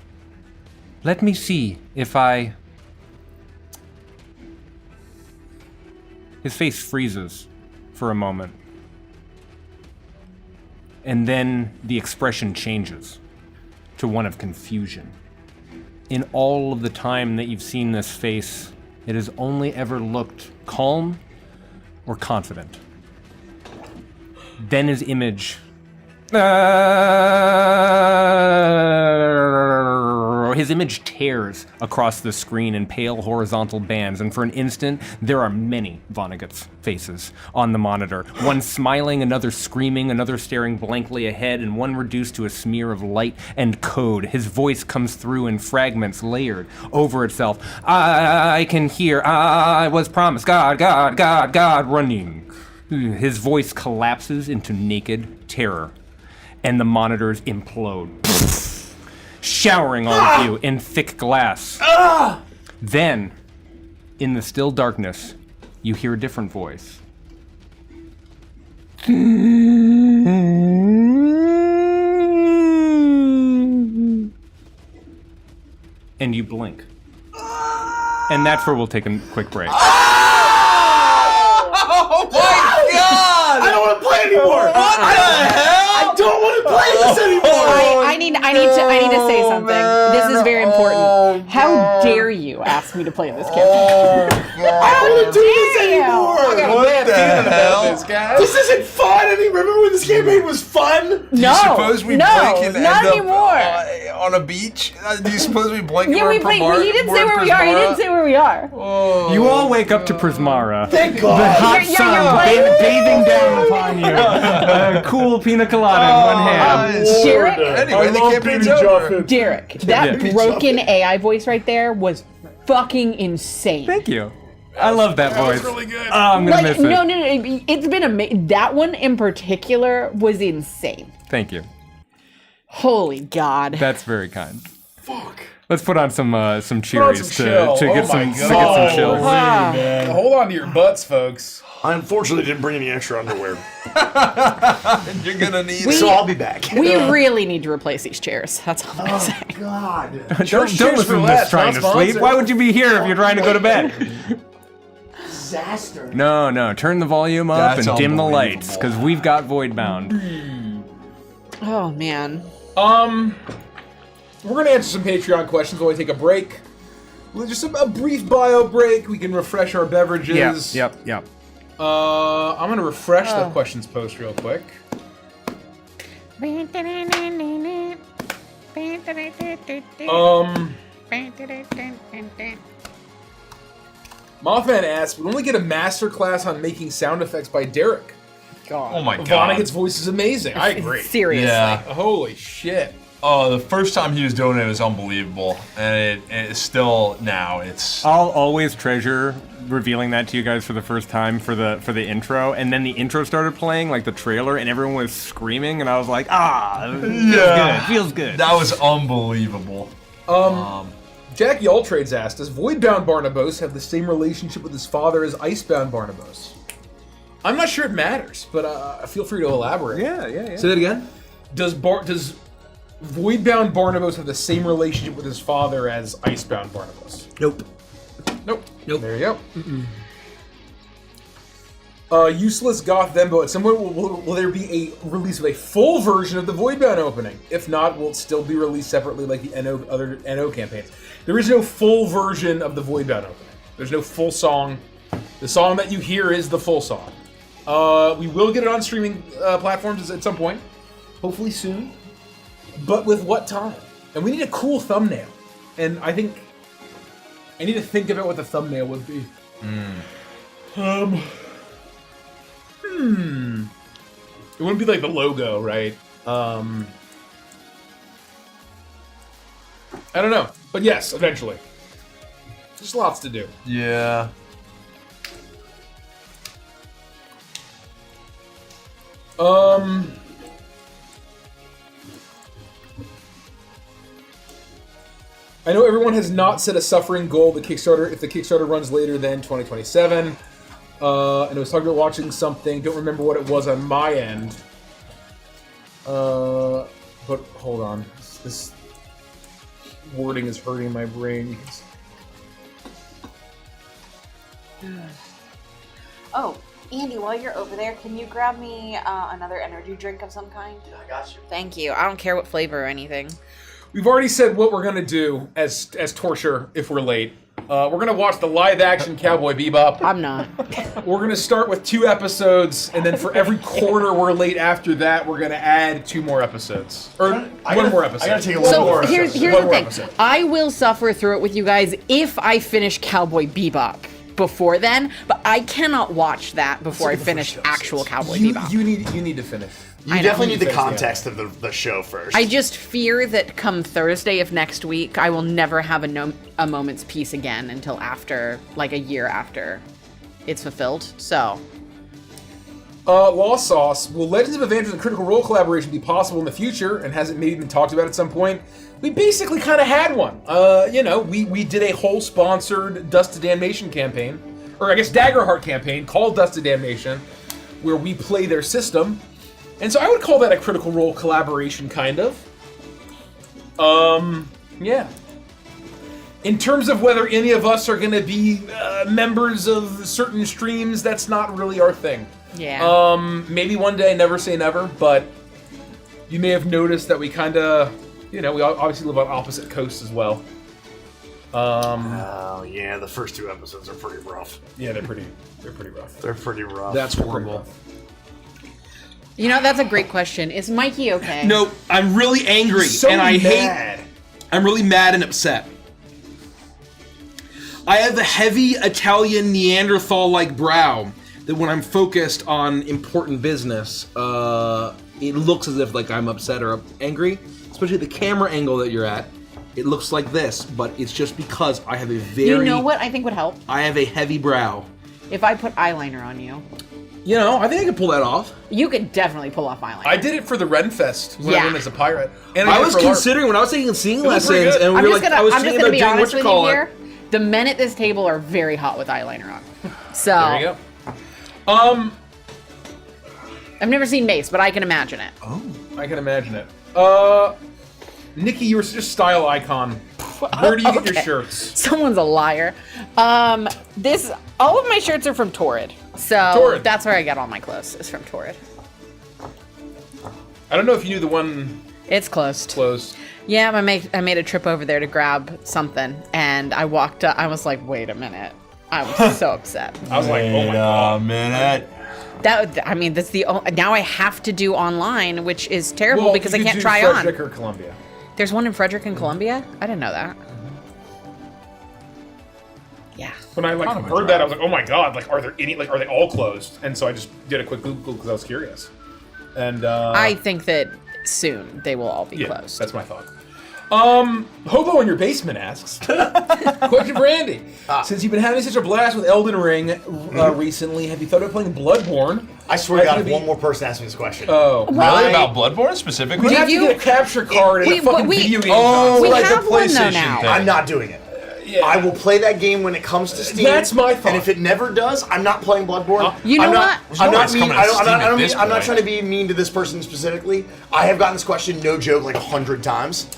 Let me see if I... His face freezes for a moment. And then the expression changes to one of confusion. In all of the time that you've seen this face, it has only ever looked calm or confident. Then his image... His image tears across the screen in pale horizontal bands, and for an instant, there are many Vonnegut's faces on the monitor. One smiling, another screaming, another staring blankly ahead, and one reduced to a smear of light and code. His voice comes through in fragments layered over itself. I can hear, I was promised, God, God, God, God, running. His voice collapses into naked terror, and the monitors implode, showering all of you in thick glass. Then, in the still darkness, you hear a different voice. And you blink. And that's where we'll take a quick break. Oh my God! I don't want to play anymore. What the hell? I don't want to play this anymore. I need to say something. This is very important. How dare you ask me to play this character? I don't want to do this anymore. What the hell? This isn't fun. I mean, remember when this campaign was fun? Do you suppose we blink and not end anymore. up on a beach? Do you suppose we blink and Yeah, we're we in played. Primar- He didn't we're say in where we are. He Prismara? didn't say where we are. You all wake up to Prismara. Thank The God. hot You're sun playing- bathing down upon you. A cool pina colada in one hand. Derek, Anyway, the campaign's over. Derek, that Yeah. broken AI voice right there was fucking insane. Thank you. I love that voice. really good. Oh, I'm gonna miss it. No, it's been amazing. That one in particular was insane. Thank you. Holy God. That's very kind. Fuck. Let's put on some cheeries some to chill. get Oh some my to get God. some chills. Man, hold on to your butts, folks. I unfortunately didn't bring any extra underwear, You're gonna need so I'll be back. We really need to replace these chairs. That's all I'm gonna say. God. Don't cheers listen for to less, this trying not to sleep. sponsored. Why would you be here if you're trying to go to bed? Disaster. No. Turn the volume up That's and dim the lights, unbelievable. because we've got Voidbound. Oh man. We're gonna answer some Patreon questions while we take a break. Well, just a brief bio break. We can refresh our beverages. Yep. I'm gonna refresh the questions post real quick. Mothman asks, we only get a master class on making sound effects by Derek. God. Oh my god. Vonnegut's voice is amazing. I agree. Seriously. Yeah. Holy shit. Oh, the first time he was doing it was unbelievable, and it's still now. I'll always treasure revealing that to you guys for the first time for the intro, and then the intro started playing, like the trailer, and everyone was screaming, and I was like, feels good. That was unbelievable. Jackie Alltrades asked, does Voidbound Barnabas have the same relationship with his father as Icebound Barnabas? I'm not sure it matters, but feel free to elaborate. Yeah. Say that again? Does Voidbound Barnabas have the same relationship with his father as Icebound Barnabas? Nope. Nope. There you go. Useless Goth Thembo. At some point, will there be a release of a full version of the Voidbound opening? If not, will it still be released separately like the other NO campaigns? There is no full version of the Voidbound opening. There's no full song. The song that you hear is the full song. We will get it on streaming platforms at some point. Hopefully soon. But with what time? And we need a cool thumbnail. And I think I need to think about what the thumbnail would be. It wouldn't be like the logo, right? I don't know. But yes, eventually. There's lots to do. Yeah. I know everyone has not set a suffering goal if the Kickstarter runs later than 2027. And I was talking about watching something, don't remember what it was on my end. But hold on. This wording is hurting my brain. Oh, Andy, while you're over there, can you grab me another energy drink of some kind? I got you. Thank you. I don't care what flavor or anything. We've already said what we're gonna do as torture if we're late. We're gonna watch the live-action Cowboy Bebop. I'm not. We're gonna start with 2 episodes, and then for every quarter we're late after that, we're gonna add 2 more episodes or one more episode. I gotta take a One look. more So here's episode. the One more thing. episode. I will suffer through it with you guys if I finish Cowboy Bebop before then, but I cannot watch that before I finish actual Cowboy Bebop. You need to finish. You definitely need the context of the show first. I just fear that come Thursday of next week, I will never have a moment's peace again until after, like a year after it's fulfilled. So, Lost Sauce. Will Legends of Adventures and Critical Role collaboration be possible in the future? And has it maybe been talked about at some point? We basically kind of had one. We did a whole sponsored Dust to Damnation campaign, or I guess Daggerheart campaign called Dust to Damnation, where we play their system. And so I would call that a Critical Role collaboration, kind of. Yeah. In terms of whether any of us are going to be members of certain streams, that's not really our thing. yeah. Maybe one day, never say never, but you may have noticed that we kind of, we obviously live on opposite coasts as well. Oh yeah, the first 2 episodes are pretty rough. Yeah, they're pretty rough. They're pretty rough. That's horrible. You know, that's a great question. Is Mikey okay? No, I'm really angry, So and I mad. I'm really mad and upset. I have a heavy Italian Neanderthal-like brow that when I'm focused on important business, it looks as if like I'm upset or angry. Especially the camera angle that you're at, it looks like this, but it's just because I have a very... You know what I think would help? I have a heavy brow. If I put eyeliner on you. I think I can pull that off. You could definitely pull off eyeliner. I did it for the Renfest when I Yeah. went as a pirate. And I did it was for LARP. considering when I was taking singing It was pretty lessons, good. and we I'm were just like, gonna, I was I'm just thinking gonna about be doing honest with you whatchamacallit. here. The men at this table are very hot with eyeliner on. So There you go. I've never seen Mace, but I can imagine it. Oh, I can imagine it. Nikki, you were such a style icon. Where do you get your Okay. shirts? Someone's a liar. All of my shirts are from Torrid. So Torrid. that's where I get all my clothes, is from Torrid. I don't know if you knew the one It's closed. Closed. Yeah, I made a trip over there to grab something, and I walked up. I was like, wait a minute. I was so upset. I was like, oh my god. Wait a minute. That's the now I have to do online, which is terrible Well, because you I could can't do try Frederick on. or Columbia. There's one in Frederick and Columbia? I didn't know that. Yeah. When I heard that, I was like, oh my god, are they all closed? And so I just did a quick Google because I was curious. And I think that soon they will all be closed. That's my thought. Hobo in your basement asks, question for Andy. Since you've been having such a blast with Elden Ring recently, have you thought of playing Bloodborne? I swear to God, if one more person asks me this question. Oh, really? About Bloodborne specifically? We have to get a capture card and a fucking video game. We like have the one though PlayStation now. thing. I'm not doing it. I will play that game when it comes to Steam. That's my thought. And if it never does, I'm not playing Bloodborne. You know what? I'm not mean. I'm not point. trying to be mean to this person specifically. I have gotten this question, no joke, like 100 times.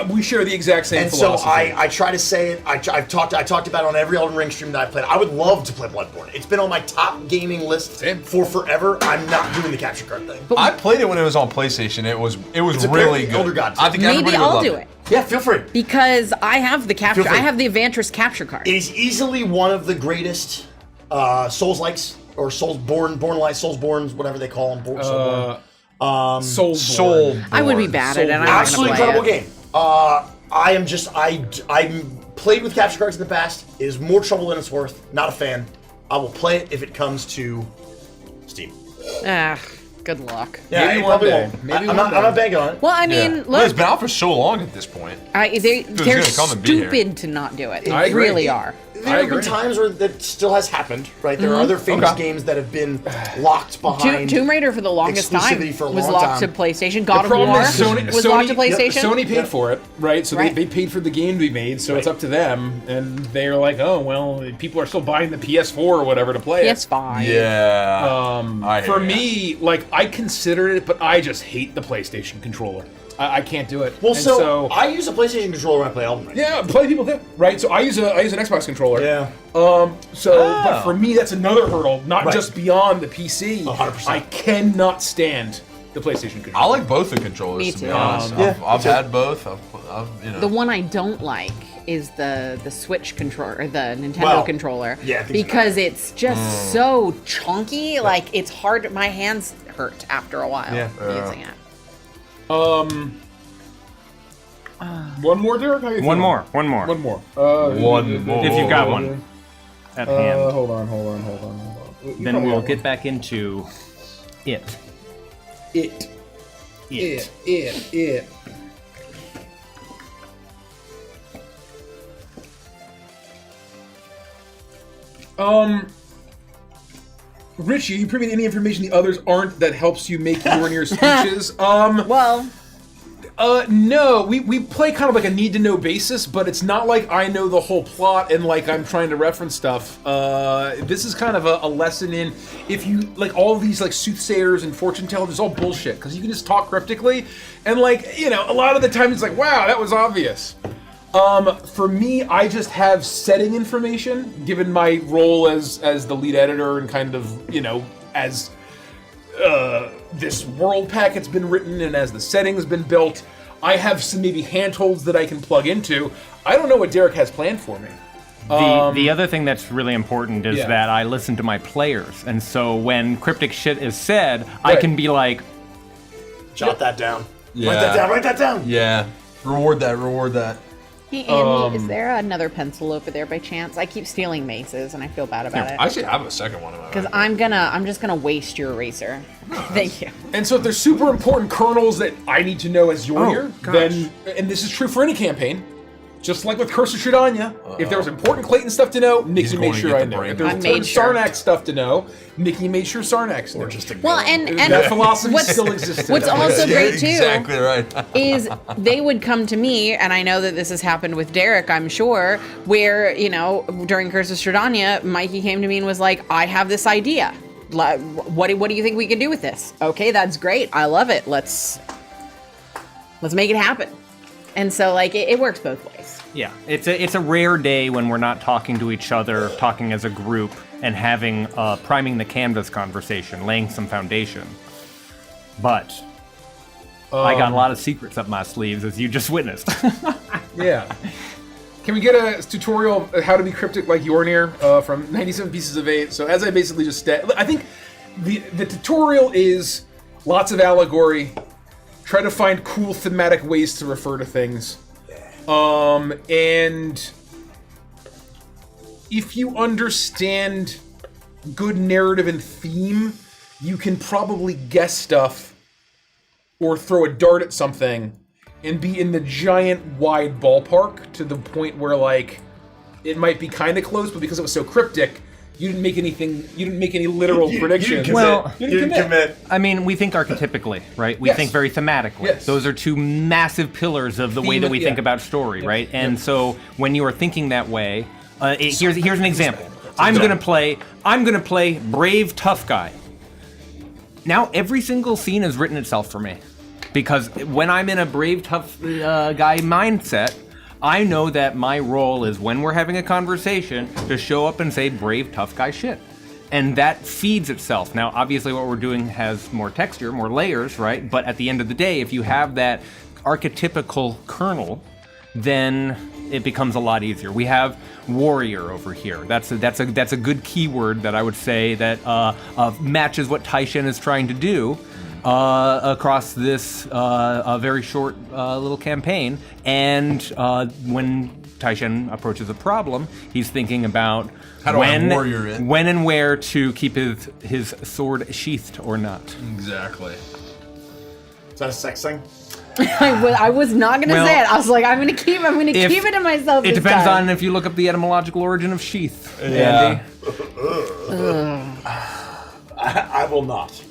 We share the exact same and philosophy. so I try to say it. I talked about it on every Elden Ring stream that I've played. I would love to play Bloodborne. It's been on my top gaming list for forever. I'm not doing the capture card thing. I played it when it was on PlayStation. It was It's really apparently good. Elder Gods. I think Maybe everybody would I'll love do it. Yeah, feel free. Because I have the capture. Feel free. I have the Evantress capture card. It is easily one of the greatest Souls-likes or Soulsborns, whatever they call them. Soulborn. I would be bad at it. I'm not Absolutely gonna play incredible game. I played with capture cards in the past. It is more trouble than it's worth. Not a fan. I will play it if it comes to Steam. Good luck. Yeah, Maybe it one probably day. won't. Maybe I'm one not day. banking on it. Well, I mean, Well, look, it's been out for so long at this point. they're gonna come and be here. stupid to not do it. I They agree. really are. There have been times where that still has happened, right? There are other famous games that have been locked behind. Tomb Raider for the longest time exclusivity for a was long locked time. to PlayStation. God of problem War is was locked to PlayStation. Sony paid for it, right? So Right. They paid for the game to be made, so it's up to them. And they're like, oh, well, people are still buying the PS4 or whatever to play it. PS5. Yeah. I For hear ya. me, I considered it, but I just hate the PlayStation controller. I can't do it. Well, And so I use a PlayStation controller when I play Elden Ring. yeah, plenty of people do, right? So I use an Xbox controller. Yeah. But for me, that's another hurdle, not Right. just beyond the PC. 100%. I cannot stand the PlayStation controller. I like both the controllers, Me to be too. honest. I've had both. I've The one I don't like is the Switch controller or the Nintendo Well, controller. yeah, I think because it's just so chunky. Like it's hard. My hands hurt after a while using it. One more, Derek? How you One feeling? more. One more. One more. One more. If you've got one at hand, Hold on. then we'll get back into it. It. Richie, you privy to any information the others aren't that helps you make your and your speeches? Well, No, we play kind of like a need-to-know basis, but it's not like I know the whole plot and like I'm trying to reference stuff. This is kind of a lesson in, if you, like all of these like soothsayers and fortune tellers, it's all bullshit, because you can just talk cryptically, and like, you know, a lot of the time it's like, wow, that was obvious. For me, I just have setting information, given my role as the lead editor and kind of, you know, as this world packet's been written and as the setting's been built, I have some maybe handholds that I can plug into. I don't know what Derek has planned for me. The other thing that's really important is Yeah. that I listen to my players, and so when cryptic shit is said, I can be like, Jot that down. Yeah. Write that down. Yeah. Reward that. hey Andy, is there another pencil over there by chance? I keep stealing maces, and I feel bad about it. I should have a second one in my Because mind. I'm just gonna waste your eraser. Thank you. And so if there's super important kernels that I need to know as Jornir, then, and this is true for any campaign, just like with Curse of Shridanya, if there was important Clayton stuff to know, Nikki going made to sure get I the knew. brain If there was I important made sure. Sarnax stuff to know, Nikki made sure Sarnax knew. Or just a Well, and that philosophy what's- still exists. what's also great too Exactly right. is they would come to me, and I know that this has happened with Derek, I'm sure, where, you know, during Curse of Shridanya, Mikey came to me and was like, I have this idea. What do you think we can do with this? Okay, that's great. I love it. Let's make it happen. And so, like, it works both ways. yeah, it's a rare day when we're not talking to each other, talking as a group, and having priming the canvas conversation, laying some foundation. But I got a lot of secrets up my sleeves, as you just witnessed. Yeah. Can we get a tutorial of how to be cryptic like Yornir from 97 Pieces of 8? So as I basically just said, I think the tutorial is lots of allegory, try to find cool thematic ways to refer to things. And if you understand good narrative and theme, you can probably guess stuff or throw a dart at something and be in the giant wide ballpark to the point where like it might be kind of close, but because it was so cryptic, you didn't make any literal predictions. You didn't commit. I mean, we think archetypically, right? We Yes. think very thematically. Yes. Those are two massive pillars of the way that we think about story, right? And so when you are thinking that way, here's an example. I'm gonna play brave tough guy. Now every single scene has written itself for me, because when I'm in a brave tough guy mindset, I know that my role is, when we're having a conversation, to show up and say brave tough guy shit. And that feeds itself. Now, obviously what we're doing has more texture, more layers, right? But at the end of the day, if you have that archetypical kernel, then it becomes a lot easier. We have warrior over here. That's a good keyword that I would say that matches what Taishen is trying to do across this very short little campaign. And when Taishen approaches a problem, he's thinking about when and where to keep his sword sheathed or not. Exactly. Is that a sex thing? I was not gonna say it. I was like, I'm gonna keep it to myself. It depends on if you look up the etymological origin of sheath, Andy. I will not.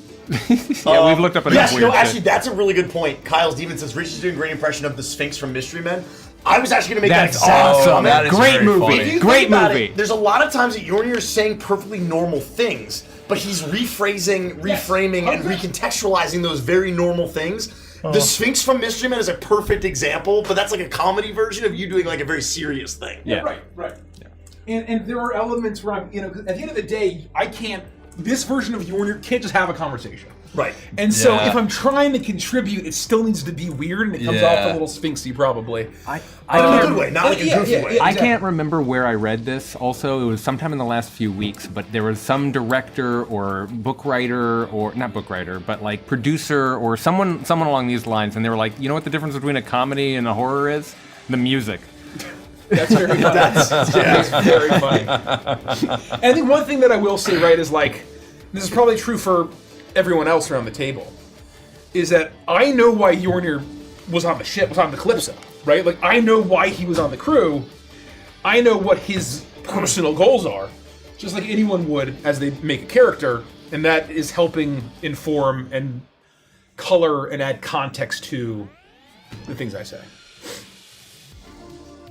Yeah, we've looked up enough Yes, weird actually, shit. that's a really good point. Kyle's Demon says, Rich is doing a great impression of the Sphinx from Mystery Men. I was actually going to make That's that exact awesome. comment. That is Great very movie. funny. If you Great think about movie. It, there's a lot of times that Yornir is saying perfectly normal things, but he's rephrasing, reframing, and recontextualizing those very normal things. The Sphinx from Mystery Men is a perfect example, but that's like a comedy version of you doing like a very serious thing. Yeah. Right. And there are elements where I'm, 'cause at the end of the day, this version of Yornir can't just have a conversation. Right. And so if I'm trying to contribute, it still needs to be weird, and it comes off a little sphinxy, probably. In a good way, not like a goofy way. Yeah, I exactly. can't remember where I read this. Also, it was sometime in the last few weeks, but there was some director or book writer, or not book writer, but like producer or someone along these lines, and they were like, you know what the difference between a comedy and a horror is? The music. That's very funny. That's very funny. And I think one thing that I will say, right, is like, this is probably true for everyone else around the table, is that I know why Yornir was on the ship, was on the Calypso, right? Like, I know why he was on the crew. I know what his personal goals are, just like anyone would as they make a character, and that is helping inform and color and add context to the things I say.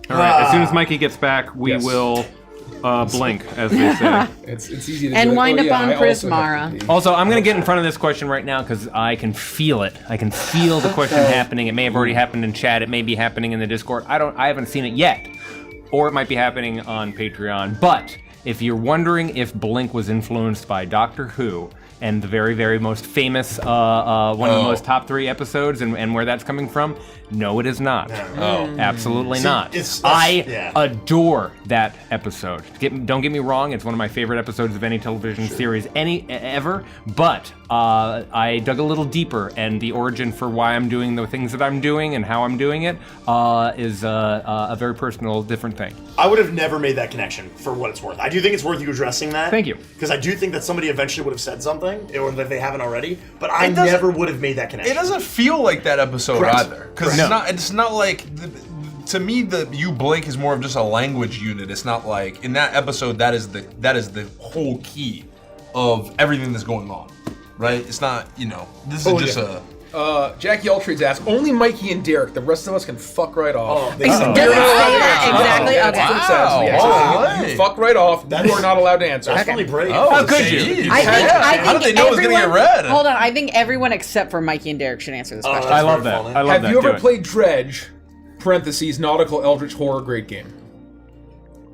All right, as soon as Mikey gets back, we Yes. will blink, as they say. It's easy to And do it. wind up on I Chris also have Mara. to be- Also, I'm going to get in front of this question right now because I can feel it. I can feel the question happening. It may have already happened in chat. It may be happening in the Discord. I haven't seen it yet. Or it might be happening on Patreon. But if you're wondering if Blink was influenced by Doctor Who and the very, very most famous, one of the most top 3 episodes and where that's coming from, no, it is not. Absolutely not. I adore that episode. Don't get me wrong, it's one of my favorite episodes of any television series ever, but I dug a little deeper, and the origin for why I'm doing the things that I'm doing and how I'm doing it is a very personal, different thing. I would have never made that connection, for what it's worth. I do think it's worth you addressing that. Thank you. Because I do think that somebody eventually would have said something, or that they haven't already, but I never would have made that connection. It doesn't feel like that episode either, because it's not like to me the you Blink is more of just a language unit. It's not like in that episode that is the whole key of everything that's going on, right? It's not, this is just a. Jackie Altrades asks, only Mikey and Derek. The rest of us can fuck right off. Does it say that exactly? That's what it says. Wow. You fuck right off. You are not allowed to answer. That's really brave. How could you? I think How did they know it was gonna get read? Hold on, I think everyone except for Mikey and Derek should answer this question. I love that. I love Have that. you Do ever it. played Dredge? Parentheses, nautical eldritch horror, great game.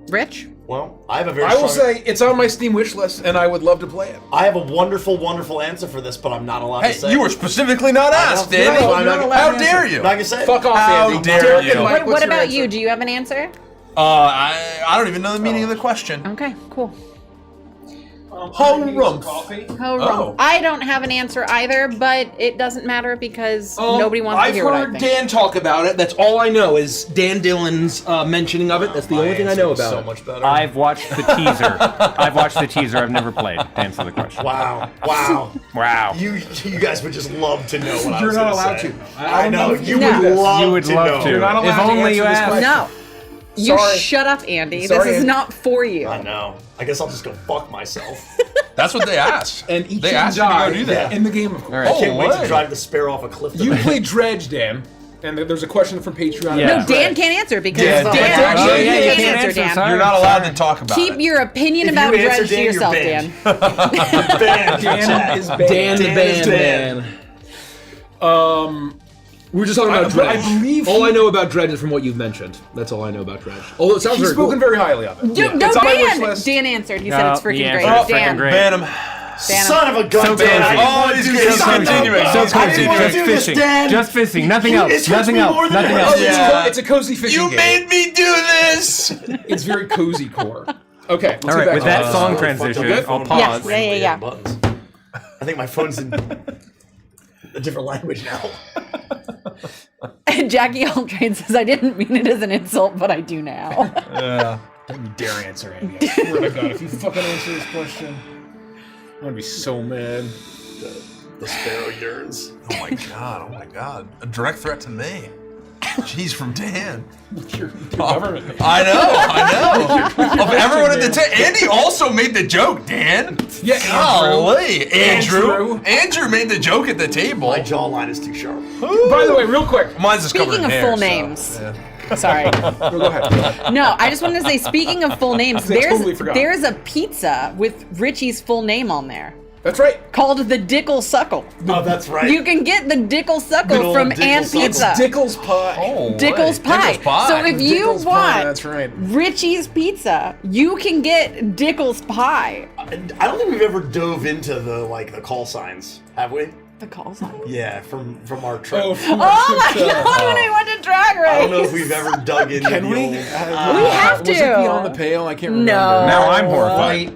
Rich? Well, I have a very I will strong... say it's on my Steam wish list, and I would love to play it. I have a wonderful, wonderful answer for this, but I'm not allowed to say. You were specifically not asked, I know. Andy. No, I'm not gonna- How dare you? I'm not gonna say it. Fuck off, How Andy. dare Derek you. and Mike, What what's your about answer? you? Do you have an answer? I don't even know the meaning of the question. Okay, cool. Home rumph. Oh. I don't have an answer either, but it doesn't matter because nobody wants to hear what I I've heard think. Dan talk about it. That's all I know is Dan Dillon's mentioning of it. That's the only thing I know about so it. much better. I've watched the teaser. I've never played. To answer the question. Wow. Wow. You guys would just love to know what I You're was not gonna allowed say. to. I know. You No. would love You would to love know. to. You're not allowed If to only you answer this asked. question. No. You Sorry. shut up, Andy. Sorry, this is Andy. not for you. I know. I guess I'll just go fuck myself. That's what they asked. And eat they and asked you to die go do that. in the game, of course. I can't wait to way. drive the sparrow off a cliff. You tonight. played Dredge, Dan, and there's a question from Patreon. Yeah. No, about Dan Dredge. can't answer because Yeah, Dan, Dan- you Oh, yeah, can't you can't answer, answer, Dan. sorry. You're not allowed to talk about Keep it. your opinion If about you answer Dredge to Dan, you're yourself, banned. Dan. Banned. Dan is banned. Dan the Dan is Band. We were just talking about Dredge. I believe all he- I know about Dredge is from what you've mentioned. That's all I know about Dredge. Although it sounds He's very cool. spoken very highly of it. No, It's on my wish Dan. list. Dan answered. He said No, it's freaking he great. answered. Dan. Freaking great. Ban him. Dan. Son of a gun, So Dan. cozy. Oh, he's dude, he's son of a- continuing. So He's cozy. I didn't want to Just do this, fishing. Dan. Just fishing. Nothing It else. hurts Nothing me else. more than Nothing it else. hurts. Yeah. It's a cozy fishing You game. made me do this. It's very cozy core. Okay, let's All get right, back with to that this. song Really fucked up transition, my I'll phone. pause. Yeah. Buttons. I think my phone's in a different language now. And Jackie Altrain says, I didn't mean it as an insult, but I do now. Yeah. Don't you dare answer, Andy. I swear to God, if you fucking answer this question, I'm gonna be so mad. The sparrow yearns. Oh my god. Oh my god. A direct threat to me. Jeez, from Dan. Your government. I know. Of everyone at the table, Andy also made the joke. Dan. Yeah, Golly, Andrew. Andrew made the joke at the table. My jawline is too sharp. By the way, real quick. Mine's just covered Speaking in of hair, full so, names. yeah. Sorry. Go ahead. No, I just wanted to say, speaking of full names, I totally forgot. there's a pizza with Richie's full name on there That's right. called the Dickle Suckle. Oh, that's right. You can get the Dickle Good Suckle old from Dickle Ann Suckle. Pizza. Dickle's pie. Oh, Dickle's wait. pie. Dickle's pie. So if you Dickle's want pie, that's right. Richie's Pizza, you can get Dickle's pie. I don't think we've ever dove into the call signs, have we? The call sign. Yeah, from our trip. Oh, Oh my god, when I went to Drag Race. I don't know if we've ever dug into Can the we? old. We have Was it to. Beyond the Pale? I can't remember. No. Now I'm horrified.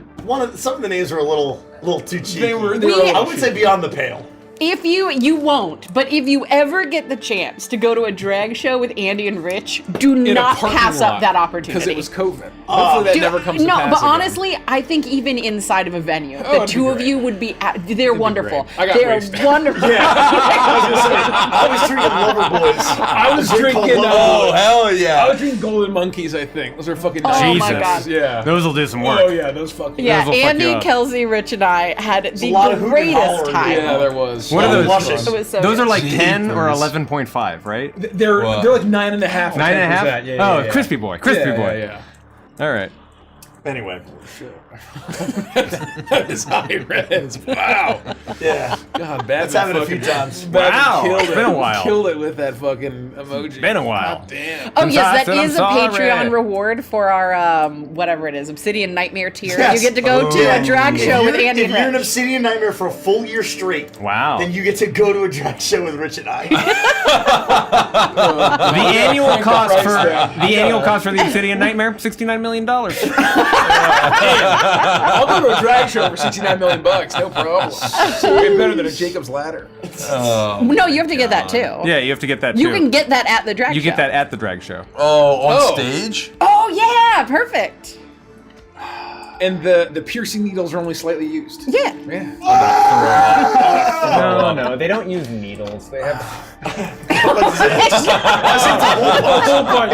Some of the names are a little too cheap. They were I would say Beyond the Pale. If you won't, but if you ever get the chance to go to a drag show with Andy and Rich, do In a not parking pass lot, up that opportunity. Because it was COVID. Hopefully that Dude, never comes to no, pass but again. honestly, I think even inside of a venue, the it'd be two of great. you would be. They're wonderful. great. I got They're wasted. wonderful. I was drinking Lover Boys. I was Drink called drinking. Lover Oh, Boys. hell I yeah. was drinking Golden Monkeys. I think those are fucking. Oh nice. my Jesus. god. Yeah. Those will do some work. Oh yeah, those fucking. Yeah, Those will fuck Andy, you up. Kelsey, Rich, and I had a the lot of hoot and greatest holler, time. Yeah, there was. What are those? Luscious. It was so Those good. are like 10 or Jeepers. 11.5, right? They're What? they're like 9.5. 9.5? Yeah, Oh, crispy boy. Crispy boy. Yeah. All right. Anyway, That is high res. Wow. yeah. God, bad. Let's have it a few times. Wow, Killed it's it. been a while. Killed it with that fucking emoji. Been a while. God damn. Oh I'm yes, sorry, that I'm is a sorry. Patreon reward for our whatever it is, Obsidian Nightmare tier. Yes. You get to go to a drag If show with you're- Andy If you're an and Rich. Obsidian Nightmare for a full year straight, Wow. then you get to go to a drag show with Rich and I. The annual Crank the cost price for down. the annual cost for the Obsidian Nightmare, $69 million. I'll go to a drag show for $69 million. No problem. It's way better than a Jacob's Ladder. No, you have to get that too. Yeah, you have to get that too. You can get that at the drag show. You get that at the drag show. Oh, on Oh. stage? Oh yeah, perfect. And the piercing needles are only slightly used. Yeah. Yeah. No, they don't use needles. They have. It's a hole punch.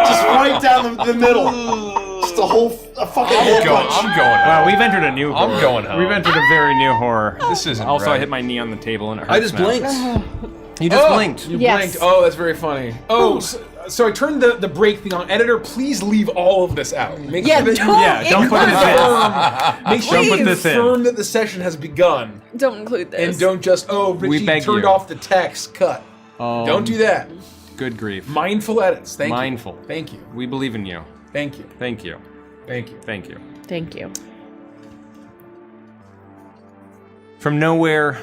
Just right down the middle. Just a fucking hole punch. I'm going Wow, home. we've entered a new horror. I'm going home. We've entered a very new horror. This isn't Also, right. I hit my knee on the table and it hurts I just now. blinked. You just blinked. You Yes. blinked. Oh, that's very funny. Oh, so I turned the break thing on. Editor, please leave all of this out. Make Yeah, sure that don't Yeah, don't put this in. Make sure Don't you put this in. confirm that the session has begun. Don't include this. And don't just, Richie beg turned you. off the text, cut. Don't do that. Good grief. Mindful edits. Thank Mindful. you. Thank you. We believe in you. Thank you. Thank you. Thank you. Thank you. Thank you. From nowhere,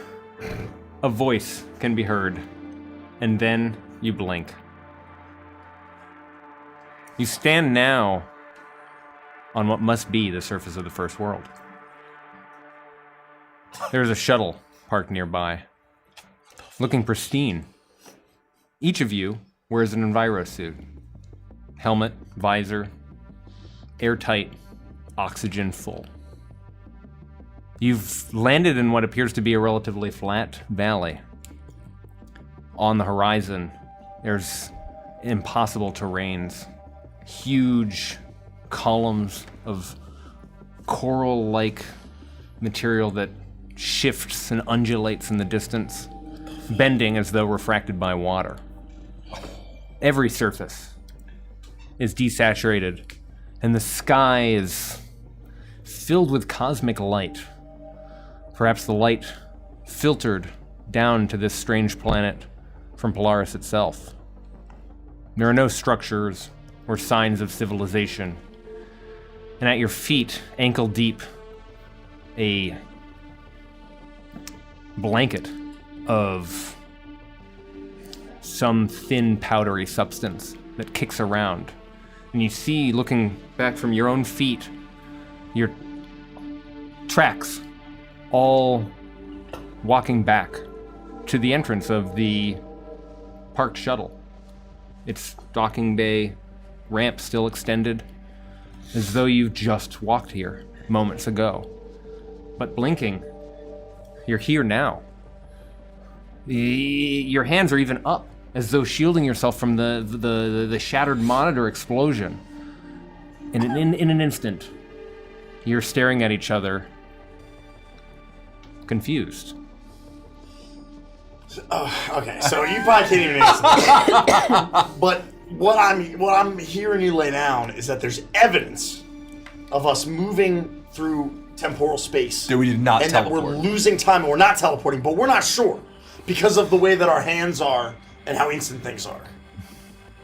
a voice can be heard, and then you blink. You stand now on what must be the surface of the first world. There's a shuttle parked nearby, looking pristine. Each of you wears an enviro suit. Helmet, visor, airtight, oxygen full. You've landed in what appears to be a relatively flat valley. On the horizon, there's impossible terrains, huge columns of coral-like material that shifts and undulates in the distance, bending as though refracted by water. Every surface is desaturated, and the sky is filled with cosmic light. Perhaps the light filtered down to this strange planet from Polaris itself. There are no structures or signs of civilization. And at your feet, ankle deep, a blanket of some thin, powdery substance that kicks around. And you see, looking back from your own feet, your tracks all walking back to the entrance of the parked shuttle. Its docking bay ramp still extended, as though you just walked here moments ago. But blinking, you're here now. Your hands are even up, as though shielding yourself from the shattered monitor explosion. And in an instant, you're staring at each other, confused. Okay, so you probably can't even answer this. But what I'm hearing you lay down is that there's evidence of us moving through temporal space. That we did not and teleport. that we're losing time and we're not teleporting, but we're not sure because of the way that our hands are and how instant things are.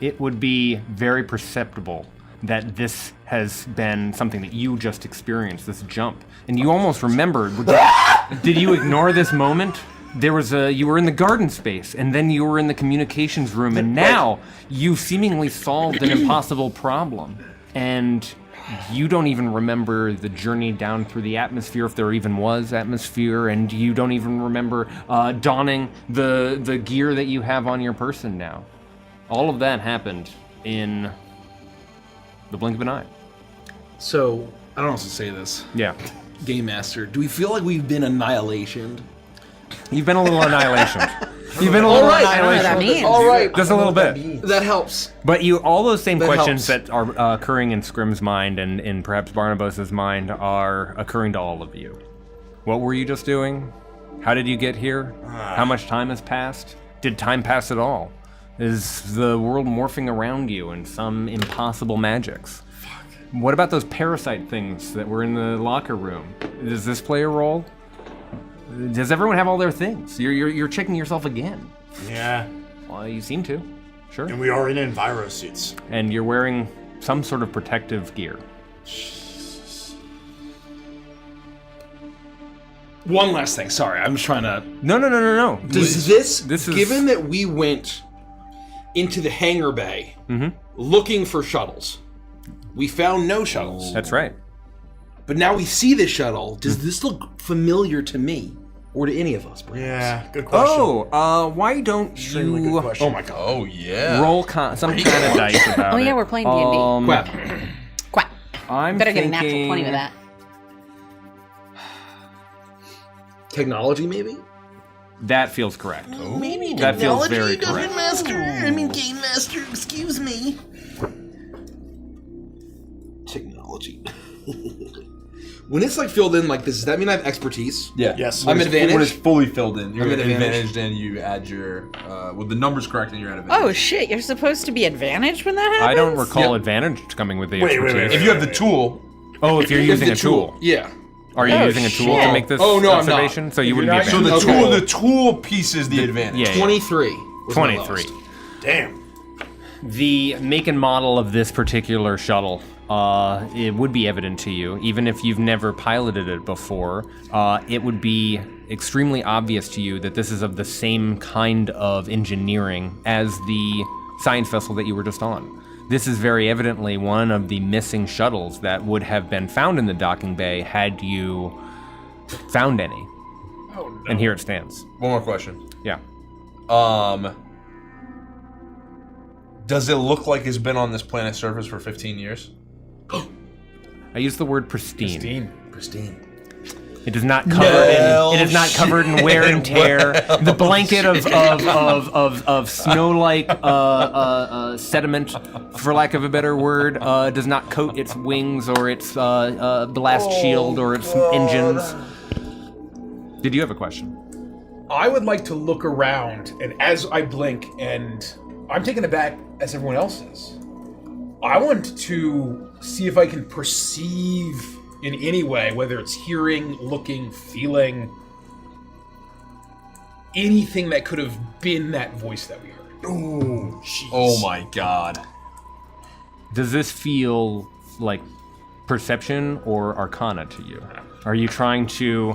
It would be very perceptible that this has been something that you just experienced, this jump. And you almost remembered. Did you ignore this moment? You were in the garden space, and then you were in the communications room, and now you've seemingly solved an impossible problem. And you don't even remember the journey down through the atmosphere, if there even was atmosphere, and you don't even remember donning the gear that you have on your person now. All of that happened in the blink of an eye. So, I don't know how to say this. Yeah. Game Master, do we feel like we've been annihilationed? You've been a little annihilation. You've been a little annihilation. I don't know what that means. All right. Just a little bit. That helps. But all those same That questions helps. that are occurring in Scrim's mind and in perhaps Barnabas's mind are occurring to all of you. What were you just doing? How did you get here? How much time has passed? Did time pass at all? Is the world morphing around you in some impossible magics? Fuck. What about those parasite things that were in the locker room? Does this play a role? Does everyone have all their things? You're checking yourself again. Yeah. Well, you seem to. Sure. And we are in enviro suits. And you're wearing some sort of protective gear. One last thing. Sorry, I'm just trying to... No. Does this is... Given that we went into the hangar bay looking for shuttles, we found no shuttles. That's right. But now we see the shuttle. Does this look familiar to me? Or to any of us, perhaps? Yeah, good question. Why don't Extremely you... good question. Oh my god. Oh, yeah. Roll some kind of dice about it. Oh yeah, we're playing D&D. Quap. Quack. I'm Better thinking... get a natural 20 with that. Technology, maybe? That feels correct. Maybe That feels technology, very Dungeon correct. Master. I mean, Game Master, excuse me. Technology. When it's like filled in like this, does that mean I have expertise? Yeah. Yes. I'm When advantaged? it's fully filled in, you're I'm advantaged. advantaged, and you add your with the numbers correct, and you're at advantage. Oh shit, you're supposed to be advantaged when that happens? I don't recall Yep. advantage coming with the Wait, expertise. If you have the tool, Oh, if you're using a tool. Yeah. Are you Oh, using a tool to shit. make this Oh, no, I'm not. observation? So you wouldn't be so advantaged. the Okay. tool piece is the advantage. Yeah, yeah. 23. was my 23. lowest. Damn. The make and model of this particular shuttle it would be evident to you, even if you've never piloted it before. It would be extremely obvious to you that this is of the same kind of engineering as the science vessel that you were just on. This is very evidently one of the missing shuttles that would have been found in the docking bay had you found any. Oh, no. And here it stands. One more question. Yeah. Does it look like it's been on this planet's surface for 15 years? I use the word pristine. Pristine. It is not covered. It is not covered in wear and tear. The blanket of snow-like sediment, for lack of a better word, does not coat its wings or its blast shield or its engines. Did you have a question? I would like to look around, and as I blink, and I'm taken aback as everyone else is. I want to see if I can perceive in any way, whether it's hearing, looking, feeling, anything that could have been that voice that we heard. Ooh, jeez. Oh my god. Does this feel like perception or arcana to you? Are you trying to,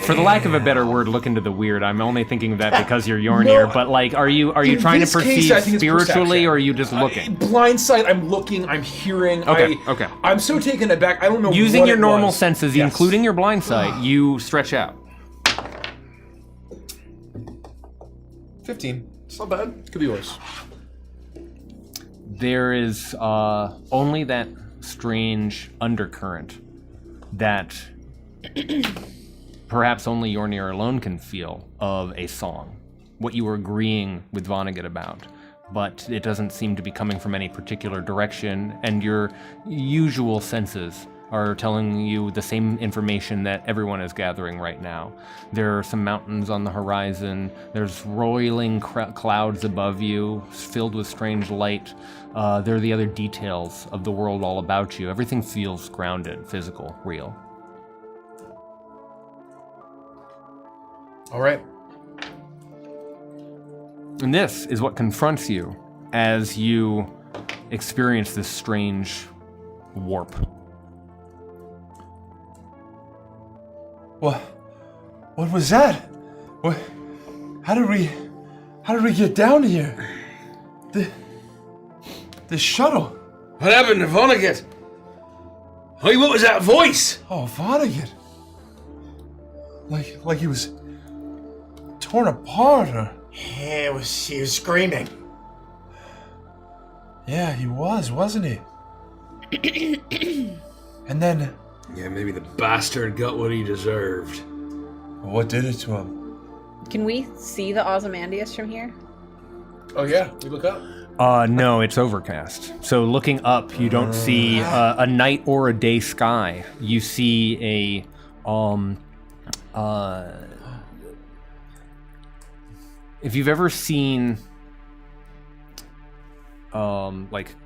for the lack of a better word, look into the weird? I'm only thinking of that because you're Yornir, but like, are you trying to perceive spiritually, or are you just looking? Blindsight, I'm looking, I'm hearing. Okay. I'm so taken aback, I don't know Using what your it normal was. senses, Yes. including your blind sight, you stretch out. 15. It's not bad. Could be worse. There is only that strange undercurrent that perhaps only Yornir alone can feel of a song. What you were agreeing with Vonnegut about. But it doesn't seem to be coming from any particular direction, and your usual senses are telling you the same information that everyone is gathering right now. There are some mountains on the horizon, there's roiling clouds above you, filled with strange light. There are the other details of the world all about you. Everything feels grounded, physical, real. All right. And this is what confronts you as you experience this strange warp. What was that? What? How did we get down here? The shuttle. What happened to Vonnegut? Hey, what was that voice? Oh, Vonnegut. Like he was torn apart, or... Yeah, he was screaming. Yeah, he was, wasn't he? And then... Yeah, maybe the bastard got what he deserved. What did it to him? Can we see the Ozymandias from here? Oh yeah, we look up. No, it's overcast. So looking up, you don't see a night or a day sky. You see if you've ever seen like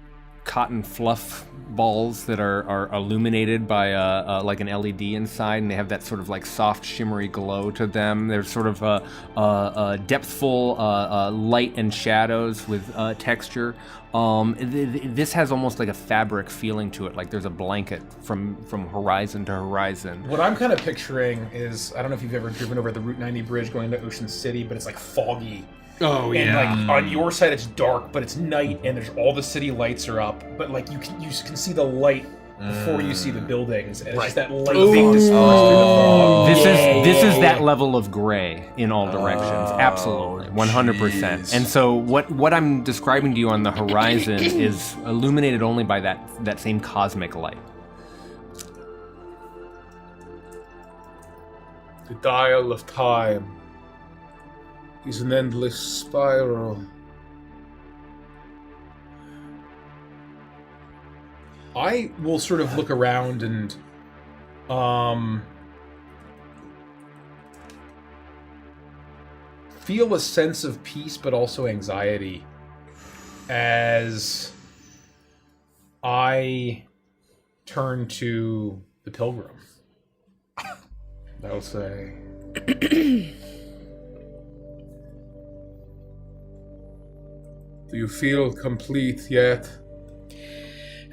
cotton fluff balls that are illuminated by like an LED inside, and they have that sort of like soft shimmery glow to them. There's sort of depthful light and shadows with texture. This has almost like a fabric feeling to it, like there's a blanket from horizon to horizon. What I'm kind of picturing is, I don't know if you've ever driven over the Route 90 bridge going to Ocean City, but it's like foggy. Oh, and yeah. like on your side it's dark, but it's night and there's all the city lights are up, but like you can see the light before you see the buildings, and it's just that light being dispersed through the fog. This is that level of gray in all directions. Absolutely, 100%. And so what I'm describing to you on the horizon is illuminated only by that same cosmic light. The dial of time is an endless spiral. I will sort of look around and feel a sense of peace but also anxiety as I turn to the pilgrim. I'll say, Do you feel complete yet?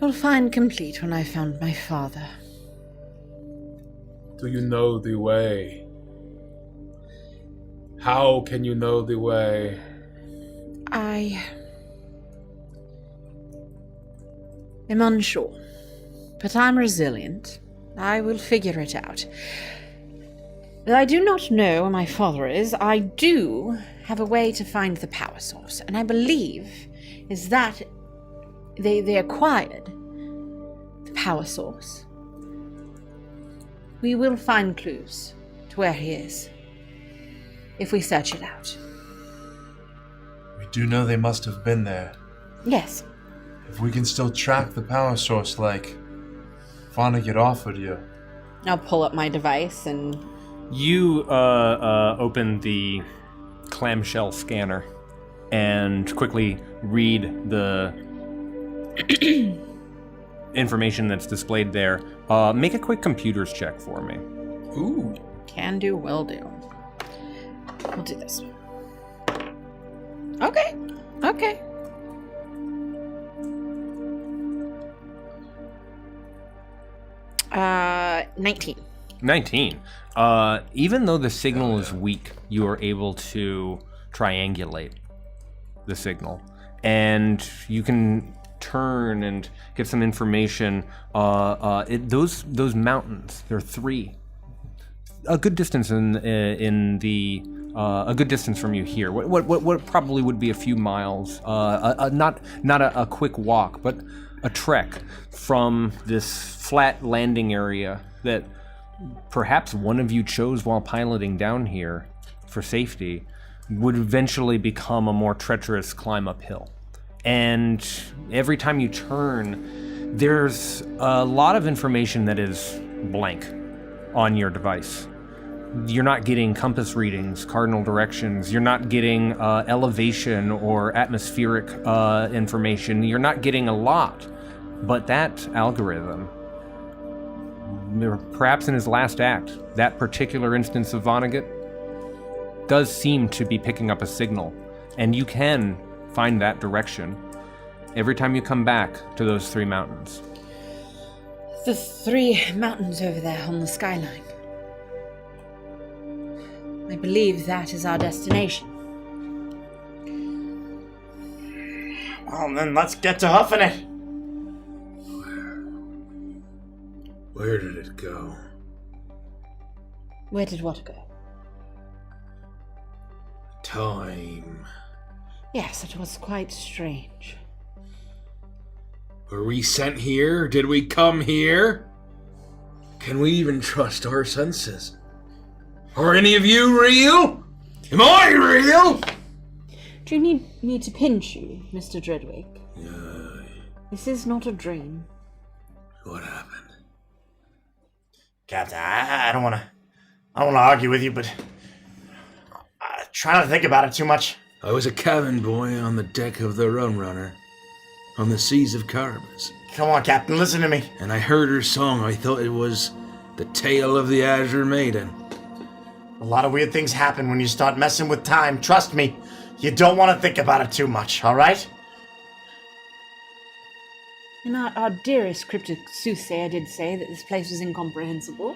You'll find complete when I found my father. Do you know the way? How can you know the way? I am unsure, but I'm resilient. I will figure it out. Though I do not know where my father is, I do have a way to find the power source, and I believe is that they acquired the power source. We will find clues to where he is if we search it out. We do know they must have been there. Yes. If we can still track the power source like Vonnegut offered you. I'll pull up my device and... You open the clamshell scanner and quickly read the information that's displayed there. Make a quick computers check for me. Ooh. Can do, will do. We'll do this. Okay. 19. 19. Even though the signal is weak, you are able to triangulate the signal. And you can turn and get some information. Those mountains, there are 3. A good distance a good distance from you here. What probably would be a few miles. Not a quick walk, but a trek from this flat landing area that perhaps one of you chose while piloting down here for safety would eventually become a more treacherous climb uphill. And every time you turn, there's a lot of information that is blank on your device. You're not getting compass readings, cardinal directions. You're not getting elevation or atmospheric information. You're not getting a lot. But that algorithm, perhaps in his last act, that particular instance of Vonnegut, does seem to be picking up a signal. And you can find that direction every time you come back to those 3 mountains. The 3 mountains over there on the skyline. I believe that is our destination. Well, then let's get to huffing it. Where did it go? Where did what go? Time. Yes, it was quite strange. Were we sent here? Did we come here? Can we even trust our senses? Are any of you real? Am I real? Do you need me to pinch you, Mr. Dreadwick? This is not a dream. What happened? Captain, I don't want to argue with you, but try not to think about it too much. I was a cabin boy on the deck of the Rum Runner, on the seas of Carbis. Come on, Captain, listen to me. And I heard her song. I thought it was the tale of the Azure Maiden. A lot of weird things happen when you start messing with time. Trust me, you don't want to think about it too much, all right? And our dearest cryptic soothsayer did say that this place was incomprehensible.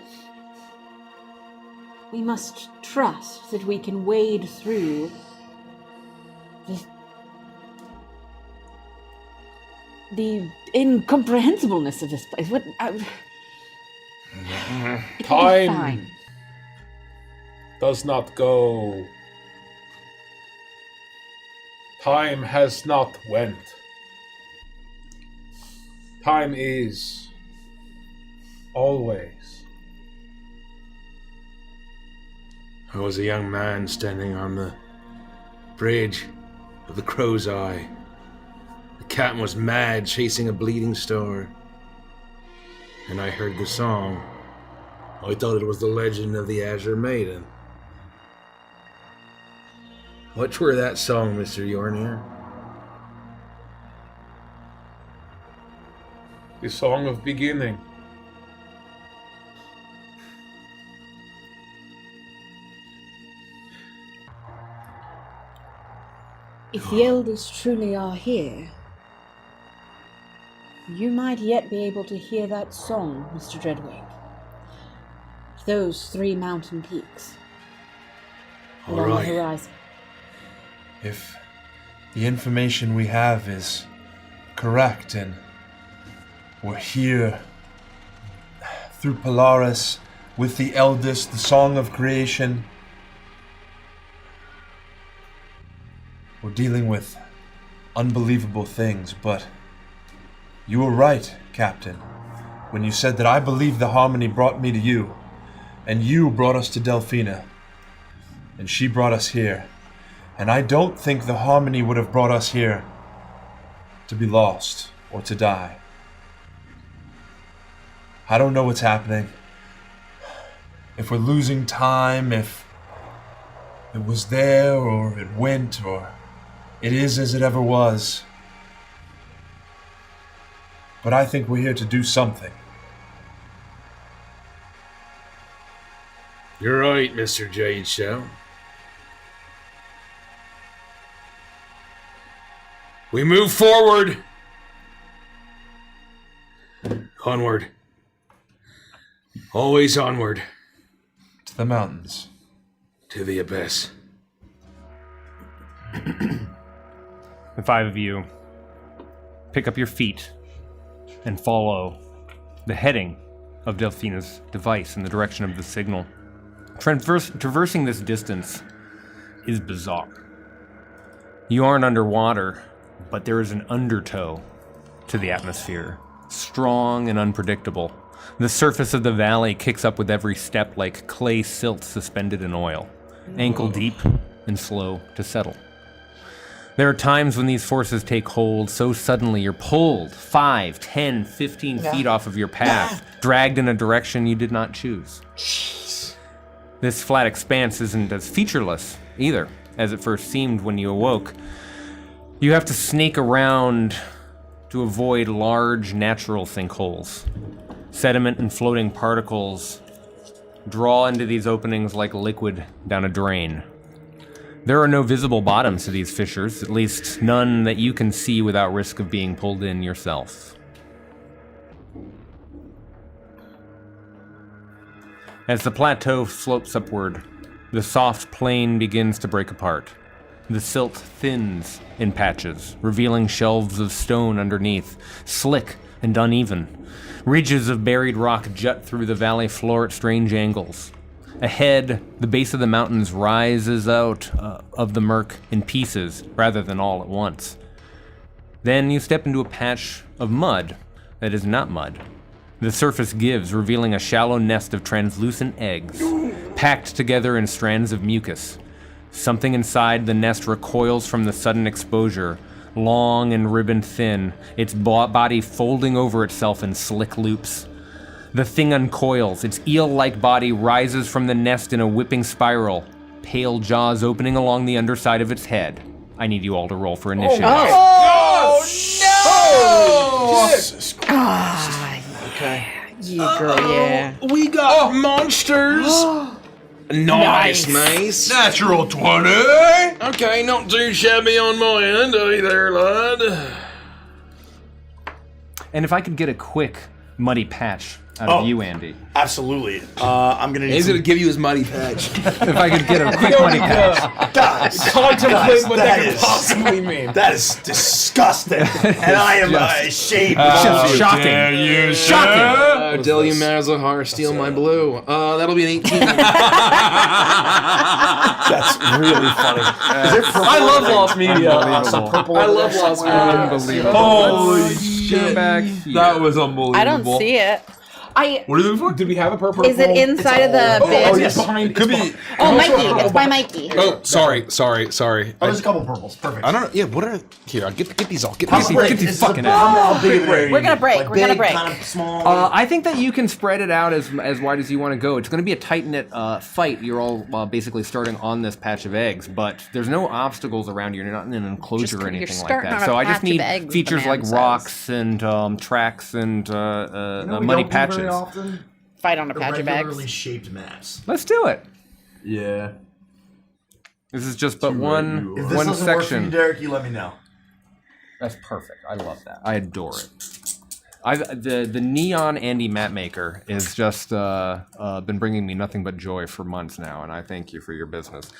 We must trust that we can wade through the incomprehensibleness of this place. It will be fine. Does not go. Time has not went. Time is always. I was a young man standing on the bridge of the Crow's Eye. The captain was mad, chasing a bleeding star. And I heard the song. I thought it was the legend of the Azure Maiden. Which were that song, Mr. Yornir? The song of beginning. If the elders truly are here, You might yet be able to hear that song, Mr. Dreadwing. Those 3 mountain peaks. All Along right. the horizon. If the information we have is correct and we're here through Polaris with the eldest, the song of creation, we're dealing with unbelievable things, but you were right, Captain, when you said that I believe the harmony brought me to you, and you brought us to Delphina, and she brought us here. And I don't think the harmony would have brought us here to be lost or to die. I don't know what's happening. If we're losing time, if it was there or it went or it is as it ever was. But I think we're here to do something. You're right, Mr. Jade Shell. We move forward. Onward. Always onward. To the mountains. To the abyss. The 5 of you pick up your feet and follow the heading of Delphina's device in the direction of the signal. Traversing this distance is bizarre. You aren't underwater, but there is an undertow to the atmosphere, strong and unpredictable. The surface of the valley kicks up with every step like clay silt suspended in oil, ankle deep and slow to settle. There are times when these forces take hold so suddenly you're pulled 5, 10, 15 feet off of your path, dragged in a direction you did not choose. This flat expanse isn't as featureless either, as it first seemed when you awoke. You have to snake around to avoid large natural sinkholes. Sediment and floating particles draw into these openings like liquid down a drain. There are no visible bottoms to these fissures, at least none that you can see without risk of being pulled in yourself. As the plateau slopes upward, the soft plain begins to break apart. The silt thins in patches, revealing shelves of stone underneath, slick and uneven. Ridges of buried rock jut through the valley floor at strange angles. Ahead, the base of the mountains rises out of the murk in pieces, rather than all at once. Then you step into a patch of mud that is not mud. The surface gives, revealing a shallow nest of translucent eggs, packed together in strands of mucus. Something inside the nest recoils from the sudden exposure, long and ribbon thin, its body folding over itself in slick loops. The thing uncoils, its eel-like body rises from the nest in a whipping spiral, pale jaws opening along the underside of its head. I need you all to roll for initiative. Oh, no! Jesus Christ. Okay. Yeah, girl, yeah. We got monsters. Nice. Natural 20! Okay, not too shabby on my end either, lad. And if I could get a quick muddy patch out of you, Andy. Absolutely. I'm gonna need He's gonna give you his muddy patch. If I could get a quick muddy patch. Guys, Contemplate what that could is- possibly mean. That is disgusting, and I am ashamed. Just shocking. Shocking! Delia Mazahar, steal my blue. That'll be an 18. That's really funny. Is there purple? I love Lost Media. Some purple. I love Lost Media. Unbelievable. Holy Go back here. That was unbelievable. I don't see it. What are you looking for? Did we have a purple? Is it inside of the Oh, bin? yes. Behind. Could be. Oh, Mikey. It's by Mikey. Oh, sorry. Oh, there's a couple purples. Perfect. I don't know. Yeah, what are here? I'll get these all. Get How these. big? get these Is it fucking how big are We're gonna break. Like We're gonna big, break. Kind of small. I think that you can spread it out as wide as you want to go. It's going to be a tight-knit fight. You're all basically starting on this patch of eggs, but there's no obstacles around you. You're not in an enclosure or You're anything like starting that. on a So I just patch of need eggs, features the like man says. rocks and tracks and muddy patches. Often. Fight on a patch of Regularly eggs. shaped maps. Let's do it. Yeah. This is just but one If this one doesn't work for you, section. Derek, you let me know. That's perfect. I love that. I adore it. The neon Andy map maker is just been bringing me nothing but joy for months now, and I thank you for your business.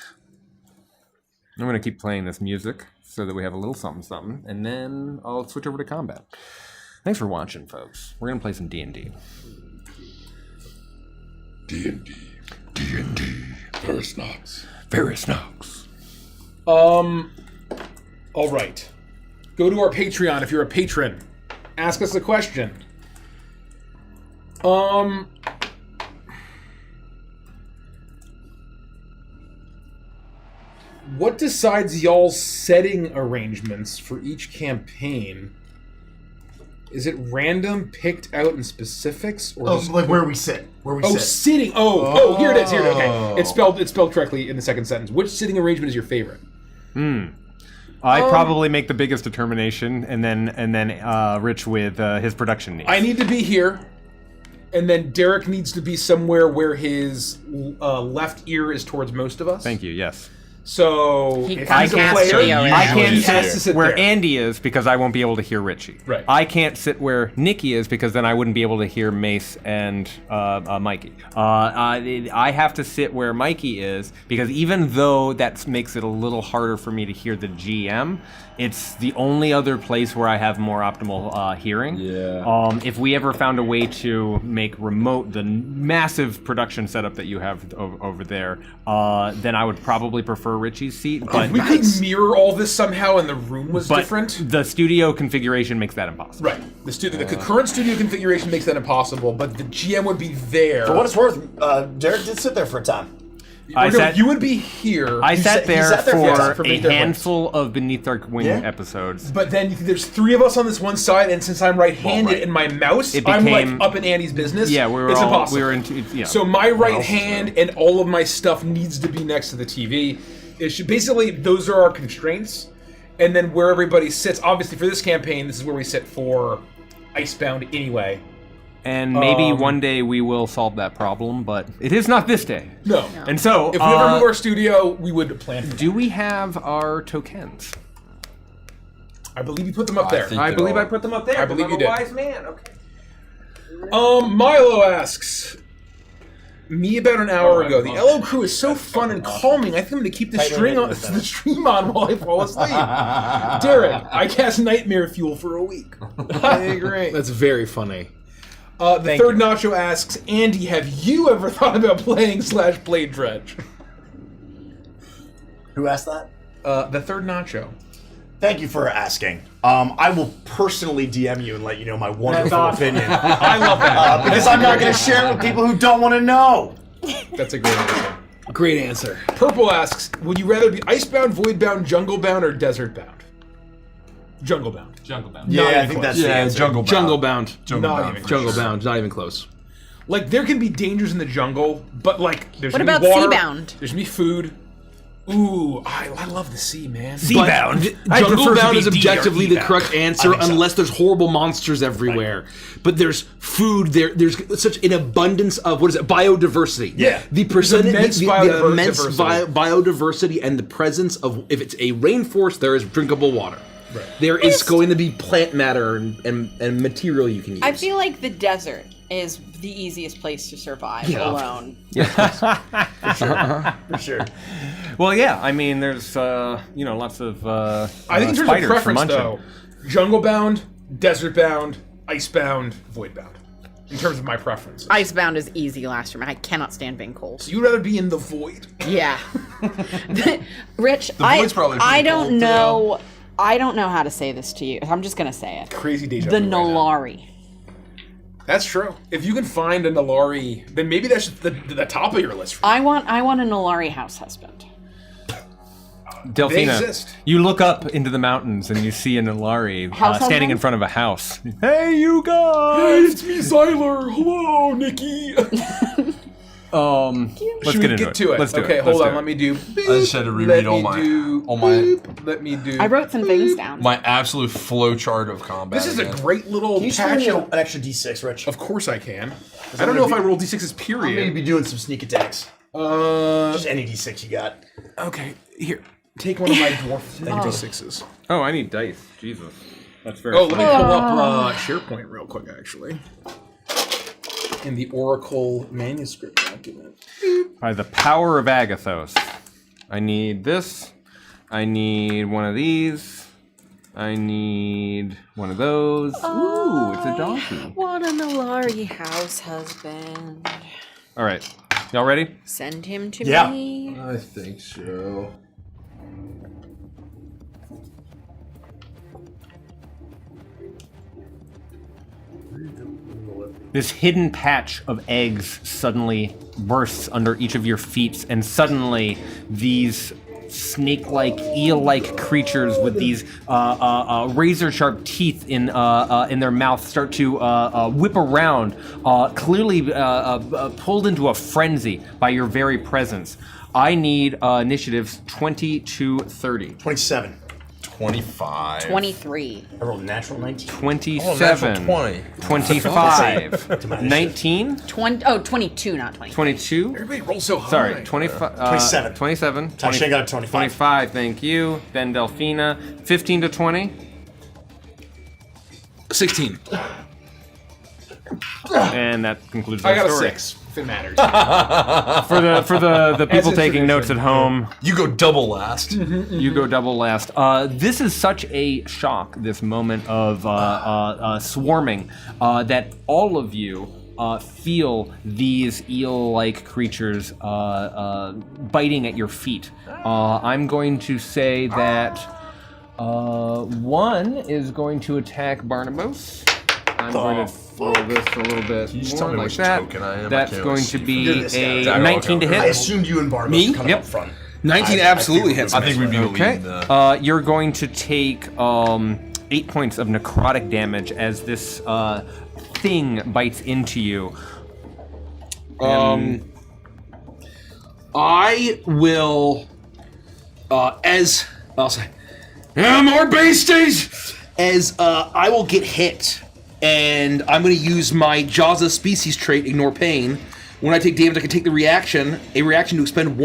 I'm going to keep playing this music so that we have a little something, and then I'll switch over to combat. Thanks for watching, folks. We're going to play some D&D. D&D. D&D. Ferris Knox. Ferris Knox. All right. Go to our Patreon if you're a patron. Ask us a question. What decides y'all's setting arrangements for each campaign? Is it random, picked out in specifics, or just, like where we sit? Where we sit? Sitting. Oh, here it is. Here it is. Okay, it's spelled correctly in the second sentence. Which sitting arrangement is your favorite? I probably make the biggest determination, and then Rich with his production needs. I need to be here, and then Derek needs to be somewhere where his left ear is towards most of us. Thank you. Yes. So He if can't he's a cast player, video right I now. can't has to sit sit where there. Andy is because I won't be able to hear Richie. Right. I can't sit where Nikki is because then I wouldn't be able to hear Mace and Mikey. I have to sit where Mikey is because even though that makes it a little harder for me to hear the GM, it's the only other place where I have more optimal hearing. Yeah. If we ever found a way to make remote the massive production setup that you have over there, then I would probably prefer Richie's seat. But If we could mirror all this somehow and the room was but different. the studio configuration makes that impossible. Right. The current studio configuration makes that impossible, but the GM would be there. For what it's worth, Derek did sit there for a time. You would be here. I sat there for a Beneath Their Wings. handful of Beneath Our Wing episodes. But then there's three of us on this one side, and since I'm right-handed and my mouse, I'm like up in Andy's business. Yeah, it's impossible. we were in. Yeah. So my right hand and all of my stuff needs to be next to the TV. It should basically those are our constraints, and then where everybody sits. Obviously, for this campaign, this is where we sit for Icebound anyway. And maybe one day we will solve that problem, but it is not this day. No. And so, if we ever move our studio, we would plan for that. Do we have our tokens? I believe you put them up there. I believe I put them up there. I believe I'm you a did. wise man. Okay. Milo asks me about an hour ago. The LO crew is so fun and calming. I think I'm going to keep the stream on while I fall asleep. Derek, I cast Nightmare Fuel for a week. I agree. That's very funny. The third Nacho asks, Andy, have you ever thought about playing /Blade Dredge? Who asked that? The third Nacho. Thank you for asking. I will personally DM you and let you know my wonderful opinion. I love that. Because I'm not going to share it with people who don't want to know. That's a great answer. Great answer. Purple asks, would you rather be Icebound, Voidbound, Junglebound, or Desertbound? Junglebound. Yeah, I think that's the answer. Junglebound. Junglebound. Not even close. Like, there can be dangers in the jungle, but, like, there's What gonna about be water, Seabound? there's gonna be food. Ooh, I love the sea, man. Seabound. Junglebound is objectively the correct answer unless there's horrible monsters everywhere. Right. But there's food, there's such an abundance of, biodiversity. Yeah. The percentage, immense the immense biodiversity. biodiversity and the presence of, if it's a rainforest, there is drinkable water. Right. There is going to be plant matter and material you can use. I feel like the desert is the easiest place to survive alone. For sure. Well, yeah. I mean, there's lots of. I think in terms of spiders preference, munching. though, Junglebound, Desertbound, Icebound, Voidbound. In terms of my preference. Icebound is easy last term. I cannot stand being cold. So you'd rather be in the void? Yeah. Rich, void's probably I pretty don't cold, know. I don't know how to say this to you. I'm just gonna say it. Crazy deja The vu right now. Nolari. That's true. If you can find a Nolari, then maybe that's just the top of your list. I want a Nolari house husband. Delphina, exist. you look up into the mountains and you see an Nolari House standing in husband? front of a house. Hey, you Hey, guys! it's me, Zyler. Hello, Nikki. Let's Should get we into get to it? Let's do okay, it. hold Let's on. do Let me do. I just had to reread all my Let me do. I wrote some things down. my absolute flow chart of combat. This is a again. great little Can you spare patch. me an extra D6, Rich? Of course I can. I don't know if I roll d6s I'm period. going to be doing some sneak attacks. Just any D6 you got. Okay, here. Take one of my dwarf d6s. Oh, I need dice. Jesus. That's very Oh, let me funny. pull up SharePoint real quick, actually. SharePoint real quick, actually. In the Oracle manuscript document. By the power of Agathos. I need this. I need one of these. I need one of those. Ooh, it's a donkey. What an Alari house husband. All right. Y'all ready? Send him to Yeah. me. I think so. This hidden patch of eggs suddenly bursts under each of your feet, and suddenly these snake-like, eel-like creatures with these razor-sharp teeth in their mouth start to whip around, clearly pulled into a frenzy by your very presence. I need initiatives 20 to 30. 27. 25. 23. I rolled a natural 19. 27. 20. 25. 19. 22, not 20. 22. Everybody roll so high. Sorry, 25. 27. 27. Tasha got a 25. 25, thank you. Then Delphina. 15 to 20. 16. And that concludes I our got a story. 6, if it matters. For the people As taking a notes at home, You go double last. you go double last. This is such a shock, this moment of swarming, that all of you feel these eel-like creatures biting at your feet. I'm going to say that one is going to attack Barnabas. I'm going to roll this a little bit you just more tell me like which that. token I am? I That's can't going really to see be from this a guy. 19 to I hit. assumed you and Barnabas Me? were coming Yep. up front. 19 absolutely hits. I think we'd be the Okay. lead in the... You're going to take 8 points of necrotic damage as this thing bites into you. I will, as I'll say, more beasties. As I will get hit, and I'm going to use my Jaws of Species trait, Ignore Pain. When I take damage, I can take a reaction to expend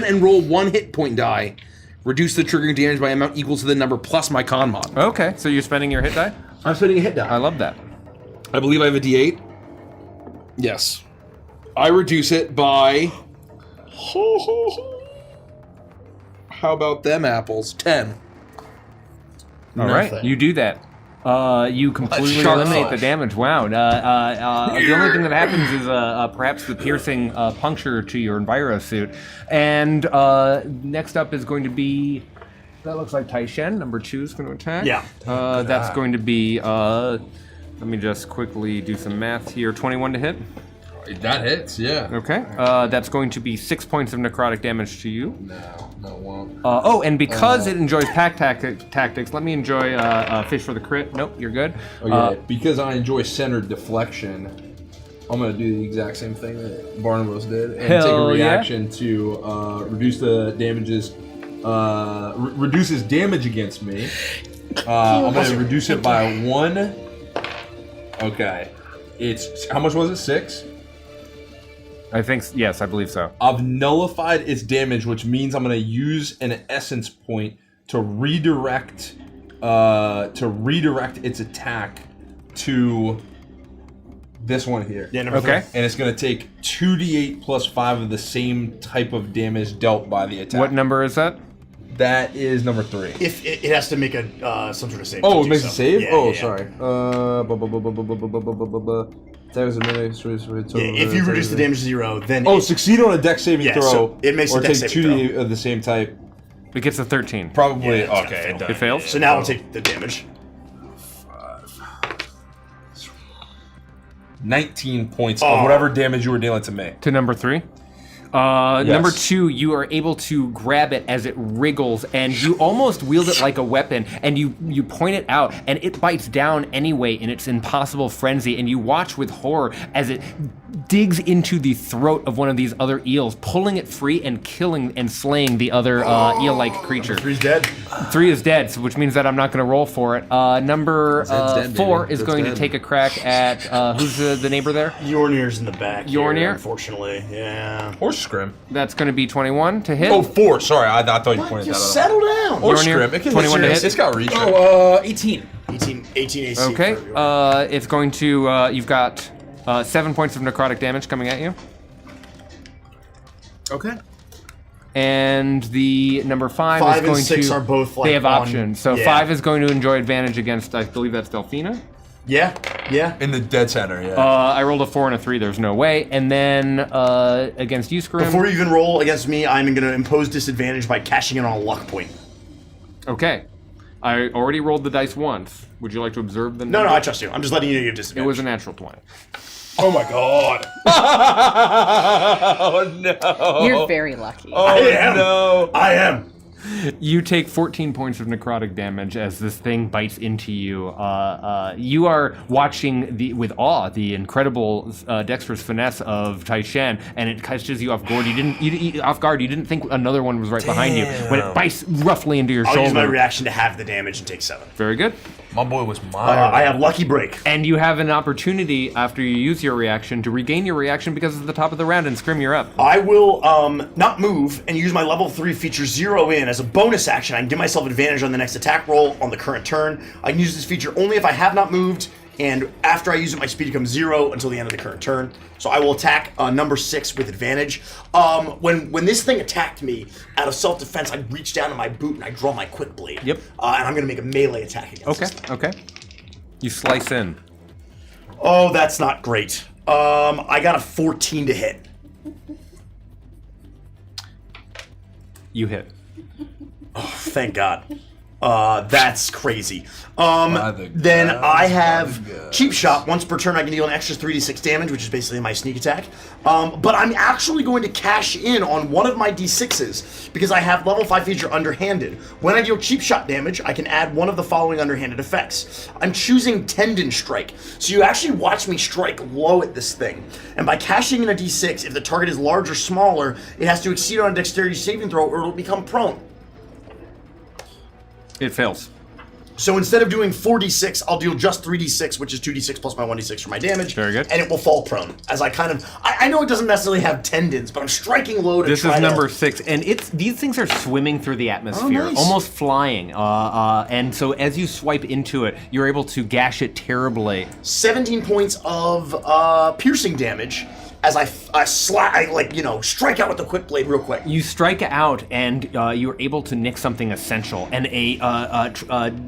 and roll 1 hit point die. Reduce the triggering damage by amount equal to the number plus my con mod. Okay, so you're spending your hit die? I'm spending a hit die. I love that. I believe I have a D8. Yes. I reduce it by. How about them apples? 10. All right, you do that. You completely eliminate the damage. Wow. The only thing that happens is perhaps the piercing puncture to your Enviro suit. And next up is going to be. That looks like Taishen. Number 2 is going to attack. Yeah. That's going to be. Let me just quickly do some math here. 21 to hit. That hits, yeah. Okay. That's going to be 6 points of necrotic damage to you. No, it won't. And because it enjoys pack tactics, let me enjoy fish for the crit. Nope, you're good. Okay, because I enjoy centered deflection, I'm going to do the exact same thing that Barnabas did and take a reaction to reduce the damages, reduce his damage against me. I'm going to reduce it by 1. Okay. It's, how much was it? 6? I think, yes, I believe so. I've nullified its damage, which means I'm going to use an essence point to redirect its attack to this one here. Yeah, number 3. And it's going to take 2d8 plus 5 of the same type of damage dealt by the attack. What number is that? That is number 3. If it has to make a some sort of save. Oh, to it makes do a so. save? Yeah, Oh, yeah, sorry. If you reduce the damage to 0, then succeed on a dex saving throw. So it makes or a dex take saving 2d8 of the same type. It gets a 13. Probably. Yeah, Okay, it does. It fails? So now I'll take the damage. 19 points of whatever damage you were dealing to me. To number 3? Number 2, you are able to grab it as it wriggles, and you almost wield it like a weapon, and you point it out, and it bites down anyway in its impossible frenzy, and you watch with horror as it digs into the throat of one of these other eels, pulling it free and killing and slaying the other eel-like creature. 3's dead. 3 is dead, so which means that I'm not going to roll for it. Number dead, 4 baby. is Zed's going dead. to take a crack at, who's the neighbor there? Yornir's in the back. Yornir? Here, unfortunately. Yeah. Horse scrim. That's going to be 21 to hit. Oh, 4. Sorry, I thought you pointed that out. Settle down. Or You're near scrim. It can 21 to hit. It's got reach. 18. 18 AC. Okay. for everyone. It's going to. You've got 7 points of necrotic damage coming at you. Okay. And the number 5 is Five going and 6 to. are both like they have on- options. So yeah. 5 is going to enjoy advantage against, I believe that's Delphina. Yeah. In the dead center, yeah. I rolled a 4 and a 3. There's no way. And then against you, Scrim. Before you even roll against me, I'm going to impose disadvantage by cashing in on a luck point. Okay. I already rolled the dice once. Would you like to observe the No, number? I trust you. I'm just letting you know you have disadvantage. It was a natural 20. Oh my god. Oh no. You're very lucky. Oh no. I am. You take 14 points of necrotic damage as this thing bites into you. You are watching with awe the incredible dexterous finesse of Taishan, and it catches you off guard. You didn't think another one was right behind you when it bites roughly into your I'll shoulder. use my reaction to have the damage and take 7. Very good. My boy was mine. I have lucky break. And you have an opportunity after you use your reaction to regain your reaction because it's the top of the round, and Scrim, you're up. I will not move and use my level 3 feature 0 in as a bonus action. I can give myself advantage on the next attack roll on the current turn. I can use this feature only if I have not moved, and after I use it, my speed becomes 0 until the end of the current turn. So I will attack number 6 with advantage. When this thing attacked me, out of self-defense, I reach down to my boot and I draw my quick blade. Yep. And I'm going to make a melee attack against this thing. Okay. You slice in. Oh, that's not great. I got a 14 to hit. You hit. Oh, thank God. That's crazy. Then I have Cheap Shot. Once per turn, I can deal an extra 3d6 damage, which is basically my sneak attack. But I'm actually going to cash in on one of my d6s because I have level 5 feature Underhanded. When I deal Cheap Shot damage, I can add one of the following underhanded effects. I'm choosing Tendon Strike. So you actually watch me strike low at this thing. And by cashing in a d6, if the target is large or smaller, it has to exceed on a dexterity saving throw or it'll become prone. It fails. So instead of doing 4d6, I'll deal just 3d6, which is 2d6 plus my 1d6 for my damage. Very good. And it will fall prone. As I kind of... I know it doesn't necessarily have tendons, but I'm striking low to This try is number to... 6, and these things are swimming through the atmosphere, nice. almost flying. And so as you swipe into it, you're able to gash it terribly. 17 points of piercing damage as I strike out with the quick blade real quick. You strike out, and you're able to nick something essential, and a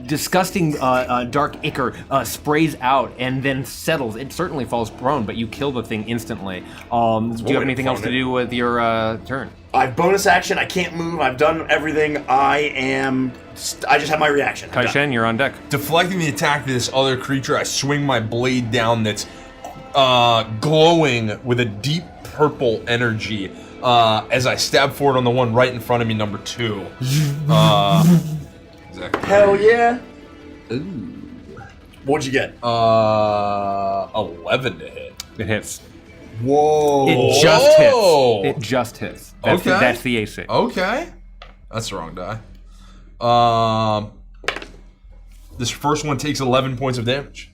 disgusting dark ichor sprays out and then settles. It certainly falls prone, but you kill the thing instantly. Do you have anything else to do with your turn? I have bonus action. I can't move. I've done everything. I just have my reaction. Taishan, you're on deck. Deflecting the attack of this other creature, I swing my blade down that's glowing with a deep purple energy as I stab forward on the one right in front of me, number 2. Exactly. Hell yeah. Ooh. What'd you get? 11 to hit. It hits. Whoa. It just hits. It just hits. That's Okay. That's the AC. Okay. That's the wrong die. This first one takes 11 points of damage.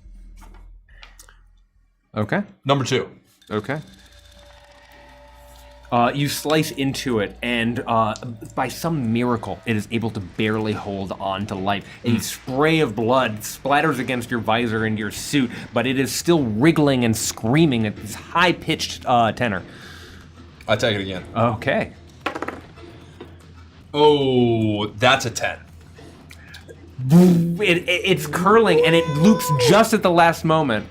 Okay. Number 2. Okay. You slice into it, and by some miracle, it is able to barely hold on to life. A spray of blood splatters against your visor and your suit, but it is still wriggling and screaming at this high-pitched tenor. I take it again. Okay. Oh, that's a 10. It's curling, and it loops just at the last moment.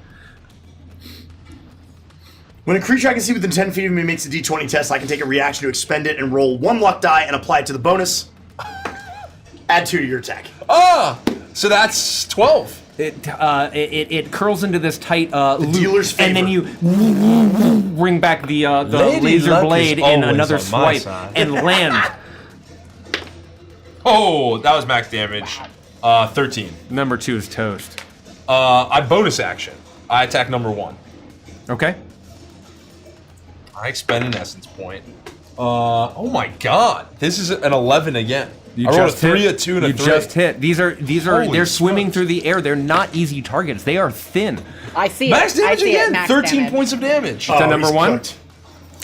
When a creature I can see within 10 feet of me makes a d20 test, I can take a reaction to expend it and roll 1 luck die and apply it to the bonus. Add 2 to your attack. So that's 12. It curls into this tight loop, dealer's favor. and then you bring back the Lady laser luck is blade in always another on my swipe side. and land. Oh, that was max damage. 13. Number 2 is toast. I bonus action. I attack number 1. Okay. I expend an essence point. Oh my god. This is an 11 again. You I rolled a just 3, hit. a 2, and a You 3. just hit. These are Holy they're swimming smokes. through the air. They're not easy targets. They are thin. I see Max it. I damage see again. it. Max 13 damage. points of damage. So number he's 1. cooked.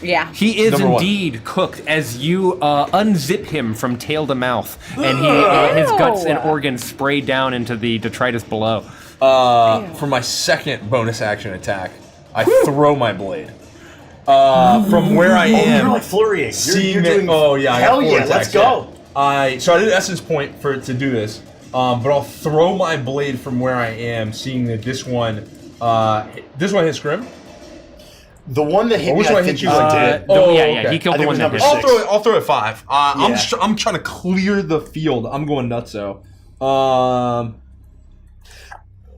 Yeah. He is Number one. indeed cooked as you unzip him from tail to mouth, and his guts and organs spray down into the detritus below. For my second bonus action attack, I throw my blade. From where I am, You're like flurrying. You're doing. Oh yeah, I got Hell 4 yeah, attacks, let's go. So I did essence point to do this, but I'll throw my blade from where I am, seeing that this one hits Grim. The one that hit Or me, which I one think hit you you? did. He killed I the think one it that was hit. number 6. I'll throw it 5. Yeah. I'm trying to clear the field. I'm going nutso.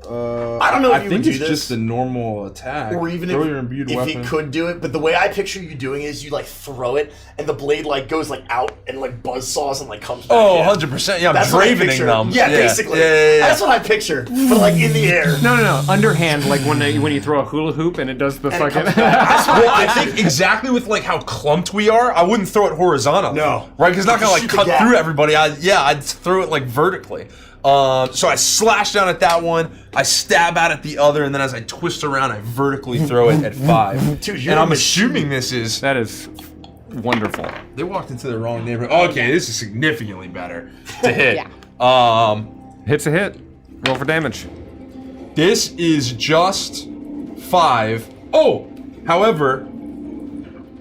I don't know if I you think would it's do this, just a normal attack. or even throw your imbued if weapon. he could do it. But the way I picture you doing it is you like throw it, and the blade like goes like out and like buzzsaws and like comes back. Oh, in. 100%. Yeah, I'm That's what I dravening picture. them. Yeah, basically. Yeah. That's what I picture. But like in the air. No. Underhand, like when you throw a hula hoop and it does the And it fucking. comes back. Well, I think exactly with like how clumped we are, I wouldn't throw it horizontally. No. Right? Because it's not gonna like Shoot the cut gap. through everybody. I'd throw it like vertically. So I slash down at that one, I stab out at the other, and then as I twist around, I vertically throw it at 5. Dude, you're and I'm a machine. assuming this is. That is wonderful. They walked into the wrong neighborhood. Okay, this is significantly better to hit. Hit's a hit. Roll for damage. This is just 5. Oh, however,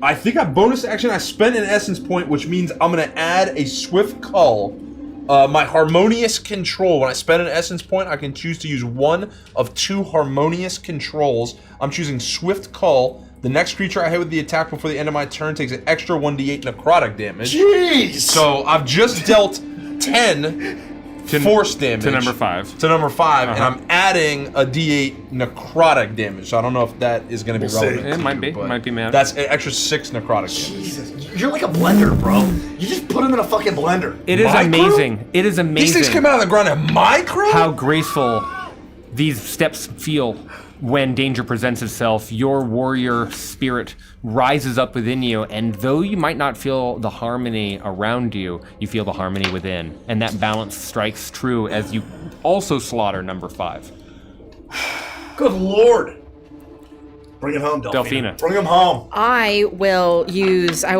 I think I bonus action. I spent an essence point, which means I'm gonna add a swift cull. My harmonious control. When I spend an essence point, I can choose to use one of 2 harmonious controls. I'm choosing Swift Cull. The next creature I hit with the attack before the end of my turn takes an extra 1d8 necrotic damage. Jeez. So I've just dealt 10 force damage to number 5. To number 5, and I'm adding a d8 necrotic damage. So I don't know if that is going to be relevant. It to might you, be. but Might be mad. That's an extra 6 necrotic damage. Jesus, you're like a blender, bro. You just put him in a fucking blender. It is My crew? amazing. It is amazing. These things came out of the ground at my crew? How graceful these steps feel when danger presents itself. Your warrior spirit rises up within you, and though you might not feel the harmony around you, you feel the harmony within, and that balance strikes true as you also slaughter number 5. Good lord. Bring it home, Delphina. Delphina. Bring him home. I will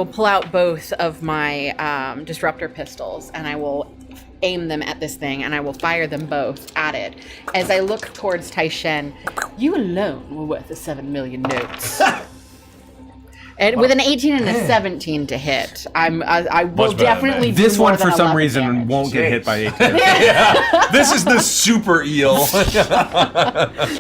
pull out both of my disruptor pistols, and I will aim them at this thing, and I will fire them both at it. As I look towards Taishen, you alone were worth the 7 million notes. And with an 18 and a 17 to hit, I will Much better, definitely do This more one, than for some 11 reason, damage. won't get hit by 18. This is the super eel.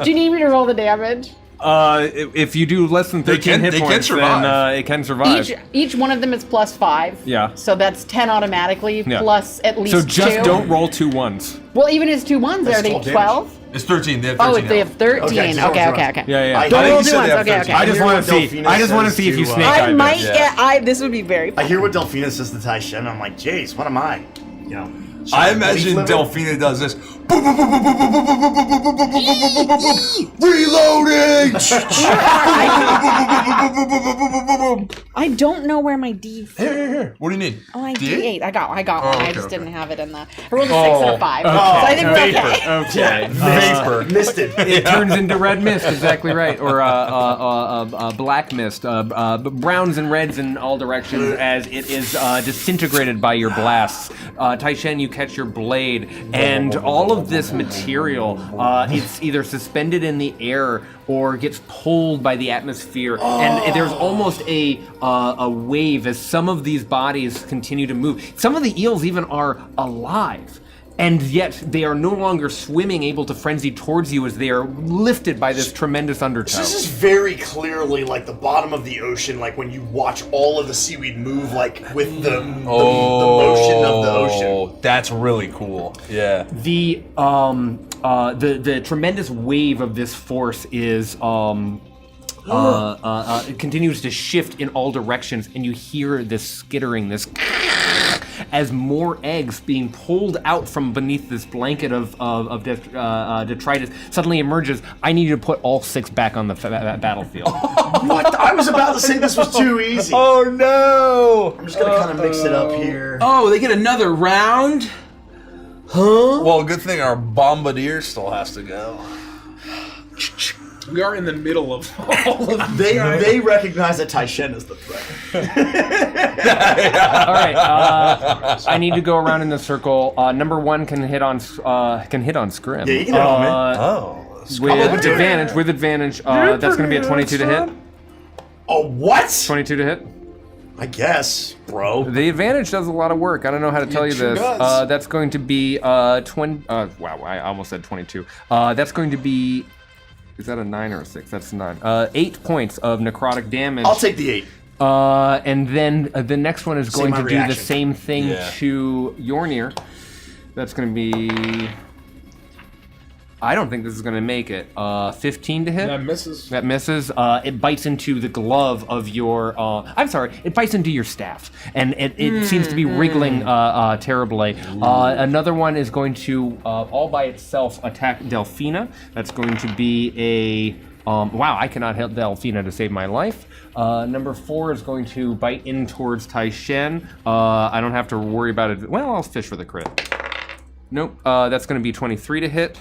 Do you need me to roll the damage? If you do less than 13 hit they can points, survive. then it can survive. Each one of them is plus 5. Yeah. So that's 10 automatically, Yeah. plus at least So just 2. don't roll 2 ones. Well, even his 2 ones, That's are they 12 damage. 12? It's 13. They have 13 Oh, if they have 13. Okay, Okay, so okay, don't okay. Yeah, yeah. I Don't think roll you 2 said ones. they have Okay, 13. okay. I just hear want what to see. Delphina I just want to says see if you to, snake I eyed might. this. Yeah, this would be very. I hear what Delphina says to Taishen. I'm like, jeez, what am I? You know. should I beef imagine liver? Delphina does this. Reloading! I don't know where my D. Here. What do you need? Oh, my D8? D8. I got one. okay, I just okay. didn't have it in the. I rolled a 6 and a 5. So I think we're okay. Okay. Vapor. Missed it. It turns into red mist, exactly right, or black mist, browns and reds in all directions as it is disintegrated by your blasts. Taishen, you catch your blade, and all of this material, it's either suspended in the air or gets pulled by the atmosphere, and there's almost a wave as some of these bodies continue to move. Some of the eels even are alive. And yet they are no longer swimming, able to frenzy towards you as they are lifted by this tremendous undertow. This is very clearly like the bottom of the ocean, like when you watch all of the seaweed move, like with the motion of the ocean. Oh, that's really cool. Yeah. The tremendous wave of this force is it continues to shift in all directions, and you hear this skittering, this as more eggs being pulled out from beneath this blanket of detritus suddenly emerges. I need you to put all 6 back on the battlefield. What? I was about to say this was too easy. Oh no! I'm just gonna kind of mix it up here. Oh, they get another round? Huh? Well, good thing our bombardier still has to go. We are in the middle of all of They recognize that Taishen is the threat. All right, I need to go around in the circle. Number 1 can hit on Scrim. Yeah, you can hit on me. With advantage, that's going to be a 22 to hit. Oh, what? 22 to hit. I guess, bro. The advantage does a lot of work. I don't know how to tell you sure this. does. That's going to be 20. Wow, I almost said 22. That's going to be. Is that a 9 or a 6? That's 9. 8 points of necrotic damage. I'll take the 8. And then the next one is going to do the reaction. same thing to Yornir. That's going to be. I don't think this is going to make it. 15 to hit. That misses. That misses. It bites into the glove of your. I'm sorry. It bites into your staff, and it seems to be wriggling terribly. Another one is going to all by itself attack Delphina. That's going to be a. Wow, I cannot help Delphina to save my life. Number 4 is going to bite in towards Taishen. I don't have to worry about it. Well, I'll fish for the crit. Nope. That's going to be 23 to hit.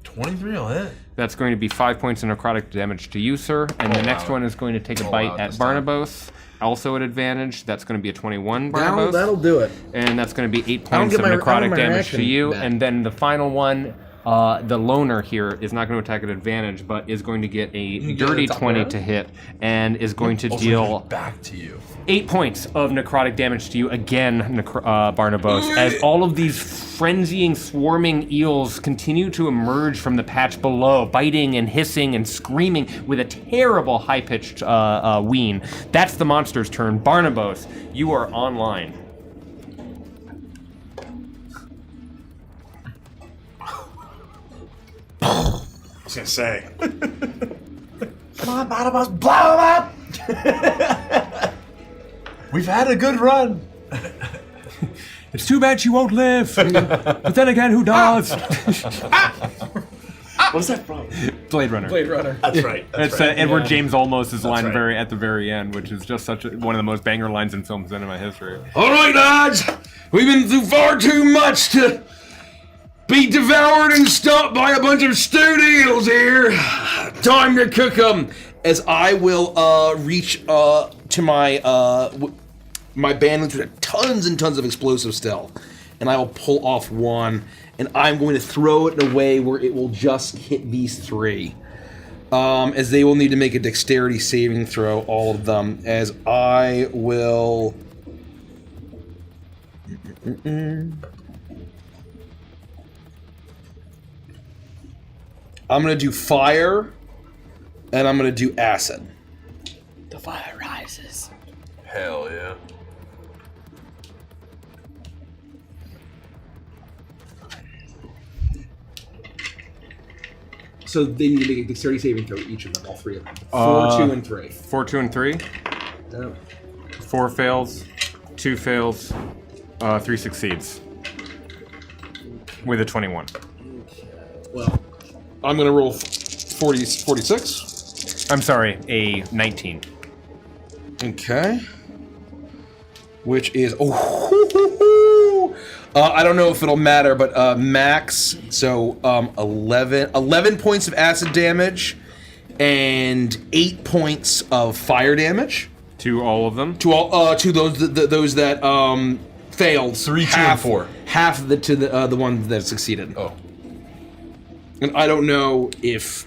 23 will hit. That's going to be 5 points of necrotic damage to you, sir. And the next one is going to take a bite at Barnabas. Also at advantage. That's going to be a 21, Barnabas. That'll do it. And that's going to be 8 points get of my- I don't necrotic get my damage to reaction you. back. And then the final one, the loner here, is not going to attack at advantage, but is going to get a dirty 20 to hit and is going to deal back to you 8 points of necrotic damage to you again, Barnabas, as all of these frenzying, swarming eels continue to emerge from the patch below, biting and hissing and screaming with a terrible high-pitched ween. That's the monster's turn. Barnabas, you are online. I was gonna say. Come on, Barnabas, blow him up! We've had a good run. It's too bad she won't live. But then again, who does? What's that from? Blade Runner. Blade Runner. That's right. It's Edward James Olmos' line right. at the very end, which is just one of the most banger lines in film cinema history. All right, lads, we've been through far too much to be devoured and stopped by a bunch of stewed eels here. Time to cook them. As I will reach to my my bandage with tons and tons of explosive still, and I will pull off one, and I'm going to throw it in a way where it will just hit these 3. As they will need to make a dexterity saving throw, all of them, as I will... I'm going to do fire, and I'm going to do acid. The fire rises. Hell yeah. So they need to make a dexterity saving throw, each of them, all 3 of them. 4, 2, and 3. 4, 2, and 3. 4 fails, 2 fails, 3 succeeds. With a 21. Well, I'm going to roll 46. I'm sorry, a 19. Okay. Which is... I don't know if it'll matter, but max, so 11 points of acid damage and 8 points of fire damage. To all of them? To those that failed. 3, 2, and 4. Half of the one that succeeded. Oh. And I don't know if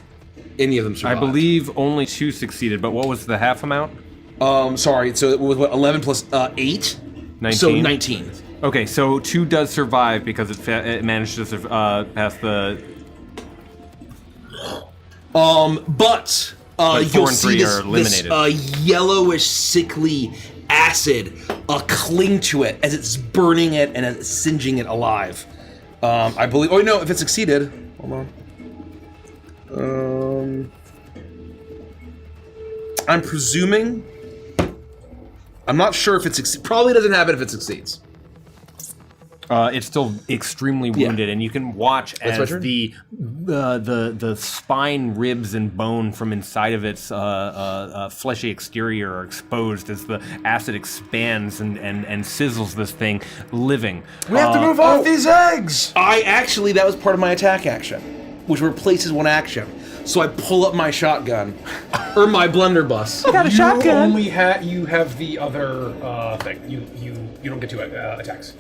any of them survived. I believe only 2 succeeded, but what was the half amount? Sorry, so it was what, 11 plus 8? 19? So 19. Okay, so 2 does survive because it managed to pass the... But 4 you'll and see 3 are eliminated. this yellow-ish, sickly acid cling to it as it's burning it and as it's singeing it alive. I believe... Oh, no, if it succeeded... Hold on. I'm presuming... I'm not sure if it succeeds. Probably doesn't happen if it succeeds. It's still extremely wounded, and you can watch as the spine, ribs, and bone from inside of its fleshy exterior are exposed as the acid expands and sizzles this thing living. We have to move off these eggs! That was part of my attack action, which replaces one action. So I pull up my shotgun, or my blunderbuss. Got a shotgun. You have the other thing. You don't get 2 attacks.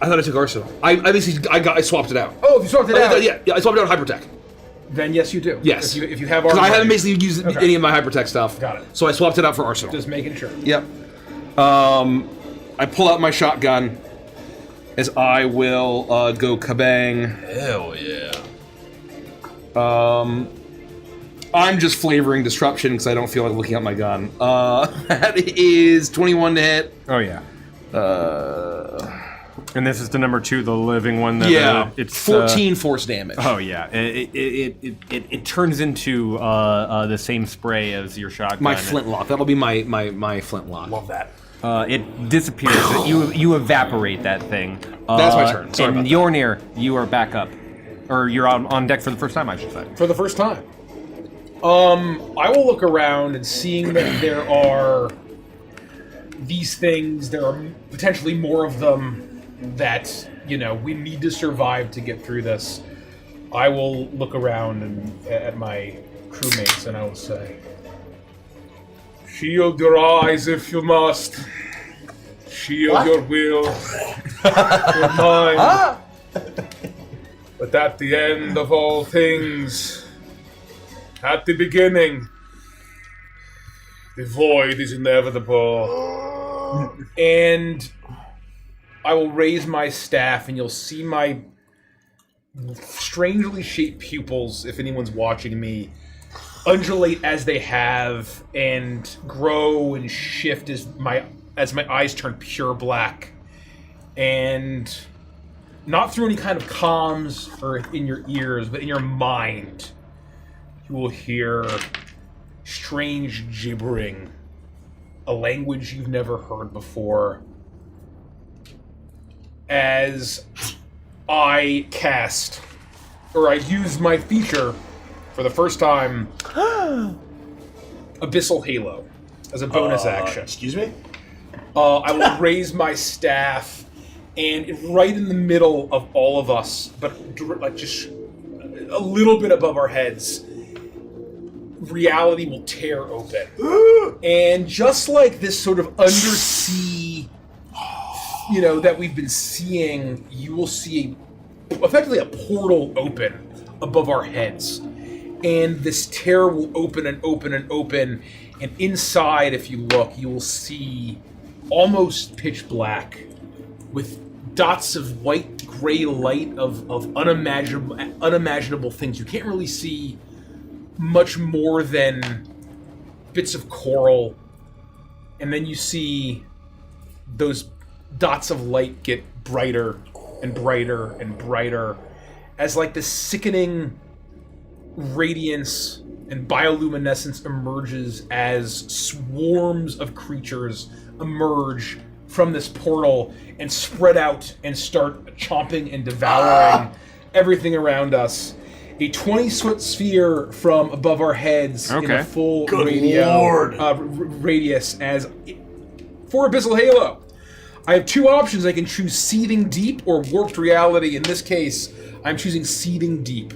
I thought I took arsenal. I swapped it out. Oh, if you swapped it out. Yeah, I swapped it out hypertech. Then yes, you do. Yes. If you have Because armor. I haven't basically used any of my hypertech stuff. Got it. So I swapped it out for arsenal. Just making sure. Yep. I pull out my shotgun as I will go kabang. Hell yeah. I'm just flavoring disruption because I don't feel like looking at my gun. That is 21 to hit. Oh yeah. And this is the number 2, the living one. That, it's 14 force damage. Oh yeah, it turns into the same spray as your shotgun. My flintlock. That'll be my flintlock. Love that. It disappears. You evaporate that thing. That's my turn. Sorry and about that. Yornir, you are back up, or you're on deck for the first time, I should say. For the first time. I will look around and seeing that there are these things, there are potentially more of them that, we need to survive to get through this. I will look around and at my crewmates and I will say, shield your eyes if you must. Shield your will, your mind. But at the end of all things, at the beginning, the void is inevitable. And I will raise my staff and you'll see my strangely shaped pupils, if anyone's watching me, undulate as they have and grow and shift as my eyes turn pure black. And not through any kind of comms or in your ears, but in your mind, you will hear strange gibbering, a language you've never heard before, as I cast, or I use my feature for the first time, Abyssal Halo, as a bonus action. Excuse me? I will raise my staff, and right in the middle of all of us, but like just a little bit above our heads, reality will tear open. And just like this sort of undersea, that we've been seeing, you will see effectively a portal open above our heads. And this tear will open and open and open. And inside, if you look, you will see almost pitch black with dots of white gray light of unimaginable things. You can't really see much more than bits of coral, and then you see those dots of light get brighter and brighter and brighter as like this sickening radiance and bioluminescence emerges as swarms of creatures emerge from this portal and spread out and start chomping and devouring everything around us. A 20-foot sphere from above our heads in a full radius as for Abyssal Halo. I have 2 options. I can choose Seething Deep or Warped Reality. In this case, I'm choosing Seething Deep.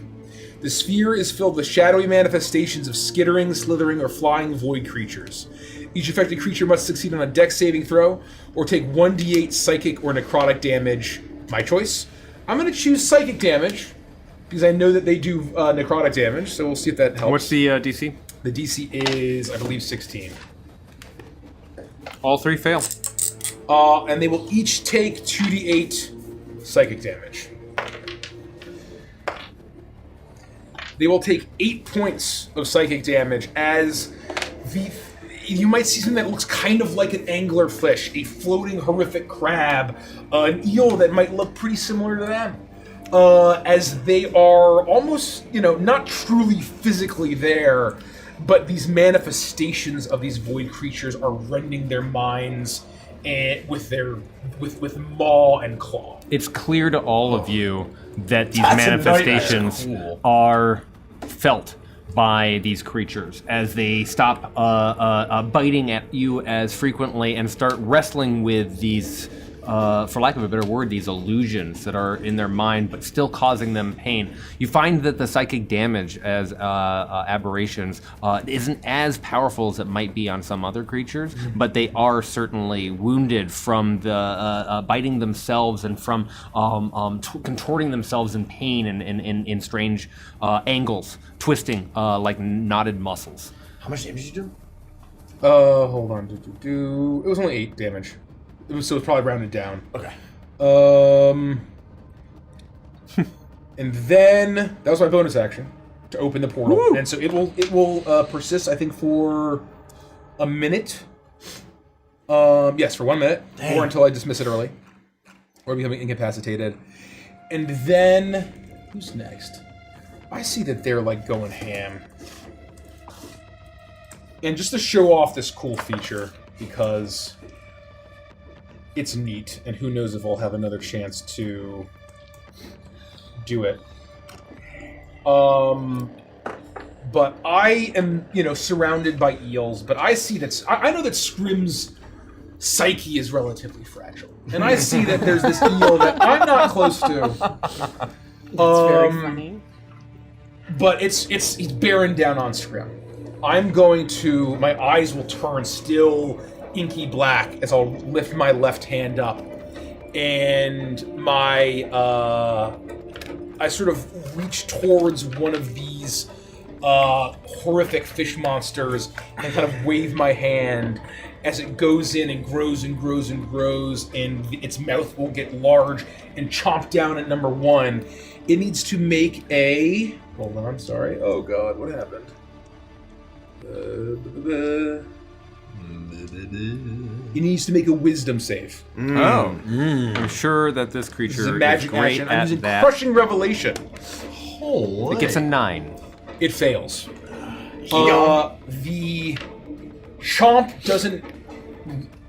The sphere is filled with shadowy manifestations of skittering, slithering, or flying void creatures. Each affected creature must succeed on a dex saving throw or take 1d8 psychic or necrotic damage. My choice. I'm going to choose psychic damage because I know that they do necrotic damage, so we'll see if that helps. What's the DC? The DC is, I believe, 16. All 3 fail. And they will each take 2d8 psychic damage. They will take 8 points of psychic damage as you might see something that looks kind of like an anglerfish, a floating horrific crab, an eel that might look pretty similar to them. As they are almost, not truly physically there, but these manifestations of these void creatures are rending their minds and with maw and claw. It's clear to all of you that these manifestations are felt by these creatures as they stop biting at you as frequently and start wrestling with these for lack of a better word, these illusions that are in their mind, but still causing them pain. You find that the psychic damage as aberrations isn't as powerful as it might be on some other creatures, but they are certainly wounded from the biting themselves and from contorting themselves in pain and in strange angles, twisting like knotted muscles. How much damage did you do? Hold on. It was only 8 damage. So it was probably rounded down. Okay. And then that was my bonus action to open the portal, and so it will persist. I think for a minute. Yes, for 1 minute, or until I dismiss it early, or becoming incapacitated. And then who's next? I see that they're like going ham. And just to show off this cool feature, because it's neat, and who knows if I'll have another chance to do it. But I am, surrounded by eels, but I see that, I know that Scrim's psyche is relatively fragile. And I see that there's this eel that I'm not close to. That's very funny. But he's bearing down on Scrim. My eyes will turn still inky black as I'll lift my left hand up. And I sort of reach towards one of these horrific fish monsters and kind of wave my hand as it goes in and grows and grows and grows, and its mouth will get large and chomp down at number 1. It needs to make a... Hold on, sorry. Oh god, what happened? He needs to make a wisdom save. I'm sure that this creature This is a magic is great action. at I'm using that. Crushing Revelation. It gets a 9. It fails. The chomp doesn't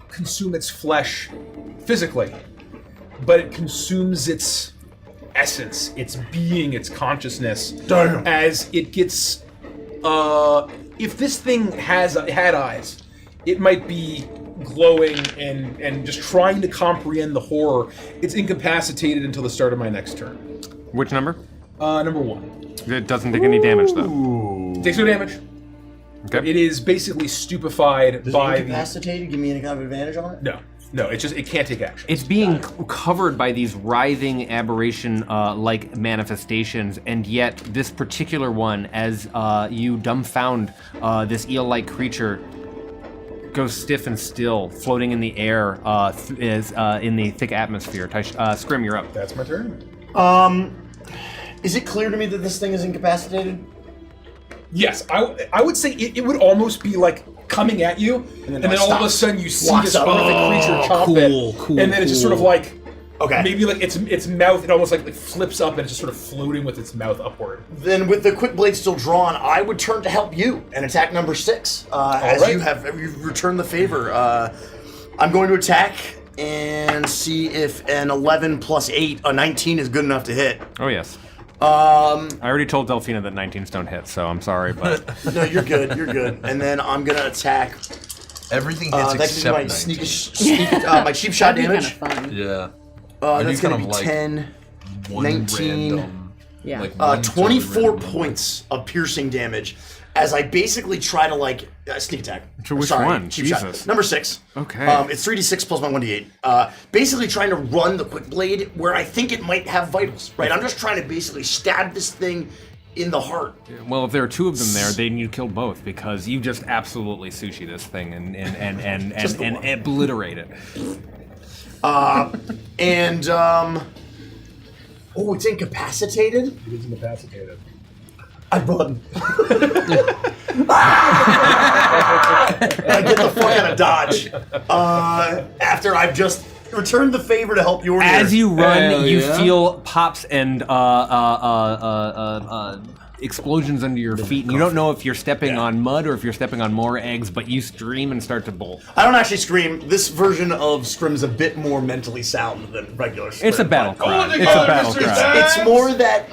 consume its flesh physically, but it consumes its essence, its being, its consciousness. Damn. As it gets... if this thing had eyes, it might be glowing and just trying to comprehend the horror. It's incapacitated until the start of my next turn. Which number? Number 1. It doesn't take any damage, though. Takes no damage. Okay. It is basically stupefied Does by incapacitated give me any kind of advantage on it? No, it can't take action. It's being covered by these writhing aberration-like manifestations, and yet this particular one, as you dumbfound this eel-like creature, goes stiff and still, floating in the air, in the thick atmosphere. Scrim, you're up. That's my turn. Is it clear to me that this thing is incapacitated? Yes, I would say it would almost be like coming at you, and then all of a sudden you see this horrific creature chomp it, and then it's just sort of like, maybe like its mouth, it almost like flips up and it's just sort of floating with its mouth upward. Then with the quick blade still drawn, I would turn to help you and attack number 6. You've returned the favor. I'm going to attack and see if an 11 plus 8, a 19 is good enough to hit. Oh, yes. I already told Delphina that 19s don't hit, so I'm sorry, but... No, you're good, And then I'm going to attack... Everything hits except my 19. My cheap shot damage. Yeah. That's going to be 10, 19... Yeah. 24 points of piercing damage as I basically try to sneak attack. To which one? Cheap Jesus. shot. Number 6. Okay. It's 3d6 plus my 1d8. Basically trying to run the quick blade where I think it might have vitals, right? I'm just trying to basically stab this thing in the heart. Well, if there are 2 of them there, then you kill both, because you just absolutely sushi this thing and obliterate it. Oh, it's incapacitated? It is incapacitated. I run. I get the fuck out of Dodge. After I've just returned the favor to help your As you run, you feel pops and explosions under your feet, and you don't know if you're stepping on mud or if you're stepping on more eggs, but you scream and start to bolt. I don't actually scream. This version of Scrim's a bit more mentally sound tun regular Scrim. It's a battle cry. It's a battle cry. It's more that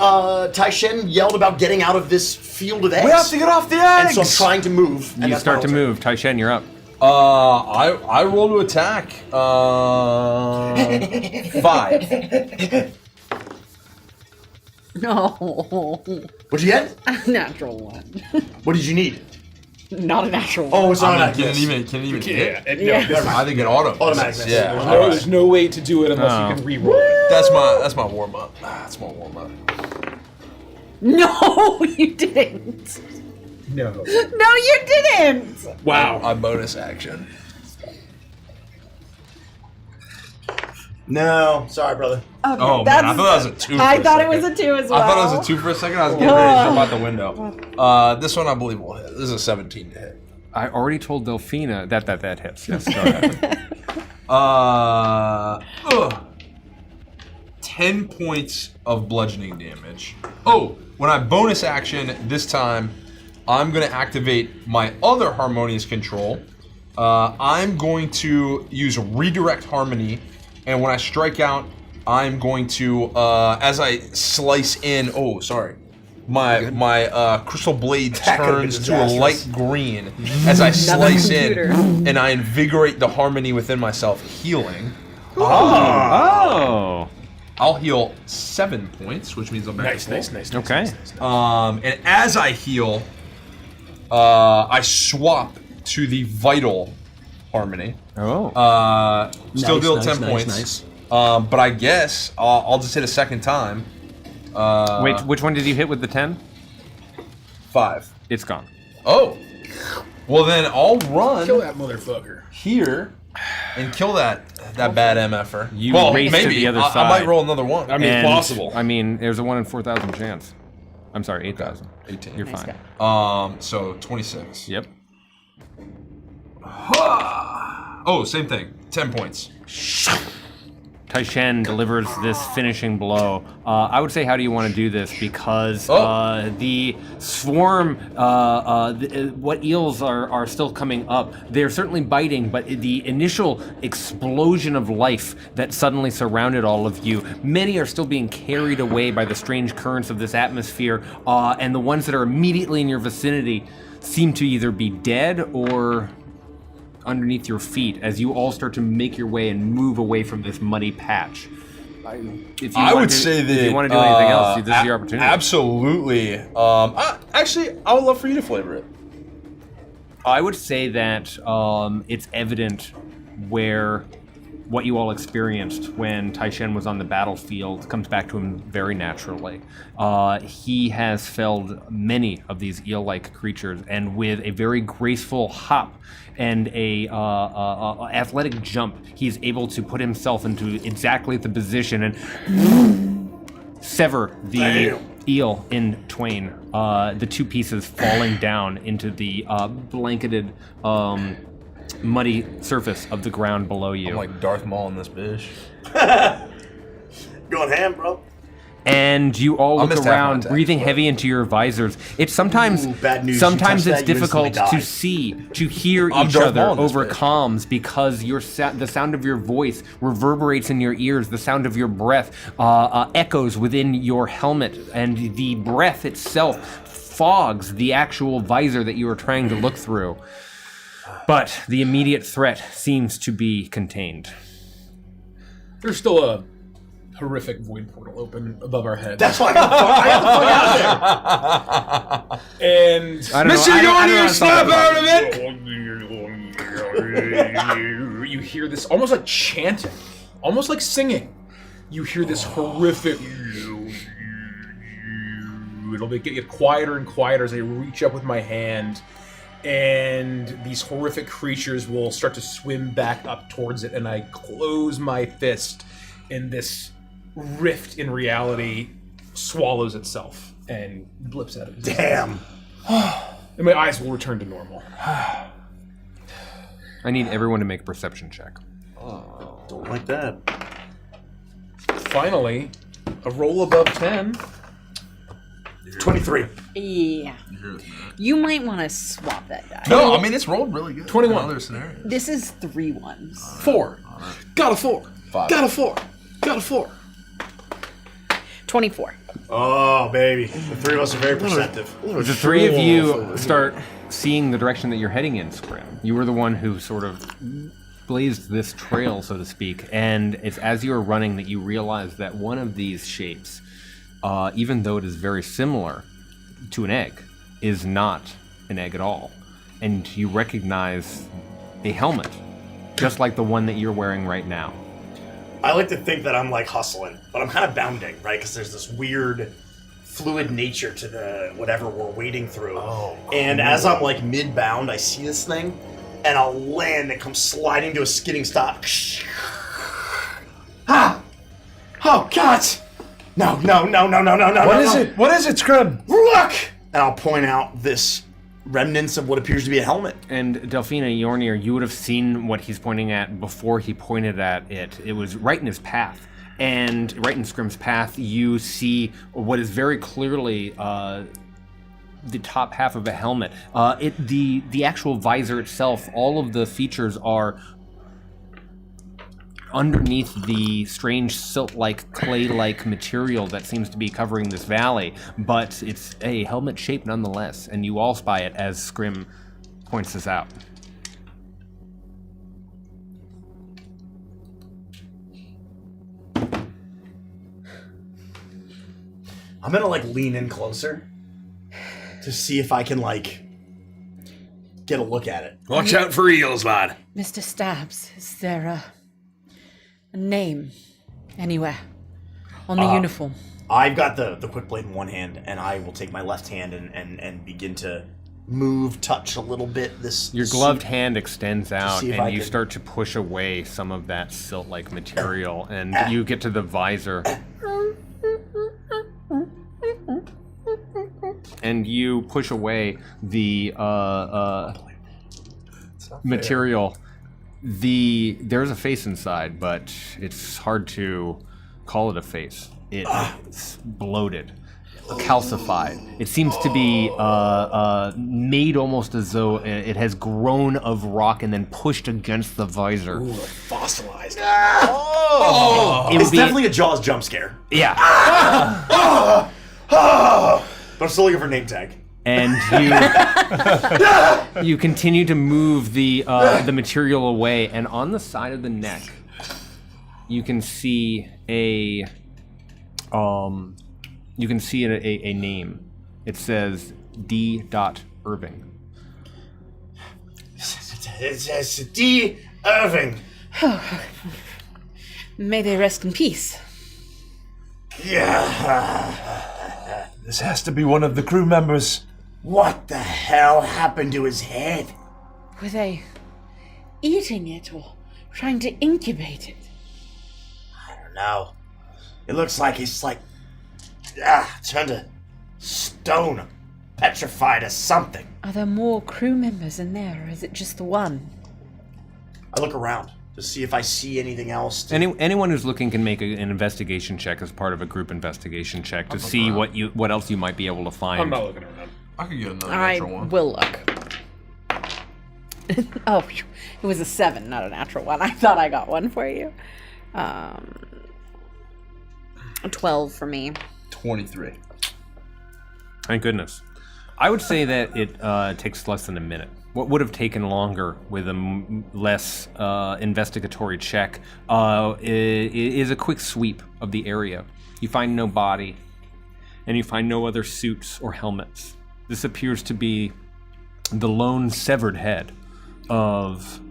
Tai Shen yelled about getting out of this field of eggs. We have to get off the eggs! And so I'm trying to move. You start to move. Tai Shen, you're up. I roll to attack. 5. No. What'd you get? Natural one. What did you need? Not a natural one. Oh, it's not Can it even hit? Yeah. I think it auto. Automatic miss. Yeah. There's no way to do it unless you can re-roll it. That's my warm up. That's my warm up. No, you didn't. No. No, you didn't. Wow. A bonus action. No, sorry, brother. Okay, Oh man, I thought that was a 2. I thought it was a 2 as well. I thought it was a 2 for a second. I was getting ready to jump out the window. This one I believe will hit. This is a 17 to hit. I already told Delphina that hits. Yes, go ahead. 10 points of bludgeoning damage. Oh, when I bonus action this time, I'm going to activate my other harmonious control. I'm going to use redirect harmony, and when I strike out, I'm going to as I slice in. Oh, sorry. My crystal blade turns to a light green as I slice in, and I invigorate the harmony within myself, healing. Oh. I'll heal 7 points, which means I'm back to full. Nice. Okay. And as I heal, I swap to the vital harmony. Oh. Still deal 10 nice, points. nice. But I guess I'll just hit a second time. Wait, which one did you hit with the 10? 5. It's gone. Oh. Well, then I'll run Kill that motherfucker. here and kill that bad MFer. You well, race to maybe the other I side. might roll another one. I mean, it's And, possible. I mean, there's a 1 in 4,000 chance. I'm sorry, 8,000. 18. You're Nice fine. guy. So 26. Yep. Oh, same thing. 10 points. Taishen delivers this finishing blow. I would say, how do you want to do this? Because the swarm, what eels are still coming up, they're certainly biting, but the initial explosion of life that suddenly surrounded all of you, many are still being carried away by the strange currents of this atmosphere, and the ones that are immediately in your vicinity seem to either be dead or underneath your feet as you all start to make your way and move away from this muddy patch. If you want to do anything else, this is your opportunity. Absolutely. Actually, I would love for you to flavor it. I would say that it's evident what you all experienced when Taishen was on the battlefield comes back to him very naturally. He has felled many of these eel-like creatures, and with a very graceful hop and a athletic jump, he's able to put himself into exactly the position and sever the eel in twain. The two pieces falling down into the blanketed, muddy surface of the ground below you. I'm like Darth Maul in this bitch. Going ham, bro. And you all look missed around, contact, breathing heavy into your visors. It's sometimes bad news. sometimes You it's touch that, you difficult instantly to die. see, to hear I'm each Darth other Maul in this over bitch. comms because the sound of your voice reverberates in your ears. The sound of your breath echoes within your helmet, and the breath itself fogs the actual visor that you are trying to look through. But the immediate threat seems to be contained. There's still a horrific void portal open above our heads. That's why I got the fuck out of there. And Mr. Yorn, snap out of it! you hear this almost like chanting, almost like singing. You hear this horrific. It'll get quieter and quieter as I reach up with my hand, and these horrific creatures will start to swim back up towards it, and I close my fist, and this rift in reality swallows itself and blips out of existence. Damn. And my eyes will return to normal. I need everyone to make a perception check. Don't like that. Finally, a roll above 10. 23. Yeah. You might want to swap that die. No, I mean, it's rolled really good. 21. in other scenarios. This is 3 ones. 4. Got a 4. 5. Got a 4. Got a 4. 24. Oh, baby. The three of us are very perceptive. The three of you start seeing the direction that you're heading in, Scrim. You were the one who sort of blazed this trail, so to speak, and it's as you are running that you realize that one of these shapes, even though it is very similar to an egg, is not an egg at all. And you recognize a helmet, just like the one that you're wearing right now. I like to think that I'm like hustling, but I'm kind of bounding, right? Because there's this weird fluid nature to the whatever we're wading through. Oh, cool. And as I'm like mid-bound, I see this thing, and I'll land and come sliding to a skidding stop. Ah! Oh, God! No. What is it? What is it, Scrub? Look! And I'll point out this remnants of what appears to be a helmet. And Delphina, Yornir, you would have seen what he's pointing at before he pointed at it. It was right in his path. And right in Scrim's path, you see what is very clearly the top half of a helmet. The actual visor itself, all of the features are underneath the strange silt-like, clay-like material that seems to be covering this valley, but it's a helmet shape nonetheless, and you all spy it as Scrim points this out. I'm gonna like lean in closer to see if I can like get a look at it. Watch out for eels, lad. Mr. Stabs, is there a name anywhere on the uniform? I've got the quick blade in one hand, and I will take my left hand and begin to touch a little bit. Your gloved hand extends out, and you can start to push away some of that silt-like material, and you get to the visor. And you push away the material. There's a face inside, but it's hard to call it a face. It's bloated, calcified. It seems to be made almost as though it has grown of rock and then pushed against the visor. Ooh, fossilized. It's definitely a Jaws jump scare. Yeah. But I'm still looking for name tag. And you continue to move the material away, and on the side of the neck, you can see a name. It says D. Irving. It's D. Irving. May they rest in peace. Yeah. This has to be one of the crew members. What the hell happened to his head? Were they eating it or trying to incubate it? I don't know. It looks like he's like turned to stone, petrified or something. Are there more crew members in there, or is it just the one? I look around to see if I see anything else. Anyone who's looking can make an investigation check as part of a group investigation check to see what else you might be able to find. I'm not looking around. I could get another natural one. I will look. Oh, it was a 7, not a natural one. I thought I got one for you. 12 for me. 23. Thank goodness. I would say that it takes less than a minute. What would have taken longer with a less investigatory check is a quick sweep of the area. You find no body, and you find no other suits or helmets. This appears to be the lone severed head of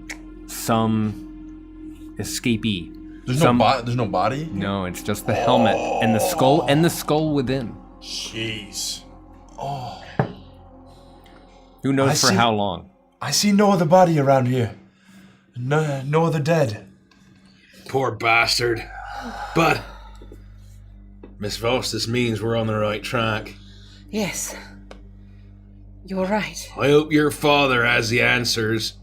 some escapee. There's no body? No, it's just the helmet and the skull within. Jeez. Oh. Who knows for how long? I see no other body around here. No other dead. Poor bastard. But Miss Voss, this means we're on the right track. Yes. You're right. I hope your father has the answers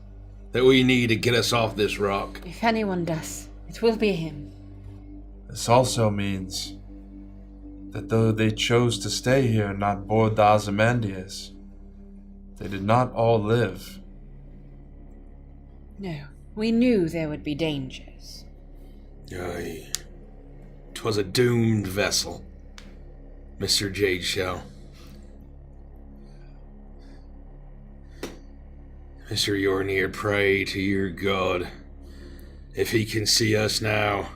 that we need to get us off this rock. If anyone does, it will be him. This also means that though they chose to stay here and not board the Ozymandias, they did not all live. No, we knew there would be dangers. Aye. 'Twas a doomed vessel, Mr. Jade Shell. Mr. Yornir, pray to your god. If he can see us now.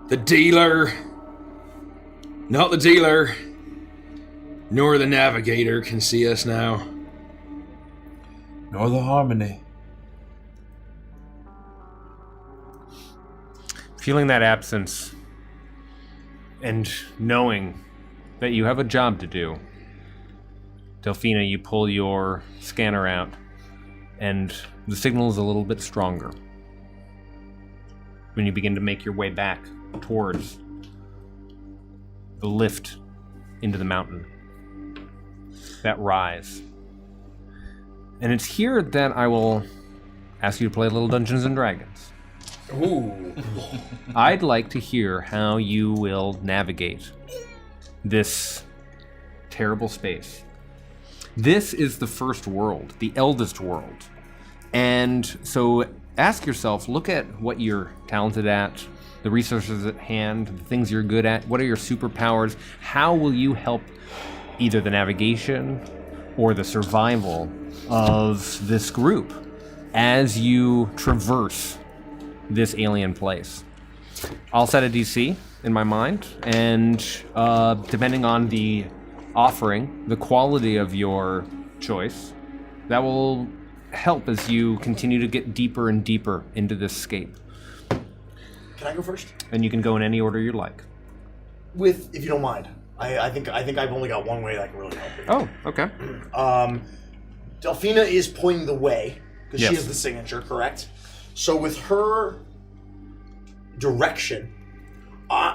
The dealer, not the dealer, nor the navigator can see us now. Nor the harmony. Feeling that absence and knowing that you have a job to do, Delphina, you pull your scanner out and the signal is a little bit stronger. When you begin to make your way back towards the lift into the mountain, that rise. And it's here that I will ask you to play a little Dungeons and Dragons. Ooh. I'd like to hear how you will navigate this terrible space. This is the first world, the eldest world. And so ask yourself, look at what you're talented at, the resources at hand, the things you're good at, what are your superpowers, how will you help either the navigation or the survival of this group as you traverse this alien place. I'll set a DC in my mind, and depending on the offering, the quality of your choice, that will help as you continue to get deeper and deeper into this scape. Can I go first? And you can go in any order you like. If you don't mind. I think I've only got one way that can really help you. Oh, okay. Delphina is pointing the way, because Yes. she has the signature, correct? So with her direction,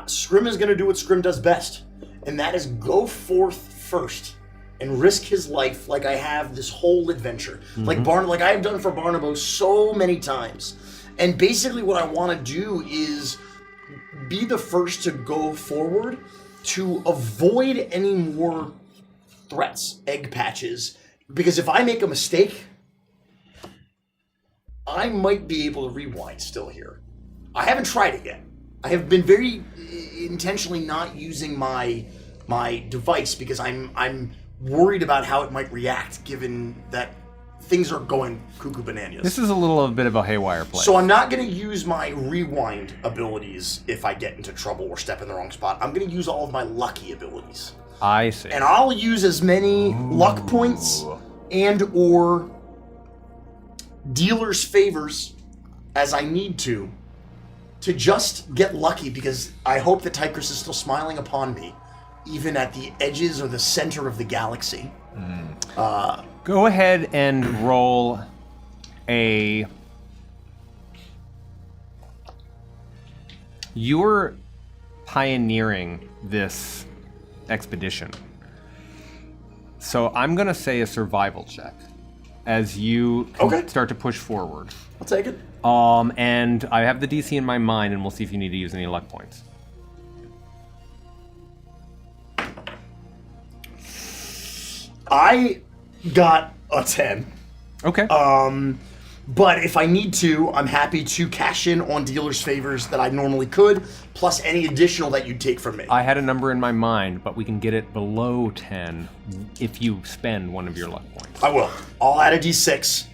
Scrim is going to do what Scrim does best, and that is go forth first and risk his life like I have this whole adventure. Like I have done for Barnabo so many times. And basically what I want to do is be the first to go forward to avoid any more threats, egg patches. Because if I make a mistake, I might be able to rewind still here. I haven't tried it yet. I have been very intentionally not using my device because I'm worried about how it might react given that things are going cuckoo bananas. This is a little bit of a haywire play. So I'm not going to use my rewind abilities if I get into trouble or step in the wrong spot. I'm going to use all of my lucky abilities. I see. And I'll use as many luck points and or dealer's favors as I need to just get lucky, because I hope that Tigris is still smiling upon me, even at the edges or the center of the galaxy. Go ahead and roll a... You're pioneering this expedition. So I'm going to say a survival check as you start to push forward. I'll take it. And I have the DC in my mind, and we'll see if you need to use any luck points. I got a 10. Okay. But if I need to, I'm happy to cash in on dealer's favors that I normally could, plus any additional that you'd take from me. I had a number in my mind, but we can get it below 10 if you spend one of your luck points. I will. I'll add a d6.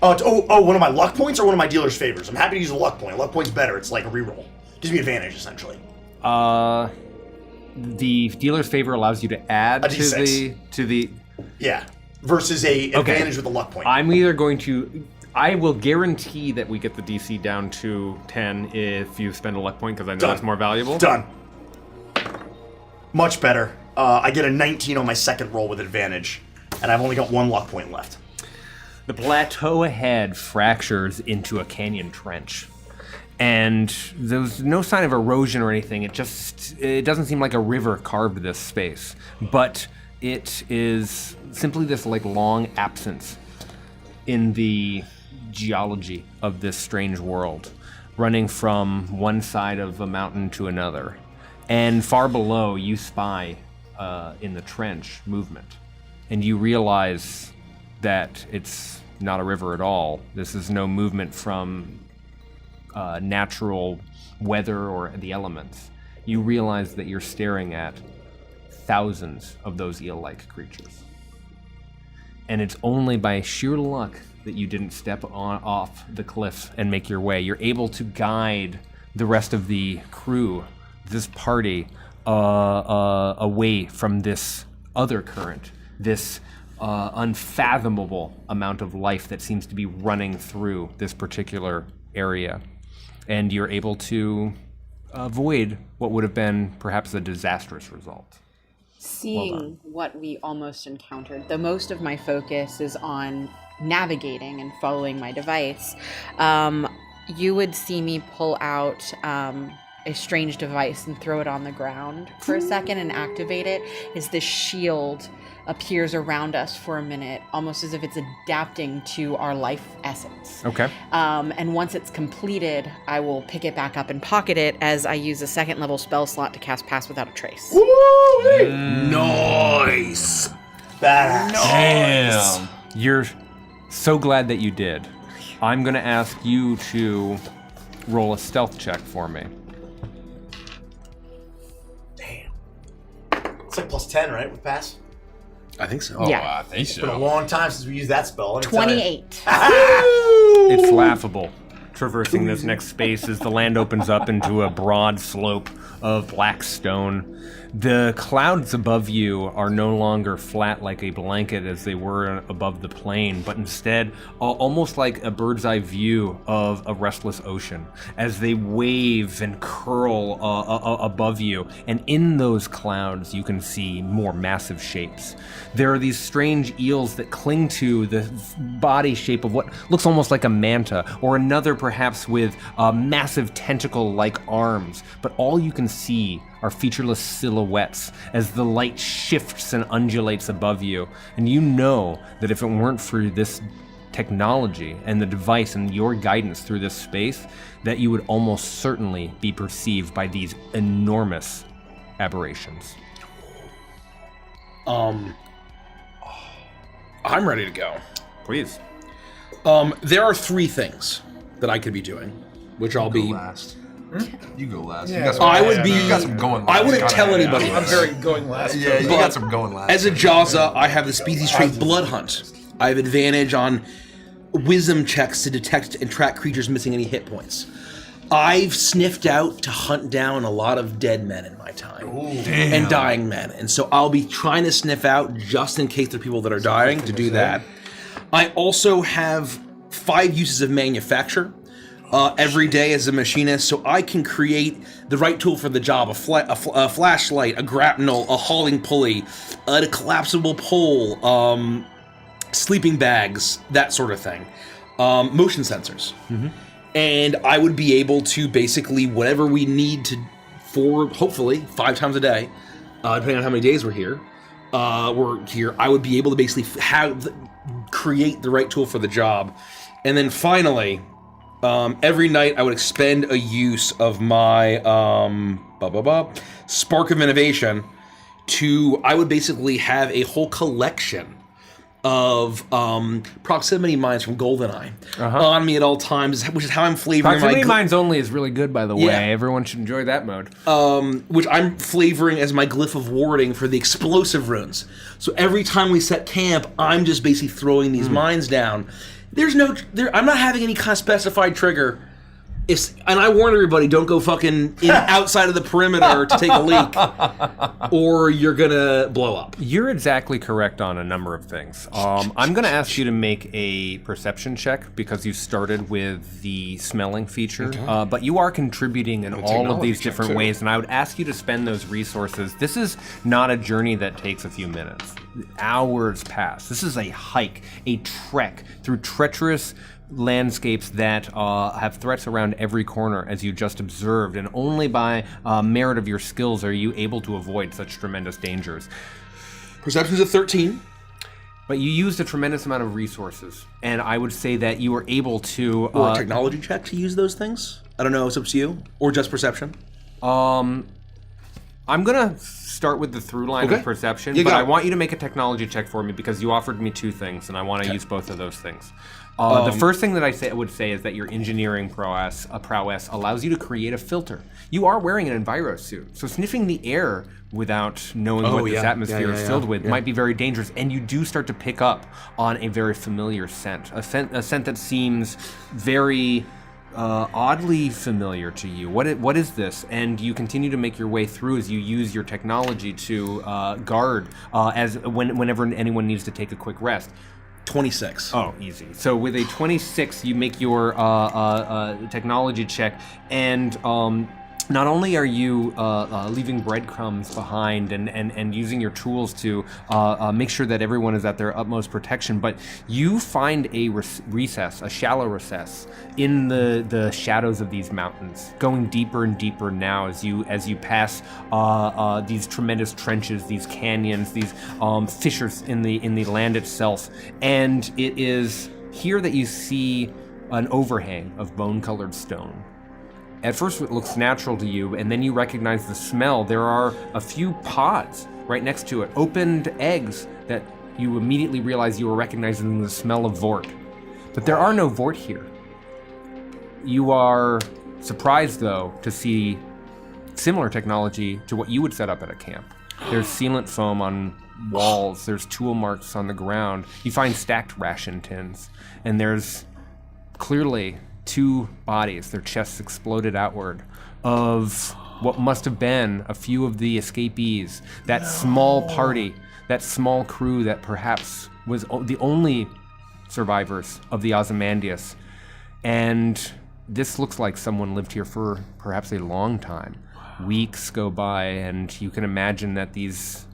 One of my luck points or one of my dealer's favors? I'm happy to use a luck point. A luck point's better. It's like a reroll. Gives me advantage, essentially. The dealer's favor allows you to add A D6. to the... Yeah. Versus a advantage with a luck point. I'm either going to... I will guarantee that we get the DC down to 10 if you spend a luck point, because I know Done. it's more valuable. Done. Much better. I get a 19 on my second roll with advantage, and I've only got one luck point left. The plateau ahead fractures into a canyon trench. And there's no sign of erosion or anything. It doesn't seem like a river carved this space. But it is simply this like long absence in the geology of this strange world, running from one side of a mountain to another. And far below, you spy in the trench movement. And you realize that it's not a river at all. This is no movement from natural weather or the elements. You realize that you're staring at thousands of those eel-like creatures. and it's only by sheer luck that you didn't step off the cliff and make your way. You're able to guide the rest of the crew, this party, away from this other current, this unfathomable amount of life that seems to be running through this particular area. And you're able to avoid what would have been perhaps a disastrous result. Seeing what we almost encountered, the most of my focus is on navigating and following my device. You would see me pull out a strange device and throw it on the ground for a second and activate it as this shield appears around us for a minute, almost as if it's adapting to our life essence. Okay. And once it's completed, I will pick it back up and pocket it as I use a 2nd level spell slot to cast Pass Without a Trace. Nice. Badass. Damn. You're so glad that you did. I'm going to ask you to roll a stealth check for me. It's like +10, right, with pass? I think so. Yeah. I think It's been a long time since we used that spell. Let me tell you. 28. It's laughable. Traversing this next space as the land opens up into a broad slope of black stone. The clouds above you are no longer flat like a blanket as they were above the plain, but instead almost like a bird's eye view of a restless ocean as they wave and curl above you. And in those clouds, you can see more massive shapes. There are these strange eels that cling to the body shape of what looks almost like a manta, or another perhaps with massive tentacle-like arms. But all you can see are featureless silhouettes as the light shifts and undulates above you. And you know that if it weren't for this technology and the device and your guidance through this space, that you would almost certainly be perceived by these enormous aberrations. I'm ready to go. Please. There are 3 things that I could be doing, which I'll be. Last. You go last. Yeah. You got some, I would be. You got some going last. I wouldn't tell anybody. I'm very going last. Yeah, you got some going last. As a Jaza, I have the species trait Blood Hunt. I have advantage on wisdom checks to detect and track creatures missing any hit points. I've sniffed out to hunt down a lot of dead men in my time. And dying men. And so I'll be trying to sniff out, just in case there are people that are dying, to do that. I also have 5 uses of manufacture every day as a machinist, so I can create the right tool for the job: a flashlight, a grapnel, a hauling pulley, a collapsible pole, sleeping bags, that sort of thing. Motion sensors. And I would be able to basically, whatever we need to, for hopefully 5 times a day, depending on how many days we're here, I would be able to basically create the right tool for the job. And then finally, every night I would expend a use of my Spark of Innovation I would basically have a whole collection of proximity mines from GoldenEye on me at all times, which is how I'm flavoring Proximity mines only is really good, by the way. Yeah. Everyone should enjoy that mode. which I'm flavoring as my glyph of warding for the explosive runes. So every time we set camp, I'm just basically throwing these mines down. I'm not having any kind of specified trigger. And I warn everybody, don't go fucking outside of the perimeter to take a leak, or you're gonna blow up. You're exactly correct on a number of things. I'm going to ask you to make a perception check because you started with the smelling feature, but you are contributing in all of these different ways, and I would ask you to spend those resources. This is not a journey that takes a few minutes. Hours pass. This is a hike, a trek through treacherous landscapes that have threats around every corner, as you just observed, and only by merit of your skills are you able to avoid such tremendous dangers. Perception's a 13. But you used a tremendous amount of resources, and I would say that you were able to... Or a technology check to use those things? I don't know, it's up to you. Or just perception? I'm gonna start with the through line of perception, but I want you to make a technology check for me because you offered me 2 things, and I want to use both of those things. The first thing that I would say is that your engineering prowess allows you to create a filter. You are wearing an enviro suit, so sniffing the air without knowing what this atmosphere is filled with might be very dangerous. And you do start to pick up on a very familiar scent, a scent that seems very oddly familiar to you. What is this? And you continue to make your way through as you use your technology to guard whenever anyone needs to take a quick rest. 26. Oh, easy. So with a 26, you make your technology check, and not only are you leaving breadcrumbs behind and using your tools to make sure that everyone is at their utmost protection, but you find a recess, a shallow recess, in the shadows of these mountains, going deeper and deeper now as you pass these tremendous trenches, these canyons, these fissures in the land itself. And it is here that you see an overhang of bone-colored stone. At first it looks natural to you, and then you recognize the smell. There are a few pods right next to it, opened eggs that you immediately realize you are recognizing the smell of Vort. But there are no Vort here. You are surprised, though, to see similar technology to what you would set up at a camp. There's sealant foam on walls, there's tool marks on the ground. You find stacked ration tins, and there's clearly 2 bodies, their chests exploded outward, of what must have been a few of the escapees, that small party, that small crew that perhaps was the only survivors of the Ozymandias. And this looks like someone lived here for perhaps a long time. Weeks go by, and you can imagine that these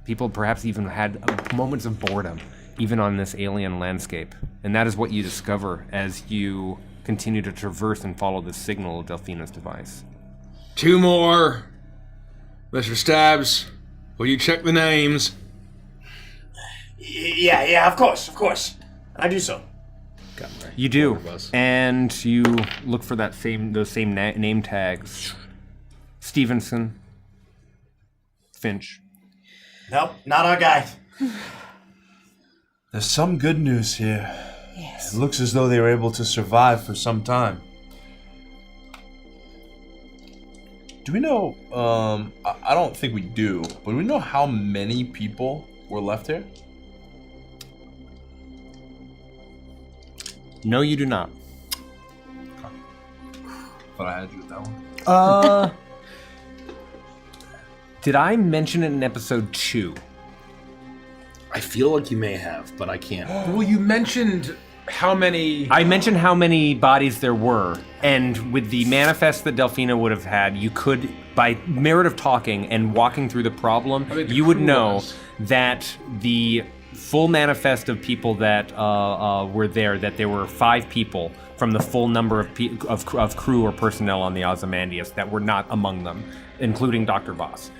people perhaps even had moments of boredom, even on this alien landscape. And that is what you discover as you continue to traverse and follow the signal of Delphina's device. 2 more. Mr. Stabs, will you check the names? Yeah, of course. I do so. You do, and you look for those same name tags. Stevenson, Finch. Nope, not our guy. There's some good news here. Yes. It looks as though they were able to survive for some time. Do we know, I don't think we do, but do we know how many people were left here? No, you do not. Thought I had you with that one. Did I mention it in episode 2? I feel like you may have, but I can't. Well, you mentioned how many... I mentioned how many bodies there were, and with the manifest that Delphina would have had, you could, by merit of talking and walking through the problem, you would know that the full manifest of people that were there, that there were 5 people from the full number of crew or personnel on the Ozymandias that were not among them, including Dr. Voss.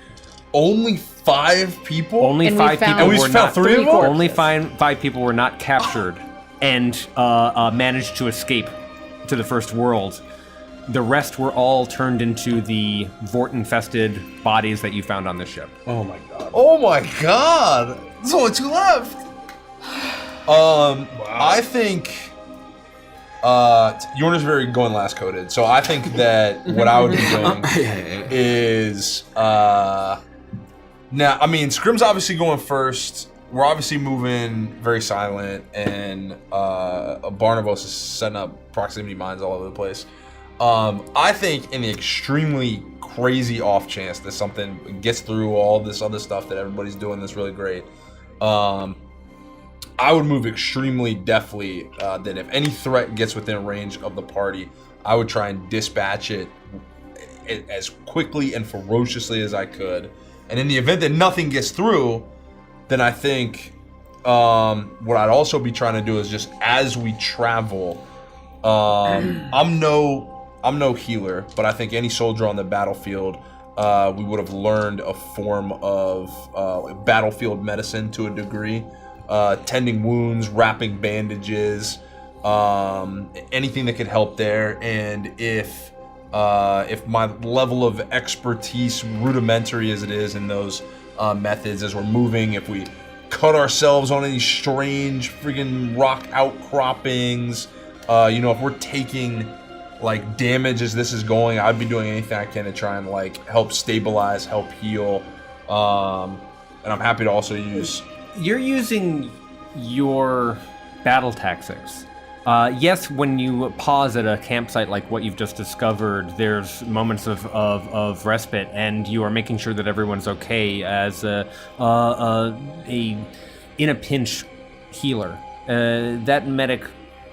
Only 5 people? Only And 5 people we were found not. 3 of them? Only 5 people were not captured and managed to escape to the first world. The rest were all turned into the Vort-infested bodies that you found on the ship. Oh my god. Oh my god! There's only 2 left! I think... Yorn is very going last coded, so I think that what I would be doing is... Now, I mean, Scrim's obviously going first. We're obviously moving very silent, and Barnabas is setting up proximity mines all over the place. I think in the extremely crazy off chance that something gets through all this other stuff that everybody's doing that's really great, I would move extremely deftly, that if any threat gets within range of the party, I would try and dispatch it as quickly and ferociously as I could. And in the event that nothing gets through, then I think what I'd also be trying to do is just as we travel, I'm no healer, but I think any soldier on the battlefield, we would have learned a form of battlefield medicine to a degree. Tending wounds, wrapping bandages, anything that could help there. And if my level of expertise, rudimentary as it is in those methods, as we're moving, if we cut ourselves on any strange freaking rock outcroppings. If we're taking like damage as this is going, I'd be doing anything I can to try and like help stabilize, help heal. And I'm happy to also use. You're using your battle tactics. Yes, when you pause at a campsite like what you've just discovered, there's moments of respite, and you are making sure that everyone's okay as in a pinch healer. That medic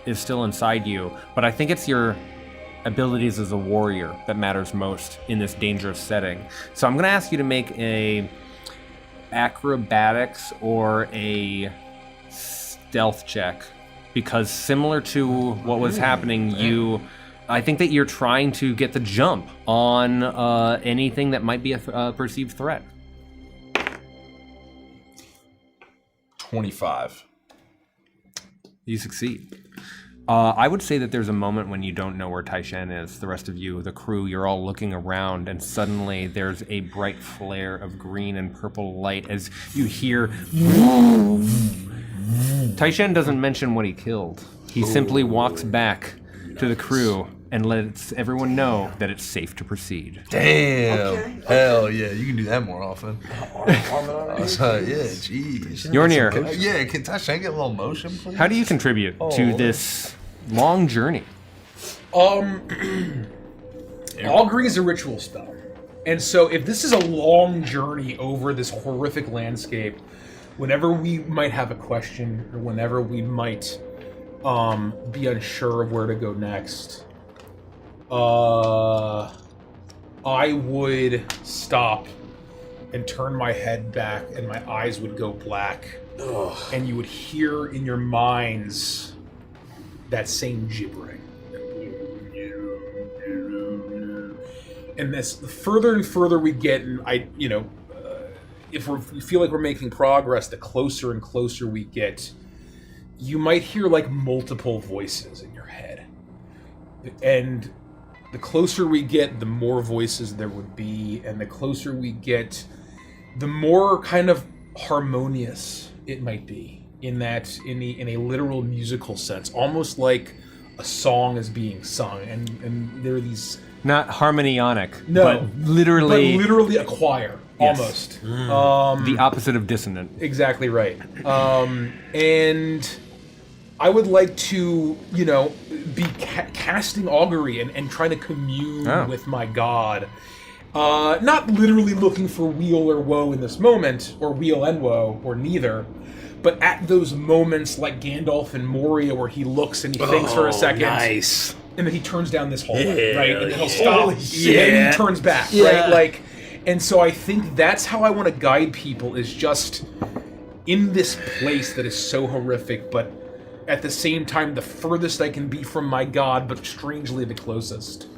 is still inside you, but I think it's your abilities as a warrior that matters most in this dangerous setting. So I'm going to ask you to make a acrobatics or a stealth check, because similar to what was happening, I think that you're trying to get the jump on anything that might be a perceived threat. 25. You succeed. I would say that there's a moment when you don't know where Taishan is. The rest of you, the crew, you're all looking around, and suddenly there's a bright flare of green and purple light as you hear... Taishan doesn't mention what he killed. He simply walks back to the crew and lets everyone know that it's safe to proceed. Damn. Okay. Hell yeah, you can do that more often. Jeez. Yornir. Can Taishan get a little motion, please? How do you contribute to this long journey? Augury is a ritual spell. And so if this is a long journey over this horrific landscape, whenever we might have a question or whenever we might be unsure of where to go next, I would stop and turn my head back and my eyes would go black. And you would hear in your minds that same gibbering. And the further and further we get, and if we feel like we're making progress, the closer and closer we get, you might hear like multiple voices in your head. And the closer we get, the more voices there would be, and the closer we get, the more kind of harmonious it might be in a literal musical sense, almost like a song is being sung, and there are these... Not harmonionic, but literally a choir, yes. almost. The opposite of dissonant. Exactly right. And I would like to, be casting augury and trying to commune with my god. Not literally looking for weal or woe in this moment, or weal and woe, or neither, but at those moments like Gandalf and Moria where he looks and he thinks for a second. Nice. And then he turns down this hallway, right? And then he'll stop, and Yeah. then he turns back, right? And so I think that's how I want to guide people, is just in this place that is so horrific, but at the same time, the furthest I can be from my god, but strangely the closest.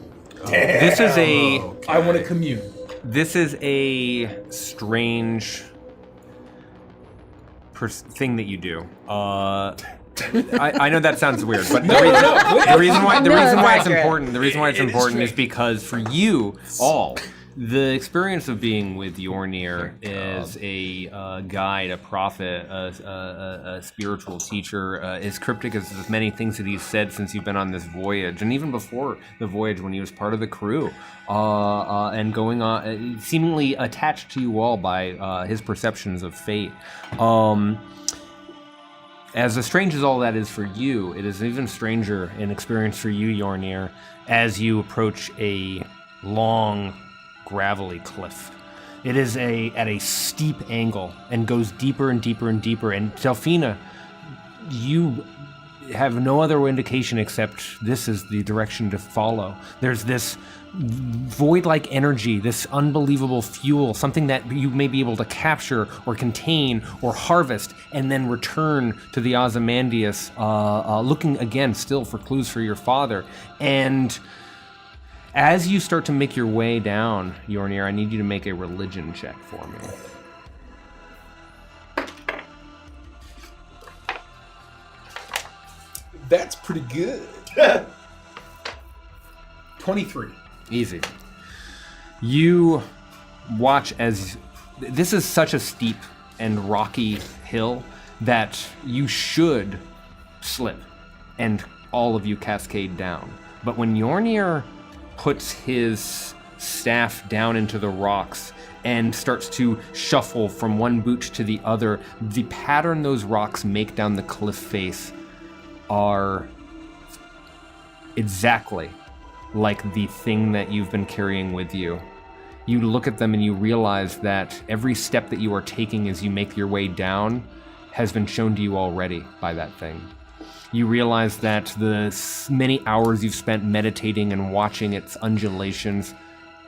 This is I want to commune. This is a strange thing that you do. I know that sounds weird, but the reason why it's important is because for you all, the experience of being with Yornir is a guide, a prophet, a spiritual teacher, as cryptic as many things that he's said since you've been on this voyage, and even before the voyage when he was part of the crew, and going on, seemingly attached to you all by his perceptions of fate. As strange as all that is for you, it is even stranger an experience for you, Yornir, as you approach a long, gravelly cliff. It is at a steep angle and goes deeper and deeper and deeper. And Delphina, you have no other indication except this is the direction to follow. There's this void-like energy, this unbelievable fuel, something that you may be able to capture or contain or harvest and then return to the Ozymandias, looking again still for clues for your father. And as you start to make your way down, Yornir, I need you to make a religion check for me. That's pretty good. 23. Easy. You watch as this is such a steep and rocky hill that you should slip and all of you cascade down. But when Yornir puts his staff down into the rocks and starts to shuffle from one boot to the other, the pattern those rocks make down the cliff face are exactly like the thing that you've been carrying with you. You look at them and you realize that every step that you are taking as you make your way down has been shown to you already by that thing. You realize that the many hours you've spent meditating and watching its undulations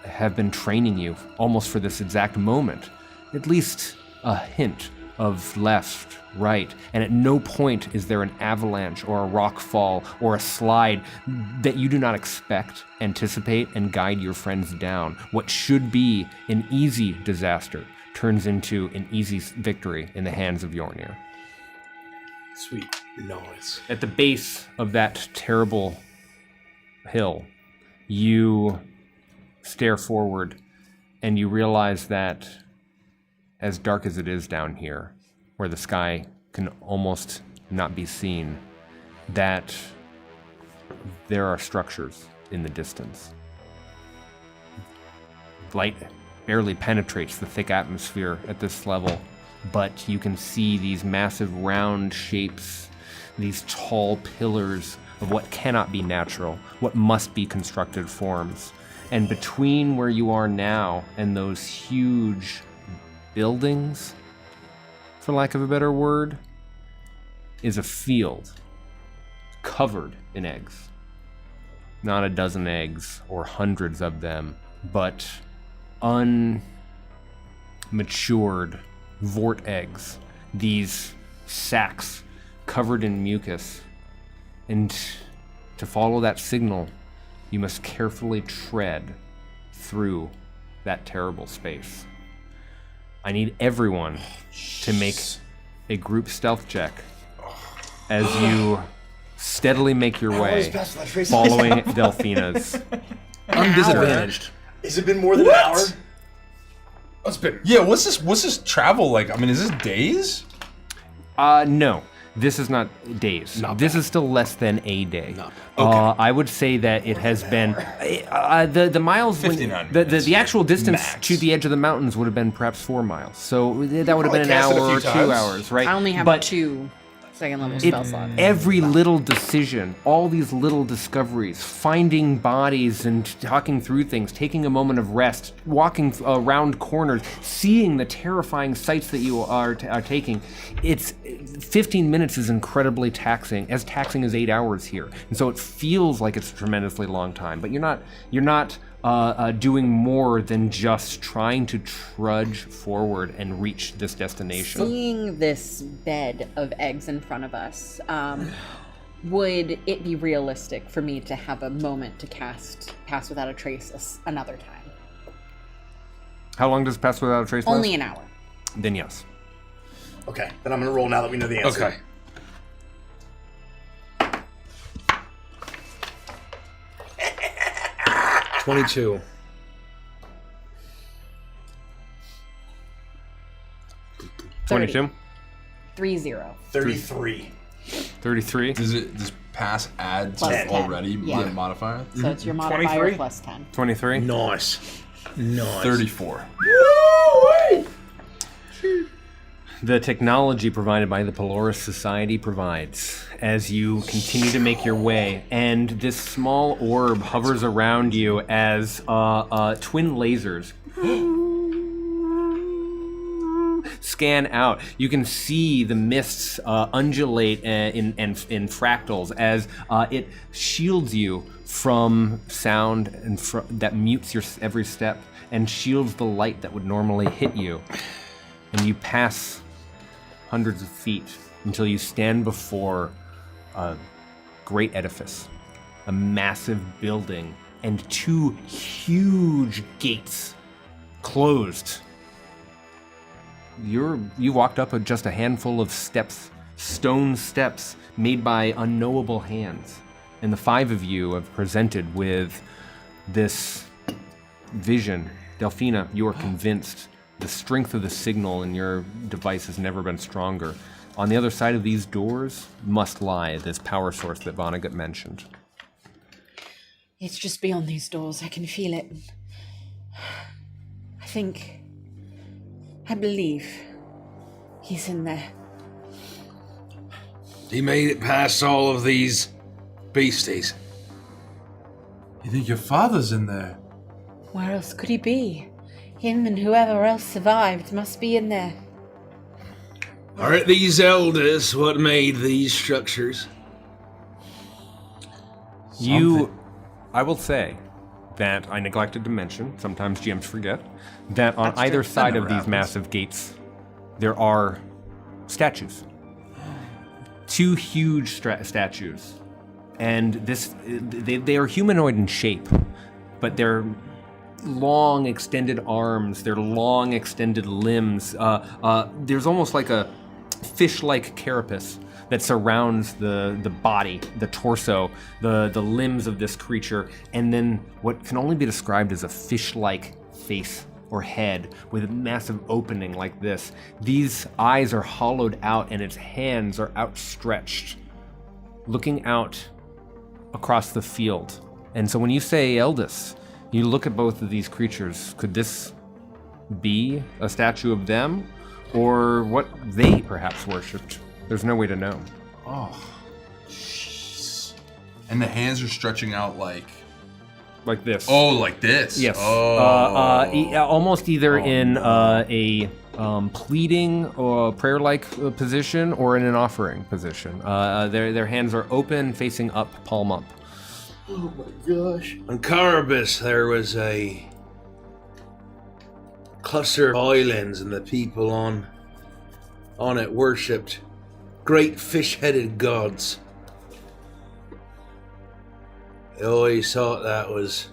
have been training you almost for this exact moment. At least a hint of left, right, and at no point is there an avalanche or a rock fall or a slide that you do not expect, anticipate, and guide your friends down. What should be an easy disaster turns into an easy victory in the hands of Yornir. Sweet. Nice. At the base of that terrible hill, you stare forward and you realize that as dark as it is down here, where the sky can almost not be seen, that there are structures in the distance. Light barely penetrates the thick atmosphere at this level, but you can see these massive round shapes, these tall pillars of what cannot be natural, what must be constructed forms. And between where you are now and those huge buildings, for lack of a better word, is a field covered in eggs. Not a dozen eggs or hundreds of them, but unmatured vort eggs, these sacks covered in mucus. And to follow that signal, you must carefully tread through that terrible space. I need everyone to make a group stealth check as you steadily make your way, following Delphina's. I'm disadvantaged. Has it been more than an hour? It's been. Yeah, what's this travel like? I mean, is this days? No. This is not days. This is still less than a day. I would say that it has been the miles. 59 The actual distance max. to the edge of the mountains would have been perhaps 4 miles. So that would have been an cast it a hour few or 2 times. hours, right? I only have but 2 second level spell slots. Every little decision, all these little discoveries, finding bodies and talking through things, taking a moment of rest, walking around corners, seeing the terrifying sights that you are taking. It's 15 minutes is incredibly taxing as 8 hours here, and so it feels like it's a tremendously long time. But you're not doing more than just trying to trudge forward and reach this destination. Seeing this bed of eggs in front of us, would it be realistic for me to have a moment to cast Pass Without a Trace another time? How long does Pass Without a Trace last? Only an hour. Then yes. Okay, then I'm gonna roll now that we know the answer. Okay. $22. 22? 30. 33. 33? Does pass add Plus to 10. already Yeah. the modifier? So it's your modifier 23? plus 10. 23? Nice. 34. The technology provided by the Polaris Society provides as you continue to make your way, and this small orb hovers around you as twin lasers scan out. You can see the mists undulate in fractals as it shields you from sound and that mutes your every step and shields the light that would normally hit you. And you pass hundreds of feet until you stand before a great edifice, a massive building, and 2 huge gates closed. You walked up just a handful of steps, stone steps made by unknowable hands, and the 5 of you have presented with this vision. Delphina, you are convinced The strength of the signal in your device has never been stronger. On the other side of these doors must lie this power source that Vonnegut mentioned. It's just beyond these doors. I can feel it. I believe he's in there. He made it past all of these beasties. You think your father's in there? Where else could he be? Him and whoever else survived must be in there. Are it these elders what made these structures? I will say that I neglected to mention, sometimes GMs forget, that on either side of these massive gates, there are statues. 2 huge statues. And they are humanoid in shape, but they're long extended arms, they're long extended limbs. There's almost like a fish-like carapace that surrounds the body, the torso, the limbs of this creature, and then what can only be described as a fish-like face or head with a massive opening like this. These eyes are hollowed out and its hands are outstretched, looking out across the field. And so when you say Eldest, you look at both of these creatures. Could this be a statue of them or what they perhaps worshipped? There's no way to know. Oh, jeez. And the hands are stretching out like this. Oh, like this. Yes. Oh. Almost either in a pleading or prayer-like position or in an offering position. Their hands are open, facing up, palm up. Oh my gosh. On Carabas, there was a cluster of islands, and the people on it worshipped great fish-headed gods. I always thought that was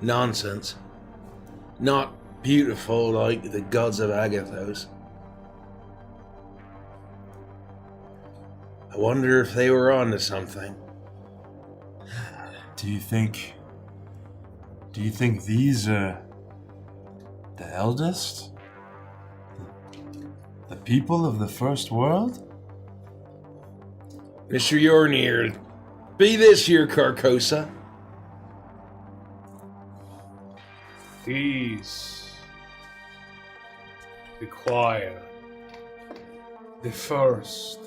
nonsense. Not beautiful like the gods of Agathos. I wonder if they were onto something. Do you think these are the eldest? The people of the first world? Mr. Yornir, be this your Carcosa? These require the first.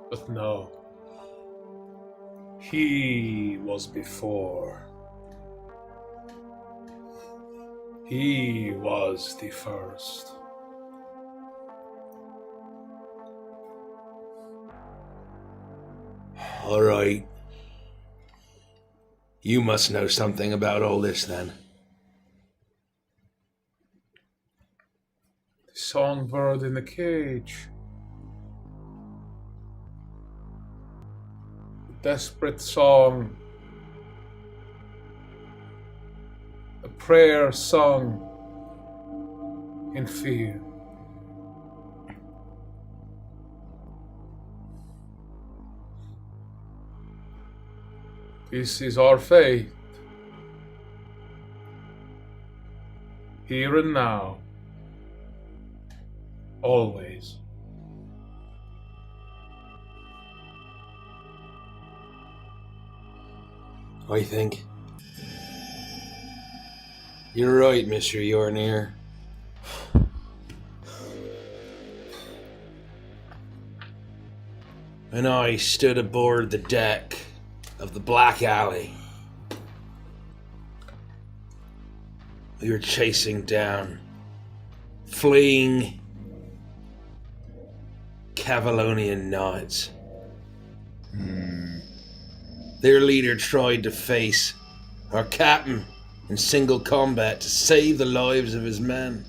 But no. He was before. He was the first. All right. You must know something about all this then. The songbird in the cage. The desperate song. A prayer sung in fear. This is our fate. Here and now. Always. I think you're right, Mr. Yornir. When I stood aboard the deck of the Black Alley, we were chasing down, fleeing Cavalonian knights. Their leader tried to face our captain in single combat to save the lives of his men.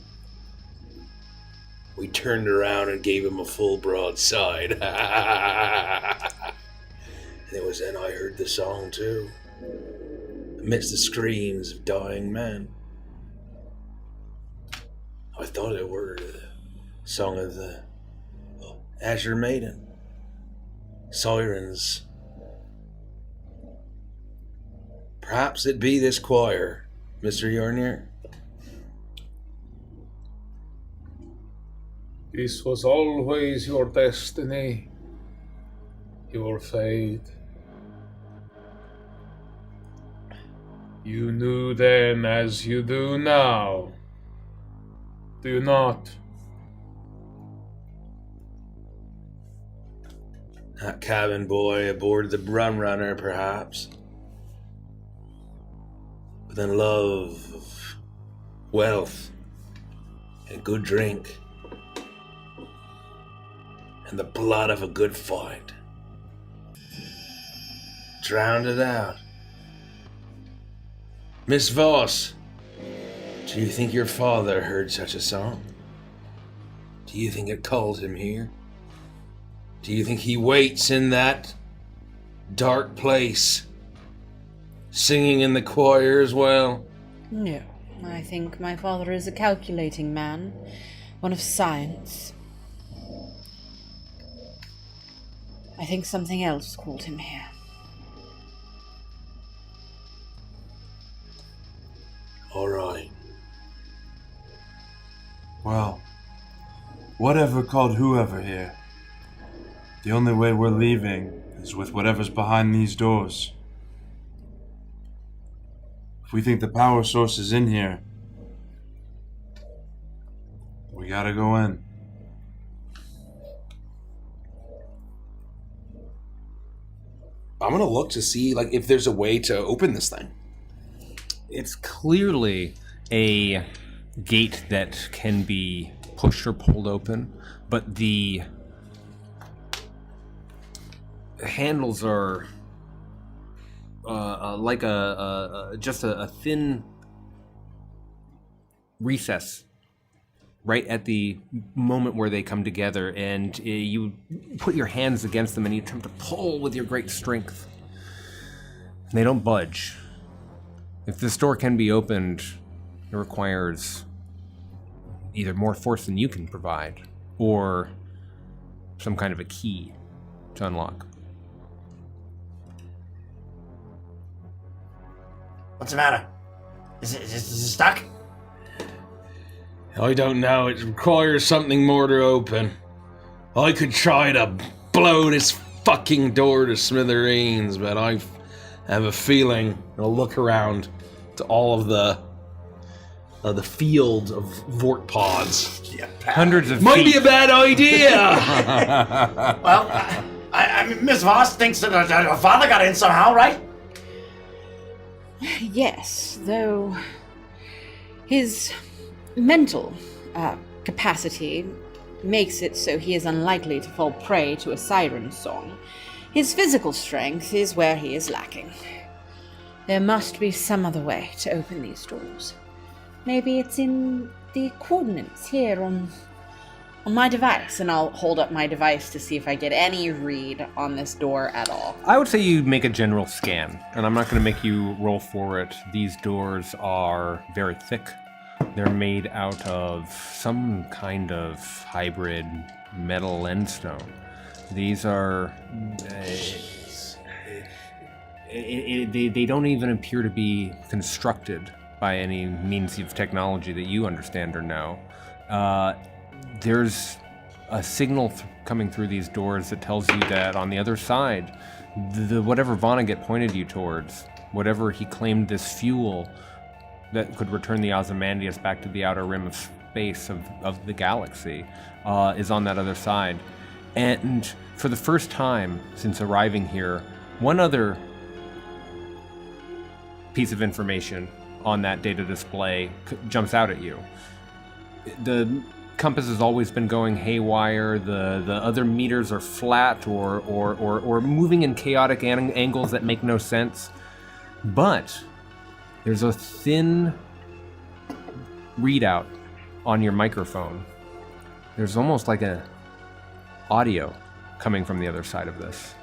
We turned around and gave him a full broadside. And it was then I heard the song too, amidst the screams of dying men. I thought it were the song of the Azure Maiden. Sirens. Perhaps it be this choir, Mr. Yornir. This was always your destiny, your fate. You knew then as you do now. Do you not? That cabin boy aboard the Rum Runner, perhaps. But then love, wealth, and good drink, and the blood of a good fight drowned it out. Miss Voss, do you think your father heard such a song? Do you think it called him here? Do you think he waits in that dark place, singing in the choir as well? No, I think my father is a calculating man, one of science. I think something else called him here. All right. Well, whatever called whoever here, the only way we're leaving is with whatever's behind these doors. If we think the power source is in here, we gotta go in. I'm gonna look to see like if there's a way to open this thing. It's clearly a gate that can be pushed or pulled open, but the handles are like just a thin recess right at the moment where they come together, and you put your hands against them and you attempt to pull with your great strength. They don't budge. If this door can be opened, it requires either more force than you can provide, or some kind of a key to unlock. What's the matter? Is it stuck? I don't know. It requires something more to open. I could try to blow this fucking door to smithereens, but I have a feeling. I'll look around to all of the field of Vort pods. Yeah, hundreds of might feet. be a bad idea. Well, I mean, Miss Voss thinks that her father got in somehow, right? Yes, though his mental capacity makes it so he is unlikely to fall prey to a siren song. His physical strength is where he is lacking. There must be some other way to open these doors. Maybe it's in the coordinates here on my device, and I'll hold up my device to see if I get any read on this door at all. I would say you make a general scan, and I'm not going to make you roll for it. These doors are very thick. They're made out of some kind of hybrid metal and stone. These are... they don't even appear to be constructed by any means of technology that you understand or know. There's a signal coming through these doors that tells you that on the other side, whatever Vonnegut pointed you towards, whatever he claimed this fuel that could return the Ozymandias back to the outer rim of space of the galaxy, is on that other side. And for the first time since arriving here, one other piece of information on that data display jumps out at you. The compass has always been going haywire. The other meters are flat or moving in chaotic angles that make no sense. But there's a thin readout on your microphone. There's almost like a audio coming from the other side of this.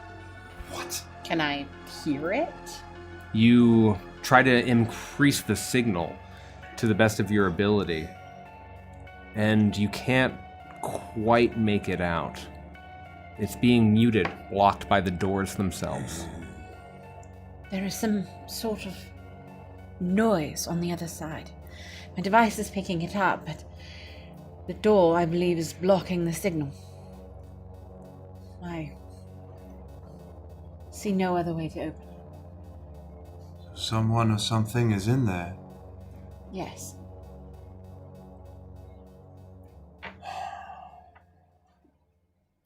What? Can I hear it? You try to increase the signal to the best of your ability, and you can't quite make it out. It's being muted, blocked by the doors themselves. There is some sort of noise on the other side. My device is picking it up, but The door, I believe, is blocking the signal. I see no other way to open it. Someone or something is in there. Yes.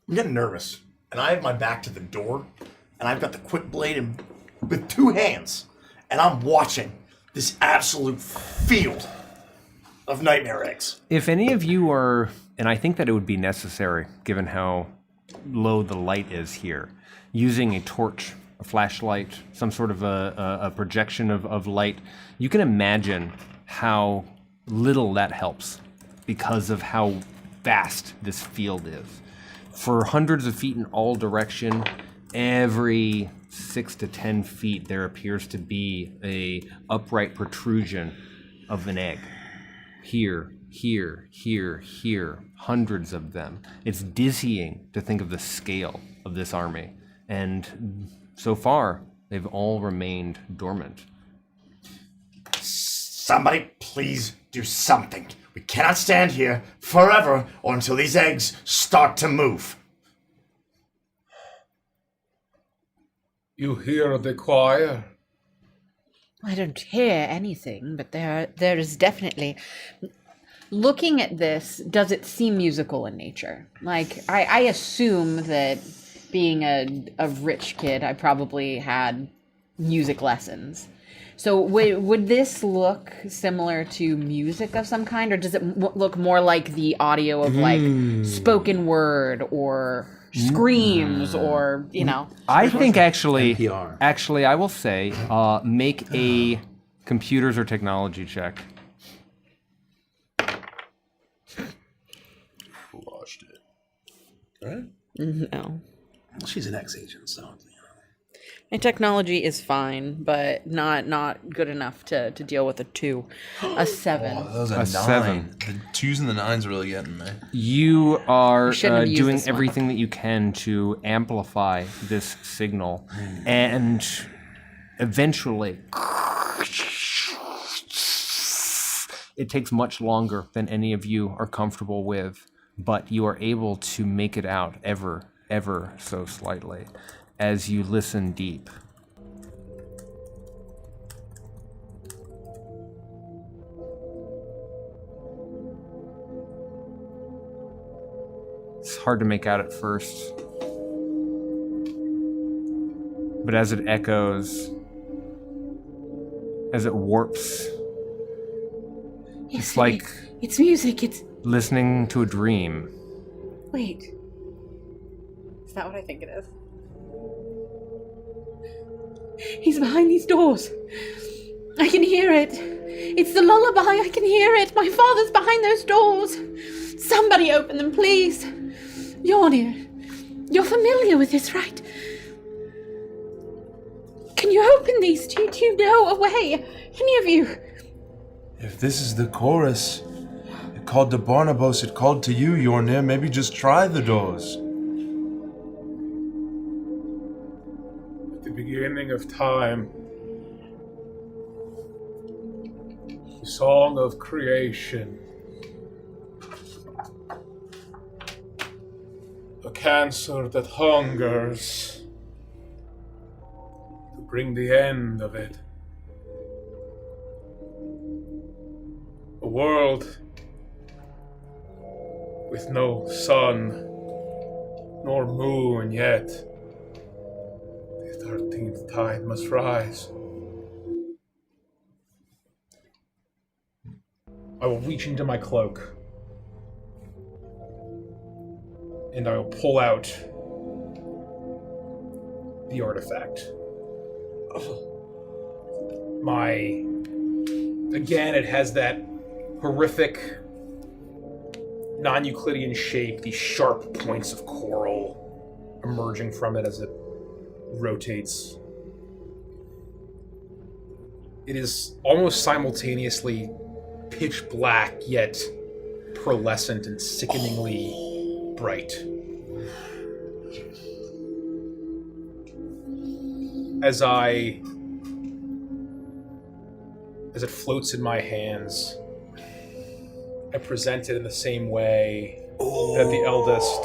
I'm getting nervous, and I have my back to the door, and I've got the quick blade with 2 hands, and I'm watching this absolute field of nightmare eggs. If any of you are, and I think that it would be necessary, given how low the light is here, using a torch, a flashlight, some sort of a projection of light, you can imagine how little that helps because of how vast this field is. For hundreds of feet in all direction, every 6 to 10 feet, there appears to be a upright protrusion of an egg. Here, here, here, here, hundreds of them. It's dizzying to think of the scale of this army. And so far, they've all remained dormant. Somebody please do something. We cannot stand here forever or until these eggs start to move. You hear the choir? I don't hear anything, but there is definitely... Looking at this, does it seem musical in nature? Like, I assume that being a rich kid, I probably had music lessons. So would this look similar to music of some kind, or does it look more like the audio of like spoken word or screams or, you know? I think actually, I will say, make a computers or technology check. Watched it. Right? No. She's an ex-agent, so. My technology is fine, but not good enough to deal with a 2. A 7. Oh, that was a 9. 7. The 2s and the 9s really getting me. You are shouldn't have used doing this one. everything that you can to amplify this signal, and eventually it takes much longer than any of you are comfortable with, but you are able to make it out ever so slightly as you listen deep. It's hard to make out at first, but as it echoes, as it warps, it's like It's music, it's... listening to a dream. Wait. Is that what I think it is? He's behind these doors. I can hear it. It's the lullaby. I can hear it. My father's behind those doors. Somebody open them, please. You're familiar with this, right? Can you open these? Do you know a way? Any of you? If this is the chorus, it called to Barnabas, it called to you, Yornir. Maybe just try the doors. At the beginning of time, the song of creation, a cancer that hungers to bring the end of it. A world with no sun nor moon yet. The 13th tide must rise. I will reach into my cloak and I will pull out the artifact. Again, it has that horrific non-Euclidean shape, these sharp points of coral emerging from it as it rotates. It is almost simultaneously pitch black, yet pearlescent and sickeningly bright. As it floats in my hands, I present it in the same way that the eldest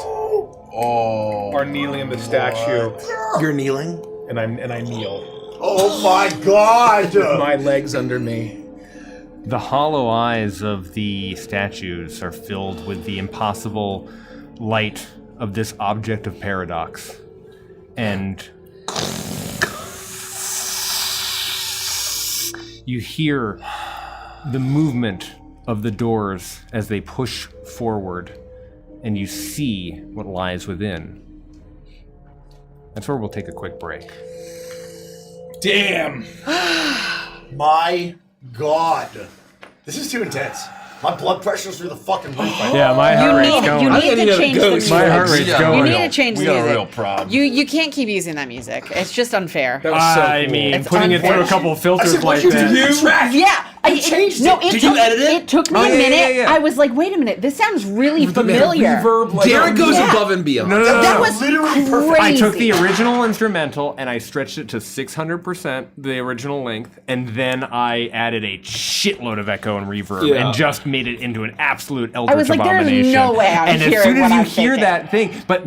are kneeling in the statue. You're kneeling? And I kneel. Oh my god! With my legs under me. The hollow eyes of the statues are filled with the impossible light of this object of paradox. And you hear the movement of the doors as they push forward, and you see what lies within. That's where we'll take a quick break. Damn! My god. This is too intense. My blood pressure's through the fucking roof. Yeah, my heart rate's going. You need to change the music. My heart rate's going. You need to change the We got music. a real problem. You can't keep using that music. It's just unfair. That was so I cool. mean, It's putting it through a unfair. couple of filters like you that. Yeah, I changed it. Did you edit it? It took me Oh, a yeah, minute. yeah, yeah. I was like, wait a minute, this sounds really The familiar. reverb, like, Derek goes Yeah. above and beyond. No. That was literally perfect. crazy. I took the original instrumental and I stretched it to 600%, the original length, and then I added a shitload of echo and reverb Yeah. and just made it into an absolute eldritch I was like, there is abomination. no way I'm and as hearing soon as what you I'm hear thinking. that thing, but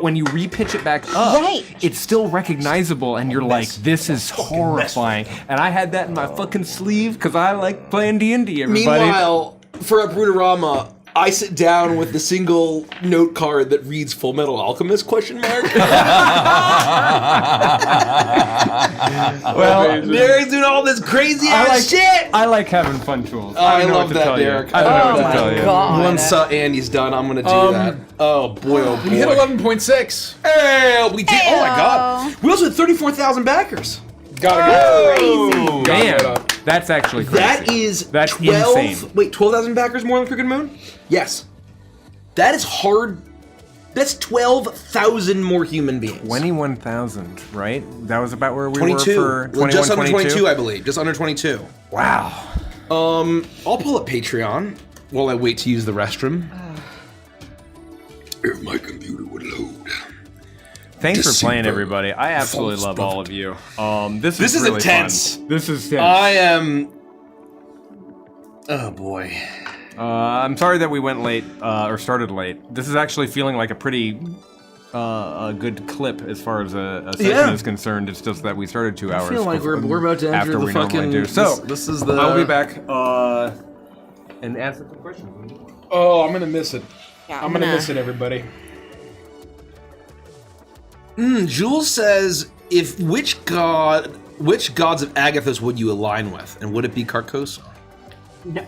when you re-pitch it back up, Right. it's still recognizable, and you're like, this is horrifying. And I had that in my fucking sleeve because I like playing D&D. Everybody. Meanwhile, for a Brutorama, I sit down with the single note card that reads Full Metal Alchemist ? Well, Derek's doing all this crazy ass shit! I like having fun tools. I don't know love what to that, tell you. Derek. I don't know Oh what to my tell you. God. Once Andy's done, I'm gonna do that. Oh boy, oh boy. We hit 11.6. Hey, we did. Oh my Ayo. god. We also had 34,000 backers. Gotta go. Damn, that's actually crazy. That is That's 12. insane. Wait, 12,000 backers more than Crooked Moon? Yes. That is hard. That's 12,000 more human beings. 21,000, right? That was about where we 22. were for 21, Just under 22? 22, I believe. Just under 22. Wow. I'll pull up Patreon while I wait to use the restroom. If my computer would load. Thanks for Deceiver. playing, everybody. I absolutely False love all of you. This This is really intense. fun. This is tense. I am. Oh boy. I'm sorry that we went late or started late. This is actually feeling like a pretty a good clip as far as a session Yeah. is concerned. It's just that we started 2 hours. I feel like before- we're about to enter after the we normally fucking. do. So this is the. I'll be back and answer some questions. Oh, I'm gonna miss it. Yeah, I'm gonna miss it, everybody. Jules says, "If which gods of Agathos would you align with, and would it be Carcosa?" No.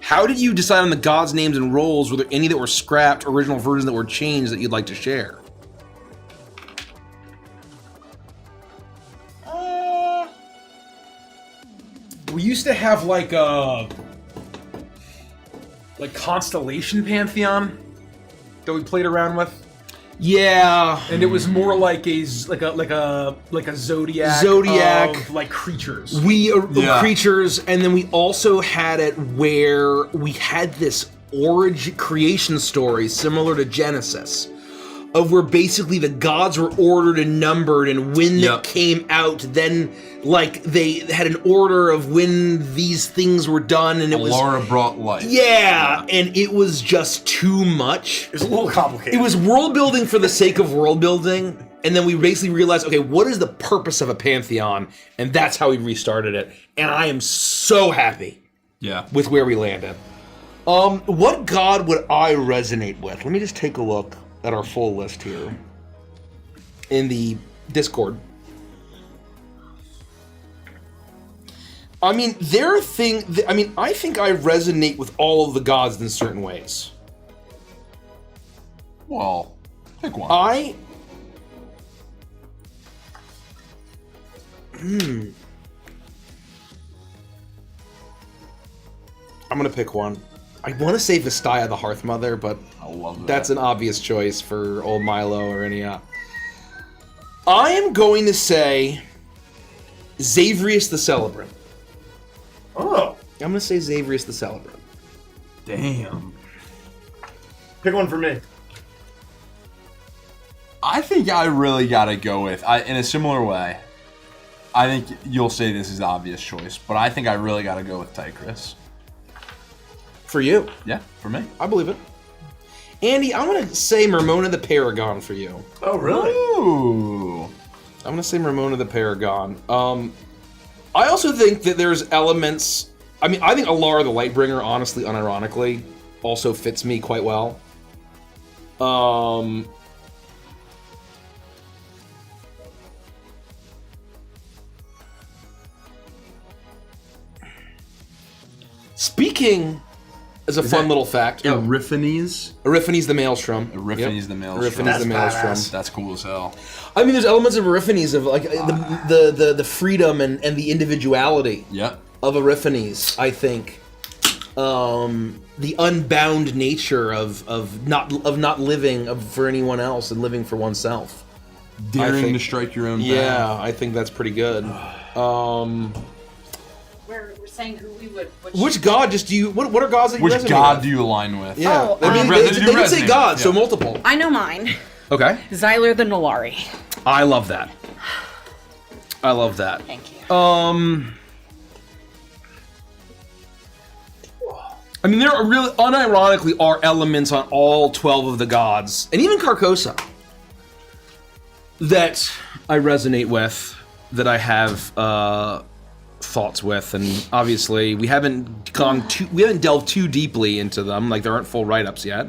How did you decide on the gods' names and roles? Were there any that were scrapped, original versions that were changed that you'd like to share? We used to have like a constellation pantheon that we played around with. Yeah, and it was more like a zodiac of, like, creatures. We creatures, and then we also had it where we had this origin creation story similar to Genesis, of where basically the gods were ordered and numbered, and when they came out, then like they had an order of when these things were done, and it was Laura brought life. Yeah, and it was just too much. It was a little complicated. It was world building for the sake of world building, and then we basically realized, okay, what is the purpose of a pantheon? And that's how we restarted it. And I am so happy with where we landed. What god would I resonate with? Let me just take a look at our full list here in the Discord. I mean, I think I resonate with all of the gods in certain ways. Well, pick one. I'm gonna pick one. I want to say Vestaya the Hearth Mother, but I love that. That's an obvious choice for old Milo or any. I am going to say Xavrius the Celebrant. Oh. I'm gonna say Xavrius the Celebrant. Damn. Pick one for me. I think I really gotta go with, in a similar way, I think you'll say this is the obvious choice, but I think I really gotta go with Tigris. For you. Yeah, for me. I believe it. Andy, I'm going to say Ramona the Paragon for you. Oh, really? Ooh. I'm going to say Ramona the Paragon. I also think that there's elements... I mean, I think Alara the Lightbringer, honestly, unironically, also fits me quite well. Speaking, as a fun little fact... Eryphanes? Eryphanes the Maelstrom. Eryphanes the Maelstrom. Eryphanes the Maelstrom. That's cool as hell. I mean, there's elements of Eryphanes of like the freedom and the individuality of Eryphanes. I think the unbound nature of not living for anyone else and living for oneself. Daring to strike your own. Yeah, I think that's pretty good. We're saying who we would. Which god just do you? What are gods that you Which resonate god with? do you align with? Yeah, Oh, I mean, they didn't say god, so multiple. I know mine. Okay. Xyler the Nolari. I love that. I love that. Thank you. I mean, there are really, unironically, are elements on all 12 of the gods, and even Carcosa, that I resonate with, that I have thoughts with, and obviously we haven't delved too deeply into them. Like there aren't full write-ups yet.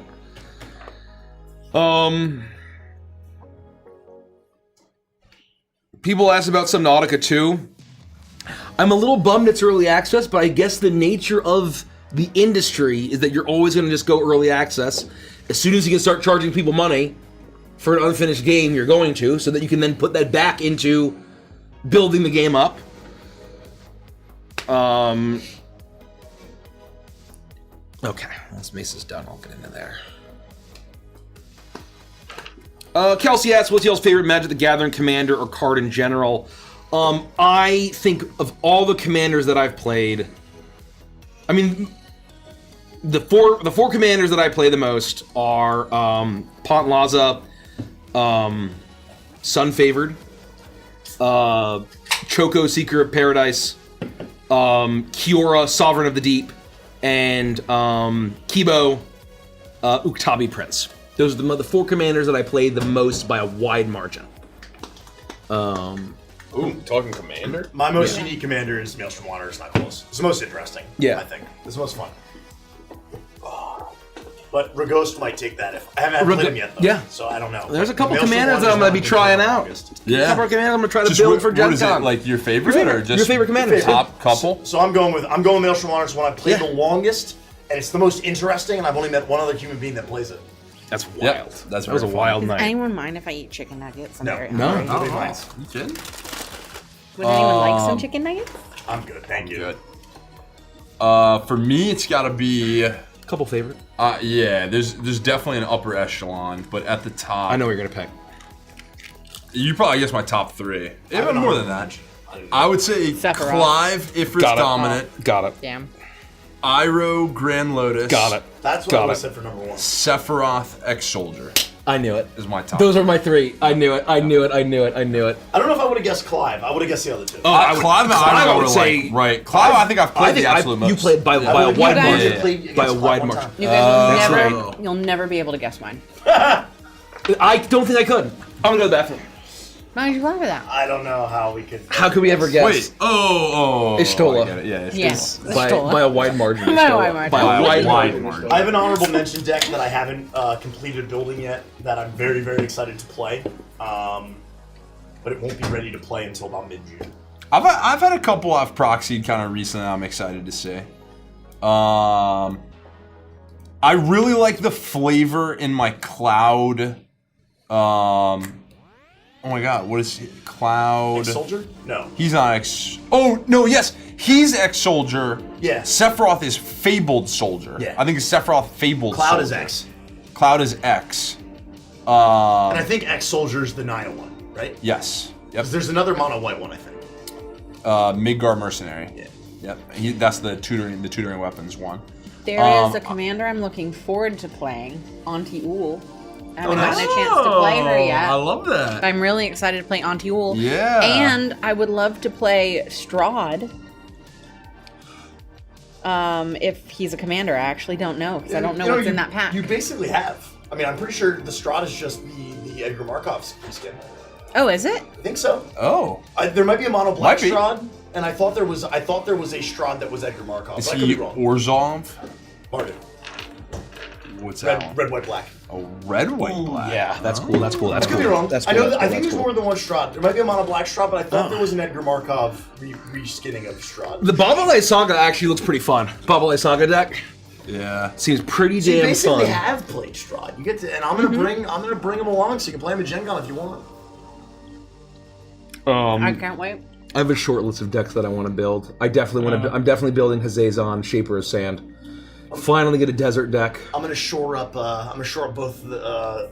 People ask about Subnautica 2. I'm a little bummed it's early access, but I guess the nature of the industry is that you're always going to just go early access. As soon as you can start charging people money for an unfinished game, you're going to, so that you can then put that back into building the game up. Okay, once Mesa's done, I'll get into there. Kelsey asks, what's y'all's favorite Magic the Gathering commander or card in general? I think of all the commanders that I've played, I mean, the four commanders that I play the most are Pont Laza, Sun Favored, Choco Seeker of Paradise, Kiora Sovereign of the Deep, and Kibo Uktabi Prince. Those are the four commanders that I played the most by a wide margin. Ooh, talking commander? My most unique commander is Maelstrom Wanderer. It's not close. It's the most interesting. Yeah. I think. It's the most fun. But Ragost might take that if I haven't played him yet, though. Yeah. So I don't know. There's a couple Maelstrom commanders that I'm going to be trying out. Yeah. A couple of commanders I'm going to try to Just build what- for Gen what is it, Con. like your favorite or just your favorite commander? top couple? So I'm going with Maelstrom Wanderer. It's one I've played the longest, and it's the most interesting. And I've only met one other human being that plays it. That's wild. Yep, that was a wild Does night. anyone mind if I eat chicken nuggets? I'm very No. hungry. Nobody minds. You kidding? Would anyone like some chicken nuggets? I'm good. Thank you. Good. For me, it's got to be. Couple favorite. Yeah, there's definitely an upper echelon, but at the top. I know what you're gonna pick. You probably guess my top three. Even more than that. I would say Sephiroth. Clive, Ifrit's Got it. Dominant. Got it. Damn. Iroh, Grand Lotus. Got it. That's what Got I would it. have said for number one. Sephiroth, Ex-Soldier I knew it. is my top. Those are my three. I knew it. I knew it. I knew it. I knew it. I don't know if I would have guessed Clive. I would have guessed the other two. Clive and I Iroh would were say- like, right. Clive, I think I've played the absolute most. You played by a wide You guys- margin. played By a against wide Clive one margin. time. You guys That's will never, right. you'll never be able to guess mine. I don't think I could. I'm gonna go to the bathroom. Why did you laugh at that? I don't know how we could. How could we ever guess? Wait. Oh. Ishtola. I get it. Yeah, Ishtola. Yes. By a wide margin. By a Ishtola. wide margin. By a wide margin. I have an honorable mention deck that I haven't completed building yet that I'm very, very excited to play. But it won't be ready to play until about mid-June. I've had a couple I've proxied kind of recently. I'm excited to see. I really like the flavor in my Cloud. Oh my God, what is he? Cloud? Ex-Soldier? No. He's not Ex. Oh no, yes, he's Ex-Soldier. Yeah. Sephiroth is Fabled Soldier. Yeah. I think it's Sephiroth Fabled Cloud Soldier. is X. Cloud is X. And I think Ex-Soldier's the Naya one, right? Yes. Yep. 'Cause there's another mono white one, I think. Midgar Mercenary. Yeah. Yep. That's the tutoring weapons one. There is a commander I'm looking forward to playing, Auntie Ool. I haven't gotten a chance to play her yet. I love that. I'm really excited to play Auntie Ool. Yeah. And I would love to play Strahd. If he's a commander, I actually don't know because I don't know what's in that pack. You basically have. I mean, I'm pretty sure the Strahd is just the Edgar Markov's skin. Oh, is it? I think so. Oh. There might be a mono black Might be. Strahd, and I thought there was a Strahd that was Edgar Markov. Is but I could he be wrong. Orzhov? Martin. What's that? one? Red, white, black. Oh, red, white, black. Yeah, that's cool. That's cool. That's I cool. could be wrong. That's I cool. know. That's I cool. think That's there's cool. more than one Strahd. There might be a mono black Strahd, but I thought there was an Edgar Markov reskinning of Strahd. The Babalay Saga actually looks pretty fun. Babalay Saga deck Yeah. seems pretty So you damn basically fun. have played Strahd. You get to, and I'm gonna bring him along so you can play him at Gen Con if you want. I can't wait. I have a short list of decks that I want to build. I definitely want to. I'm definitely building Hazazon, Shaper of Sand. Finally get a desert deck. I'm gonna shore up. Both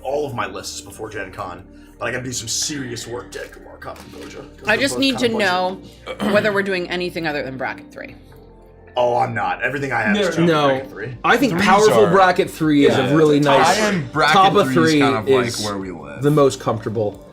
all of my lists before Gen Con, but I gotta do some serious work to Edgar Markov and Boja. I just need to know whether we're doing anything other than bracket 3. Oh, I'm not. Everything I have is just bracket 3. I think Threes powerful are- bracket 3 is a really nice. High-end bracket top of 3 is 3 kind of like is where we live. the most comfortable.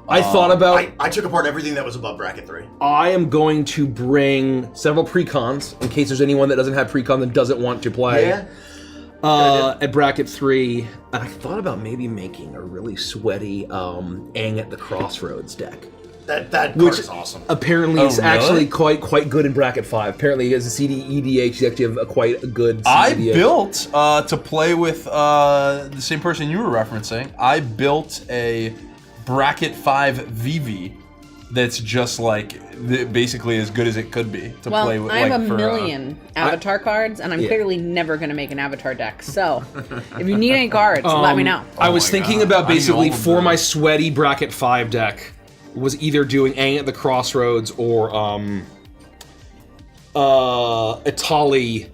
I thought about. I took apart everything that was above bracket 3. I am going to bring several precons in case there's anyone that doesn't have precon that doesn't want to play. Yeah. At bracket 3, and I thought about maybe making a really sweaty Aang at the Crossroads deck. That card Which is awesome. apparently is really? actually quite good in bracket 5. Apparently, as a CD EDH, you actually have quite a good I CDH. built to play with the same person you were referencing. I built a bracket 5 VV that's just like basically as good as it could be to Well, play with. I have like, a for, million avatar cards, and I'm Yeah. clearly never going to make an avatar deck. So, if you need any cards, let me know. I was my thinking God. about I need basically all of for those. my sweaty bracket 5 deck was either doing Aang at the Crossroads or Itali,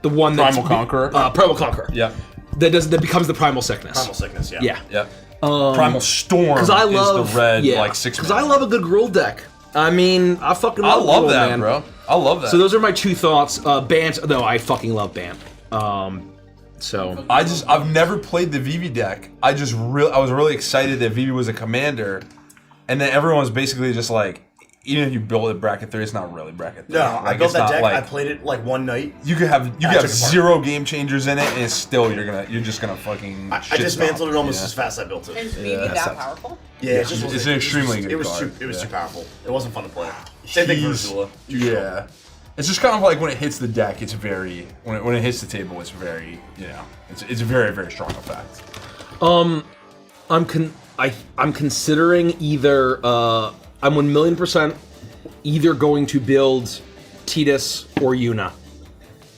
the one that's Primal Conqueror? Primal Conqueror. Yeah. That becomes the Primal Sickness. Primal Sickness, yeah. Yeah. Yeah. Primal Storm Because I love is the red yeah, like 6. Because I love a good Gruul deck. I mean, I fucking I love love Gruul, that, man. bro. I love that. So those are my two thoughts. Bant, though, I fucking love Bant. So I've never played the Vivi deck. I was really excited that Vivi was a commander, and then everyone was basically just like, even if you build it bracket 3, it's not really bracket 3. No, like, I built it's that not deck. Like, I played it like one night. you could have took it apart. 0 game changers in it, and it's still you're just gonna fucking. I shit dismantled stomp. it almost Yeah. as fast as I built it. Is BB that powerful? Yeah, it just It's wasn't- an extremely good It was card. too Yeah. powerful. It wasn't fun to play. Same thing for Jeez. Azula. Yeah. It's just kind of like when it hits the deck, it's very when it hits the table, it's very it's a very very strong effect. I'm considering either I'm 1,000,000% either going to build Tidus or Yuna,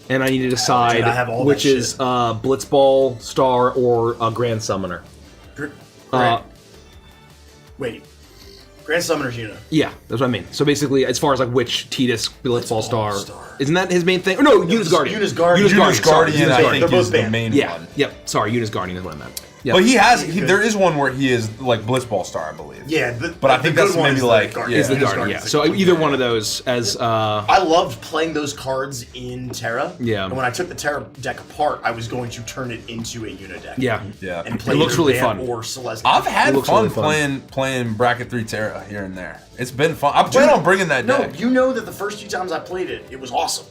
and I need to decide dude, I have all which that is Blitzball, Star, or Grand Summoner. Wait. Grand Summoner's Yuna. Yeah, that's what I mean. So basically, as far as like which Tidus, Blitzball, Star, isn't that his main thing? Oh, no, Yuna's Guardian. Yuna's Guardian. Yuna's Guardian, Yuna's I Guardian. think, They're is both the banned. main Yeah, one. yep. Sorry, Yuna's Guardian is what I meant. Yep. But there is one where he is like Blitzball Star, I believe. Yeah, but I think the that's good one maybe is the like Guardian. is the Yuna's Guardian, yeah. Guardian's So the good either one. one of those as I loved playing those cards in Terra. Yeah. And when I took the Terra deck apart, I was going to turn it into a Yuna deck. yeah. Yeah. And play It looks either really Bant fun. or Celeste. I've had It looks fun, really fun. playing bracket 3 Terra here and there. It's been fun. I plan on bringing that No, deck. you know that the first 2 times I played it, it was awesome.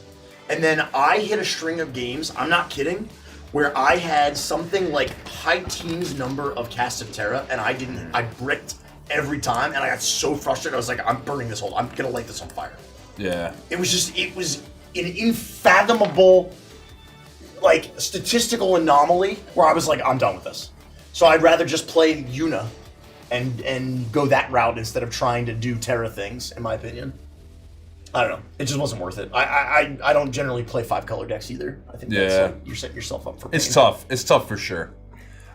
And then I hit a string of games, I'm not kidding, where I had something like high teens number of casts of Terra, and I bricked every time, and I got so frustrated, I was like, I'm burning this whole, I'm gonna light this on fire. Yeah. It was an unfathomable, like, statistical anomaly where I was like, I'm done with this. So I'd rather just play Yuna and go that route instead of trying to do Terra things, in my opinion. I don't know. It just wasn't worth it. I don't generally play 5-color decks either. I think that's Yeah. like, you're setting yourself up for pain. It's tough. It's tough for sure.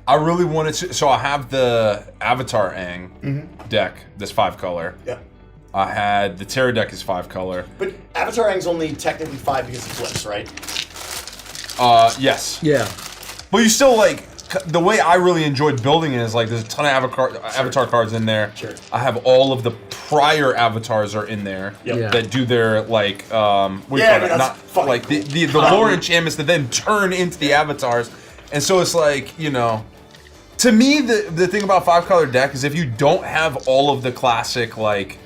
I really wanted to. So I have the Avatar Aang deck. This 5-color. Yeah. I had the Terra deck is 5-color. But Avatar Aang's only technically 5 because it flips, right? Yes. Yeah. But you still like the way I really enjoyed building it is like there's a ton of Avatar cards in there. Sure. I have all of the prior avatars are in there Yep. Yeah. that do their like what do you Yeah, call it? that's Not fucking like cool. the lore enchantments that then turn into the avatars, and so it's like to me the thing about 5-color deck is if you don't have all of the classic like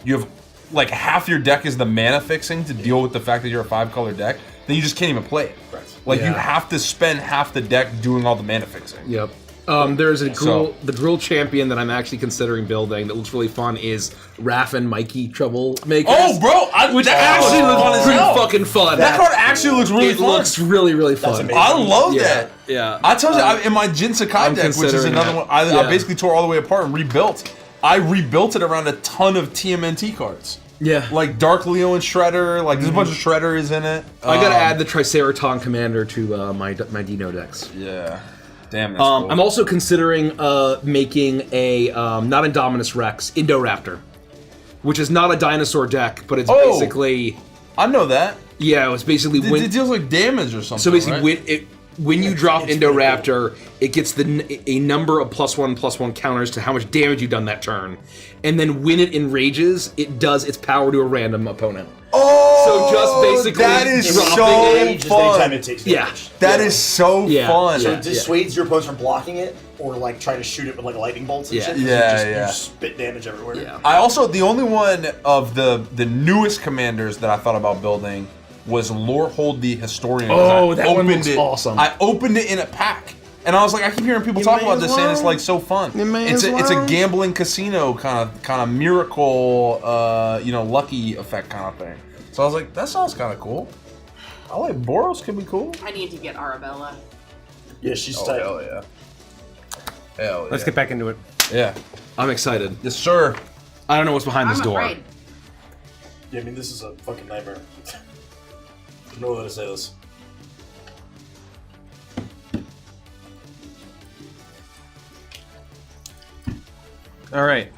you have like half your deck is the mana fixing to deal with the fact that you're a 5-color deck, then you just can't even play it. Right. Like you have to spend half the deck doing all the mana fixing. Yep. There's the Gruul champion that I'm actually considering building that looks really fun is Raph and Mikey Troublemakers. Oh, bro! Which actually looks pretty fucking fun. That card actually looks really fun. It looks really, really fun. I love that. Yeah. I told you, in my Jin Sakai deck, which is another one, I basically tore all the way apart and rebuilt. I rebuilt it around a ton of TMNT cards. Yeah. Like Dark Leo and Shredder, like there's a bunch of Shredders in it. I gotta add the Triceraton Commander to my Dino decks. Yeah. Damn, that's cool. I'm also considering making a, not Indominus Rex, Indoraptor. Which is not a dinosaur deck, but it's basically... I know that. Yeah, it was basically... It deals like damage or something, so basically, right? when you drop Indoraptor, it gets a number of +1/+1 counters to how much damage you've done that turn. And then when it enrages, it does its power to a random opponent. Oh! So just basically that is dropping so it. fun. Anytime it takes damage. That is so fun. So it dissuades your opponents from blocking it, or like trying to shoot it with like lightning bolts and shit. Yeah. You spit damage everywhere. Yeah. I also, the only one of the newest commanders that I thought about building was Lorehold the Historian. Oh, that one looks awesome. I opened it in a pack. And I was like, I keep hearing people talk about this, saying it's like so fun. It's a gambling casino kind of miracle, lucky effect kind of thing. So I was like, that sounds kind of cool. I like Boros could be cool. I need to get Arabella. Yeah, she's tight. Hell yeah. Hell yeah. Let's get back into it. Yeah. I'm excited. Yes, sir. I don't know what's behind this door. Afraid. Yeah, I mean, this is a fucking nightmare. There's no way to say this. All right.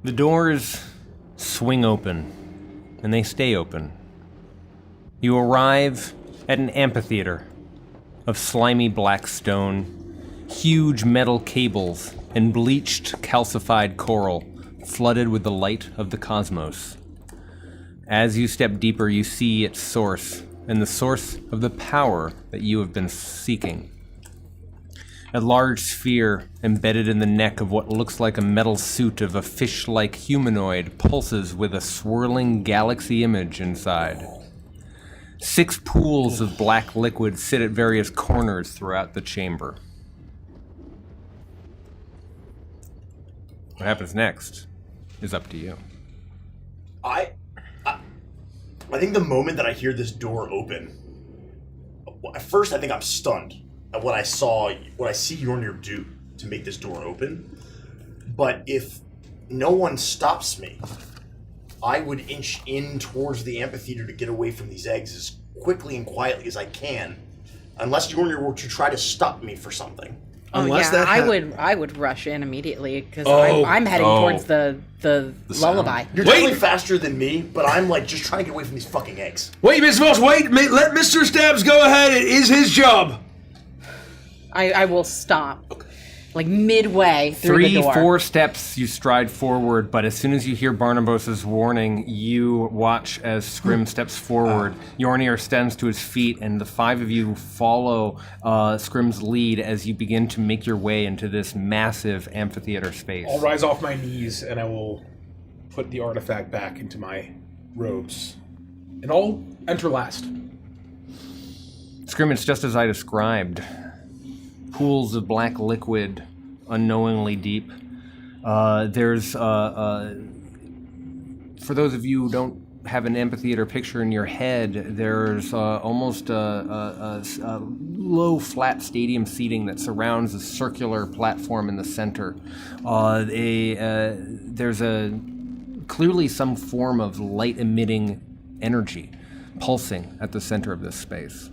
The doors swing open, and they stay open. You arrive at an amphitheater of slimy black stone, huge metal cables, and bleached, calcified coral flooded with the light of the cosmos. As you step deeper, you see its source, and the source of the power that you have been seeking. A large sphere embedded in the neck of what looks like a metal suit of a fish-like humanoid pulses with a swirling galaxy image inside. 6 pools of black liquid sit at various corners throughout the chamber. What happens next is up to you. I think the moment that I hear this door open, at first I think I'm stunned at what I see Yornir do to make this door open. But if no one stops me, I would inch in towards the amphitheater to get away from these eggs as quickly and quietly as I can, unless Yornir were to try to stop me for something. I would rush in immediately because I'm heading towards the lullaby. You're definitely faster than me, but I'm like just trying to get away from these fucking eggs. Wait, Miss Moss, wait! Let Mr. Stabs go ahead. It is his job. I will stop, like midway through the door. 3-4 steps you stride forward, but as soon as you hear Barnabas's warning, you watch as Scrim steps forward. Yornir stands to his feet, and the 5 of you follow Scrim's lead as you begin to make your way into this massive amphitheater space. I'll rise off my knees and I will put the artifact back into my robes. And I'll enter last. Scrim, it's just as I described. Pools of black liquid, unknowingly deep. There's, for those of you who don't have an amphitheater picture in your head, there's almost a low, flat stadium seating that surrounds a circular platform in the center. There's clearly some form of light-emitting energy pulsing at the center of this space.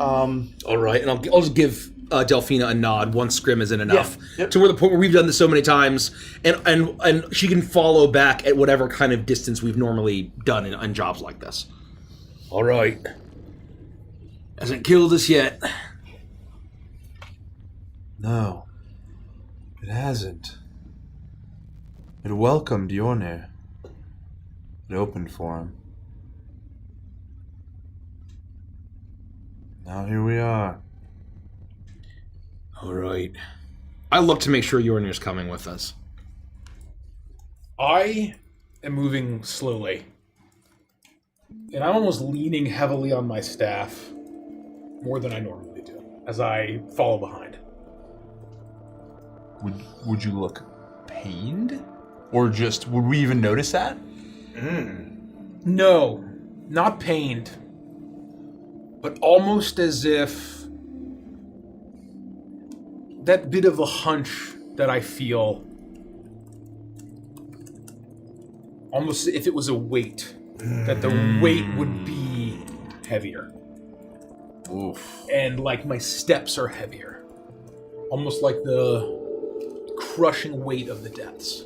All right, and I'll just give Delphina a nod once Scrim is in enough to where the point where we've done this so many times, and she can follow back at whatever kind of distance we've normally done in jobs like this. All right. Hasn't killed us yet. No, it hasn't. It welcomed Yornir. It opened for him. Now here we are. All right. I look to make sure Yornir's coming with us. I am moving slowly. And I'm almost leaning heavily on my staff more than I normally do as I follow behind. Would you look pained? Or just, would we even notice that? No, not pained. But almost as if that bit of a hunch that I feel, almost if it was a weight, that the weight would be heavier. Oof. And like my steps are heavier. Almost like the crushing weight of the depths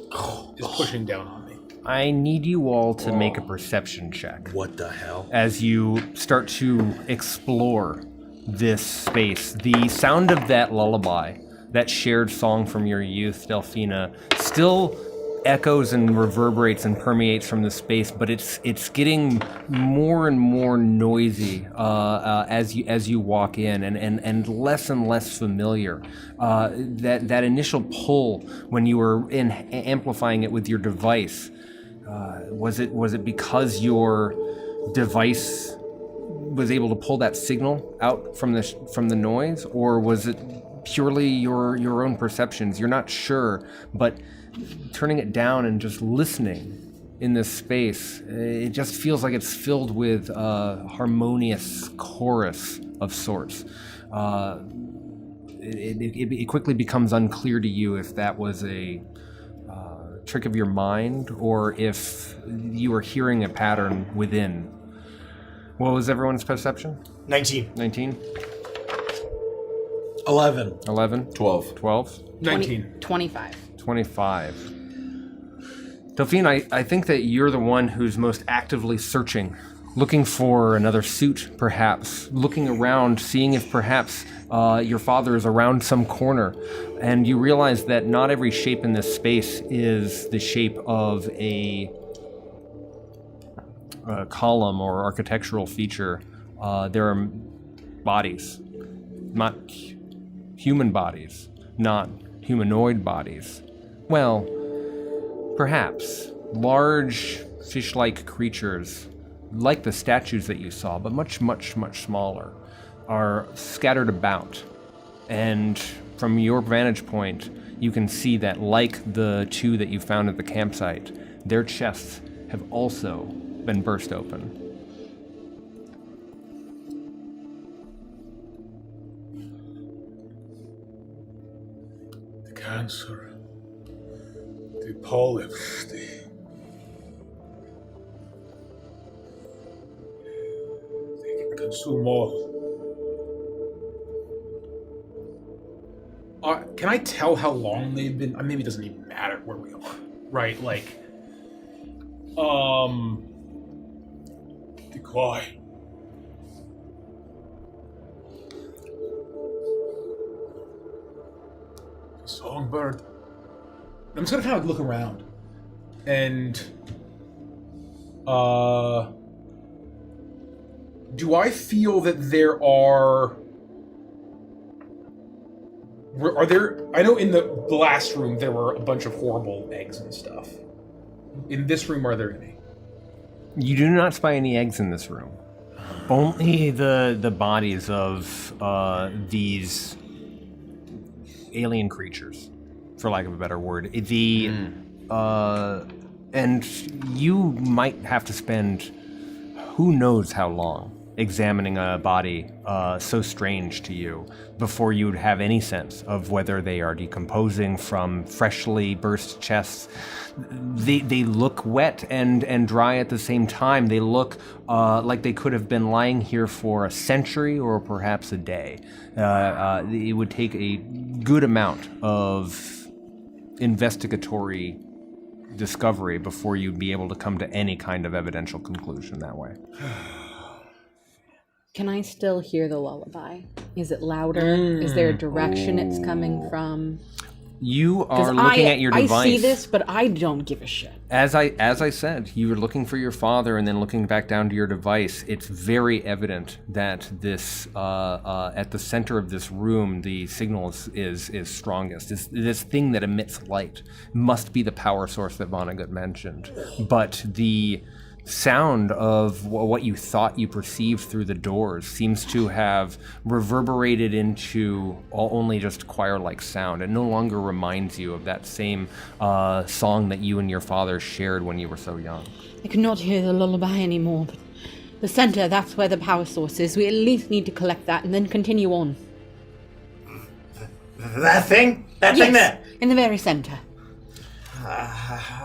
is pushing down on me. I need you all to make a perception check. What the hell? As you start to explore this space, the sound of that lullaby, that shared song from your youth, Delphina, still echoes and reverberates and permeates from the space, but it's getting more and more noisy as you walk in, and less familiar. That initial pull when you were amplifying it with your device, was it because your device was able to pull that signal out from the noise, or was it purely your own perceptions? You're not sure, but turning it down and just listening in this space, it just feels like it's filled with a harmonious chorus of sorts. It quickly becomes unclear to you if that was a trick of your mind or if you were hearing a pattern within. What was everyone's perception? 19. 19? 11. 11? 12. 12? 19. 25. 25. Delphine, I think that you're the one who's most actively searching, looking for another suit, perhaps, looking around, seeing if perhaps your father is around some corner, and you realize that not every shape in this space is the shape of a column or architectural feature. There are bodies, not human bodies, not humanoid bodies. Well, perhaps large fish-like creatures, like the statues that you saw, but much smaller, are scattered about. And from your vantage point, you can see that, like the two that you found at the campsite, their chests have also been burst open. The cancer. The polyps. They can consume all. Can I tell how long they've been? Maybe it doesn't even matter where we are, right? Like, be quiet. Songbird. I'm just gonna kind of look around, and do I feel that there are there? I know in the last room there were a bunch of horrible eggs and stuff. In this room, are there any? You do not spy any eggs in this room. Only the bodies of these alien creatures, for lack of a better word. And you might have to spend who knows how long examining a body so strange to you before you would have any sense of whether they are decomposing from freshly burst chests. They look wet and dry at the same time. They look like they could have been lying here for a century or perhaps a day. It would take a good amount of investigatory discovery before you'd be able to come to any kind of evidential conclusion that way. Can I still hear the lullaby? Is it louder? Is there a direction it's coming from? You 'Cause are looking at your device. I see this, but I don't give a shit. As I said, you were looking for your father and then looking back down to your device. It's very evident that this, at the center of this room, the signal is strongest. This thing that emits light must be the power source that Vonnegut mentioned. But the sound of what you thought you perceived through the doors seems to have reverberated into only just choir-like sound. It no longer reminds you of that same song that you and your father shared when you were so young. I cannot hear the lullaby anymore, but the center, that's where the power source is. We at least need to collect that and then continue on. That thing? That thing there? In the very center.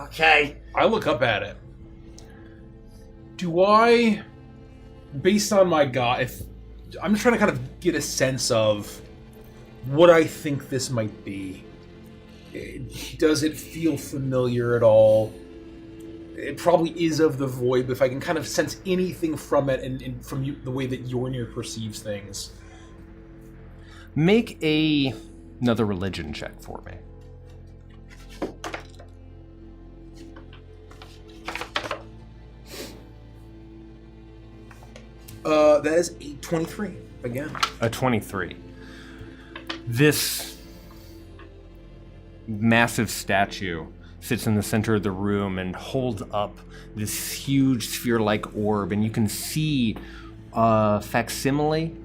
Okay. I look up at it. Do I, based on my if I'm just trying to kind of get a sense of what I think this might be. Does it feel familiar at all? It probably is of the void, but if I can kind of sense anything from it and from the way that Yornir perceives things. Make another religion check for me. That is a 23, again. A 23. This massive statue sits in the center of the room and holds up this huge sphere-like orb, and you can see a facsimile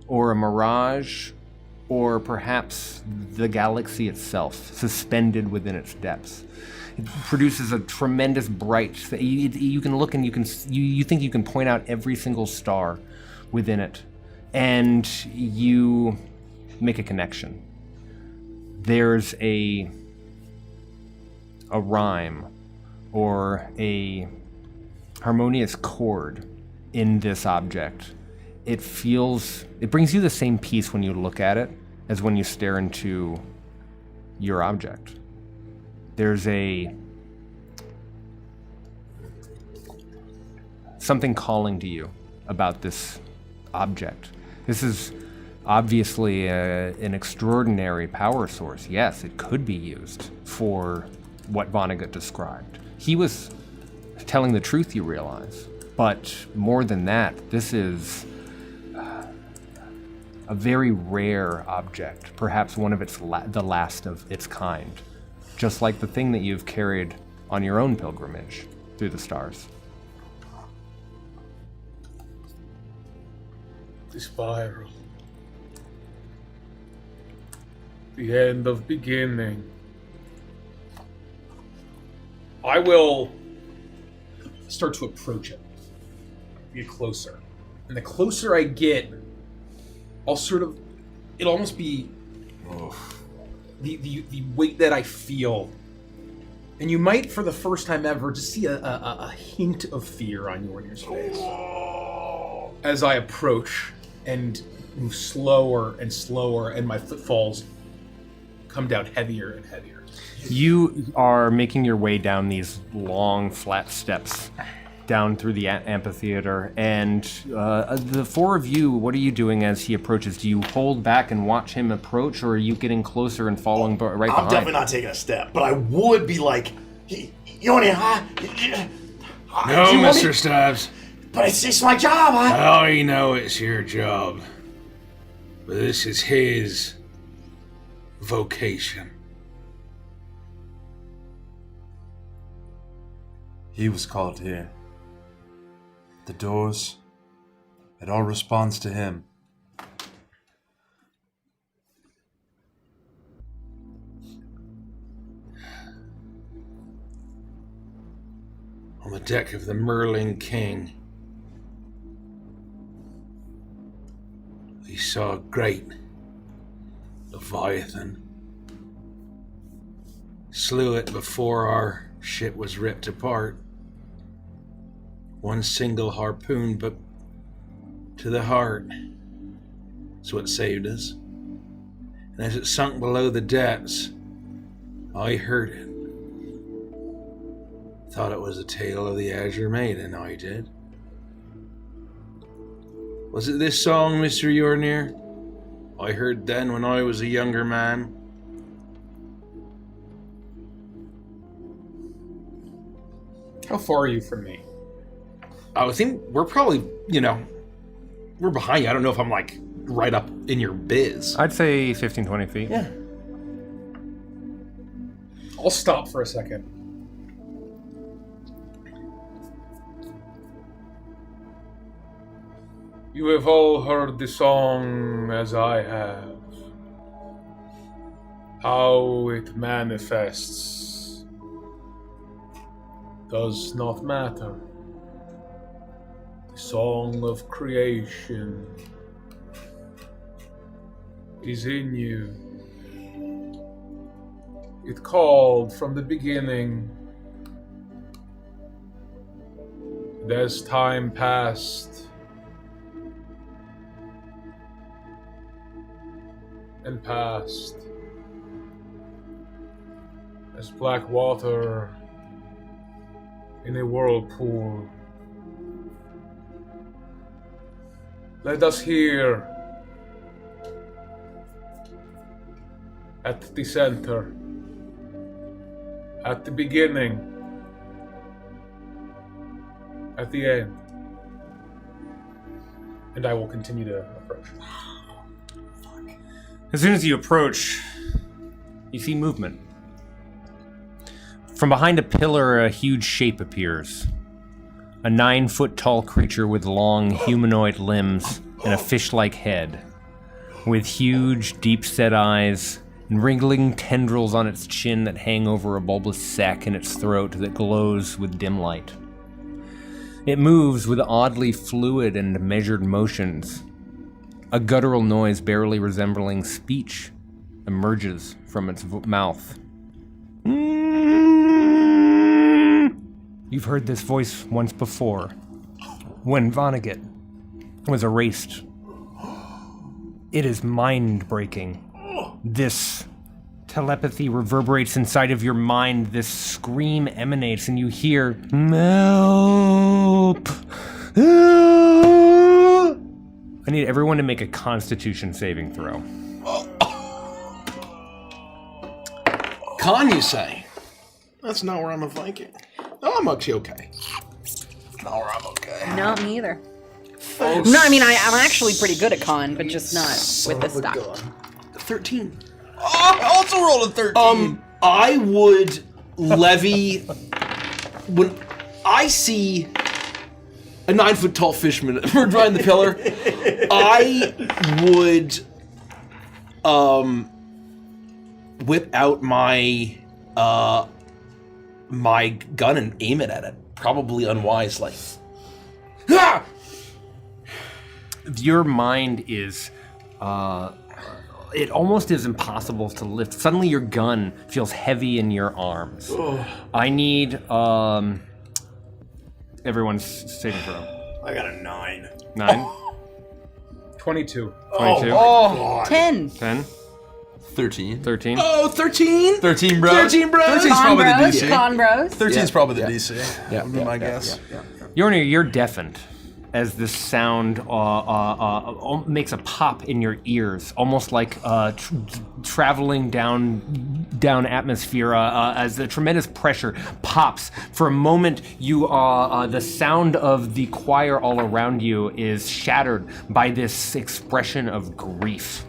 or a mirage or perhaps the galaxy itself suspended within its depths. It produces a tremendous bright. You can look and you think you can point out every single star within it, and you make a connection. There's a rhyme or a harmonious chord in this object. It brings you the same peace when you look at it as when you stare into your object. There's something calling to you about this object. This is obviously an extraordinary power source. Yes, it could be used for what Vonnegut described. He was telling the truth, you realize. But more than that, this is a very rare object, perhaps one of the last of its kind. Just like the thing that you've carried on your own pilgrimage through the stars. The spiral. The end of beginning. I will start to approach it. Get closer. And the closer I get, it'll almost be the weight that I feel. And you might, for the first time ever, just see a hint of fear on Yornir's face. As I approach and move slower and slower, and my footfalls come down heavier and heavier. You are making your way down these long, flat steps down through the amphitheater, and the four of you, what are you doing as he approaches? Do you hold back and watch him approach, or are you getting closer and following right behind? I'm definitely not taking a step, but I would be like, Yoni, huh? No, Mr. Stubbs. But it's my job, I know it's your job, but this is his vocation. He was called here. The doors, it all responds to him. On the deck of the Merlin King, we saw a great Leviathan. Slew it before our ship was ripped apart. One single harpoon, but to the heart. That's what saved us. And as it sunk below the depths, I heard it. Thought it was a tale of the Azure Maiden, I did. Was it this song, Mr. Yornir? I heard then when I was a younger man. How far are you from me? I think we're probably, we're behind you. I don't know if I'm like right up in your biz. I'd say 15, 20 feet. Yeah. I'll stop for a second. You have all heard the song as I have. How it manifests does not matter. The song of creation is in you. It called from the beginning. And as time passed and passed, as black water in a whirlpool, let us hear at the center, at the beginning, at the end. And I will continue to approach. As soon as you approach, you see movement. From behind a pillar, a huge shape appears. A 9-foot-tall creature with long humanoid limbs and a fish-like head, with huge, deep-set eyes and wriggling tendrils on its chin that hang over a bulbous sac in its throat that glows with dim light. It moves with oddly fluid and measured motions. A guttural noise barely resembling speech emerges from its mouth. You've heard this voice once before, when Vonnegut was erased. It is mind-breaking. This telepathy reverberates inside of your mind. This scream emanates, and you hear, "Help! I need everyone to make a Constitution saving throw." Con, you say? That's not where I'm a Viking. Oh, I'm actually okay. Not where I'm okay. No, me either. No, I mean, I'm actually pretty good at con, but just not with this stuff. 13. Oh, I also rolled a 13. I would levy when I see a 9-foot-tall fisherman behind the pillar. I would whip out my my gun and aim it at it, probably unwisely. Ah! Your mind is, it almost is impossible to lift. Suddenly your gun feels heavy in your arms. I need, everyone's saving throw. I got a 9. 9? 22. 22? God. 10. 10? 13. 13? Oh, 13? 13, bro. 13, bro. 13's Con probably the bros, DC. con bros. 13's probably the DC. Yeah, Would be my guess. Yornir, you're deafened as this sound makes a pop in your ears, almost like traveling down atmosphere as the tremendous pressure pops. For a moment, you the sound of the choir all around you is shattered by this expression of grief.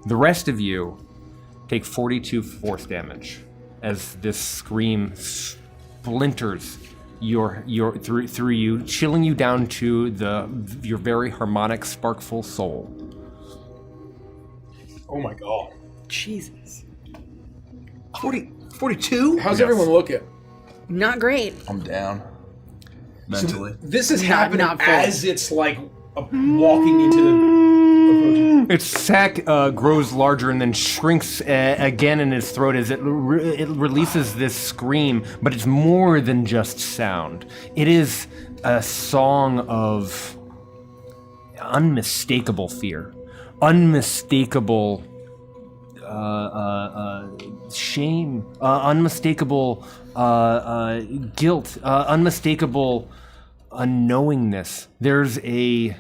The rest of you take 42 force damage as this scream splinters your through you, chilling you down to your very harmonic, sparkful soul. Oh my god. Jesus. 42? How's everyone looking? Not great. I'm down. Mentally. This is Not- happening not full. as it's like walking into the... Its sac grows larger and then shrinks again in its throat as it releases this scream, but it's more than just sound. It is a song of unmistakable fear, unmistakable shame, unmistakable guilt, unmistakable unknowingness. There's a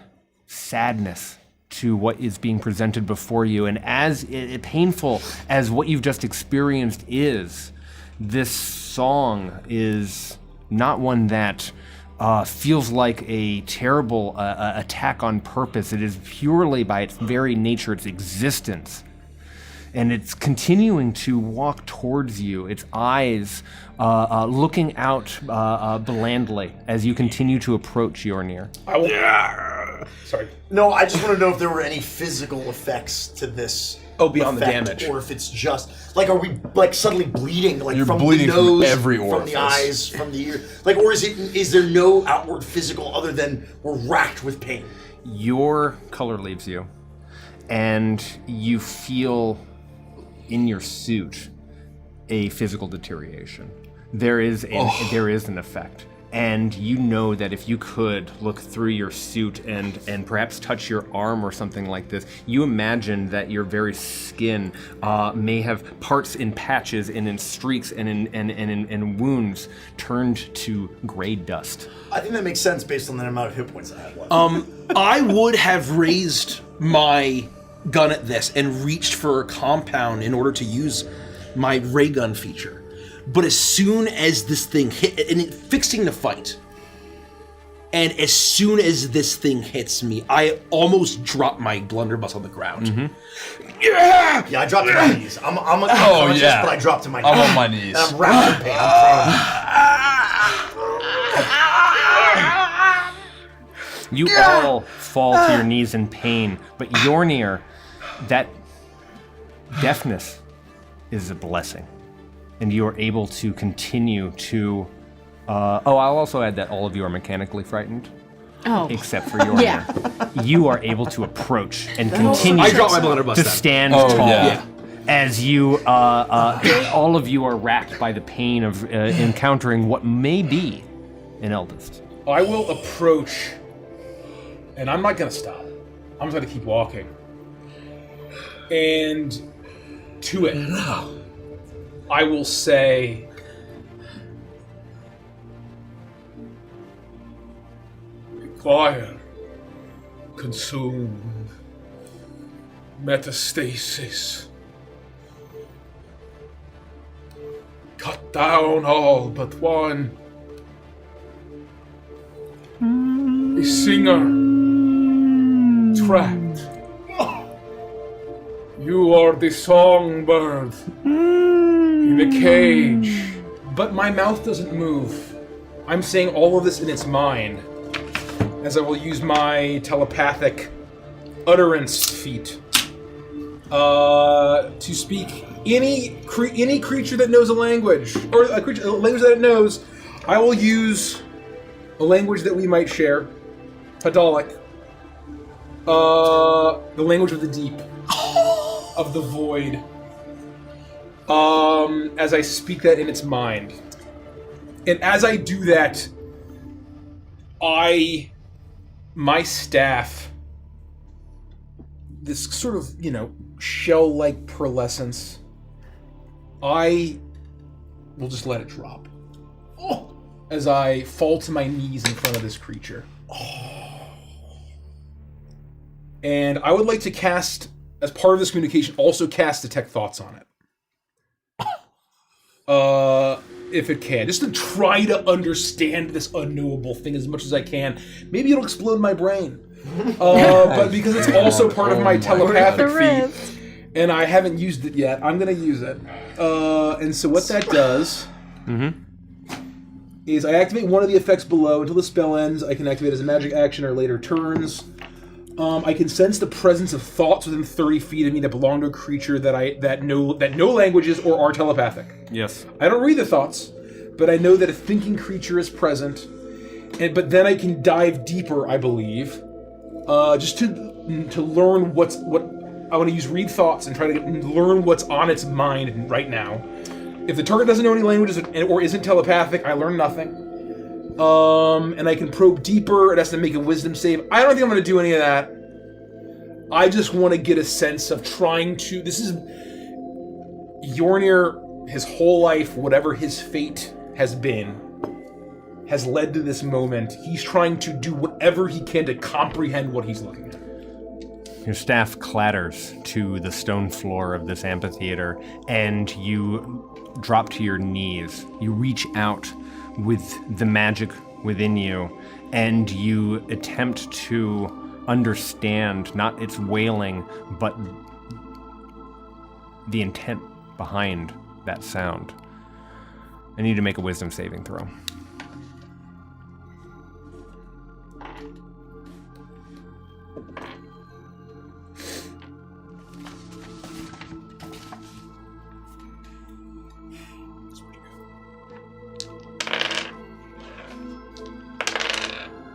sadness to what is being presented before you. And as painful as what you've just experienced is, this song is not one that feels like a terrible attack on purpose. It is purely by its very nature, its existence. And it's continuing to walk towards you, its eyes looking out blandly as you continue to approach Yornir. Sorry. No, I just want to know if there were any physical effects to this. Oh, beyond the effect, damage. or if it's just like, are we like suddenly bleeding, like You're from bleeding the from nose, every from orifice. the eyes, from the ear, like, or is there no outward physical other than we're racked with pain? Your color leaves you, and you feel in your suit a physical deterioration. There is an effect. And you know that if you could look through your suit and perhaps touch your arm or something like this, you imagine that your very skin may have parts in patches and in streaks and in wounds turned to gray dust. I think that makes sense based on the amount of hit points I have left. I would have raised my gun at this and reached for a compound in order to use my ray gun feature. But as soon as this thing hit, and fixing the fight, and as soon as this thing hits me, I almost drop my blunderbuss on the ground. Mm-hmm. Yeah! Yeah, I dropped to my knees. I'm unconscious, but I dropped to my knees. I'm on my knees. And I'm wrapped in pain. I'm prone. You all fall to your knees in pain, but Yornir, that deafness is a blessing. And you are able to continue to... I'll also add that all of you are mechanically frightened. Oh. Except for Yornir. Yeah. You are able to approach and continue I dropped my blunderbuss to then. stand Oh, tall. yeah. As you, all of you are racked by the pain of encountering what may be an eldest. I will approach, and I'm not gonna stop. I'm just gonna keep walking. And to it, I will say, be quiet, consumed, metastasis, cut down all but one. A singer trapped. You are the songbird in a cage. But my mouth doesn't move. I'm saying all of this in its mind, as I will use my telepathic utterance feat to speak any creature that knows a language, or a language that it knows. I will use a language that we might share, Hadalic, the language of the deep, of the void. As I speak that in its mind. And as I do that, my staff, this sort of, shell-like pearlescence, I will just let it drop. As I fall to my knees in front of this creature. And I would like to cast, as part of this communication, also cast Detect Thoughts on it. If it can. Just to try to understand this unknowable thing as much as I can. Maybe it'll explode my brain. But because it's also part of my telepathic feat, and I haven't used it yet, I'm going to use it. And so what that does is I activate one of the effects below. Until the spell ends, I can activate as a magic action or later turns. I can sense the presence of thoughts within 30 feet of me that belong to a creature that know languages or are telepathic. Yes. I don't read the thoughts, but I know that a thinking creature is present. But then I can dive deeper, I believe, just to learn what I want to use. Read thoughts and try to learn what's on its mind right now. If the target doesn't know any languages or isn't telepathic, I learn nothing. And I can probe deeper. It has to make a wisdom save. I don't think I'm going to do any of that. I just want to get a sense of trying to... This is... Yornir, his whole life, whatever his fate has been, has led to this moment. He's trying to do whatever he can to comprehend what he's looking at. Your staff clatters to the stone floor of this amphitheater, and you drop to your knees. You reach out with the magic within you, and you attempt to understand not its wailing, but the intent behind that sound. I need you to make a wisdom saving throw.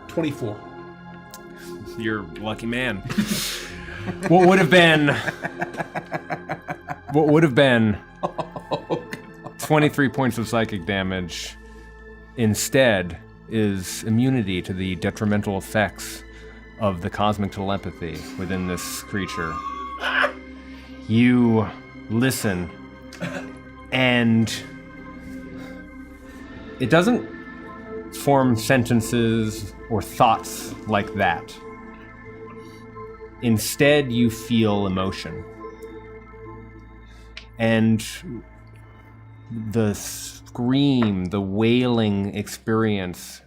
$24. You're a lucky man. What would have been 23 points of psychic damage instead is immunity to the detrimental effects of the cosmic telepathy within this creature. You listen, and it doesn't form sentences or thoughts like that. Instead, you feel emotion. And the scream, the wailing experience,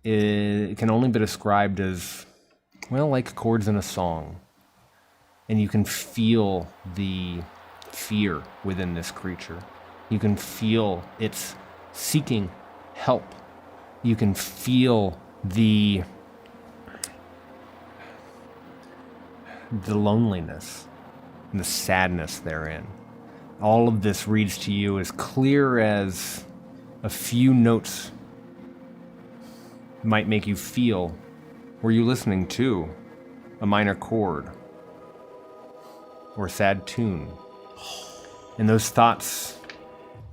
it can only be described as, well, like chords in a song. And you can feel the fear within this creature. You can feel its seeking help. You can feel the loneliness and the sadness therein. All of this reads to you as clear as a few notes might make you feel. Were you listening to a minor chord or a sad tune? And those thoughts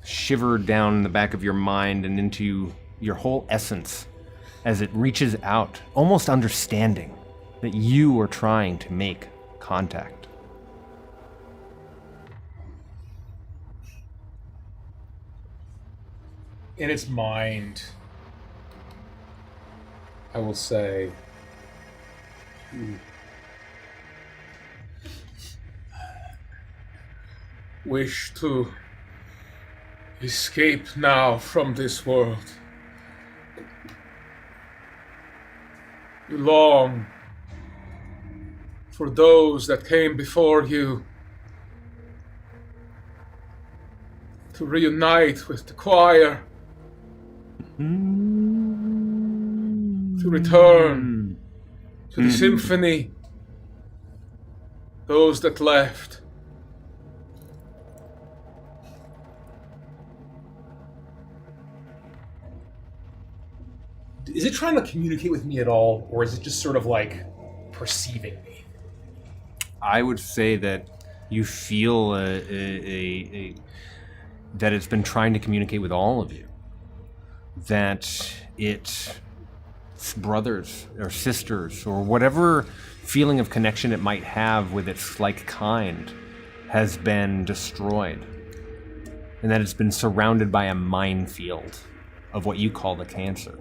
shiver down the back of your mind and into your whole essence as it reaches out, almost understanding that you are trying to make contact. In its mind, I will say, wish to escape now from this world. You long for those that came before you to reunite with the choir, to return to the symphony, those that left. Is it trying to communicate with me at all, or is it just sort of like perceiving me? I would say that you feel that it's been trying to communicate with all of you. That its brothers or sisters or whatever feeling of connection it might have with its like kind has been destroyed. And that it's been surrounded by a minefield of what you call the cancer.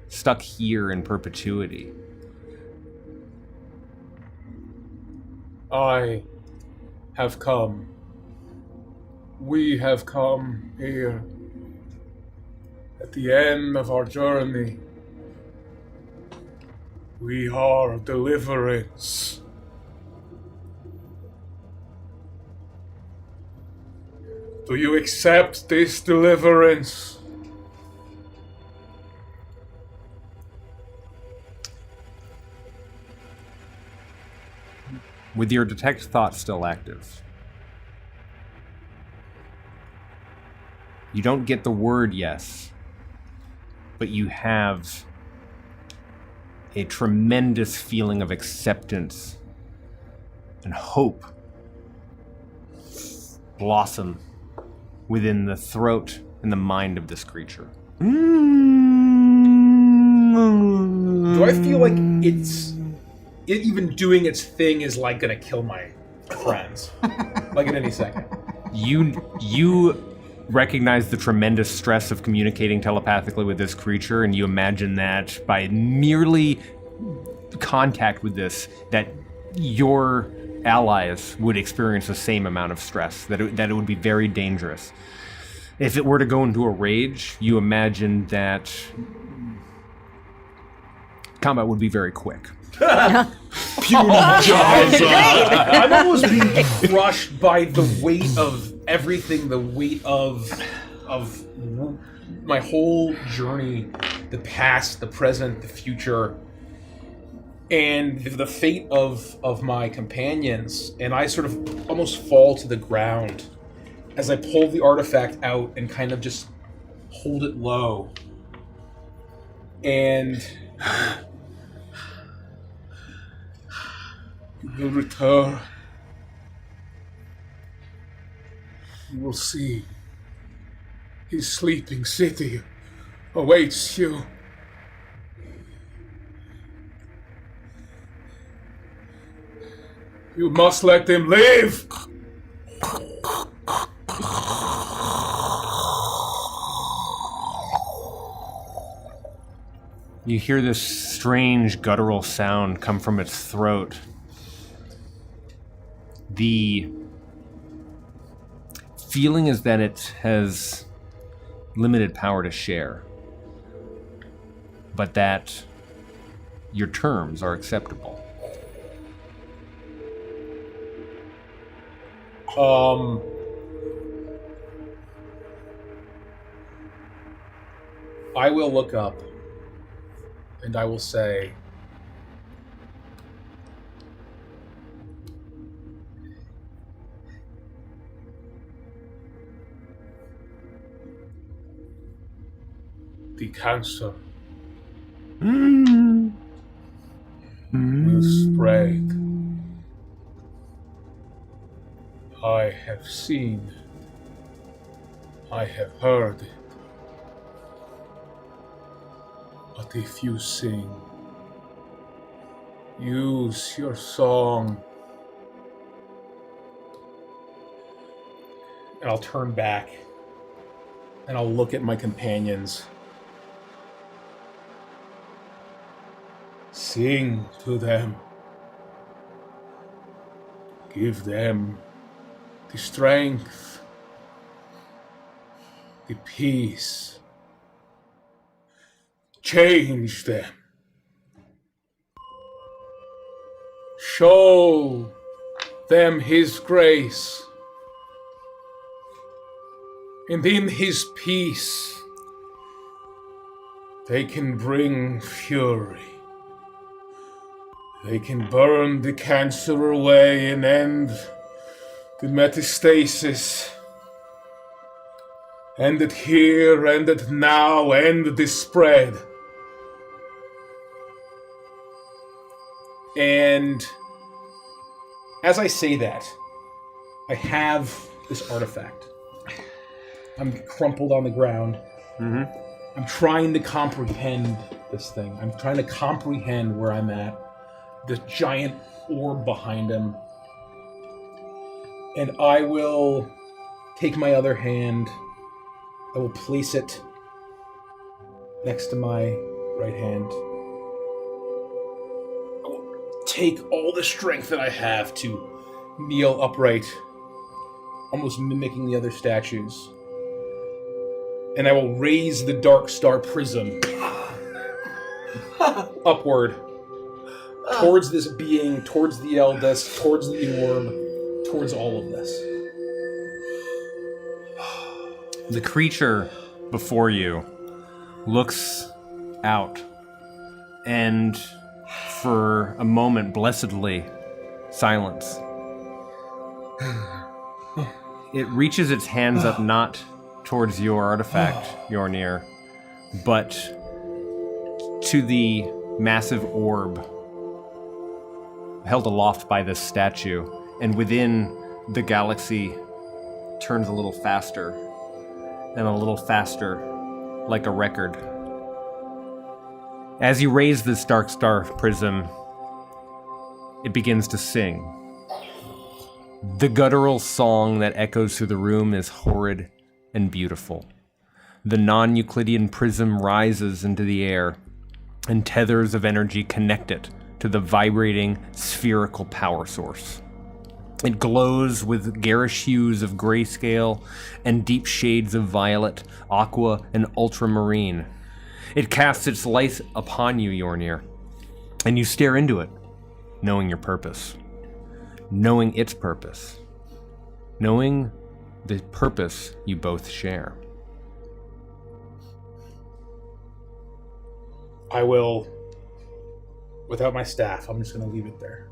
Stuck here in perpetuity. I have come. We have come here at the end of our journey. We are deliverance. Do you accept this deliverance? With your detect thought still active, you don't get the word yes, but you have a tremendous feeling of acceptance and hope blossom within the throat and the mind of this creature. Do I feel like it even doing its thing is like gonna kill my friends, like at any second? You recognize the tremendous stress of communicating telepathically with this creature, and you imagine that by merely contact with this, that your allies would experience the same amount of stress, that it would be very dangerous. If it were to go into a rage, you imagine that combat would be very quick. I'm almost being crushed by the weight of everything, the weight of my whole journey, the past, the present, the future, and the fate of my companions. And I sort of almost fall to the ground as I pull the artifact out and kind of just hold it low. And you will return. You will see. His sleeping city awaits you. You must let them live! You hear this strange guttural sound come from its throat. The feeling is that it has limited power to share, but that your terms are acceptable. I will look up and I will say, the cancer will spread. I have seen, I have heard, but if you sing, use your song, and I'll turn back and I'll look at my companions. Sing to them. Give them the strength, the peace. Change them. Show them His grace. And in His peace, they can bring fury. They can burn the cancer away and end the metastasis. End it here, end it now, end this spread. And as I say that, I have this artifact. I'm crumpled on the ground. Mm-hmm. I'm trying to comprehend this thing. I'm trying to comprehend where I'm at. The giant orb behind him. And I will take my other hand. I will place it next to my right hand. I will take all the strength that I have to kneel upright, almost mimicking the other statues. And I will raise the Dark Star Prism upward towards this being, towards the eldest, towards the orb, towards all of this. The creature before you looks out, and for a moment, blessedly, silence. It reaches its hands up not towards your artifact, Yornir, but to the massive orb held aloft by this statue, and within the galaxy turns a little faster and a little faster, like a record. As you raise this Dark Star Prism, it begins to sing. The guttural song that echoes through the room is horrid and beautiful. The non-Euclidean prism rises into the air, and tethers of energy connect it to the vibrating spherical power source. It glows with garish hues of grayscale and deep shades of violet, aqua, and ultramarine. It casts its light upon you, Yornir, and you stare into it, knowing your purpose, knowing its purpose, knowing the purpose you both share. I will, without my staff, I'm just going to leave it there.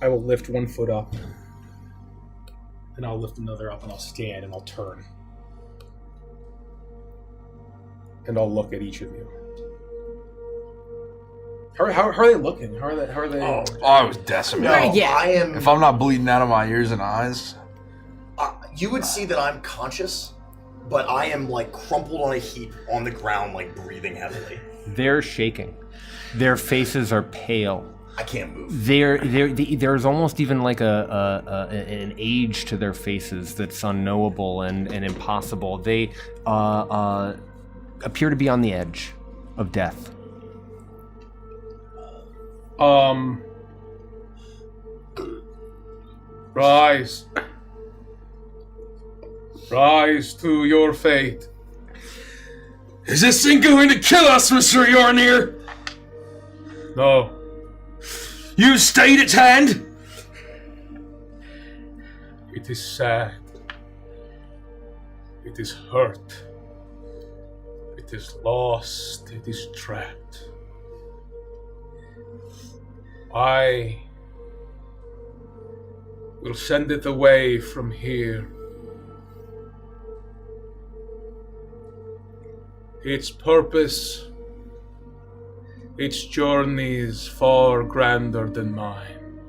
I will lift one foot up, and I'll lift another up, and I'll stand, and I'll turn. And I'll look at each of you. How are they looking? How are they? Oh, I was decimated. No, yeah. I am. If I'm not bleeding out of my ears and eyes, you would see that I'm conscious, but I am like crumpled on a heap on the ground, like breathing heavily. They're shaking. Their faces are pale. I can't move. There's almost even like an age to their faces that's unknowable and impossible. They appear to be on the edge of death. Rise. Rise to your fate. Is this thing going to kill us, Mr. Yornir? No. You stayed at hand? It is sad. It is hurt. It is lost. It is trapped. I will send it away from here. Its purpose, its journey is far grander than mine.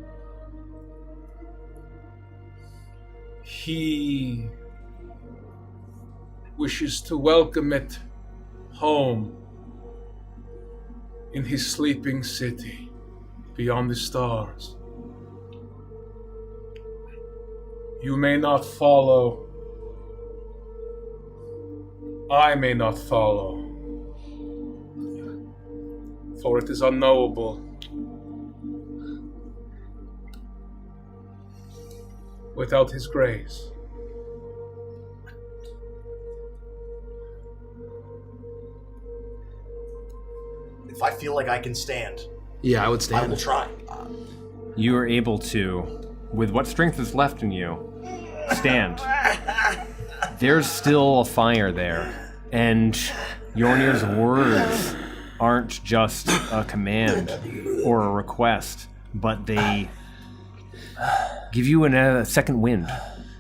He wishes to welcome it home in his sleeping city beyond the stars. You may not follow. I may not follow. For it is unknowable. Without his grace. If I feel like I can stand, yeah, I would stand. I will try. You are able to, with what strength is left in you, stand. There's still a fire there, and Yornir's words aren't just a command or a request, but they give you a second wind,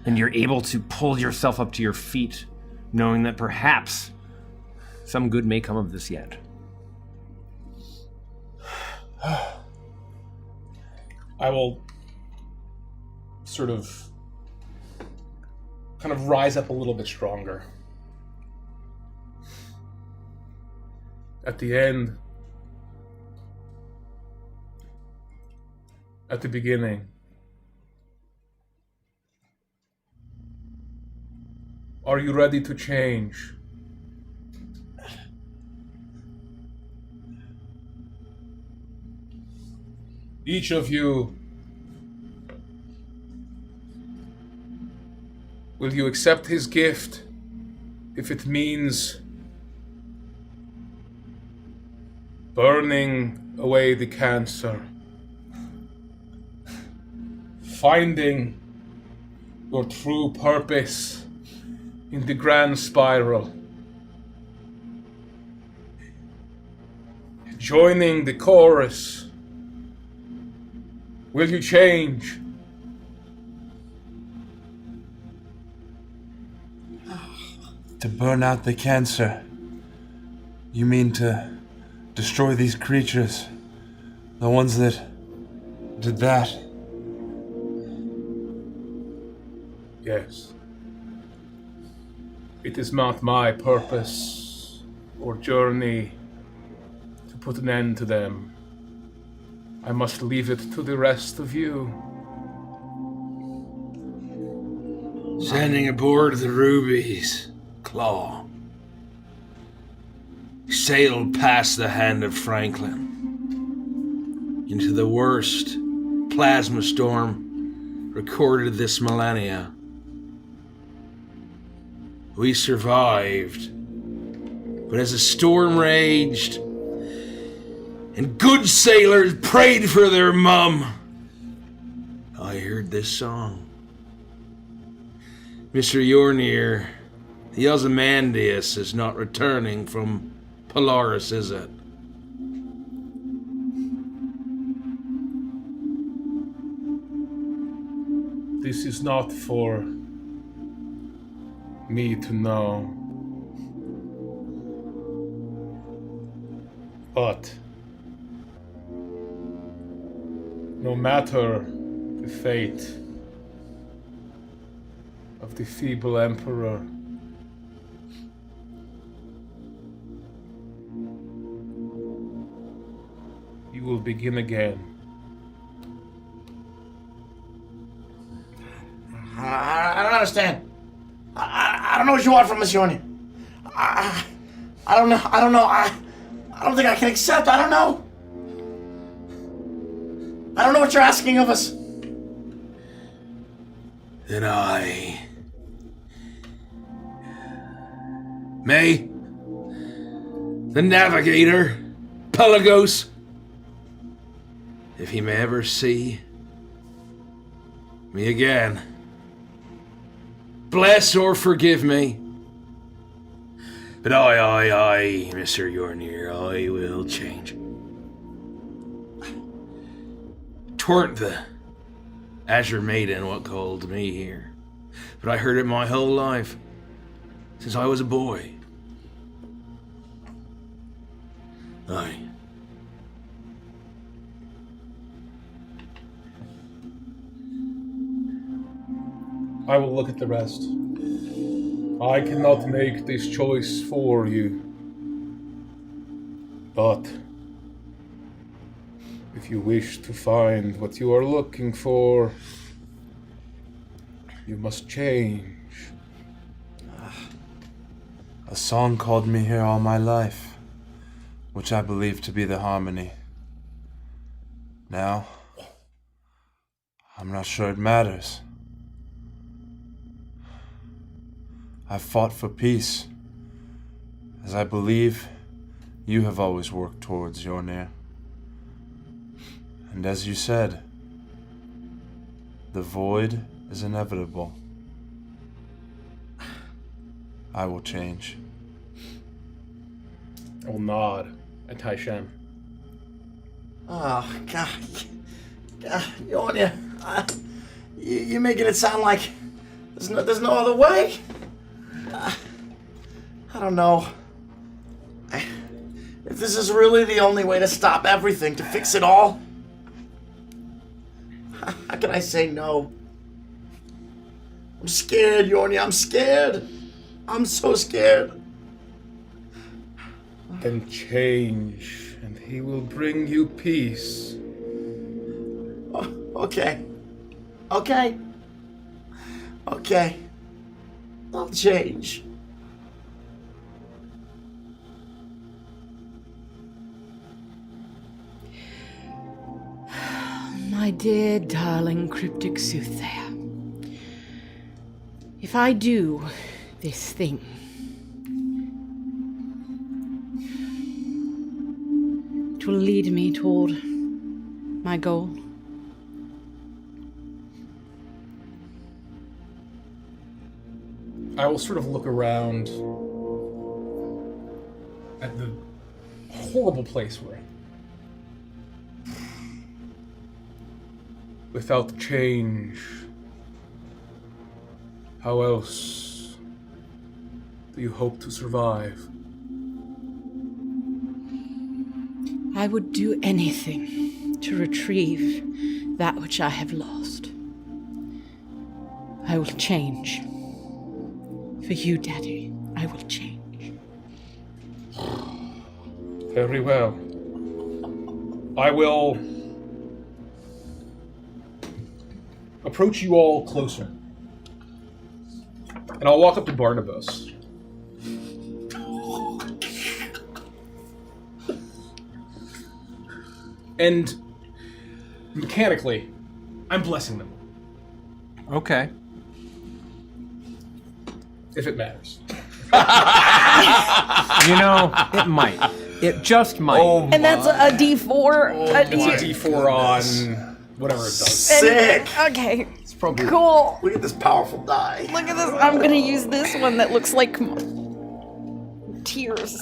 and you're able to pull yourself up to your feet, knowing that perhaps some good may come of this yet. I will sort of kind of rise up a little bit stronger. At the end, at the beginning, are you ready to change? Each of you, will you accept his gift if it means burning away the cancer, finding your true purpose in the grand spiral, joining the chorus? Will you change? To burn out the cancer. You mean to destroy these creatures? The ones that did that? Yes. It is not my purpose or journey to put an end to them. I must leave it to the rest of you. Standing aboard the Ruby's claw, sailed past the hand of Franklin. into the worst plasma storm recorded this millennia. We survived, but as the storm raged and good sailors prayed for their mum, I heard this song. Mr. Yornir, the Ozymandias is not returning from Polaris, is it? This is not for me to know. But no matter the fate of the feeble emperor, you will begin again. I don't understand. I don't know what you want from us, Yorni. I don't know. I don't think I can accept. I don't know. I don't know what you're asking of us. Then I... May the Navigator, Pelagos, if he may ever see me again, bless or forgive me. But I, Mr. Yornir, I will change. Tweren't the Azure Maiden what called me here, but I heard it my whole life, since I was a boy. Aye. I will look at the rest. I cannot make this choice for you. But if you wish to find what you are looking for, you must change. A song called me here all my life, which I believe to be the harmony. Now, I'm not sure it matters. I've fought for peace, as I believe you have always worked towards, Yornir. And as you said, the void is inevitable. I will change. I will nod at Taishan. Oh, God. Yornia, you're making it sound like there's no other way. I don't know. If this is really the only way to stop everything, to fix it all, how can I say no? I'm scared, Yornia. I'm scared. I'm so scared. Then change, and he will bring you peace. Okay. Okay. Okay. I'll change. My dear, darling cryptic soothsayer, if I do this thing, it will lead me toward my goal. I will sort of look around at the horrible place we're in. Without change, how else do you hope to survive? I would do anything to retrieve that which I have lost. I will change. For you, Daddy, I will change. Very well. I will approach you all closer. And I'll walk up to Barnabas. And mechanically, I'm blessing them. Okay. If it matters. You know, it might. It just might. And that's a D4. It's a D4 on whatever it does. Sick. Okay. It's probably Cool. Look at this powerful die. Look at this. I'm gonna use this one that looks like tears.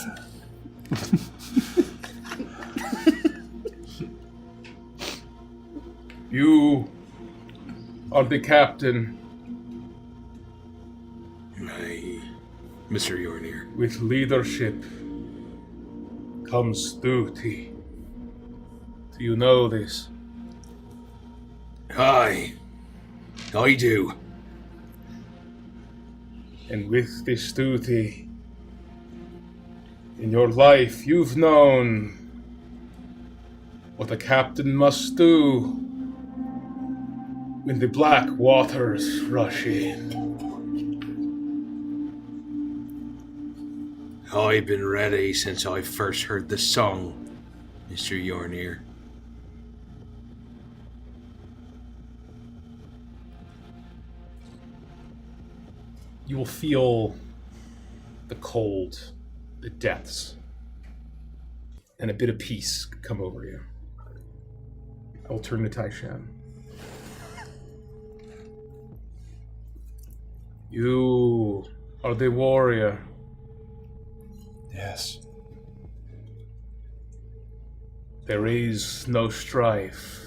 You are the captain. Mr. Yornir. With leadership comes duty. Do you know this? I do. And with this duty, in your life you've known what a captain must do when the black waters rush in. I've been ready since I first heard the song, Mr. Yornir. You will feel the cold, the depths, and a bit of peace come over you. I will turn to Taishan. You are the warrior. Yes. There is no strife.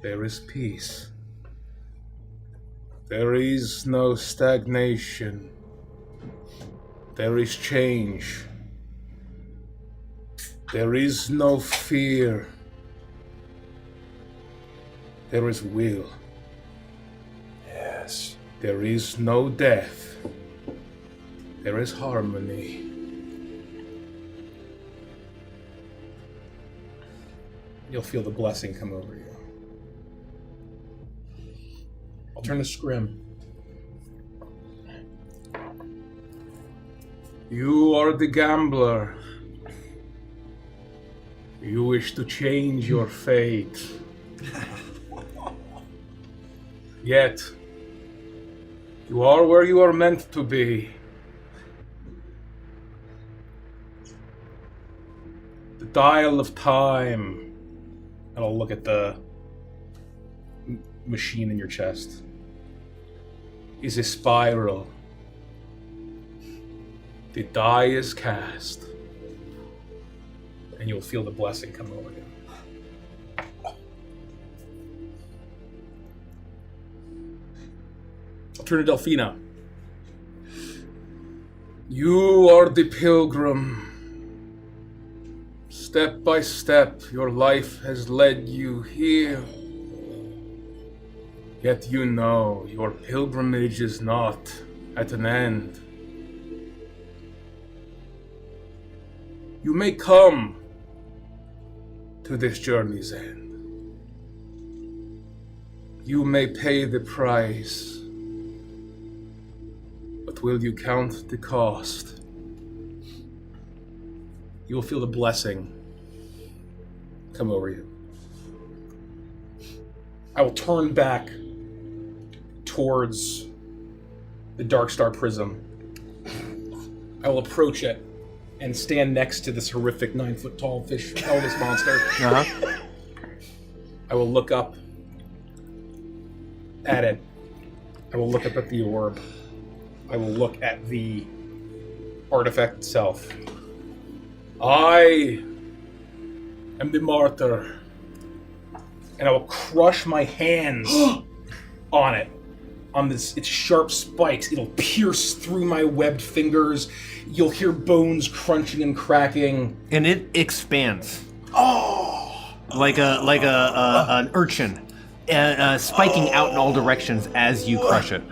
There is peace. There is no stagnation. There is change. There is no fear. There is will. Yes. There is no death. There is harmony. You'll feel the blessing come over you. I'll turn to Scrim. You are the gambler. You wish to change your fate. Yet, you are where you are meant to be. The dial of time. And I'll look at the machine in your chest. Is a spiral. The die is cast. And you'll feel the blessing come over you. I'll turn to Delphina. You are the pilgrim. Step by step, your life has led you here. Yet you know your pilgrimage is not at an end. You may come to this journey's end. You may pay the price, but will you count the cost? You will feel the blessing come over you. I will turn back towards the Darkstar Prism. I will approach it and stand next to this horrific 9-foot-tall fish Elvis monster. Uh-huh. I will look up at it. I will look up at the orb. I will look at the artifact itself. I am the martyr. And I will crush my hands on it. On this, its sharp spikes. It'll pierce through my webbed fingers. You'll hear bones crunching and cracking. And it expands. Oh! Like an urchin, spiking out in all directions as you crush it.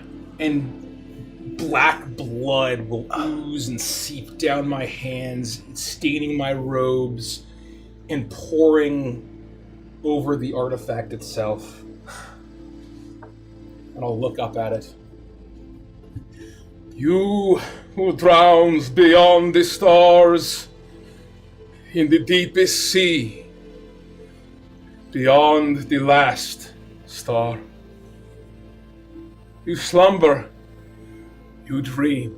And black blood will ooze and seep down my hands, staining my robes, and pouring over the artifact itself. And I'll look up at it. You who drowns beyond the stars in the deepest sea, beyond the last star. You slumber, you dream.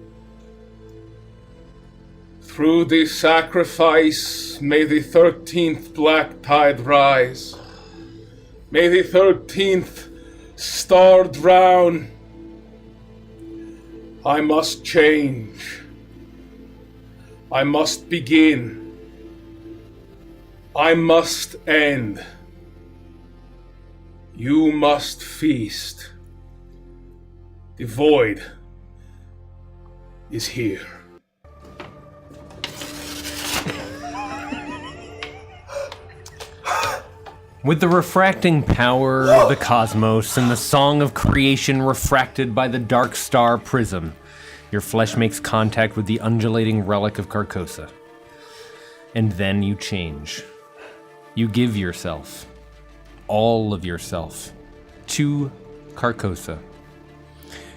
Through the sacrifice, may the 13th black tide rise. May the 13th star drown. I must change. I must begin. I must end. You must feast. The void is here. With the refracting power of the cosmos and the song of creation refracted by the dark star prism, your flesh makes contact with the undulating relic of Carcosa. And then you change. You give yourself, all of yourself, to Carcosa.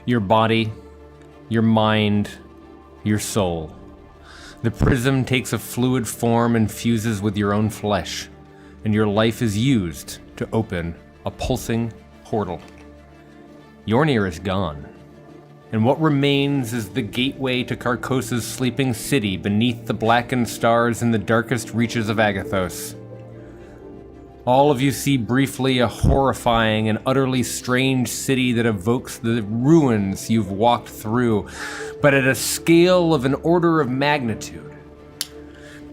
Your body, your mind, your soul. The prism takes a fluid form and fuses with your own flesh, and your life is used to open a pulsing portal. Yornir is gone, and what remains is the gateway to Carcosa's sleeping city beneath the blackened stars in the darkest reaches of Agathos. All of you see briefly a horrifying and utterly strange city that evokes the ruins you've walked through, but at a scale of an order of magnitude.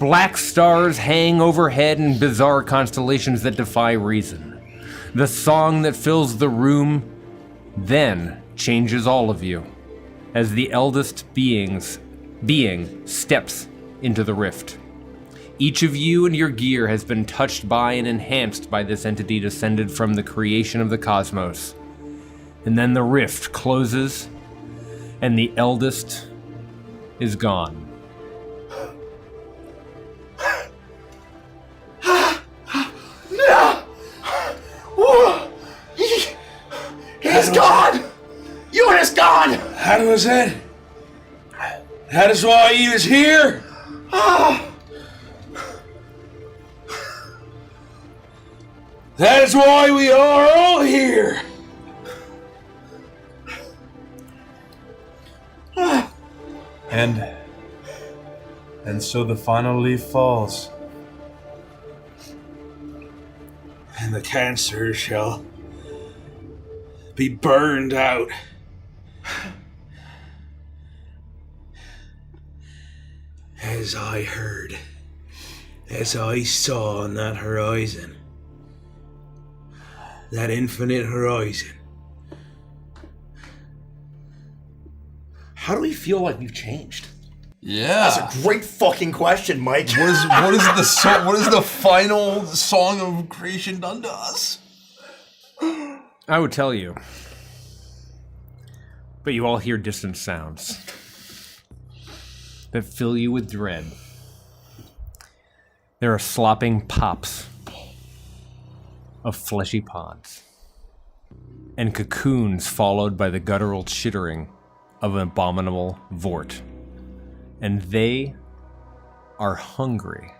Black stars hang overhead in bizarre constellations that defy reason. The song that fills the room then changes all of you as the eldest being steps into the rift. Each of you and your gear has been touched by and enhanced by this entity descended from the creation of the cosmos. And then the rift closes and the eldest is gone. He's gone! Ewan is gone! That was it. That is why he is here. That is why we are all here. And so the final leaf falls. And the cancer shall be burned out. As I heard, as I saw on that horizon, that infinite horizon. How do we feel like we've changed? Yeah, That's a great fucking question, Mike. what is the final song of creation done to us? I would tell you, but you all hear distant sounds that fill you with dread. There are slopping pops of fleshy pods and cocoons followed by the guttural chittering of an abominable vort. And they are hungry.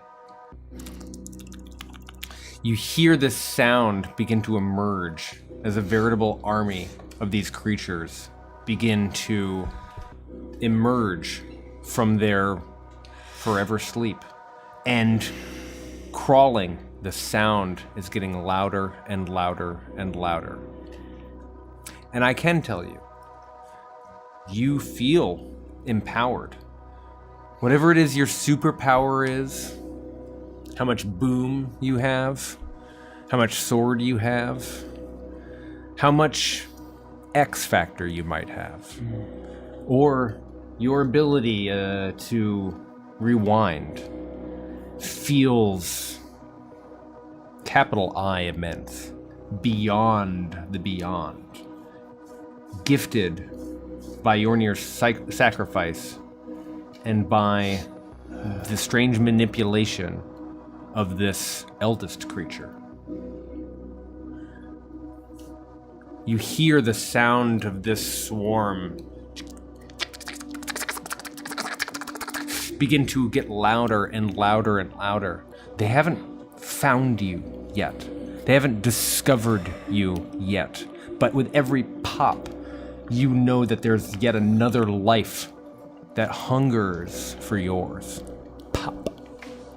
You hear this sound begin to emerge as a veritable army of these creatures begin to emerge from their forever sleep. And crawling, the sound is getting louder and louder and louder. And I can tell you, you feel empowered. Whatever it is your superpower is, how much boom you have, how much sword you have, how much X factor you might have, or your ability to rewind feels, capital I immense, beyond the beyond. Gifted by Yornir's sacrifice and by the strange manipulation of this eldest creature. You hear the sound of this swarm begin to get louder and louder and louder. They haven't found you yet. They They haven't discovered you yet. But with every pop, you know that there's yet another life that hungers for yours. Pop,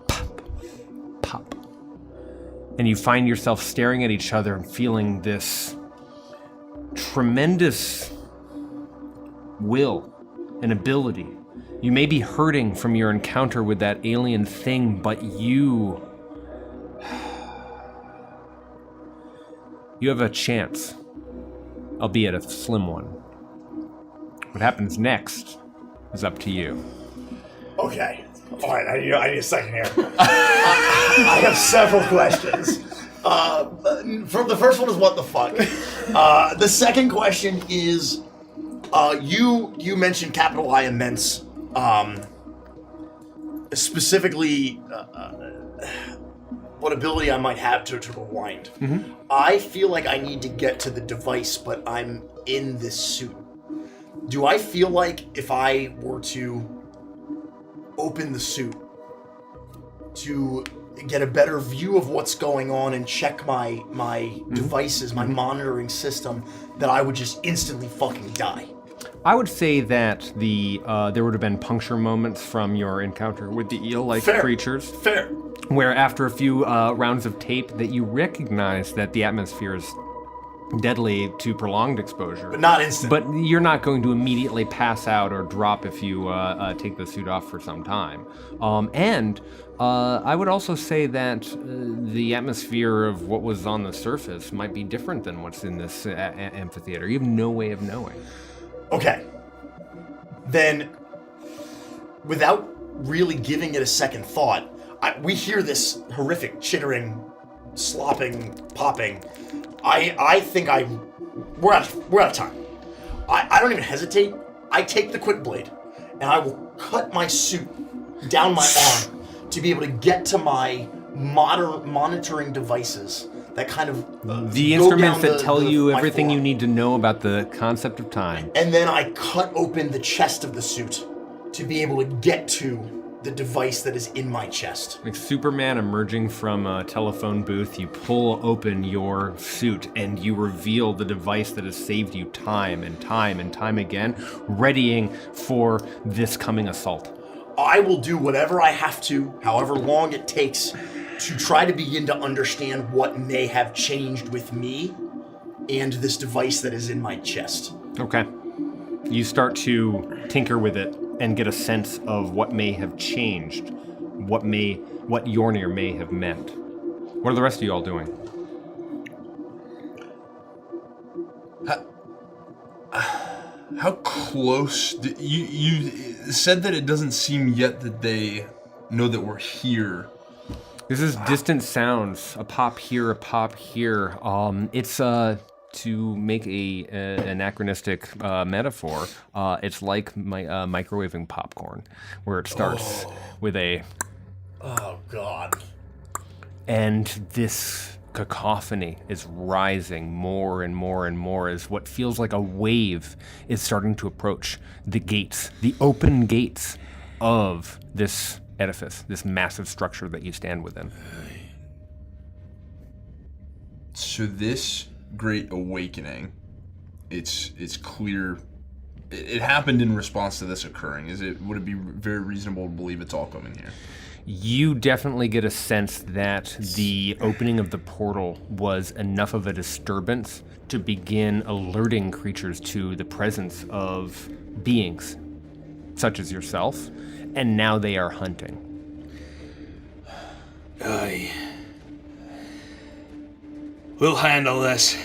pop, pop. And you find yourself staring at each other and feeling this tremendous will and ability. You may be hurting from your encounter with that alien thing, but you have a chance, albeit a slim one. What happens next is up to you. Okay. All right, I need a second here. I have several questions. The first one is what the fuck. The second question is, you mentioned capital I immense, specifically what ability I might have to rewind. Mm-hmm. I feel like I need to get to the device, but I'm in this suit. Do I feel like if I were to open the suit to get a better view of what's going on and check my devices, my monitoring system, that I would just instantly fucking die? I would say that there would have been puncture moments from your encounter with the eel-like creatures. Fair. Where after a few rounds of tape that you recognize that the atmosphere is deadly to prolonged exposure. But not instant. But you're not going to immediately pass out or drop if you take the suit off for some time. And I would also say that the atmosphere of what was on the surface might be different than what's in this amphitheater. You have no way of knowing. Okay. Then, without really giving it a second thought, we hear this horrific chittering, slopping, popping. I think we're out of time. I don't even hesitate. I take the quick blade and I will cut my suit down my arm to be able to get to my monitoring devices that kind of the instruments that tell you everything you need to know about the concept of time. And then I cut open the chest of the suit to be able to get to the device that is in my chest. Like Superman emerging from a telephone booth, you pull open your suit and you reveal the device that has saved you time and time and time again, readying for this coming assault. I will do whatever I have to, however long it takes, to try to begin to understand what may have changed with me and this device that is in my chest. Okay. You start to tinker with it and get a sense of what may have changed, what Yornir may have meant. What are the rest of you all doing? How close? You said that it doesn't seem yet that they know that we're here. This is distant sounds, a pop here, a pop here. It's to make a anachronistic metaphor. It's like microwaving popcorn, where it starts with a. Oh God. And this cacophony is rising more and more and more as what feels like a wave is starting to approach the gates, the open gates of this edifice, this massive structure that you stand within. So this great awakening, it's clear it happened in response to this occurring. Would it be very reasonable to believe it's all coming here? You definitely get a sense that the opening of the portal was enough of a disturbance to begin alerting creatures to the presence of beings such as yourself, and now they are hunting. We'll handle this.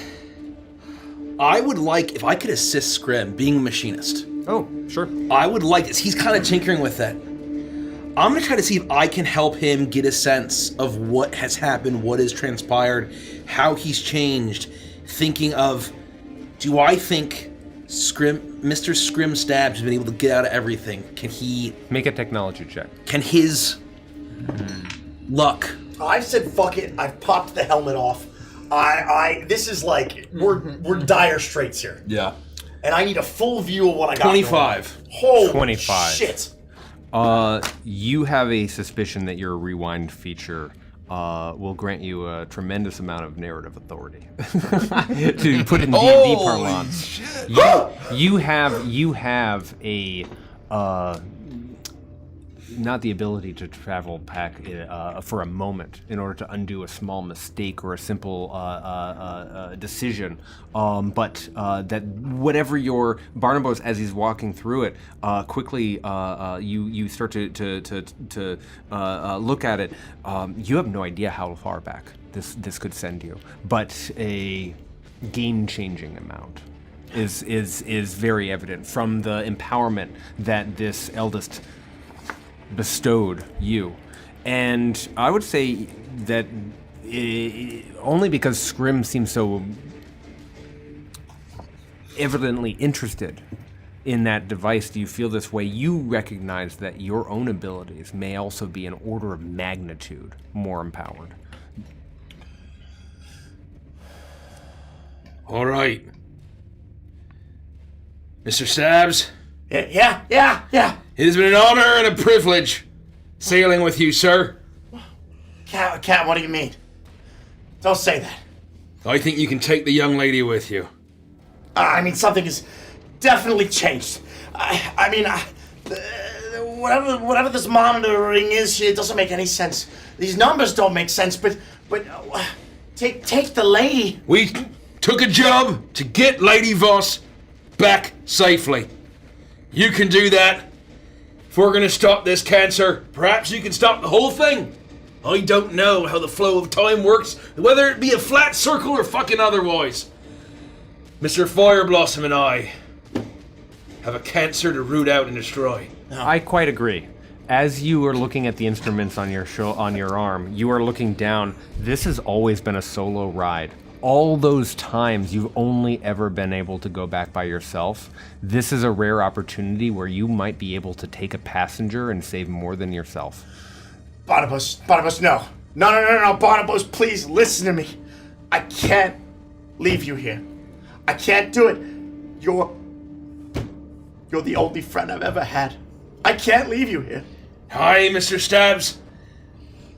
I would like, if I could assist Scrim, being a machinist. Oh, sure. I would like this. He's kind of tinkering with it. I'm going to try to see if I can help him get a sense of what has happened, what has transpired, how he's changed. Thinking of, do I think Mr. Scrim Stabs has been able to get out of everything? Can he... Make a technology check. Can his luck... I said fuck it. I've popped the helmet off. This is like, we're dire straits here. Yeah. And I need a full view of what I got. 25. Holy 25. shit. You have a suspicion that your rewind feature will grant you a tremendous amount of narrative authority. To put it in D&D parlance, you have a not the ability to travel back for a moment in order to undo a small mistake or a simple decision, but that whatever your Barnabas, as he's walking through it, quickly you start to look at it. You have no idea how far back this could send you, but a game-changing amount is very evident from the empowerment that this eldest bestowed you. And I would say that only because Scrim seems so evidently interested in that device do you feel this way. You recognize that your own abilities may also be an order of magnitude more empowered. All right. Mr. Stabs? Yeah. It has been an honor and a privilege sailing with you, sir. Cat, what do you mean? Don't say that. I think you can take the young lady with you. I mean, something has definitely changed. Whatever this monitoring is, it doesn't make any sense. These numbers don't make sense, but take the lady. We took a job to get Lady Voss back safely. You can do that. If we're gonna stop this cancer, perhaps you can stop the whole thing. I don't know how the flow of time works, whether it be a flat circle or fucking otherwise. Mr. Fireblossom and I have a cancer to root out and destroy. I quite agree. As you are looking at the instruments on your arm, you are looking down. This has always been a solo ride. All those times you've only ever been able to go back by yourself. This is a rare opportunity where you might be able to take a passenger and save more than yourself. Barnabas, no. No, Barnabas, please listen to me. I can't leave you here. I can't do it. You're the only friend I've ever had. I can't leave you here. Hi, Mr. Stabs.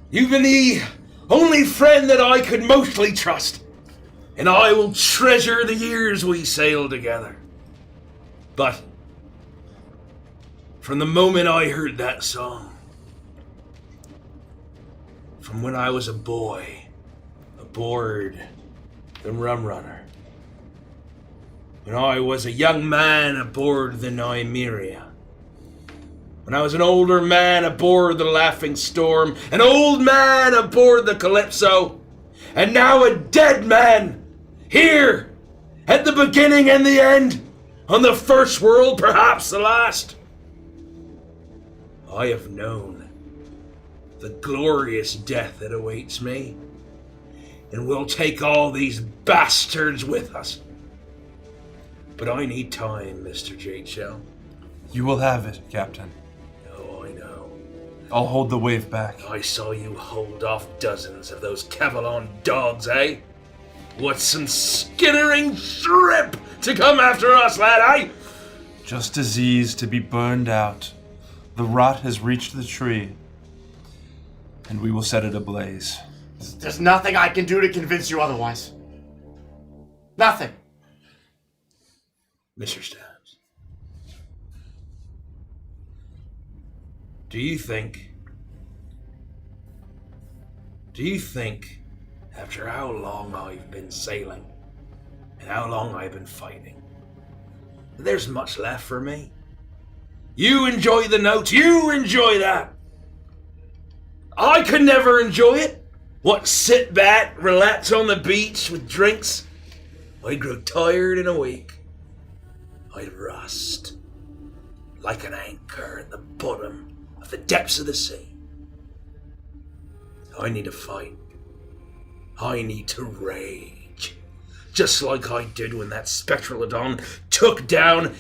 You've been the only friend that I could mostly trust. And I will treasure the years we sailed together. But from the moment I heard that song, from when I was a boy, aboard the Rum Runner, when I was a young man aboard the Nymeria, when I was an older man aboard the Laughing Storm, an old man aboard the Calypso, and now a dead man here, at the beginning and the end, on the first world, perhaps the last. I have known the glorious death that awaits me, and we'll take all these bastards with us. But I need time, Mr. Jadeshell. You will have it, Captain. Oh, I know. I'll hold the wave back. I saw you hold off dozens of those Kevlon dogs, eh? What's some skittering shrimp to come after us, lad, eh? Just disease to be burned out. The rot has reached the tree, and we will set it ablaze. There's nothing I can do to convince you otherwise. Nothing. Mr. Stabs, do you think, after how long I've been sailing, and how long I've been fighting, there's much left for me? You enjoy the notes, you enjoy that. I could never enjoy it. What, sit back, relax on the beach with drinks? I'd grow tired in a week. I'd rust like an anchor at the bottom of the depths of the sea. I need to fight. I need to rage. Just like I did when that Spectralodon took down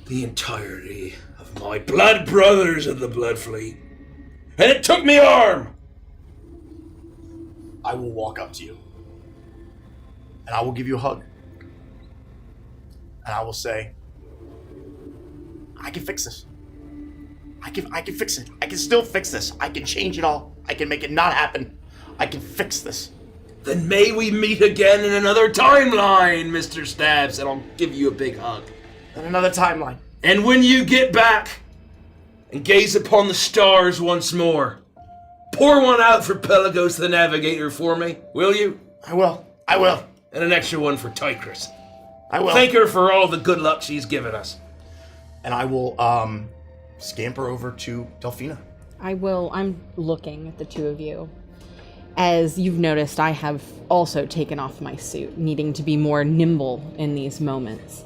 the entirety of my blood brothers of the Blood Fleet. And it took me arm! I will walk up to you. And I will give you a hug. And I will say, I can fix this. I can fix it. I can still fix this. I can change it all. I can make it not happen. I can fix this. Then may we meet again in another timeline, Mr. Stabs, and I'll give you a big hug. In another timeline. And when you get back and gaze upon the stars once more, pour one out for Pelagos the Navigator for me, will you? I will. I will. And an extra one for Tigris. I will. Thank her for all the good luck she's given us. And I will scamper over to Delphina. I'm looking at the two of you. As you've noticed, I have also taken off my suit, needing to be more nimble in these moments.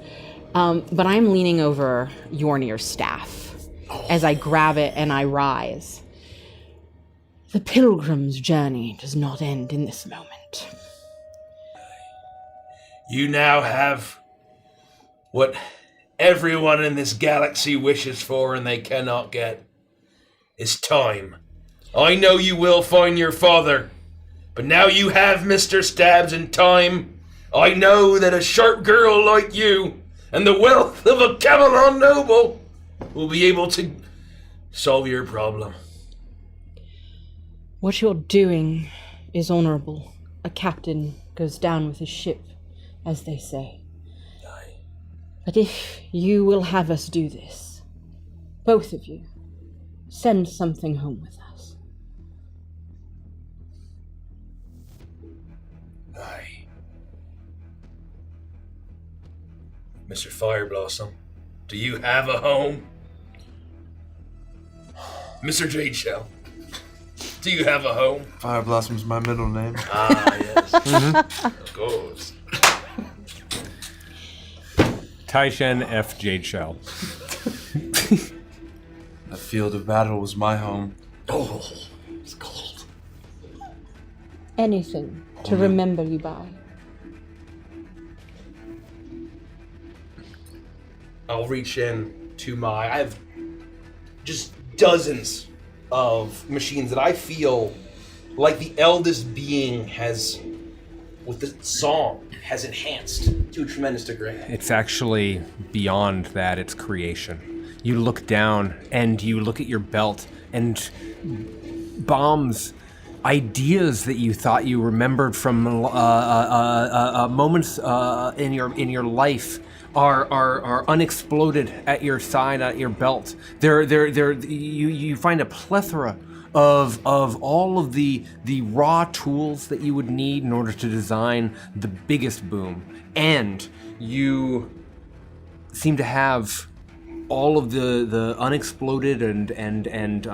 But I'm leaning over Yornir's staff as I grab it and I rise. The pilgrim's journey does not end in this moment. You now have what everyone in this galaxy wishes for and they cannot get. Is time. I know you will find your father, but now you have Mr. Stabs and time. I know that a sharp girl like you and the wealth of a Camelon noble will be able to solve your problem. What you're doing is honorable. A captain goes down with his ship, as they say. Aye. But if you will have us do this, both of you, send something home with us. Aye. Mr. Fireblossom, do you have a home? Mr. Jade Shell, do you have a home? Fire Blossom's my middle name. Ah, yes. Of course. Taishen F. Jade Shell. The field of battle was my home. Oh, it's cold. Anything to remember you by. I'll reach in to I have just dozens of machines that I feel like the eldest being has, with the song, has enhanced to a tremendous degree. It's actually beyond that, it's creation. You look down and you look at your belt and bombs, ideas that you thought you remembered from moments in your life are unexploded at your side, at your belt. You find a plethora of all of the raw tools that you would need in order to design the biggest boom, and you seem to have all of the unexploded and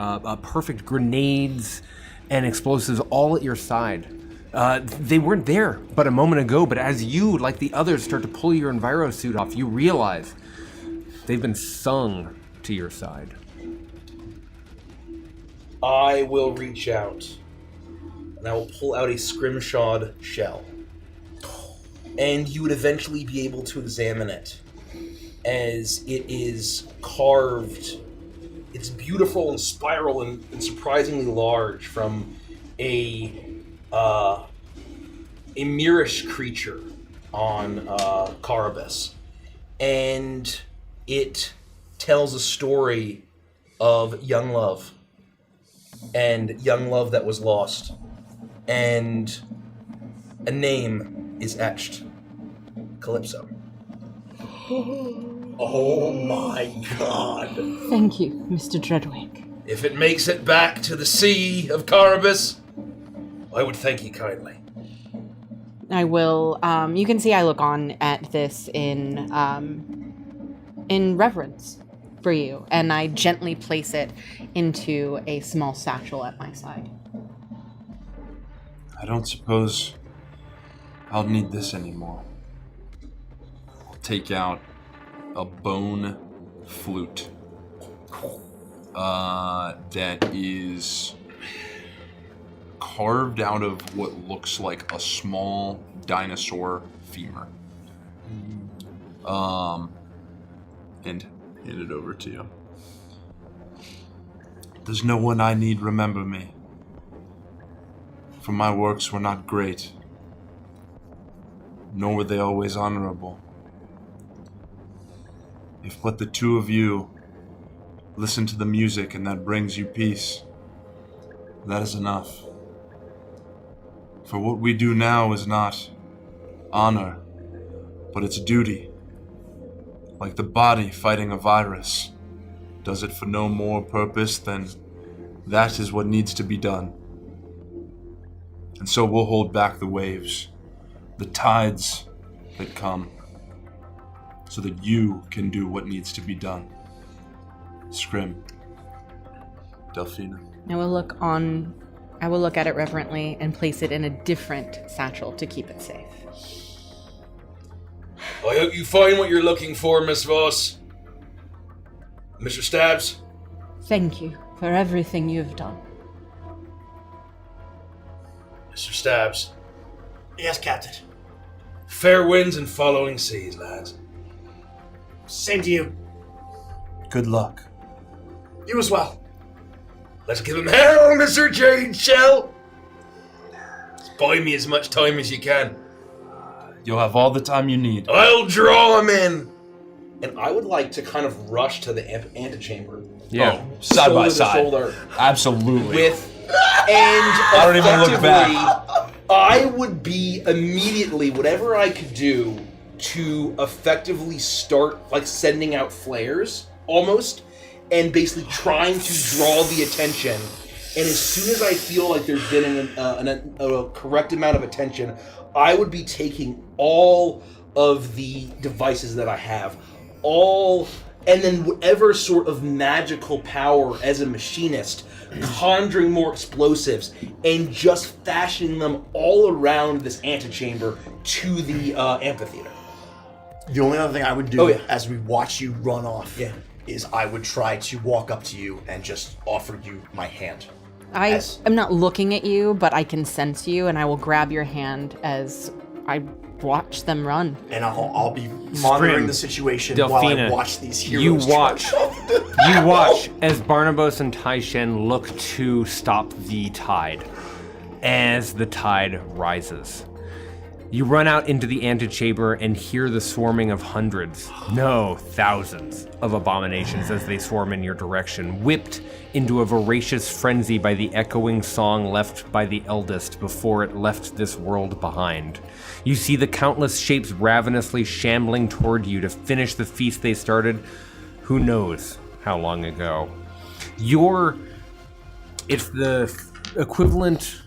perfect grenades and explosives all at your side. They weren't there but a moment ago, but as you, like the others, start to pull your Enviro suit off, you realize they've been sung to your side. I will reach out and I will pull out a scrimshawed shell. And you would eventually be able to examine it as it is carved. It's beautiful and spiral and surprisingly large from a Mirish creature on Carabas. And it tells a story of young love and young love that was lost. And a name is etched. Calypso. Oh my god. Thank you, Mr. Dreadwick. If it makes it back to the sea of Carabas, I would thank you kindly. I will. You can see I look on at this in reverence for you, and I gently place it into a small satchel at my side. I don't suppose I'll need this anymore. I'll take out a bone flute that is carved out of what looks like a small dinosaur femur. And hand it over to you. Does no one I need remember me? For my works were not great, nor were they always honorable. If but the two of you listen to the music and that brings you peace, that is enough. For what we do now is not honor, but it's duty. Like the body fighting a virus. Does it for no more purpose than that is what needs to be done. And so we'll hold back the waves, the tides that come, so that you can do what needs to be done. Scrim. Delphina. I will look at it reverently and place it in a different satchel to keep it safe. I hope you find what you're looking for, Miss Voss. Mr. Stabs? Thank you for everything you've done. Mr. Stabs. Yes, Captain. Fair winds and following seas, lads. Same to you. Good luck. You as well. Let's give him hell, Mr. Jade Shell! Just buy me as much time as you can. You'll have all the time you need. I'll draw him in! And I would like to kind of rush to the antechamber. Yeah. Side by Shoulder to side. shoulder. Absolutely. I don't even look back. I would be immediately, whatever I could do to effectively start, like, sending out flares, almost, and basically trying to draw the attention. And as soon as I feel like there's been a correct amount of attention, I would be taking all of the devices that I have, and then whatever sort of magical power as a machinist, conjuring more explosives, and just fashioning them all around this antechamber to the amphitheater. The only other thing I would do as we watch you run off is I would try to walk up to you and just offer you my hand. I am not looking at you, but I can sense you, and I will grab your hand as I watch them run. And I'll be monitoring the situation while I watch these heroes. You watch as Barnabas and Taishen look to stop the tide. As the tide rises, you run out into the antechamber and hear the swarming of hundreds, no, thousands of abominations as they swarm in your direction, whipped into a voracious frenzy by the echoing song left by the eldest before it left this world behind. You see the countless shapes ravenously shambling toward you to finish the feast they started who knows how long ago. It's the equivalent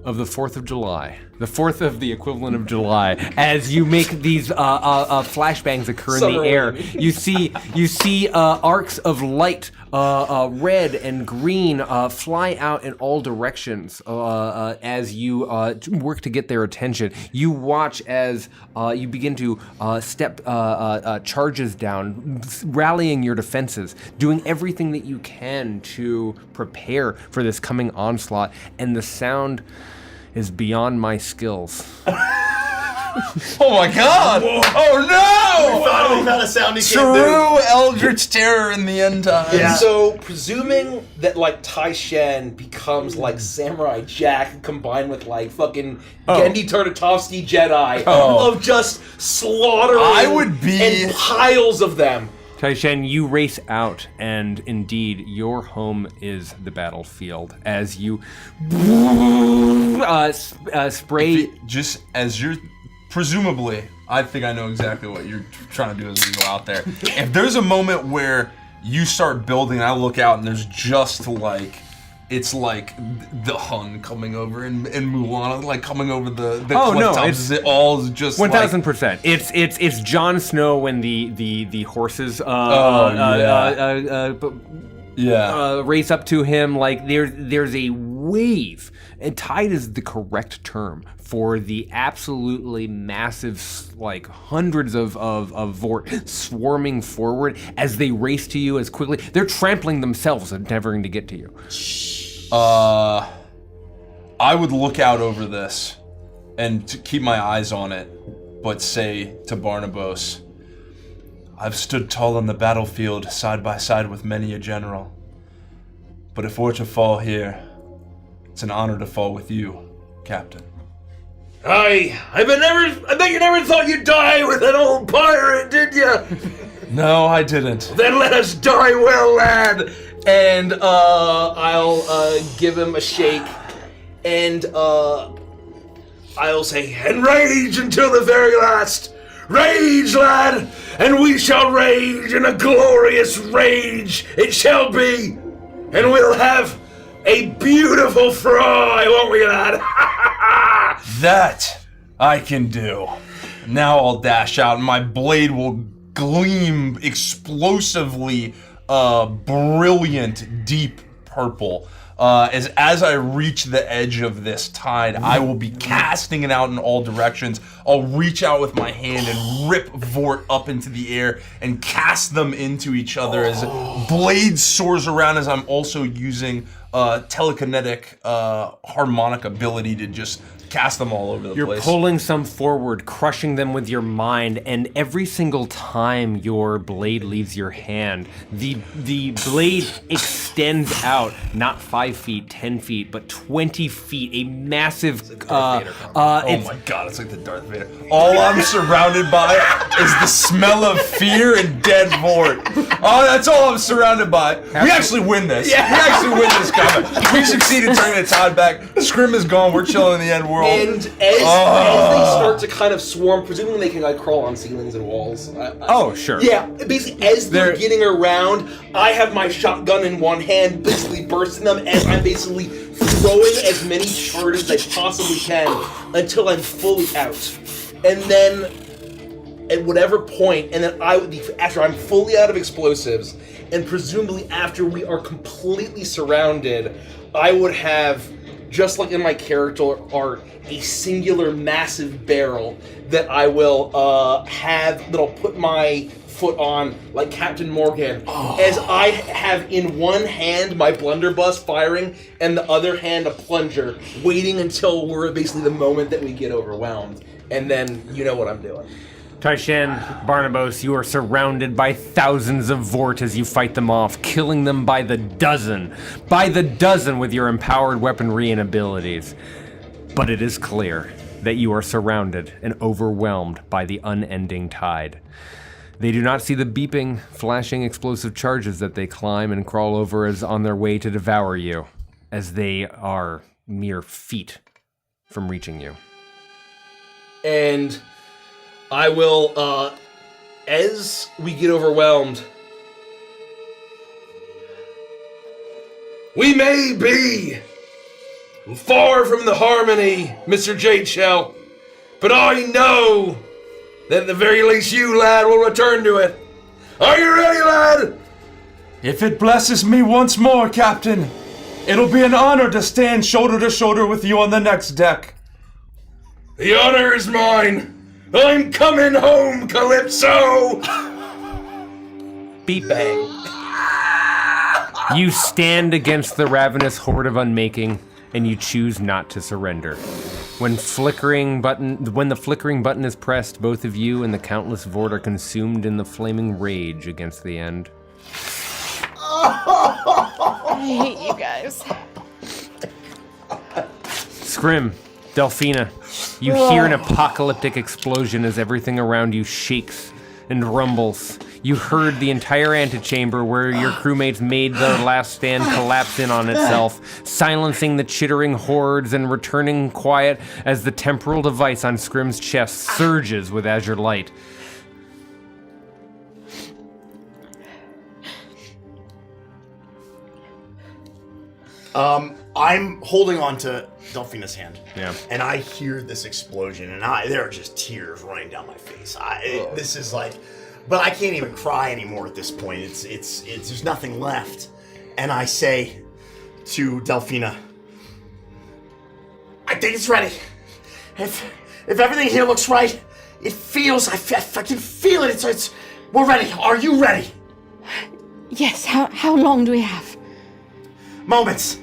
of the 4th of July. The 4th of the equivalent of July. As you make these flashbangs occur in the air, you see arcs of light, red and green, fly out in all directions as you work to get their attention. You watch as you begin to step charges down, rallying your defenses, doing everything that you can to prepare for this coming onslaught, and the sound is beyond my skills. Oh my god! Whoa. Oh no! We finally found a sound you can't True Eldritch Terror in the end times. Yeah. So, presuming that, like, Taishen becomes, like, Samurai Jack combined with, like, fucking Gendy Tartakovsky Jedi of just slaughtering and piles of them. Taishen, you race out, and indeed, your home is the battlefield as you spray. Just as you're, presumably, I think I know exactly what you're trying to do as we go out there. If there's a moment where you start building, and I look out, and there's just like, it's like the Hun coming over and Mulan like coming over the cliff tops. Is it all just 1000%. It's Jon Snow when the horses race up to him. Like there's a wave, and tide is the correct term for the absolutely massive, like hundreds of Vort swarming forward as they race to you as quickly. They're trampling themselves, endeavoring to get to you. I would look out over this and to keep my eyes on it, but say to Barnabas, I've stood tall on the battlefield side by side with many a general. But if we're to fall here, it's an honor to fall with you, Captain. I bet you never thought you'd die with an old pirate, did you? No, I didn't. Then let us die well, lad. And I'll give him a shake, and I'll say, and rage until the very last. Rage, lad, and we shall rage in a glorious rage it shall be. And we'll have a beautiful fry, won't we, lad? That I can do. Now I'll dash out and my blade will gleam explosively brilliant deep purple. As I reach the edge of this tide, I will be casting it out in all directions. I'll reach out with my hand and rip Vort up into the air and cast them into each other as blade soars around, as I'm also using telekinetic harmonic ability to just cast them all over the place. You're pulling some forward, crushing them with your mind, and every single time your blade leaves your hand, the blade extends out, not 5 feet, 10 feet, but 20 feet, a massive... oh my god, it's like the Darth Vader. All I'm surrounded by is the smell of fear and dead Vort. Oh, that's all I'm surrounded by. We actually win this. Yeah. We actually win this combat. We succeeded turning the tide back. Scrim is gone. We're chilling in the end world. And as they start to kind of swarm, presumably they can like crawl on ceilings and walls. Sure. Yeah, basically as they're getting around, I have my shotgun in one hand, basically bursting them as I'm basically throwing as many charges as I possibly can until I'm fully out. And then at whatever point, and then after I'm fully out of explosives, and presumably after we are completely surrounded, I would have, just like in my character art, a singular massive barrel that I will that'll put my foot on like Captain Morgan, as I have in one hand my blunderbuss firing and the other hand a plunger, waiting until we're basically the moment that we get overwhelmed, and then you know what I'm doing. Taishan, Barnabas, you are surrounded by thousands of Vort as you fight them off, killing them by the dozen with your empowered weaponry and abilities. But it is clear that you are surrounded and overwhelmed by the unending tide. They do not see the beeping, flashing explosive charges that they climb and crawl over as on their way to devour you, as they are mere feet from reaching you. And I will, as we get overwhelmed, we may be far from the harmony, Mr. Jade Shell, but I know that at the very least you, lad, will return to it. Are you ready, lad? If it blesses me once more, Captain, it'll be an honor to stand shoulder to shoulder with you on the next deck. The honor is mine. I'm coming home, Calypso! Beep bang. You stand against the ravenous horde of unmaking, and you choose not to surrender. When the flickering button is pressed, both of you and the countless Vort are consumed in the flaming rage against the end. I hate you guys. Scrim, Delphina, you hear an apocalyptic explosion as everything around you shakes and rumbles. You heard the entire antechamber where your crewmates made their last stand collapse in on itself, silencing the chittering hordes and returning quiet as the temporal device on Scrim's chest surges with azure light. I'm holding on to Delphina's hand. Yeah. And I hear this explosion, and there are just tears running down my face. This is like, but I can't even cry anymore at this point. It's there's nothing left. And I say to Delphina, I think it's ready. If everything here looks right, it feels, I can feel it. It's we're ready. Are you ready? Yes, how long do we have? Moments.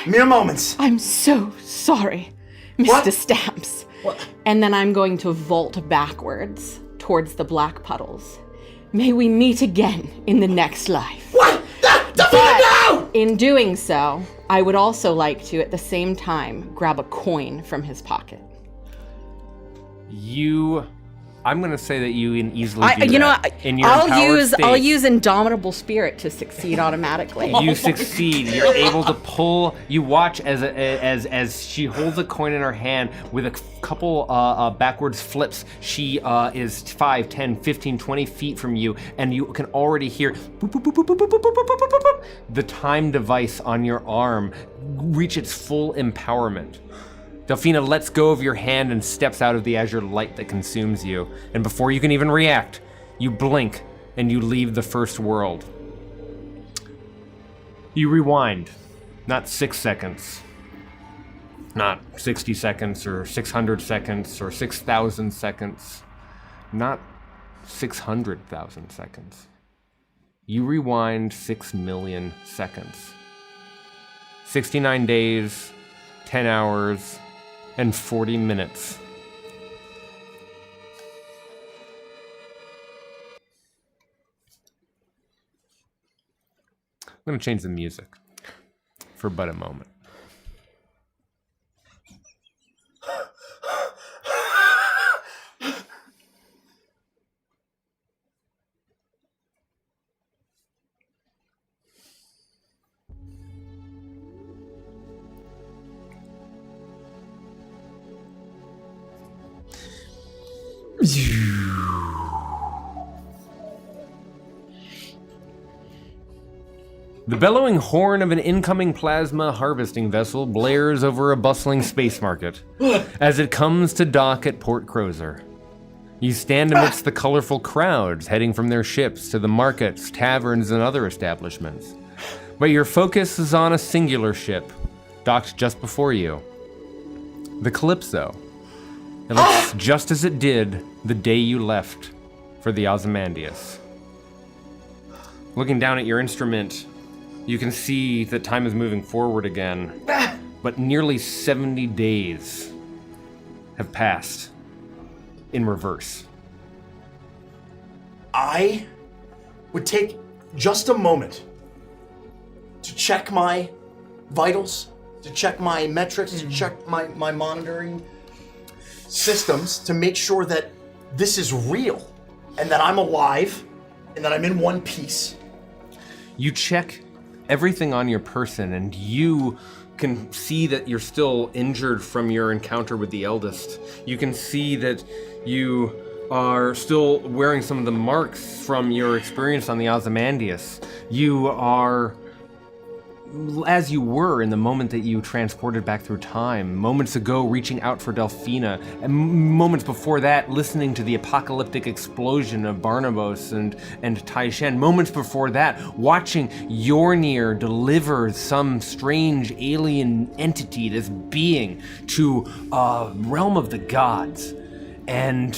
Mere moments. I'm so sorry, Mr. What? Stamps. What? And then I'm going to vault backwards towards the black puddles. May we meet again in the next life. What? But in doing so, I would also like to, at the same time, grab a coin from his pocket. You I'm gonna say that you can easily do You know that. what? In your I'll empowered state, use Indomitable Spirit to succeed automatically. You succeed. You're able to pull. You watch as she holds a coin in her hand with a couple backwards flips. She is 5, 10, 15, 20 feet from you, and you can already hear boop, boop, boop, boop, boop, boop, boop, boop, boop, boop, boop, the time device on your arm reach its full empowerment. Delphina lets go of your hand and steps out of the azure light that consumes you. And before you can even react, you blink and you leave the first world. You rewind, not 6 seconds, not 60 seconds or 600 seconds or 6,000 seconds, not 600,000 seconds. You rewind 6 million seconds. 69 days, 10 hours, and 40 minutes. I'm going to change the music for but a moment. The bellowing horn of an incoming plasma harvesting vessel blares over a bustling space market as it comes to dock at Port Crozer. You stand amidst the colorful crowds heading from their ships to the markets, taverns, and other establishments. But your focus is on a singular ship, docked just before you. The Calypso. It looks just as it did the day you left for the Ozymandias. Looking down at your instrument, you can see that time is moving forward again, but nearly 70 days have passed in reverse. I would take just a moment to check my vitals, to check my metrics, to check my monitoring systems to make sure that this is real and that I'm alive and that I'm in one piece. You check everything on your person, and you can see that you're still injured from your encounter with the eldest. You can see that you are still wearing some of the marks from your experience on the Ozymandias. You are as you were in the moment that you transported back through time, moments ago reaching out for Delphina, and moments before that listening to the apocalyptic explosion of Barnabas and Tai Shen, moments before that watching Yornir deliver some strange alien entity, this being, to a realm of the gods. And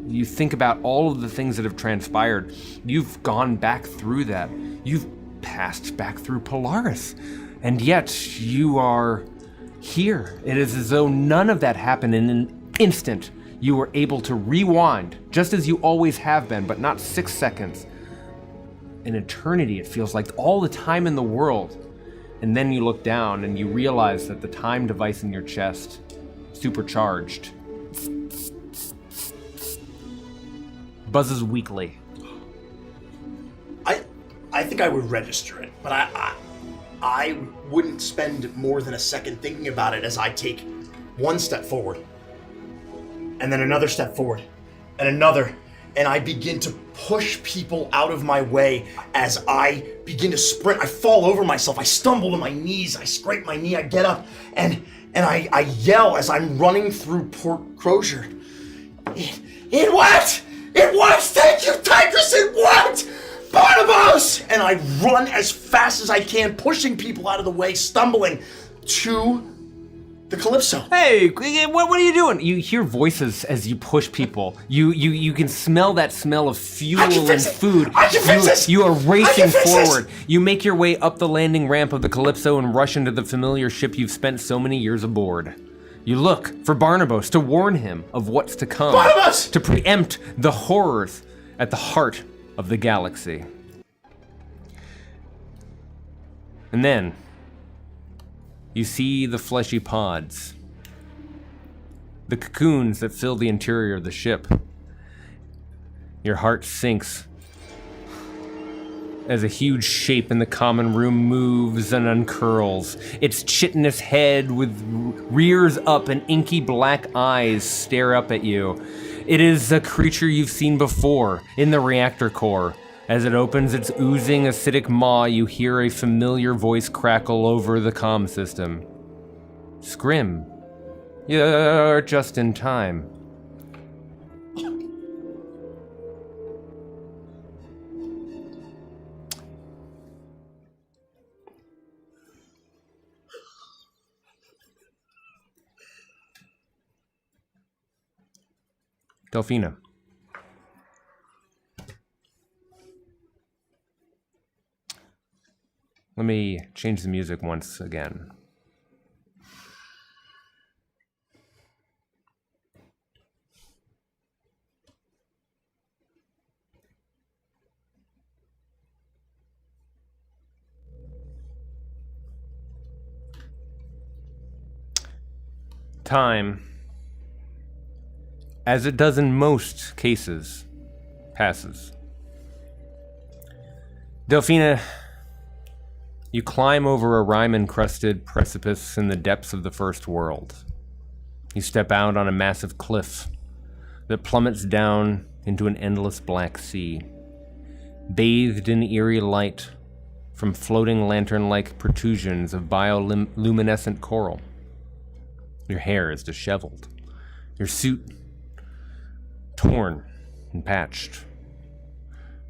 you think about all of the things that have transpired. You've gone back through that. You've passed back through Polaris, and yet you are here. It is as though none of that happened in an instant. You were able to rewind, just as you always have been, but not 6 seconds. An eternity, it feels like, all the time in the world. And then you look down and you realize that the time device in your chest, supercharged, buzzes weakly. I think I would register it, but I wouldn't spend more than a second thinking about it as I take one step forward, and then another step forward, and another, and I begin to push people out of my way as I begin to sprint. I fall over myself, I stumble to my knees, I scrape my knee, I get up, and I yell as I'm running through Port Crozier. It worked! It works! Thank you, Tigress! It worked! Barnabas! And I run as fast as I can, pushing people out of the way, stumbling to the Calypso. Hey, what are you doing? You hear voices as you push people. You can smell that smell of fuel and food. I can fix this! You are racing forward. You make your way up the landing ramp of the Calypso and rush into the familiar ship you've spent so many years aboard. You look for Barnabas to warn him of what's to come. Barnabas! To preempt the horrors at the heart of the galaxy. And then you see the fleshy pods, the cocoons that fill the interior of the ship, Your heart sinks as a huge shape in the common room moves and uncurls. Its chitinous head rears up and inky black eyes stare up at you. It is a creature you've seen before in the reactor core. As it opens its oozing acidic maw, you hear a familiar voice crackle over the comm system. Scrim, you're just in time. Delphina. Let me change the music once again. Time, as it does in most cases, passes. Delphina, you climb over a rime-encrusted precipice in the depths of the First World. You step out on a massive cliff that plummets down into an endless black sea, bathed in eerie light from floating lantern-like protrusions of bioluminescent coral. Your hair is disheveled, your suit torn and patched.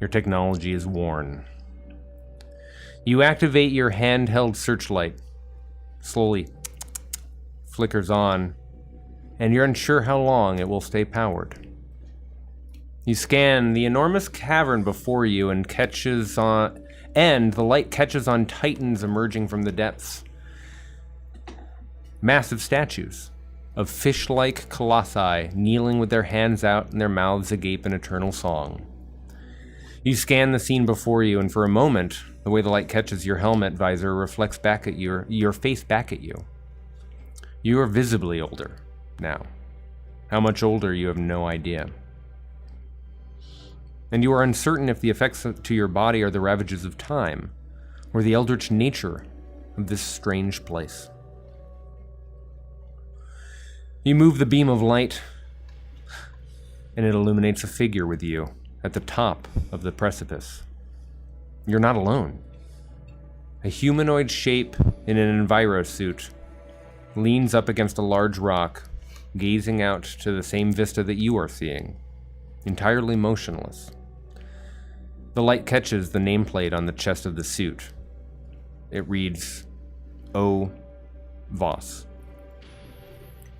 Your technology is worn. You activate your handheld searchlight. Slowly flickers on, and you're unsure how long it will stay powered. You scan the enormous cavern before you and the light catches on titans emerging from the depths. Massive statues of fish-like colossi kneeling with their hands out and their mouths agape in eternal song. You scan the scene before you, and for a moment, the way the light catches your helmet visor reflects back at your face back at you. You are visibly older now. How much older, you have no idea. And you are uncertain if the effects to your body are the ravages of time, or the eldritch nature of this strange place. You move the beam of light, and it illuminates a figure with you at the top of the precipice. You're not alone. A humanoid shape in an envirosuit leans up against a large rock, gazing out to the same vista that you are seeing, entirely motionless. The light catches the nameplate on the chest of the suit. It reads, O. Voss.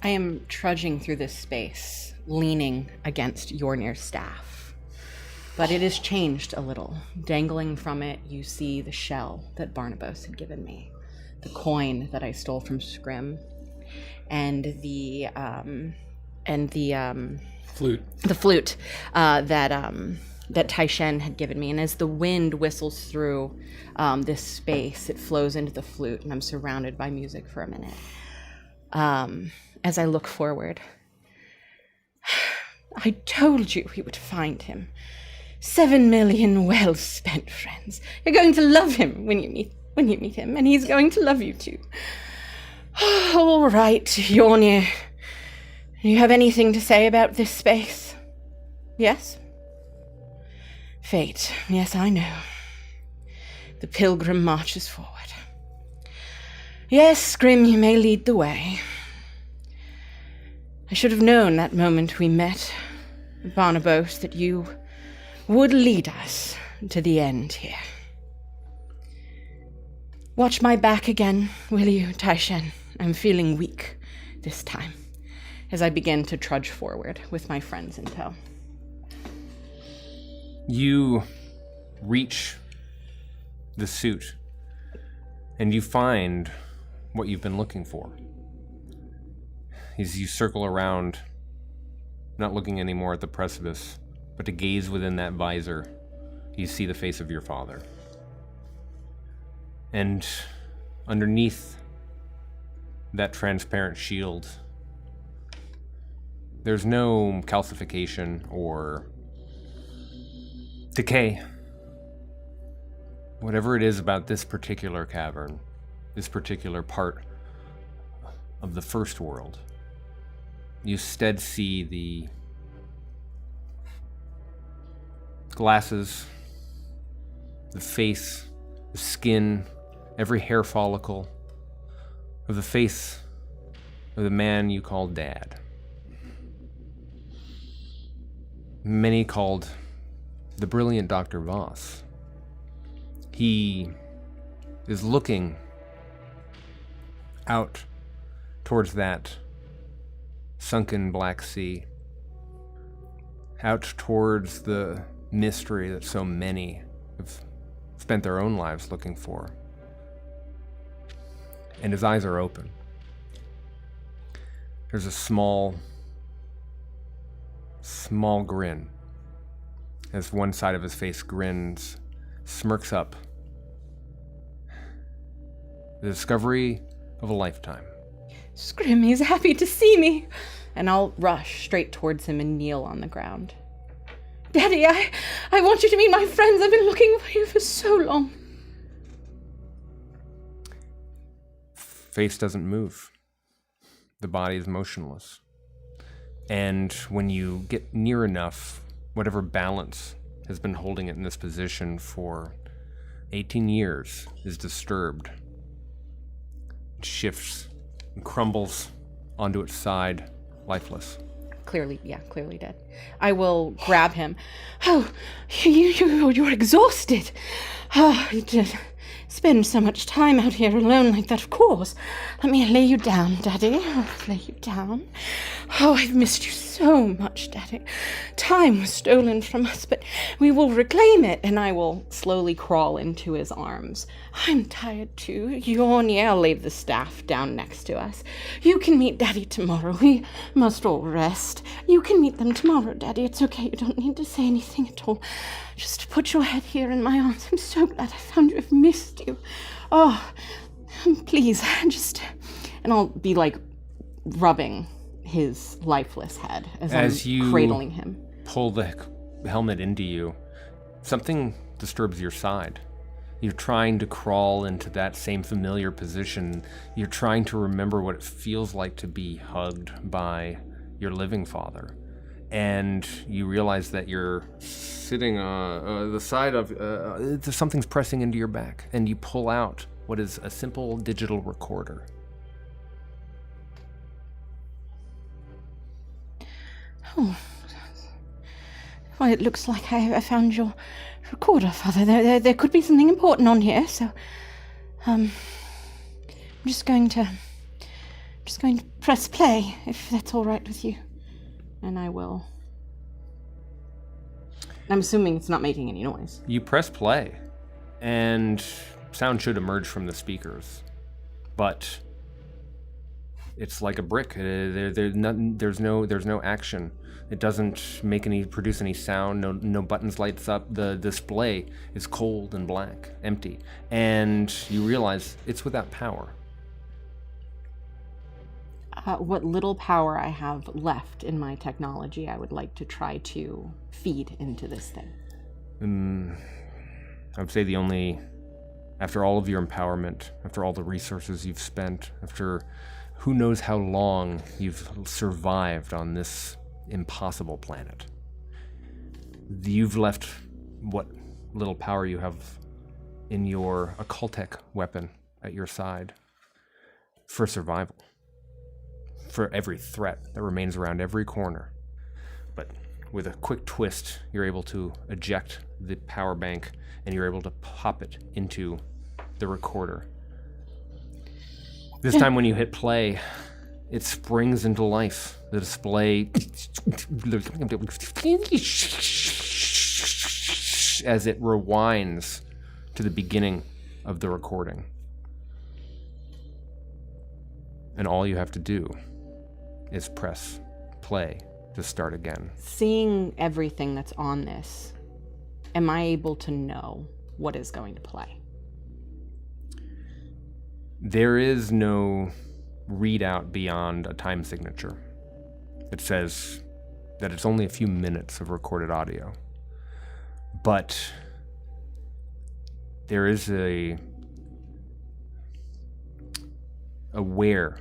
I am trudging through this space, leaning against Yornir's staff. But it has changed a little. Dangling from it, you see the shell that Barnabas had given me, the coin that I stole from Scrim, and the flute. The flute that Taishen had given me. And as the wind whistles through this space, it flows into the flute, and I'm surrounded by music for a minute. As I look forward, I told you we would find him. 7 million well-spent friends. You're going to love him when you meet him, and he's going to love you too. All right, Yornir. Do you have anything to say about this space? Yes? Fate. Yes, I know. The pilgrim marches forward. Yes, Scrim, you may lead the way. I should have known that moment we met, Barnabas, that you would lead us to the end here. Watch my back again, will you, Taishen? I'm feeling weak this time, as I begin to trudge forward with my friends in tow. You reach the suit, and you find what you've been looking for. As you circle around, not looking anymore at the precipice, but to gaze within that visor, you see the face of your father. And underneath that transparent shield, there's no calcification or Decay. Whatever it is about this particular cavern, this particular part of the first world, you instead see the glasses, the face, the skin, every hair follicle of the face of the man you call Dad. Many called the brilliant Dr. Voss. He is looking out towards that sunken black sea, out towards the mystery that so many have spent their own lives looking for. And his eyes are open. There's a small grin as one side of his face grins, smirks up. The discovery of a lifetime. Scrim, he's happy to see me. And I'll rush straight towards him and kneel on the ground. Daddy, I want you to meet my friends. I've been looking for you for so long. Face doesn't move. The body is motionless. And when you get near enough, whatever balance has been holding it in this position for 18 years is disturbed. It shifts and crumbles onto its side, lifeless. Clearly dead. I will grab him. Oh, you're exhausted. Oh, you did spend so much time out here alone like that, of course. Let me lay you down, Daddy. I'll lay you down. Oh, I've missed you so much, Daddy. Time was stolen from us, but we will reclaim it. And I will slowly crawl into his arms. I'm tired too. Yawn, I'll lay the staff down next to us. You can meet Daddy tomorrow. We must all rest. You can meet them tomorrow, Daddy. It's okay. You don't need to say anything at all. Just put your head here in my arms. I'm so glad I found you. I've missed you. Oh, please, just... And I'll be, like, rubbing his lifeless head as I'm cradling him. Pull the helmet into you, something disturbs your side. You're trying to crawl into that same familiar position. You're trying to remember what it feels like to be hugged by your living father. And you realize that you're sitting on the side of... something's pressing into your back. And you pull out what is a simple digital recorder. Oh. Well, it looks like I found your recorder, Father. There could be something important on here, so... I'm just going to press play, if that's all right with you. And I will. I'm assuming it's not making any noise. You press play, and sound should emerge from the speakers, but it's like a brick. There's no action. It doesn't produce any sound. No buttons lights up. The display is cold and black, empty, and you realize it's without power. What little power I have left in my technology, I would like to try to feed into this thing. I would say after all of your empowerment, after all the resources you've spent, after who knows how long you've survived on this impossible planet, you've left what little power you have in your occultech weapon at your side for survival. For every threat that remains around every corner. But with a quick twist, you're able to eject the power bank and you're able to pop it into the recorder. This time when you hit play, it springs into life. The display as it rewinds to the beginning of the recording. And all you have to do is press play to start again. Seeing everything that's on this, am I able to know what is going to play? There is no readout beyond a time signature. It says that it's only a few minutes of recorded audio. But there is a wear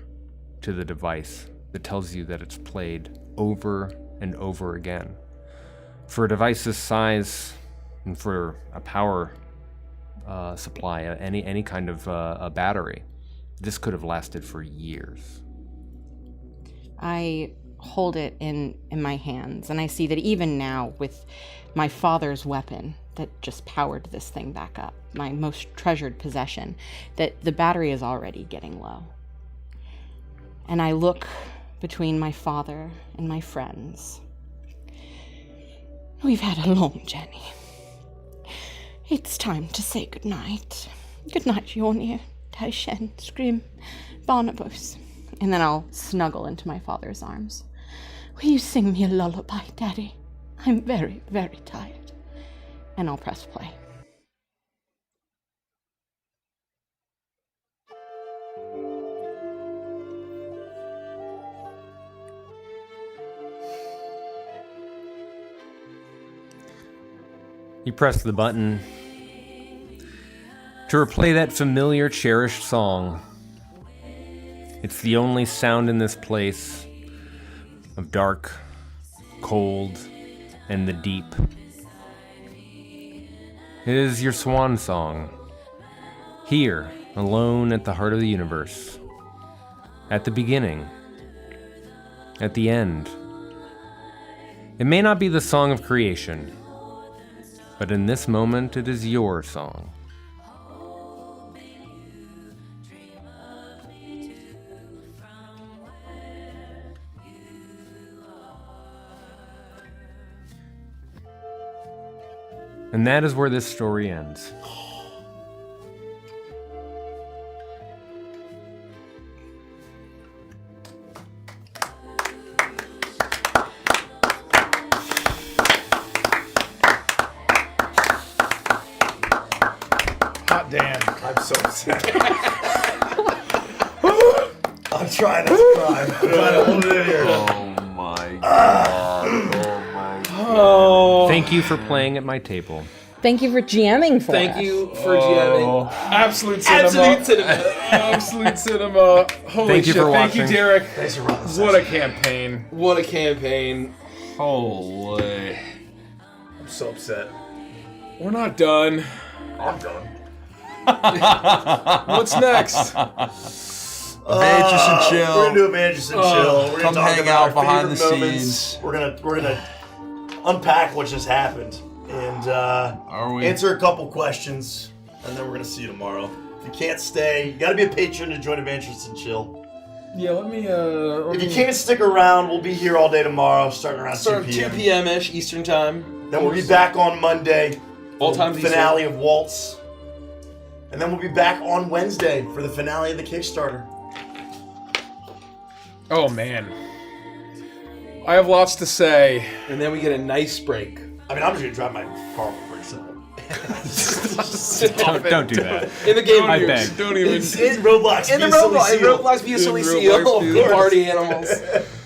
to the device that tells you that it's played over and over again. For a device this size and for a power supply, any kind of a battery, this could have lasted for years. I hold it in my hands, and I see that even now, with my father's weapon that just powered this thing back up, my most treasured possession, that the battery is already getting low. And I look between my father and my friends. We've had a long journey. It's time to say goodnight. Good night, Yonir, Taishen, Scream, Barnabas. And then I'll snuggle into my father's arms. Will you sing me a lullaby, Daddy? I'm very, very tired. And I'll press play. You press the button to replay that familiar, cherished song. It's the only sound in this place of dark, cold, and the deep. It is your swan song. Here, alone at the heart of the universe. At the beginning. At the end. It may not be the song of creation, but in this moment it is your song. And that is where this story ends. Hot damn. I'm so upset. I'm trying not to cry. I'm trying to hold it in here. Oh my god. Oh. Thank you for playing at my table. Thank you for GMing for us. Thank you for GMing. Absolute cinema. Absolute cinema. Absolute cinema. Holy Thank you shit. for Thank you, watching. Derek. Thanks for running this. What a campaign. What a campaign. Holy. I'm so upset. We're not done. I'm done. What's next? Adventures and chill. We're gonna do Adventures and chill. We're gonna Come talk hang about out our behind the favorite moments. scenes. We're gonna unpack what just happened and Are we? answer a couple questions, and then we're gonna see you tomorrow. If you can't stay, you gotta be a patron to join Adventures and Chill. Yeah, let me If you can't stick around, we'll be here all day tomorrow, starting around 2 p.m. 2 p.m.-ish Eastern time. Then we'll be back on Monday. All for times the finale of Waltz. And then we'll be back on Wednesday for the finale of the Kickstarter. Oh man. I have lots to say. And then we get a nice break. I mean, I'm just gonna drive my car over pretty simple. Don't do that. In the game, I beg. Don't even. In Roblox. In the be a silly Roblox, in seal. Roblox, be a In silly Roblox, seal. be a The party animals.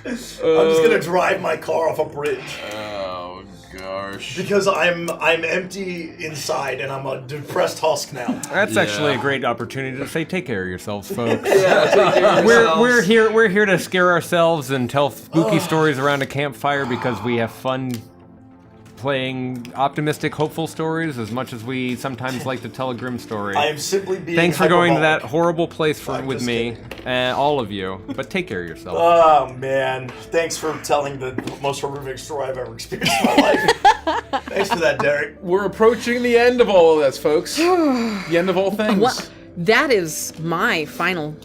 I'm just gonna drive my car off a bridge Oh gosh. because I'm empty inside and I'm a depressed husk now. That's actually a great opportunity to say, take care of yourselves, folks. Yeah, take care of yourselves. We're here to scare ourselves and tell spooky stories around a campfire because we have fun playing optimistic, hopeful stories as much as we sometimes like to tell a grim story. I am simply being Thanks for going to that hyperbolic. horrible place I'm with just me, all of you. But take care of yourself. Oh man, thanks for telling the most horrific story I've ever experienced in my life. Thanks for that, Derek. We're approaching the end of all of this, folks. The end of all things. What? That is my final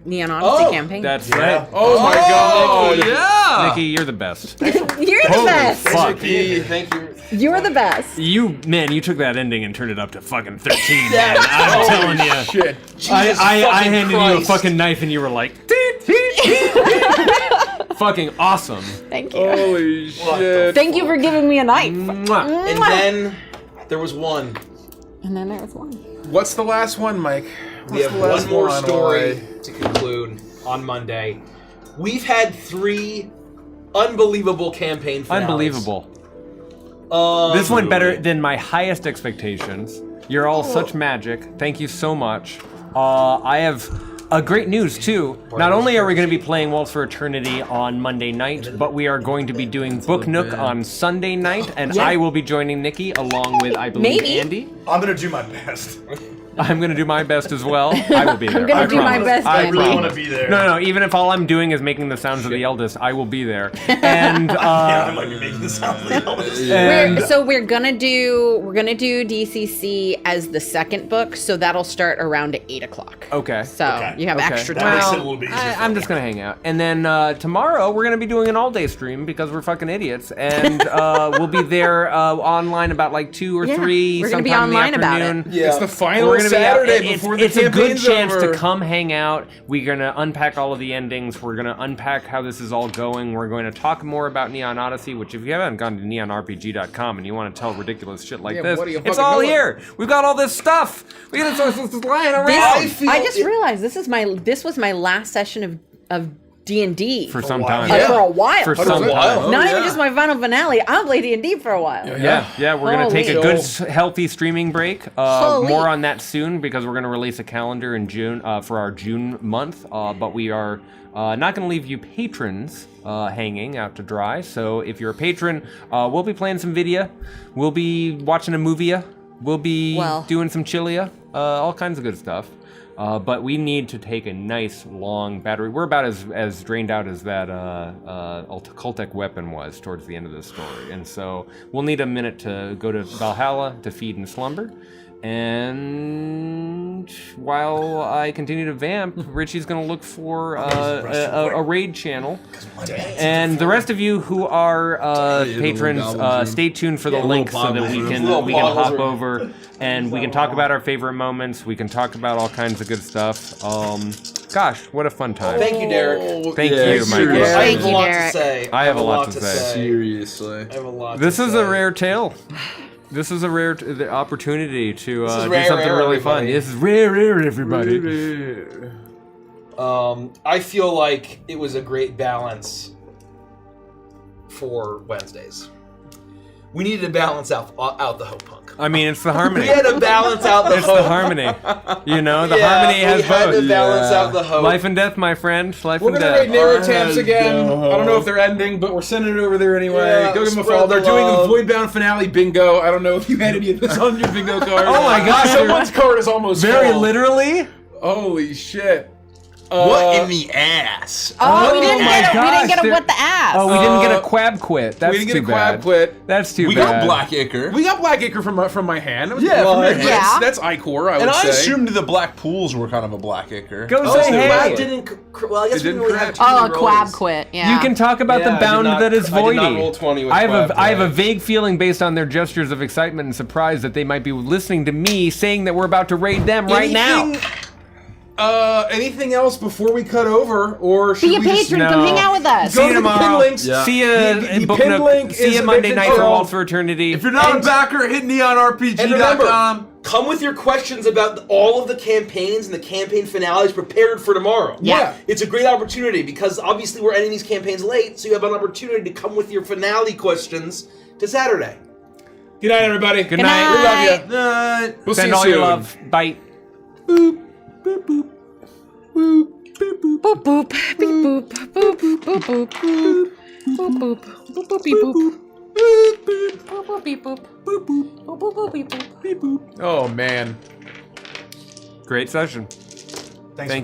Neon Odyssey campaign. That's right. Oh my god. Yeah. Nikki, you're the best. You're the best. Fuck. Thank you. You're the best. You took that ending and turned it up to fucking 13, man. I'm telling you. Shit. I handed you a Christ. fucking knife and you were like, fucking awesome. Thank you. Holy shit. Thank you for giving me a knife. Mwah. And then there was one. And then there was one. What's the last one, Mike? We have one more story to conclude on Monday. We've had 3 unbelievable campaign finales. Unbelievable. This went better than my highest expectations. You're all such magic. Thank you so much. I have great news too. Not only are we going to be playing Waltz for Eternity on Monday night, but we are going to be doing Book Nook on Sunday night, and I will be joining Nikki along with, I believe, Andy. I'm gonna do my best. I'm going to do my best as well. I will be there. I'm gonna do my best, I Andy. really want to be there. No, even if all I'm doing is making the sounds of the eldest, I will be there. And Yeah, I might be making the sound of the eldest. We're gonna do DCC as the second book, so that'll start around 8 o'clock. okay. So you have extra That time. makes it a little bit easier. I'm just gonna hang out, and then tomorrow we're gonna be doing an all-day stream because we're fucking idiots, and we'll be there online about like 2 or 3. we're gonna be sometime in the online about afternoon. it. It's the final We're gonna be out- Saturday it's- before the it's a good campaign's chance over. to come hang out. We're gonna unpack all of the endings. We're gonna unpack how this is all going. We're going to talk more about Neon Odyssey, which if you haven't gone to neonrpg.com and you want to tell ridiculous shit like this, what do you it's fucking all know it? here. We've got all this stuff. We got this lying around. I just realized this was my last session of D&D For some time. for a while. For some time. Not even just my final finale. I'll play D&D for a while. Yeah, we're going to take a Holy. good, healthy streaming break. Holy. More on that soon because we're going to release a calendar in June for our June month. But we are not going to leave you patrons hanging out to dry. So if you're a patron, we'll be playing some video. We'll be watching a movie. We'll be doing some chilia. All kinds of good stuff. But we need to take a nice long battery. We're about as drained out as that cultic weapon was towards the end of the story. And so we'll need a minute to go to Valhalla to feed and slumber. And while I continue to vamp, Richie's going to look for a raid channel. And the rest of you who are patrons, stay tuned for the link so that we can hop over and we can talk about our favorite moments. We can talk about all kinds of good stuff. Gosh, what a fun time. Thank you, Derek. Thank you, Mike. I have a lot to say. I have a lot to say. Seriously. I have a lot This to is say. a rare tale. This is a rare opportunity to is do rare, something rare, really fun. everybody. This is rare, everybody. I feel like it was a great balance for Wednesdays. We needed to balance out the hope punk. I mean, it's the harmony. We had to balance out the It's hope. the harmony. You know, the Yeah, harmony has we had both. to balance out the hope. Life and death, my friend. Life We're and gonna death. raid Narrow again. I don't know if they're ending, but we're sending it over there anyway. Yeah, Go give them a spread follow. the They're doing a love. Voidbound finale bingo. I don't know if you had any of this on your bingo card. Oh my gosh, Someone's card is almost Very full. literally? Holy shit. What in the ass? Oh, we didn't my get gosh, a what the ass. Oh, we didn't get a quab quit. That's we didn't get too a quab bad. quit. That's too We bad. got Blackacre. We got Blackacre from my hand. That was Yeah, from from your your hand. hand. That's Icor, I would And I say. assumed the Black Pools were kind of a Blackacre. Go Oh, say hey. Quab didn't. Well, I guess It we didn't didn't really have crack. too Oh, many Quab rolls. quit. Yeah. You can talk about Yeah, the I did bound not- that is I did not voidy. roll 20 with I have Quab I have a today. vague feeling based on their gestures of excitement and surprise that they might be listening to me saying that we're about to raid them right now. Anything else before we cut over, or should Be a we just patron. No. Come hang out with us. See you go to the pin tomorrow. links? See you The in Book pin Nook. link See is you Monday night for Adventure Waltz for Eternity. If you're not a backer, hit And remember, neonrpg.com. come with your questions about all of the campaigns and the campaign finales prepared for tomorrow. Yeah. It's a great opportunity because obviously we're ending these campaigns late, so you have an opportunity to come with your finale questions to Saturday. Good night, everybody. Good night. We love you. We'll see Send you all soon. your love. Bye. Boop boop. Beep boop. Boop boop boop boop. Boop boop. Boop boop beep boop. Boop boop beep boop. Boop boop. Boop boop beep boop. Oh man. Great session. Thanks. Thank you.